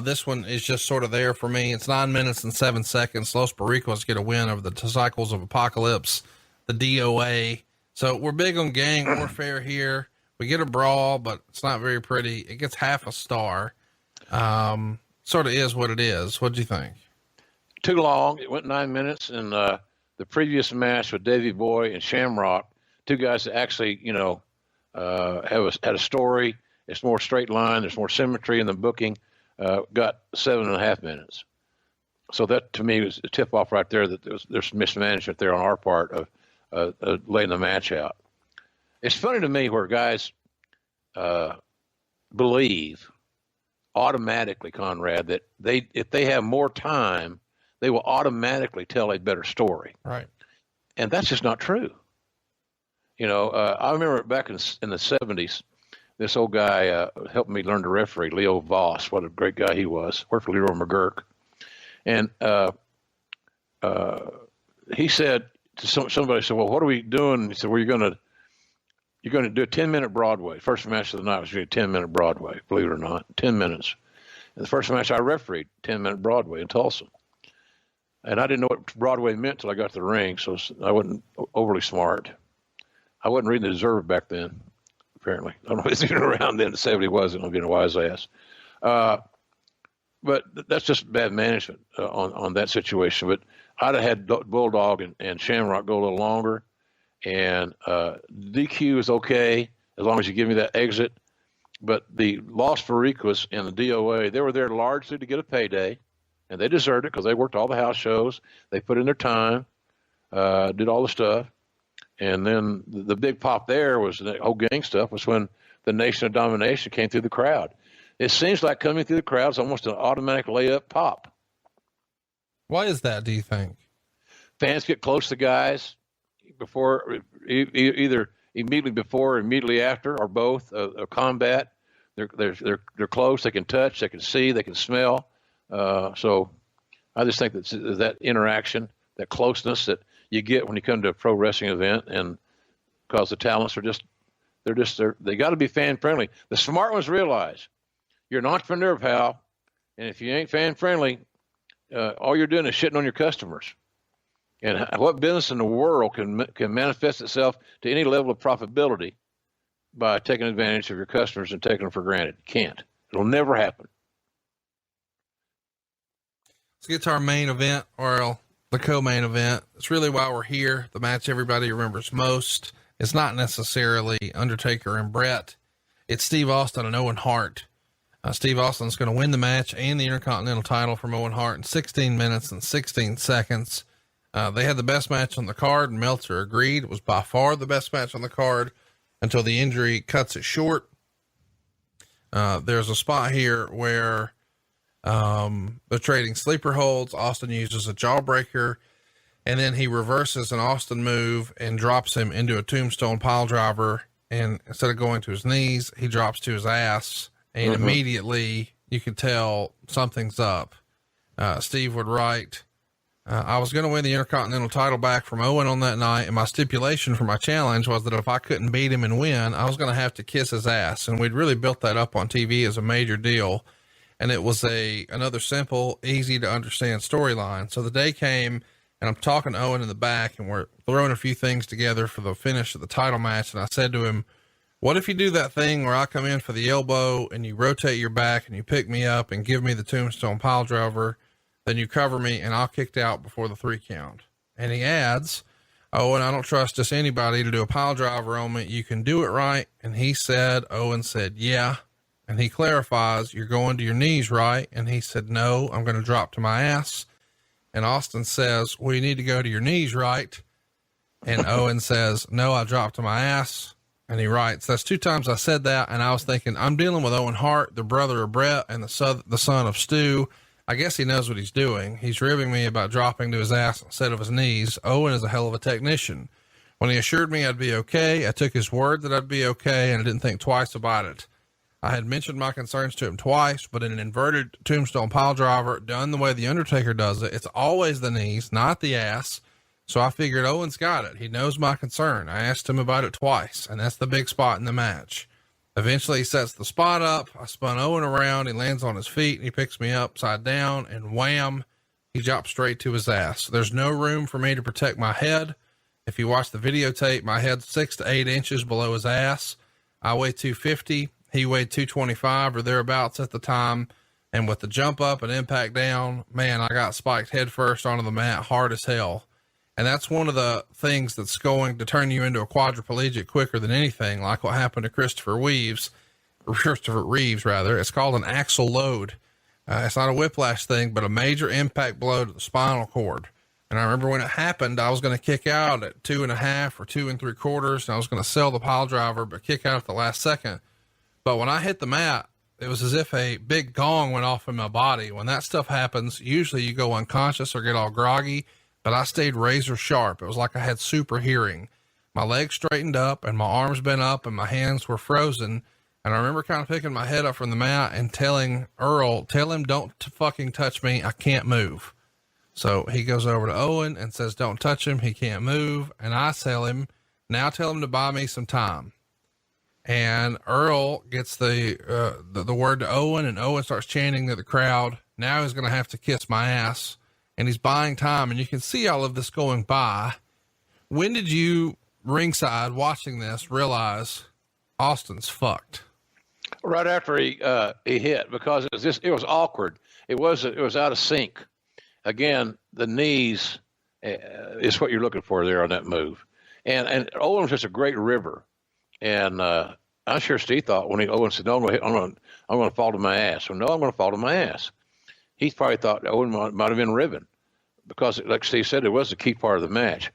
This one is just sort of there for me. It's 9 minutes and 7 seconds. Los Barricos get a win over the Disciples of Apocalypse, the DOA. So we're big on gang warfare here. We get a brawl, but it's not very pretty. It gets half a star. Sort of is what it is. What'd you think? Too long. It went 9 minutes. And the previous match with Davey Boy and Shamrock, two guys that actually, had a story. It's more straight line. There's more symmetry in the booking. Got 7.5 minutes. So that to me was a tip off right there that there's mismanagement there on our part of laying the match out. It's funny to me where guys believe automatically, Conrad, that if they have more time, they will automatically tell a better story. Right. And that's just not true. I remember back in the 70s, this old guy helped me learn to referee, Leo Voss. What a great guy he was. Worked for Leroy McGurk. And he said to somebody said, well, what are we doing? He said, well, you're going to do a 10-minute Broadway. First match of the night was going to be a 10-minute Broadway, believe it or not, 10 minutes. And the first match I refereed, 10-minute Broadway in Tulsa. And I didn't know what Broadway meant till I got to the ring, so I wasn't overly smart. I wasn't reading the Deserve back then, apparently. I don't know if he was even around then. The 70 wasn't. I'm getting a wise ass. But that's just bad management on that situation. But I'd have had Bulldog and Shamrock go a little longer. And DQ is okay as long as you give me that exit. But the Los Barricos and the DOA, they were there largely to get a payday. And they deserved it because they worked all the house shows. They put in their time, did all the stuff. And then the big pop there was the whole gang stuff was when the Nation of Domination came through the crowd. It seems like coming through the crowd is almost an automatic layup pop. Why is that, do you think? Fans get close to guys before, either immediately before or immediately after, or both a combat. They're close. They can touch. They can see. They can smell. So I just think that interaction, that closeness that you get when you come to a pro wrestling event, and because the talents they got to be fan friendly. The smart ones realize you're an entrepreneur, pal. And if you ain't fan friendly, all you're doing is shitting on your customers. And what business in the world can manifest itself to any level of profitability by taking advantage of your customers and taking them for granted? You can't. It'll never happen. Let's get to our main event, or the co-main event. It's really why we're here. The match everybody remembers most. It's not necessarily Undertaker and Brett. It's Steve Austin and Owen Hart. Steve Austin's going to win the match and the Intercontinental title from Owen Hart in 16 minutes and 16 seconds. They had the best match on the card, and Meltzer agreed. It was by far the best match on the card until the injury cuts it short. There's a spot here where they're trading sleeper holds. Austin uses a jawbreaker, and then he reverses an Austin move and drops him into a tombstone pile driver. And instead of going to his knees, he drops to his ass. And immediately you can tell something's up. Steve would write, I was going to win the Intercontinental title back from Owen on that night. And my stipulation for my challenge was that if I couldn't beat him and win, I was going to have to kiss his ass. And we'd really built that up on TV as a major deal. And it was another simple, easy to understand storyline. So the day came, and I'm talking to Owen in the back, and we're throwing a few things together for the finish of the title match. And I said to him, what if you do that thing where I come in for the elbow and you rotate your back and you pick me up and give me the tombstone pile driver, then you cover me and I'll kicked out before the 3 count. And he adds, "Oh, and I don't trust just anybody to do a pile driver on me. You can do it right." And Owen said, "Yeah." And he clarifies, "You're going to your knees, right?" And he said, "No, I'm going to drop to my ass." And Austin says, "Well, you need to go to your knees, right?" And Owen says, "No, I dropped to my ass." And he writes, "That's 2 times I said that." And I was thinking, I'm dealing with Owen Hart, the brother of Brett and the son of Stu. I guess he knows what he's doing. He's ribbing me about dropping to his ass instead of his knees. Owen is a hell of a technician. When he assured me I'd be okay, I took his word that I'd be okay, and I didn't think twice about it. I had mentioned my concerns to him twice, but in an inverted tombstone pile driver done the way the Undertaker does it, it's always the knees, not the ass. So I figured Owen's got it. He knows my concern. I asked him about it twice, and that's the big spot in the match. Eventually he sets the spot up. I spun Owen around. He lands on his feet and he picks me upside down, and wham, he drops straight to his ass. There's no room for me to protect my head. If you watch the videotape, my head's 6 to 8 inches below his ass. I weigh 250. He weighed 225 or thereabouts at the time. And with the jump up and impact down, man, I got spiked head first onto the mat hard as hell. And that's one of the things that's going to turn you into a quadriplegic quicker than anything, like what happened to Christopher Reeves, rather. It's called an axle load. It's not a whiplash thing, but a major impact blow to the spinal cord. And I remember when it happened, I was going to kick out at 2.5 or 2 3/4. And I was going to sell the pile driver, but kick out at the last second. But when I hit the mat, it was as if a big gong went off in my body. When that stuff happens, usually you go unconscious or get all groggy, but I stayed razor sharp. It was like I had super hearing. My legs straightened up and my arms bent up and my hands were frozen. And I remember kind of picking my head up from the mat and telling Earl, "Tell him don't fucking touch me. I can't move." So he goes over to Owen and says, "Don't touch him. He can't move." And I tell him to buy me some time. And Earl gets the word to Owen, and Owen starts chanting to the crowd, "Now he's going to have to kiss my ass." And he's buying time, and you can see all of this going by. When did you, ringside, watching this, realize Austin's fucked? Right after he hit, because it was awkward. It was out of sync. Again, the knees is what you're looking for there on that move. And Owen was just a great river. And I'm sure Steve thought when Owen said, "No, I'm going to fall to my ass." Well, no, I'm going to fall to my ass. He probably thought Owen might have been ribbing, because, like Steve said, it was a key part of the match.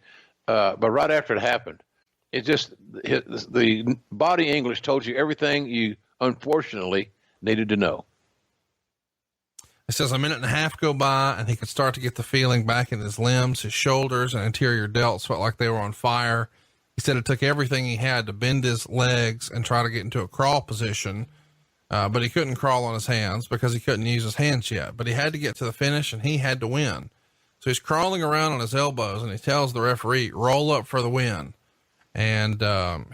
But right after it happened, the body English told you everything you unfortunately needed to know. It says 1.5 minutes go by and he could start to get the feeling back in his limbs. His shoulders and anterior delts felt like they were on fire. He said it took everything he had to bend his legs and try to get into a crawl position. But he couldn't crawl on his hands because he couldn't use his hands yet, but he had to get to the finish and he had to win. So he's crawling around on his elbows and he tells the referee, "Roll up for the win." And,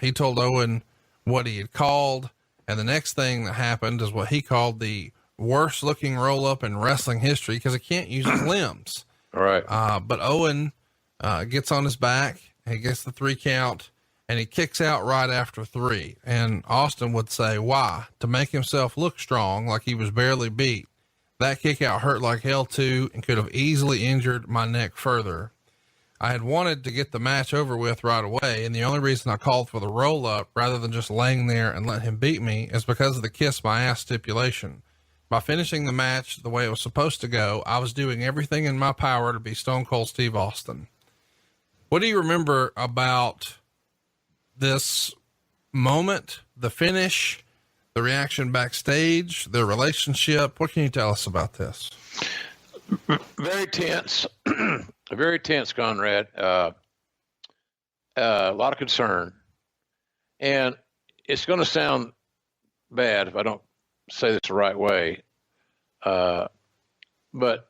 he told Owen what he had called. And the next thing that happened is what he called the worst looking roll up in wrestling history, because he can't use his limbs. All right. But Owen, gets on his back, he gets the 3 count, and he kicks out right after 3. And Austin would say, why? To make himself look strong, like he was barely beat. That kick out hurt like hell too, and could have easily injured my neck further. I had wanted to get the match over with right away, and the only reason I called for the roll up rather than just laying there and let him beat me is because of the kiss my ass stipulation. By finishing the match the way it was supposed to go, I was doing everything in my power to be Stone Cold Steve Austin. What do you remember about this moment, the finish, the reaction backstage, the relationship? What can you tell us about this? Very tense, very tense, Conrad. A lot of concern, and it's going to sound bad if I don't say this the right way. But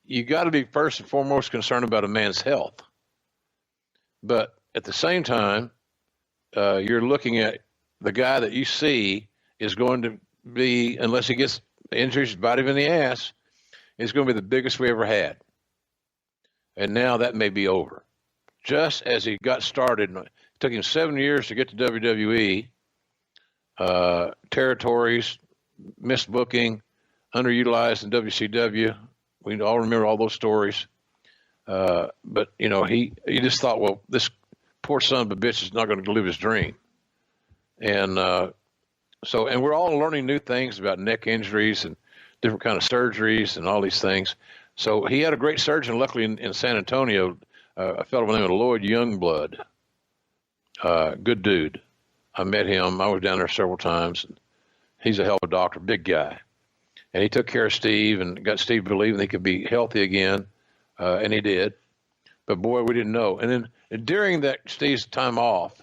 you got to be first and foremost concerned about a man's health. But at the same time, you're looking at the guy that you see is going to be, unless he gets injuries, bite him in the ass, is going to be the biggest we ever had. And now that may be over. Just as he got started, it took him 7 years to get to WWE, territories, missed booking, underutilized in WCW. We all remember all those stories. But you know, he just thought, well, this poor son of a bitch is not going to live his dream. And and we're all learning new things about neck injuries and different kind of surgeries and all these things. So he had a great surgeon, luckily in San Antonio, a fellow by the name of Lloyd Youngblood. Good dude. I met him. I was down there several times. He's a hell of a doctor, big guy. And he took care of Steve and got Steve believing he could be healthy again. And he did. But boy, we didn't know. And then during that Steve's time off,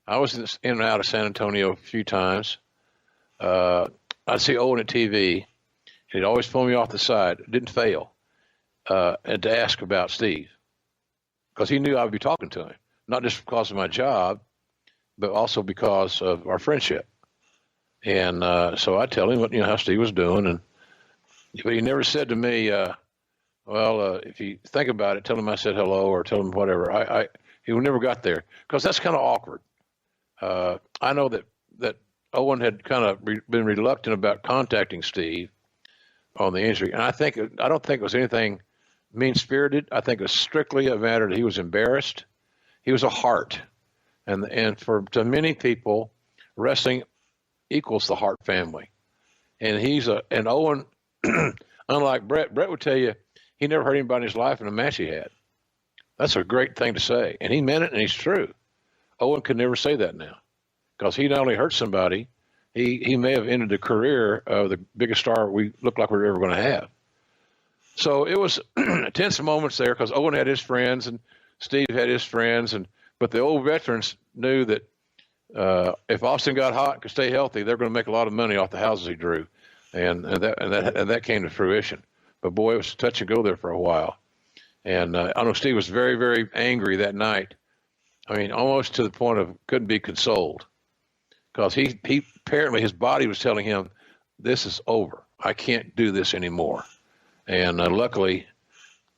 I was in and out of San Antonio a few times. I'd see Owen at TV, and he'd always pull me off the side. Didn't fail. And to ask about Steve, because he knew I would be talking to him, not just because of my job, but also because of our friendship. And so I tell him what how Steve was doing, but he never said to me, if you think about it, tell him I said hello or tell him whatever. He never got there because that's kind of awkward. I know that Owen had kind of been reluctant about contacting Steve on the injury, and I don't think it was anything mean-spirited. I think it was strictly a matter that he was embarrassed. He was a Hart, and to many people, wrestling equals the Hart family, and Owen, unlike Brett would tell you he never hurt anybody in his life in a match he had. That's a great thing to say, and he meant it, and he's true. Owen could never say that now, because he not only hurt somebody, he may have ended the career of the biggest star we looked like we were ever going to have. So it was tense moments there because Owen had his friends and Steve had his friends, but the old veterans knew that if Austin got hot and could stay healthy, they're going to make a lot of money off the houses he drew, and that came to fruition. But boy, it was touch and go there for a while, and I know Steve was very, very angry that night. I mean, almost to the point of couldn't be consoled, because he apparently his body was telling him, "This is over. I can't do this anymore." And luckily,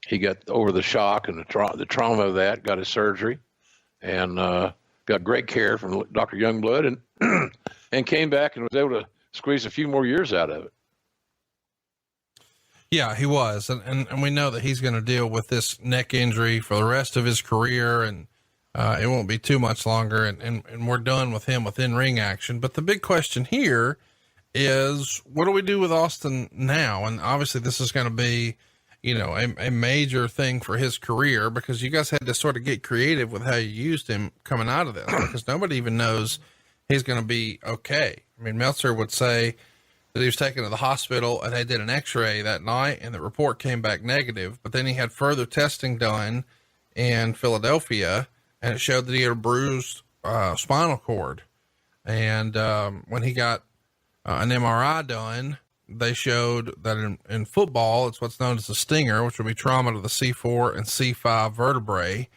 he got over the shock and the trauma of that, got his surgery, and got great care from Dr. Youngblood, and came back and was able to squeeze a few more years out of it. Yeah, he was. And we know that he's going to deal with this neck injury for the rest of his career, and it won't be too much longer. And we're done with him with in-ring action. But the big question here is, what do we do with Austin now? And obviously this is going to be, a major thing for his career, because you guys had to sort of get creative with how you used him coming out of this, because nobody even knows he's going to be okay. I mean, Meltzer would say that he was taken to the hospital and they did an x-ray that night and the report came back negative, but then he had further testing done in Philadelphia and it showed that he had a bruised spinal cord. And when he got an MRI done, they showed that in football, it's what's known as a stinger, which would be trauma to the C4 and C5 vertebrae,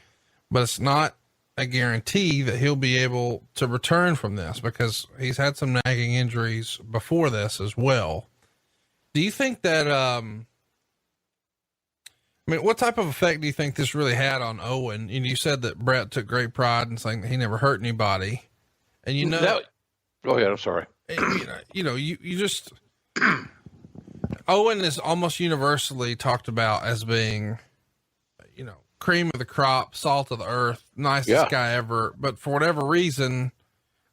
but it's not a guarantee that he'll be able to return from this, because he's had some nagging injuries before this as well. Do you think that, what type of effect do you think this really had on Owen? And you said that Brett took great pride in saying that he never hurt anybody, and go ahead. I'm sorry. You just, Owen is almost universally talked about as being, cream of the crop, salt of the earth, nicest guy ever. But for whatever reason,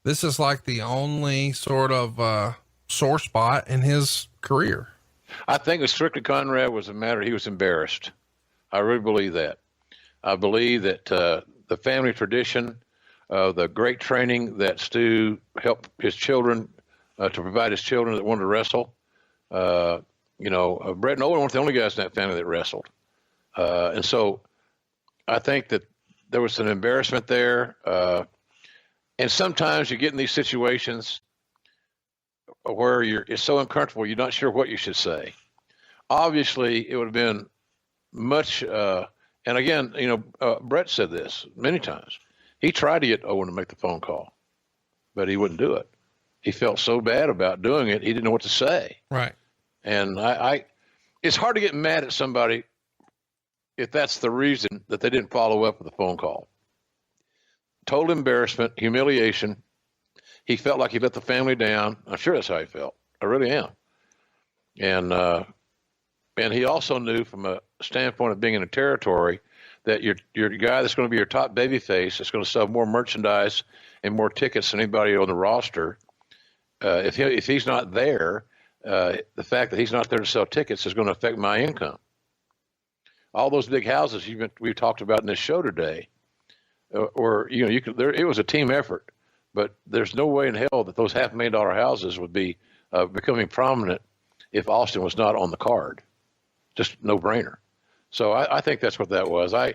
this is like the only sort of sore spot in his career. I think with Strictly Conrad was a matter he was embarrassed. I really believe that. I believe that the family tradition, the great training that Stu helped his children to provide his children that wanted to wrestle. Brett and Owen weren't the only guys in that family that wrestled. And so I think that there was an embarrassment there. And sometimes you get in these situations where it's so uncomfortable, you're not sure what you should say. Obviously, it would have been much, and again, Brett said this many times. He tried to get Owen to make the phone call, but he wouldn't do it. He felt so bad about doing it, he didn't know what to say. Right. And it's hard to get mad at somebody if that's the reason that they didn't follow up with a phone call. Total embarrassment, humiliation. He felt like he let the family down. I'm sure that's how he felt. I really am. And he also knew from a standpoint of being in a territory, that your guy that's going to be your top baby face, that's going to sell more merchandise and more tickets than anybody on the roster. If he's not there, the fact that he's not there to sell tickets is going to affect my income. All those big houses we've talked about in this show today, or it was a team effort, but there's no way in hell that those $500,000 houses would be becoming prominent if Austin was not on the card. Just no brainer. So I think that's what that was. I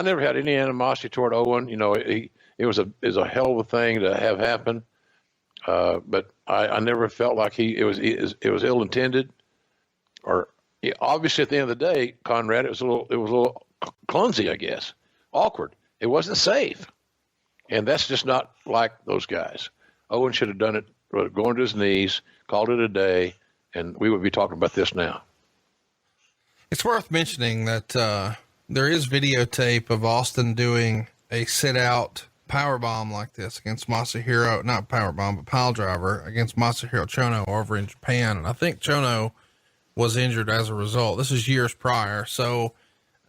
never had any animosity toward Owen. It was a hell of a thing to have happen. But I never felt like it was ill intended, or obviously at the end of the day, Conrad, it was a little clumsy, I guess, awkward. It wasn't safe, and that's just not like those guys. Owen should have done it, going to his knees, called it a day, and we would be talking about this now. It's worth mentioning that there is videotape of Austin doing a sit-out powerbomb like this against Masahiro, not powerbomb, but pile driver against Masahiro Chono over in Japan. And I think Chono was injured as a result. This is years prior. So,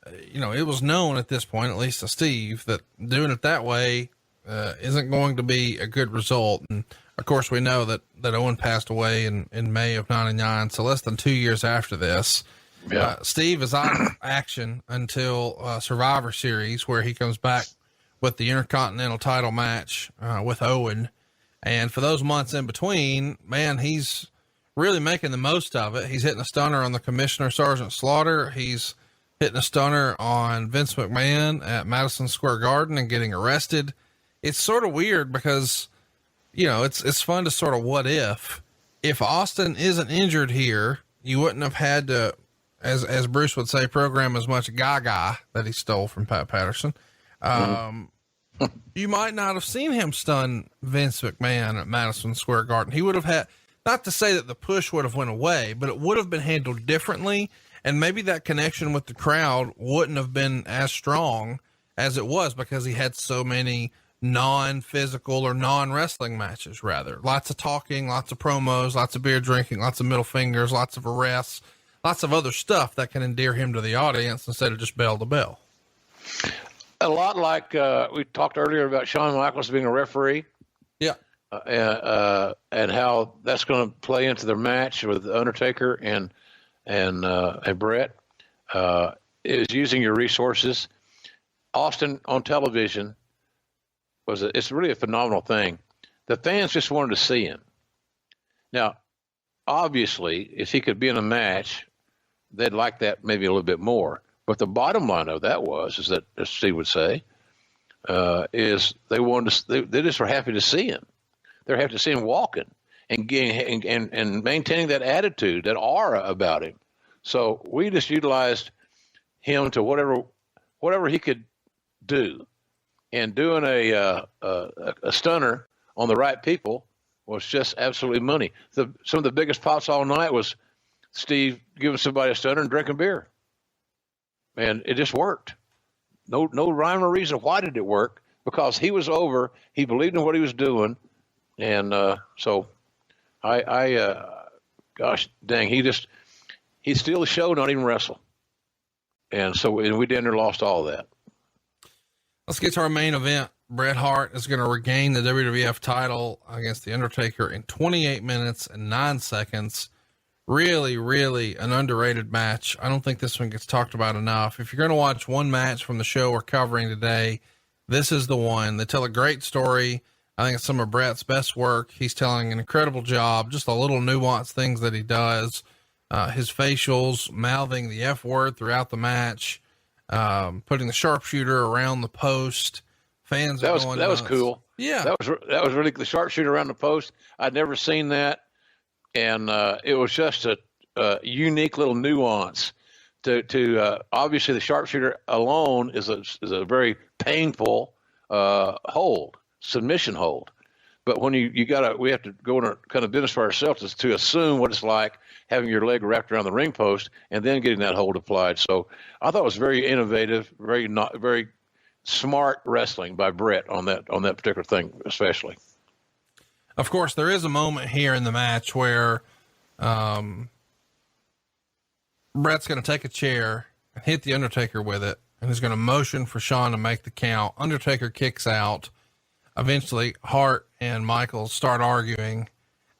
it was known at this point, at least to Steve, that doing it that way isn't going to be a good result. And of course, we know that Owen passed away in May of '99. So less than 2 years after this. Yeah. Steve is out of action until Survivor Series, where he comes back with the Intercontinental title match with Owen. And for those months in between, man, he's really making the most of it. He's hitting a stunner on the Commissioner Sergeant Slaughter. He's hitting a stunner on Vince McMahon at Madison Square Garden and getting arrested. It's sort of weird because, it's fun to sort of what if Austin isn't injured here, you wouldn't have had to, as Bruce would say, program as much gaga that he stole from Pat Patterson. You might not have seen him stun Vince McMahon at Madison Square Garden. He would have had, not to say that the push would have went away, but it would have been handled differently. And maybe that connection with the crowd wouldn't have been as strong as it was because he had so many non-physical or non-wrestling matches, rather. Lots of talking, lots of promos, lots of beer drinking, lots of middle fingers, lots of arrests, lots of other stuff that can endear him to the audience instead of just bell to bell. A lot like we talked earlier about Shawn Michaels being a referee. Yeah. And how that's going to play into their match with Undertaker and Brett, is using your resources. Austin on television it's really a phenomenal thing. The fans just wanted to see him. Now, obviously, if he could be in a match, they'd like that maybe a little bit more. But the bottom line of that is that, as Steve would say, is they just were happy to see him. They're happy to see him walking and maintaining that attitude, that aura about him. So we just utilized him to whatever he could do, and doing a stunner on the right people was just absolutely money. Some of the biggest pops all night was Steve giving somebody a stunner and drinking beer. And it just worked. No rhyme or reason. Why did it work? Because he was over. He believed in what he was doing. And so gosh dang, he steal the show, not even wrestle. And we damn near lost all that. Let's get to our main event. Bret Hart is going to regain the WWF title against The Undertaker in 28 minutes and 9 seconds. Really, really an underrated match. I don't think this one gets talked about enough. If you're going to watch one match from the show we're covering today, this is the one. They tell a great story. I think it's some of Bret's best work. He's telling an incredible job, just a little nuanced things that he does. His facials, mouthing the F word throughout the match, putting the sharpshooter around the post. Fans that was cool. Yeah. That was really the sharpshooter around the post. I'd never seen that. And it was just a unique little nuance to obviously the sharpshooter alone is a very painful submission hold. But when we have to go in a kind of business for ourselves to assume what it's like having your leg wrapped around the ring post and then getting that hold applied. So I thought it was very innovative, very smart wrestling by Bret on that particular thing, especially. Of course, there is a moment here in the match where Bret's going to take a chair and hit the Undertaker with it, and he's going to motion for Shawn to make the count. Undertaker kicks out. Eventually, Hart and Michaels start arguing,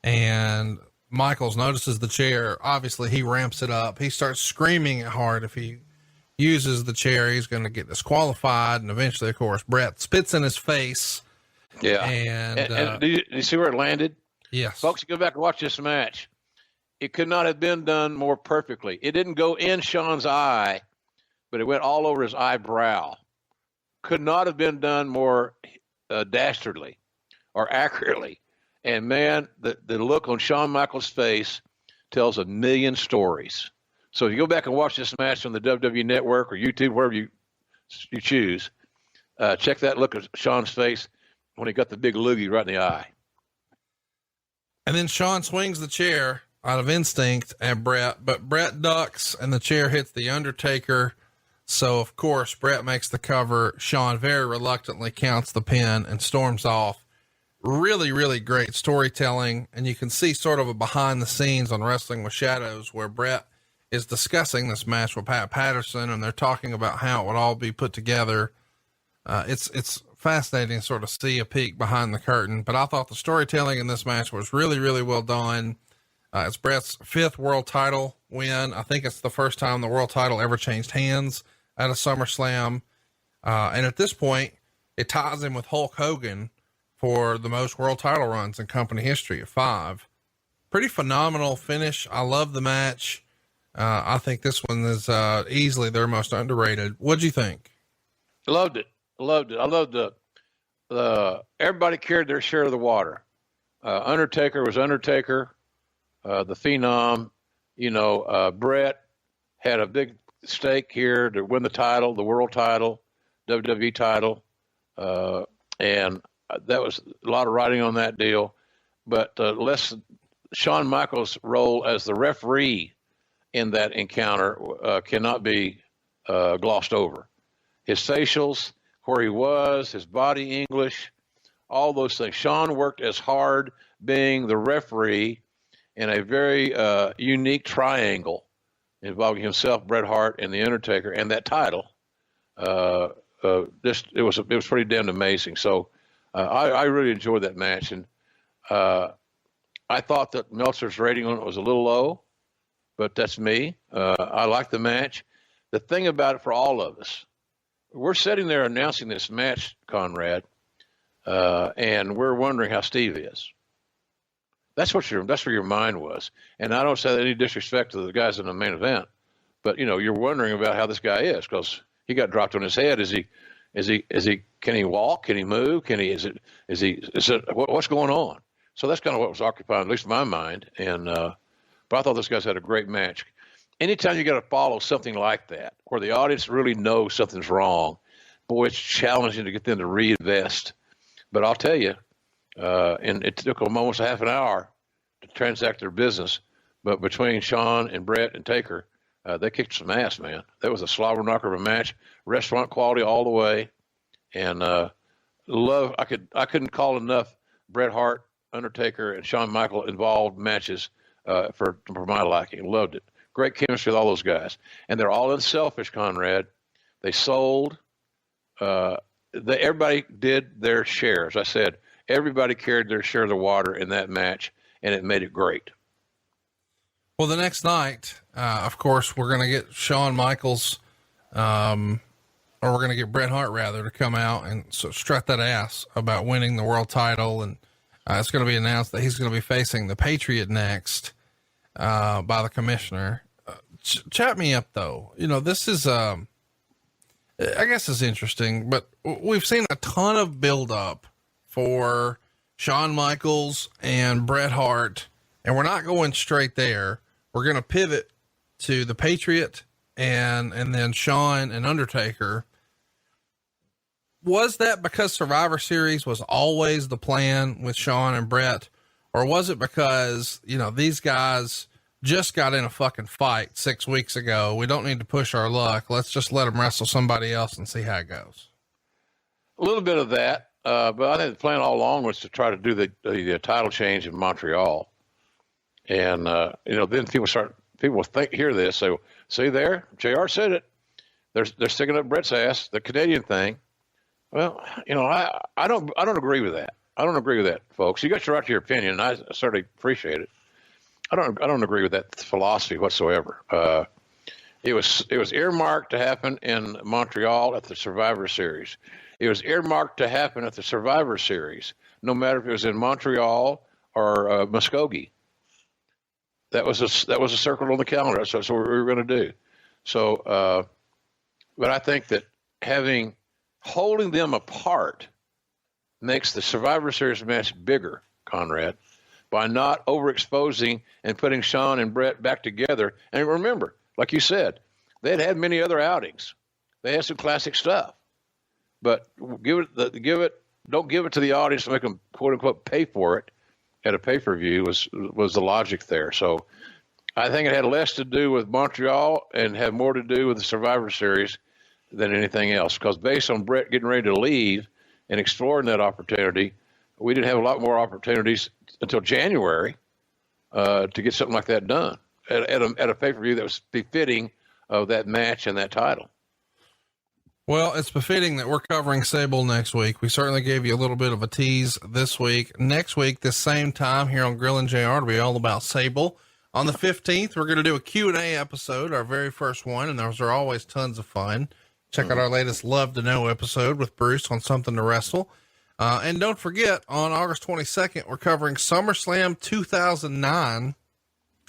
and Michaels notices the chair. Obviously, he ramps it up. He starts screaming at Hart. If he uses the chair, he's going to get disqualified. And eventually, of course, Bret spits in his face. Yeah. And do you see where it landed? Yes. Folks, go back and watch this match. It could not have been done more perfectly. It didn't go in Shawn's eye, but it went all over his eyebrow. Could not have been done more dastardly or accurately. And man, the look on Shawn Michaels' face tells a million stories. So if you go back and watch this match on the WWE Network or YouTube, wherever you choose, check that look at Shawn's face when he got the big loogie right in the eye. And then Shawn swings the chair out of instinct at Bret, but Bret ducks and the chair hits the Undertaker. So of course, Bret makes the cover. Shawn very reluctantly counts the pin and storms off. Really, really great storytelling. And you can see sort of a behind the scenes on Wrestling with Shadows where Bret is discussing this match with Pat Patterson, and they're talking about how it would all be put together. It's fascinating to sort of see a peek behind the curtain, but I thought the storytelling in this match was really, really well done. It's Bret's 5th world title win. I think it's the first time the world title ever changed hands at a SummerSlam. And at this point, it ties him with Hulk Hogan for the most world title runs in company history at 5. Pretty phenomenal finish. I love the match. I think this one is easily their most underrated. What'd you think? Loved it. I loved the everybody carried their share of the water. Undertaker was Undertaker, the Phenom. Bret had a big stake here to win the title, the world title, WWE title, and that was a lot of writing on that deal. But Shawn Michaels' role as the referee in that encounter cannot be glossed over. His facials, where he was, his body English, all those things. Shawn worked as hard being the referee in a very unique triangle involving himself, Bret Hart, and The Undertaker, and that title. It was pretty damn amazing. So I really enjoyed that match, and I thought that Meltzer's rating on it was a little low, but that's me. I liked the match. The thing about it for all of us, we're sitting there announcing this match, Conrad, and we're wondering how Steve is. That's where your mind was. And I don't say any disrespect to the guys in the main event, but you're wondering about how this guy is because he got dropped on his head. Can he walk? Can he move? What's going on? So that's kind of what was occupying at least my mind. And, but I thought those guys had a great match. Anytime you got to follow something like that, where the audience really knows something's wrong, boy, it's challenging to get them to reinvest. But I'll tell you, and it took them almost a half an hour to transact their business. But between Shawn and Bret and Taker, they kicked some ass, man. That was a slobber knocker of a match, restaurant quality all the way. And I couldn't call enough Bret Hart, Undertaker, and Shawn Michaels involved matches for my liking. Loved it. Great chemistry with all those guys. And they're all unselfish, Conrad. They sold. Everybody did their share. As I said, everybody carried their share of the water in that match, and it made it great. Well, the next night, of course, we're going to get Shawn Michaels, or we're going to get Bret Hart, rather, to come out and strut that ass about winning the world title. And it's going to be announced that he's going to be facing the Patriot next. By the commissioner. Chat me up though. This is, I guess it's interesting, but we've seen a ton of build up for Shawn Michaels and Bret Hart, and we're not going straight there. We're going to pivot to the Patriot and then Shawn and Undertaker. Was that because Survivor Series was always the plan with Shawn and Bret? Or was it because, these guys just got in a fucking fight 6 weeks ago. We don't need to push our luck. Let's just let them wrestle somebody else and see how it goes. A little bit of that. But I think the plan all along was to try to do the title change in Montreal. And, then people hear this, say, see there, JR said it. they're sticking up Brett's ass, the Canadian thing. Well, I don't agree with that. I don't agree with that, folks. You got your right to your opinion, and I certainly appreciate it. I don't agree with that philosophy whatsoever. It was earmarked to happen in Montreal at the Survivor Series. It was earmarked to happen at the Survivor Series, no matter if it was in Montreal or Muskogee. That was a circle on the calendar. So that's what we were going to do. So, but I think that holding them apart makes the Survivor Series match bigger, Conrad, by not overexposing and putting Shawn and Brett back together. And remember, like you said, they'd had many other outings. They had some classic stuff, but don't give it to the audience to make them quote unquote pay for it at a pay-per-view was the logic there. So I think it had less to do with Montreal and had more to do with the Survivor Series than anything else. Because based on Brett getting ready to leave and exploring that opportunity, we didn't have a lot more opportunities until January to get something like that done at a pay-per-view that was befitting of that match and that title. Well, it's befitting that we're covering Sable next week. We certainly gave you a little bit of a tease this week. Next week, this same time here on Grill and JR, it'll be all about Sable. On the 15th, we're going to do a Q&A episode, our very first one, and those are always tons of fun. Check out our latest Love to Know episode with Bruce on Something to Wrestle. And don't forget, on August 22nd, we're covering SummerSlam 2009.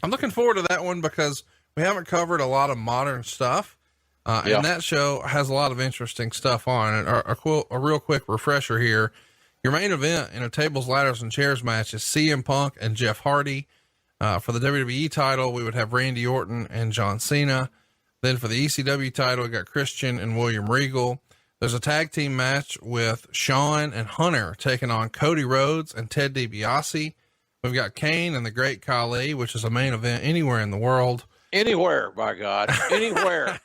I'm looking forward to that one because we haven't covered a lot of modern stuff. And that show has a lot of interesting stuff on it. A real quick refresher here. Your main event in a tables, ladders, and chairs match is CM Punk and Jeff Hardy. For the WWE title, we would have Randy Orton and John Cena. Then for the ECW title, we got Christian and William Regal. There's a tag team match with Shawn and Hunter taking on Cody Rhodes and Ted DiBiase. We've got Kane and the Great Khali, which is a main event anywhere in the world. Anywhere, by God, anywhere.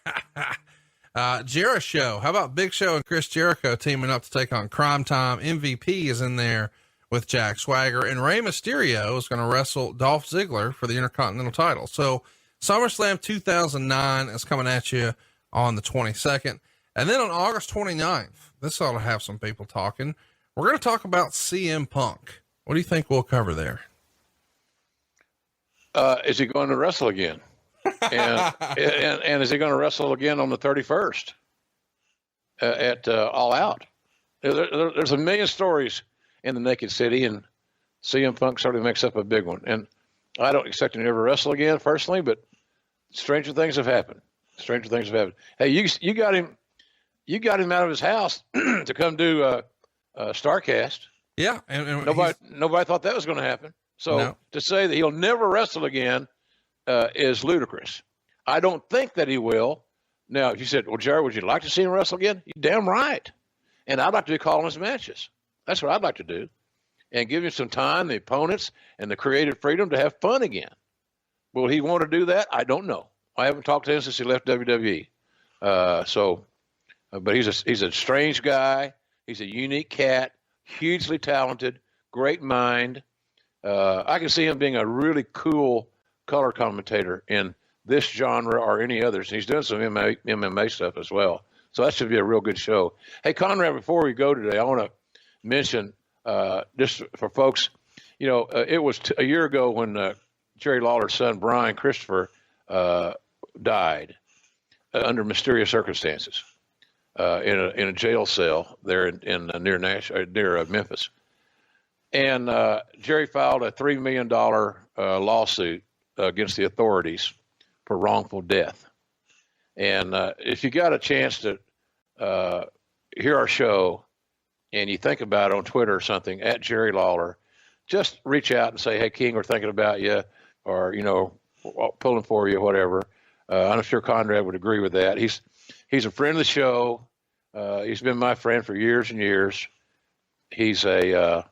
Jericho. How about Big Show and Chris Jericho teaming up to take on Crime Time? MVP is in there with Jack Swagger, and Rey Mysterio is going to wrestle Dolph Ziggler for the Intercontinental title. So SummerSlam 2009 is coming at you on the 22nd. And then on August 29th, this ought to have some people talking. We're going to talk about CM Punk. What do you think we'll cover there? Is he going to wrestle again? And is he going to wrestle again on the 31st at All Out? There's a million stories in the Naked City, and CM Punk certainly makes up a big one. And I don't expect him to ever wrestle again personally, but stranger things have happened. Hey, you got him out of his house to come do Starcast. Yeah. And nobody thought that was going to happen. So to say that he'll never wrestle again is ludicrous. I don't think that he will. Now, if you said, well, Jerry, would you like to see him wrestle again? You're damn right. And I'd like to be calling his matches. That's what I'd like to do. And give him some time, the opponents, and the creative freedom to have fun again. Will he want to do that? I don't know. I haven't talked to him since he left WWE. But he's a strange guy. He's a unique cat, hugely talented, great mind. I can see him being a really cool color commentator in this genre or any others. He's doing some MMA stuff as well. So that should be a real good show. Hey, Conrad, before we go today, I want to mention, just for folks, it was a year ago when Jerry Lawler's son, Brian Christopher, died under mysterious circumstances in a jail cell there near Memphis. And Jerry filed a $3 million lawsuit against the authorities for wrongful death. And if you got a chance to hear our show and you think about it on Twitter or something, at Jerry Lawler, just reach out and say, hey, King, we're thinking about you, or, pulling for you, whatever. I'm sure Conrad would agree with that. He's a friend of the show. He's been my friend for years and years. He's just a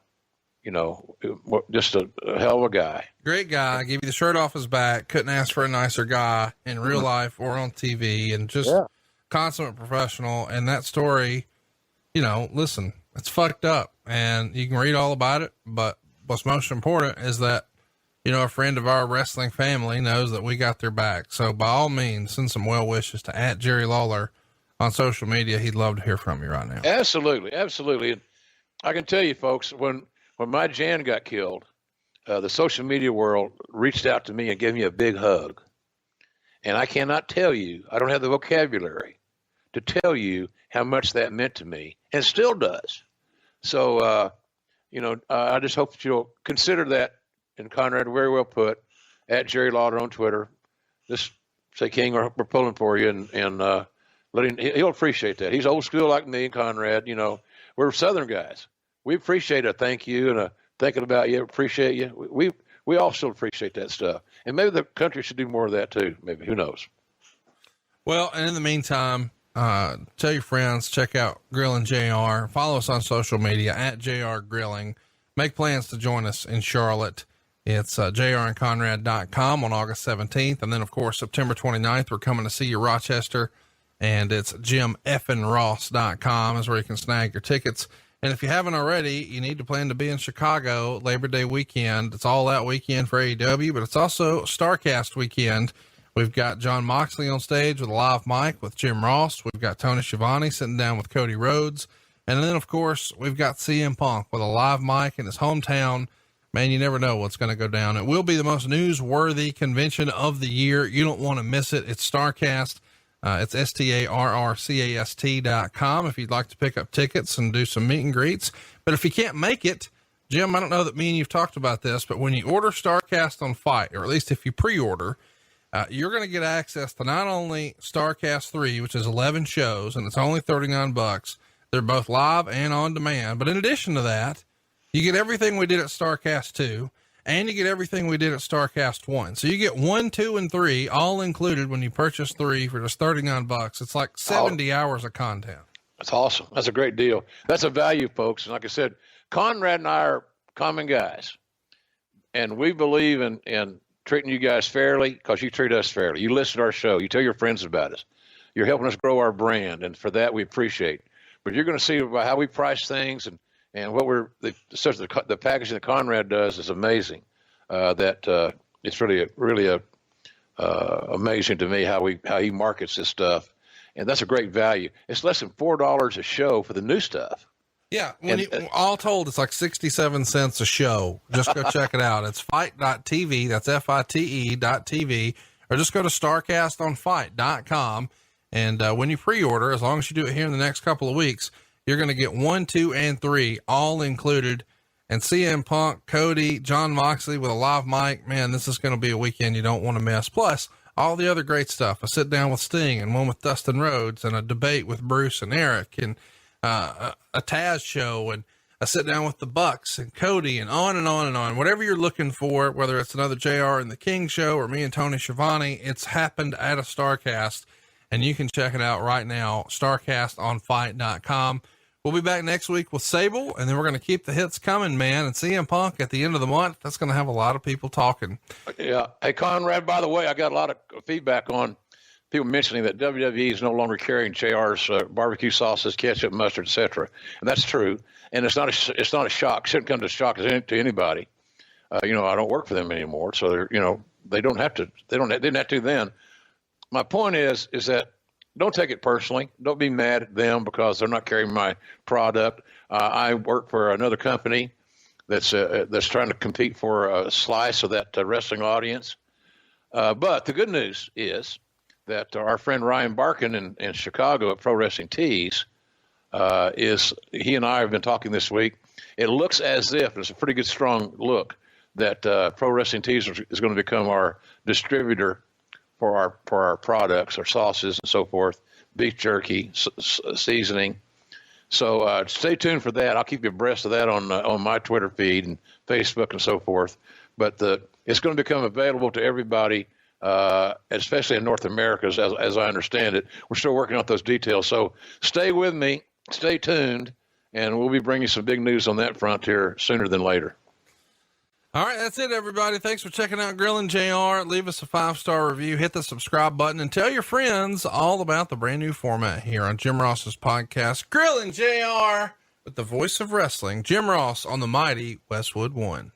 hell of a guy. Great guy. Gave you the shirt off his back. Couldn't ask for a nicer guy in real life or on TV, and just consummate professional. And that story, listen, it's fucked up and you can read all about it. But what's most important is that, a friend of our wrestling family knows that we got their back. So by all means, send some well wishes to at Jerry Lawler on social media, he'd love to hear from you right now. Absolutely. Absolutely. And I can tell you folks, when my Jan got killed, the social media world reached out to me and gave me a big hug. And I cannot tell you, I don't have the vocabulary to tell you how much that meant to me, and still does. So, I just hope that you'll consider that. And Conrad, very well put, at Jerry Lawler on Twitter. Just say, King, we're pulling for you, and he'll appreciate that. He's old school like me and Conrad. We're Southern guys. We appreciate a thank you and a thinking about you. Appreciate you. We all still appreciate that stuff. And maybe the country should do more of that too. Maybe, who knows? Well, and in the meantime, tell your friends, check out Grillin' JR. Follow us on social media at JR Grilling. Make plans to join us in Charlotte. It's jrandconrad.com on August 17th. And then, of course, September 29th, we're coming to see you, Rochester. And it's jimfnross.com is where you can snag your tickets. And if you haven't already, you need to plan to be in Chicago Labor Day weekend. It's all out weekend for AEW, but it's also StarCast weekend. We've got John Moxley on stage with a live mic with Jim Ross. We've got Tony Schiavone sitting down with Cody Rhodes. And then, of course, we've got CM Punk with a live mic in his hometown. Man, you never know what's going to go down. It will be the most newsworthy convention of the year. You don't want to miss it. It's StarCast. It's STARRCAST.com if you'd like to pick up tickets and do some meet and greets. But if you can't make it, Jim, I don't know that me and you've talked about this, but when you order StarCast on Fight, or at least if you pre-order, you're going to get access to not only StarCast 3, which is 11 shows, and it's only $39. They're both live and on demand. But in addition to that, you get everything we did at StarCast 2, and you get everything we did at StarCast 1. So you get 1, 2, and 3 all included when you purchase 3 for just $39. It's like 70 hours of content. That's awesome. That's a great deal. That's a value, folks. And like I said, Conrad and I are common guys, and we believe in treating you guys fairly because you treat us fairly. You listen to our show. You tell your friends about us. You're helping us grow our brand, and for that we appreciate. But you're going to see about how we price things and what the packaging that Conrad does is amazing. It's really amazing to me how he markets this stuff, and that's a great value. It's less than $4 a show for the new stuff. Yeah. All told, it's like 67 cents a show. Just go check it out. It's fight.tv. That's FITE.tv, or just go to StarCastOnFight.com. And, when you pre-order, as long as you do it here in the next couple of weeks, you're going to get 1, 2, and 3 all included. And CM Punk, Cody, John Moxley with a live mic. Man, this is going to be a weekend you don't want to miss. Plus all the other great stuff. A sit down with Sting and one with Dustin Rhodes, and a debate with Bruce and Eric, and a Taz show, and a sit down with the Bucks and Cody, and on and on and on. Whatever you're looking for, whether it's another JR and the King show or me and Tony Schiavone, it's happened at a StarCast, and you can check it out right now. StarCastOnFight.com. We'll be back next week with Sable, and then we're going to keep the hits coming, man. And CM Punk at the end of the month, that's going to have a lot of people talking. Yeah. Hey, Conrad, by the way, I got a lot of feedback on people mentioning that WWE is no longer carrying JR's barbecue sauces, ketchup, mustard, etc. And that's true. And it's not a shock. It shouldn't come to shock to anybody. I don't work for them anymore, so they don't have to. They didn't have to then. My point is that don't take it personally. Don't be mad at them because they're not carrying my product. I work for another company that's trying to compete for a slice of that wrestling audience. But the good news is that our friend Ryan Barkin in Chicago at Pro Wrestling Tees he and I have been talking this week. It looks as if it's a pretty good strong look that Pro Wrestling Tees is going to become our distributor for our products, our sauces and so forth, beef jerky, seasoning. So stay tuned for that. I'll keep you abreast of that on my Twitter feed and Facebook and so forth. But it's going to become available to everybody, especially in North America, as I understand it. We're still working out those details. So stay with me, stay tuned, and we'll be bringing some big news on that front here sooner than later. All right, that's it, everybody. Thanks for checking out Grillin' JR. Leave us a 5-star review, hit the subscribe button, and tell your friends all about the brand new format here on Jim Ross's podcast, Grillin' JR, with the voice of wrestling, Jim Ross, on the mighty Westwood One.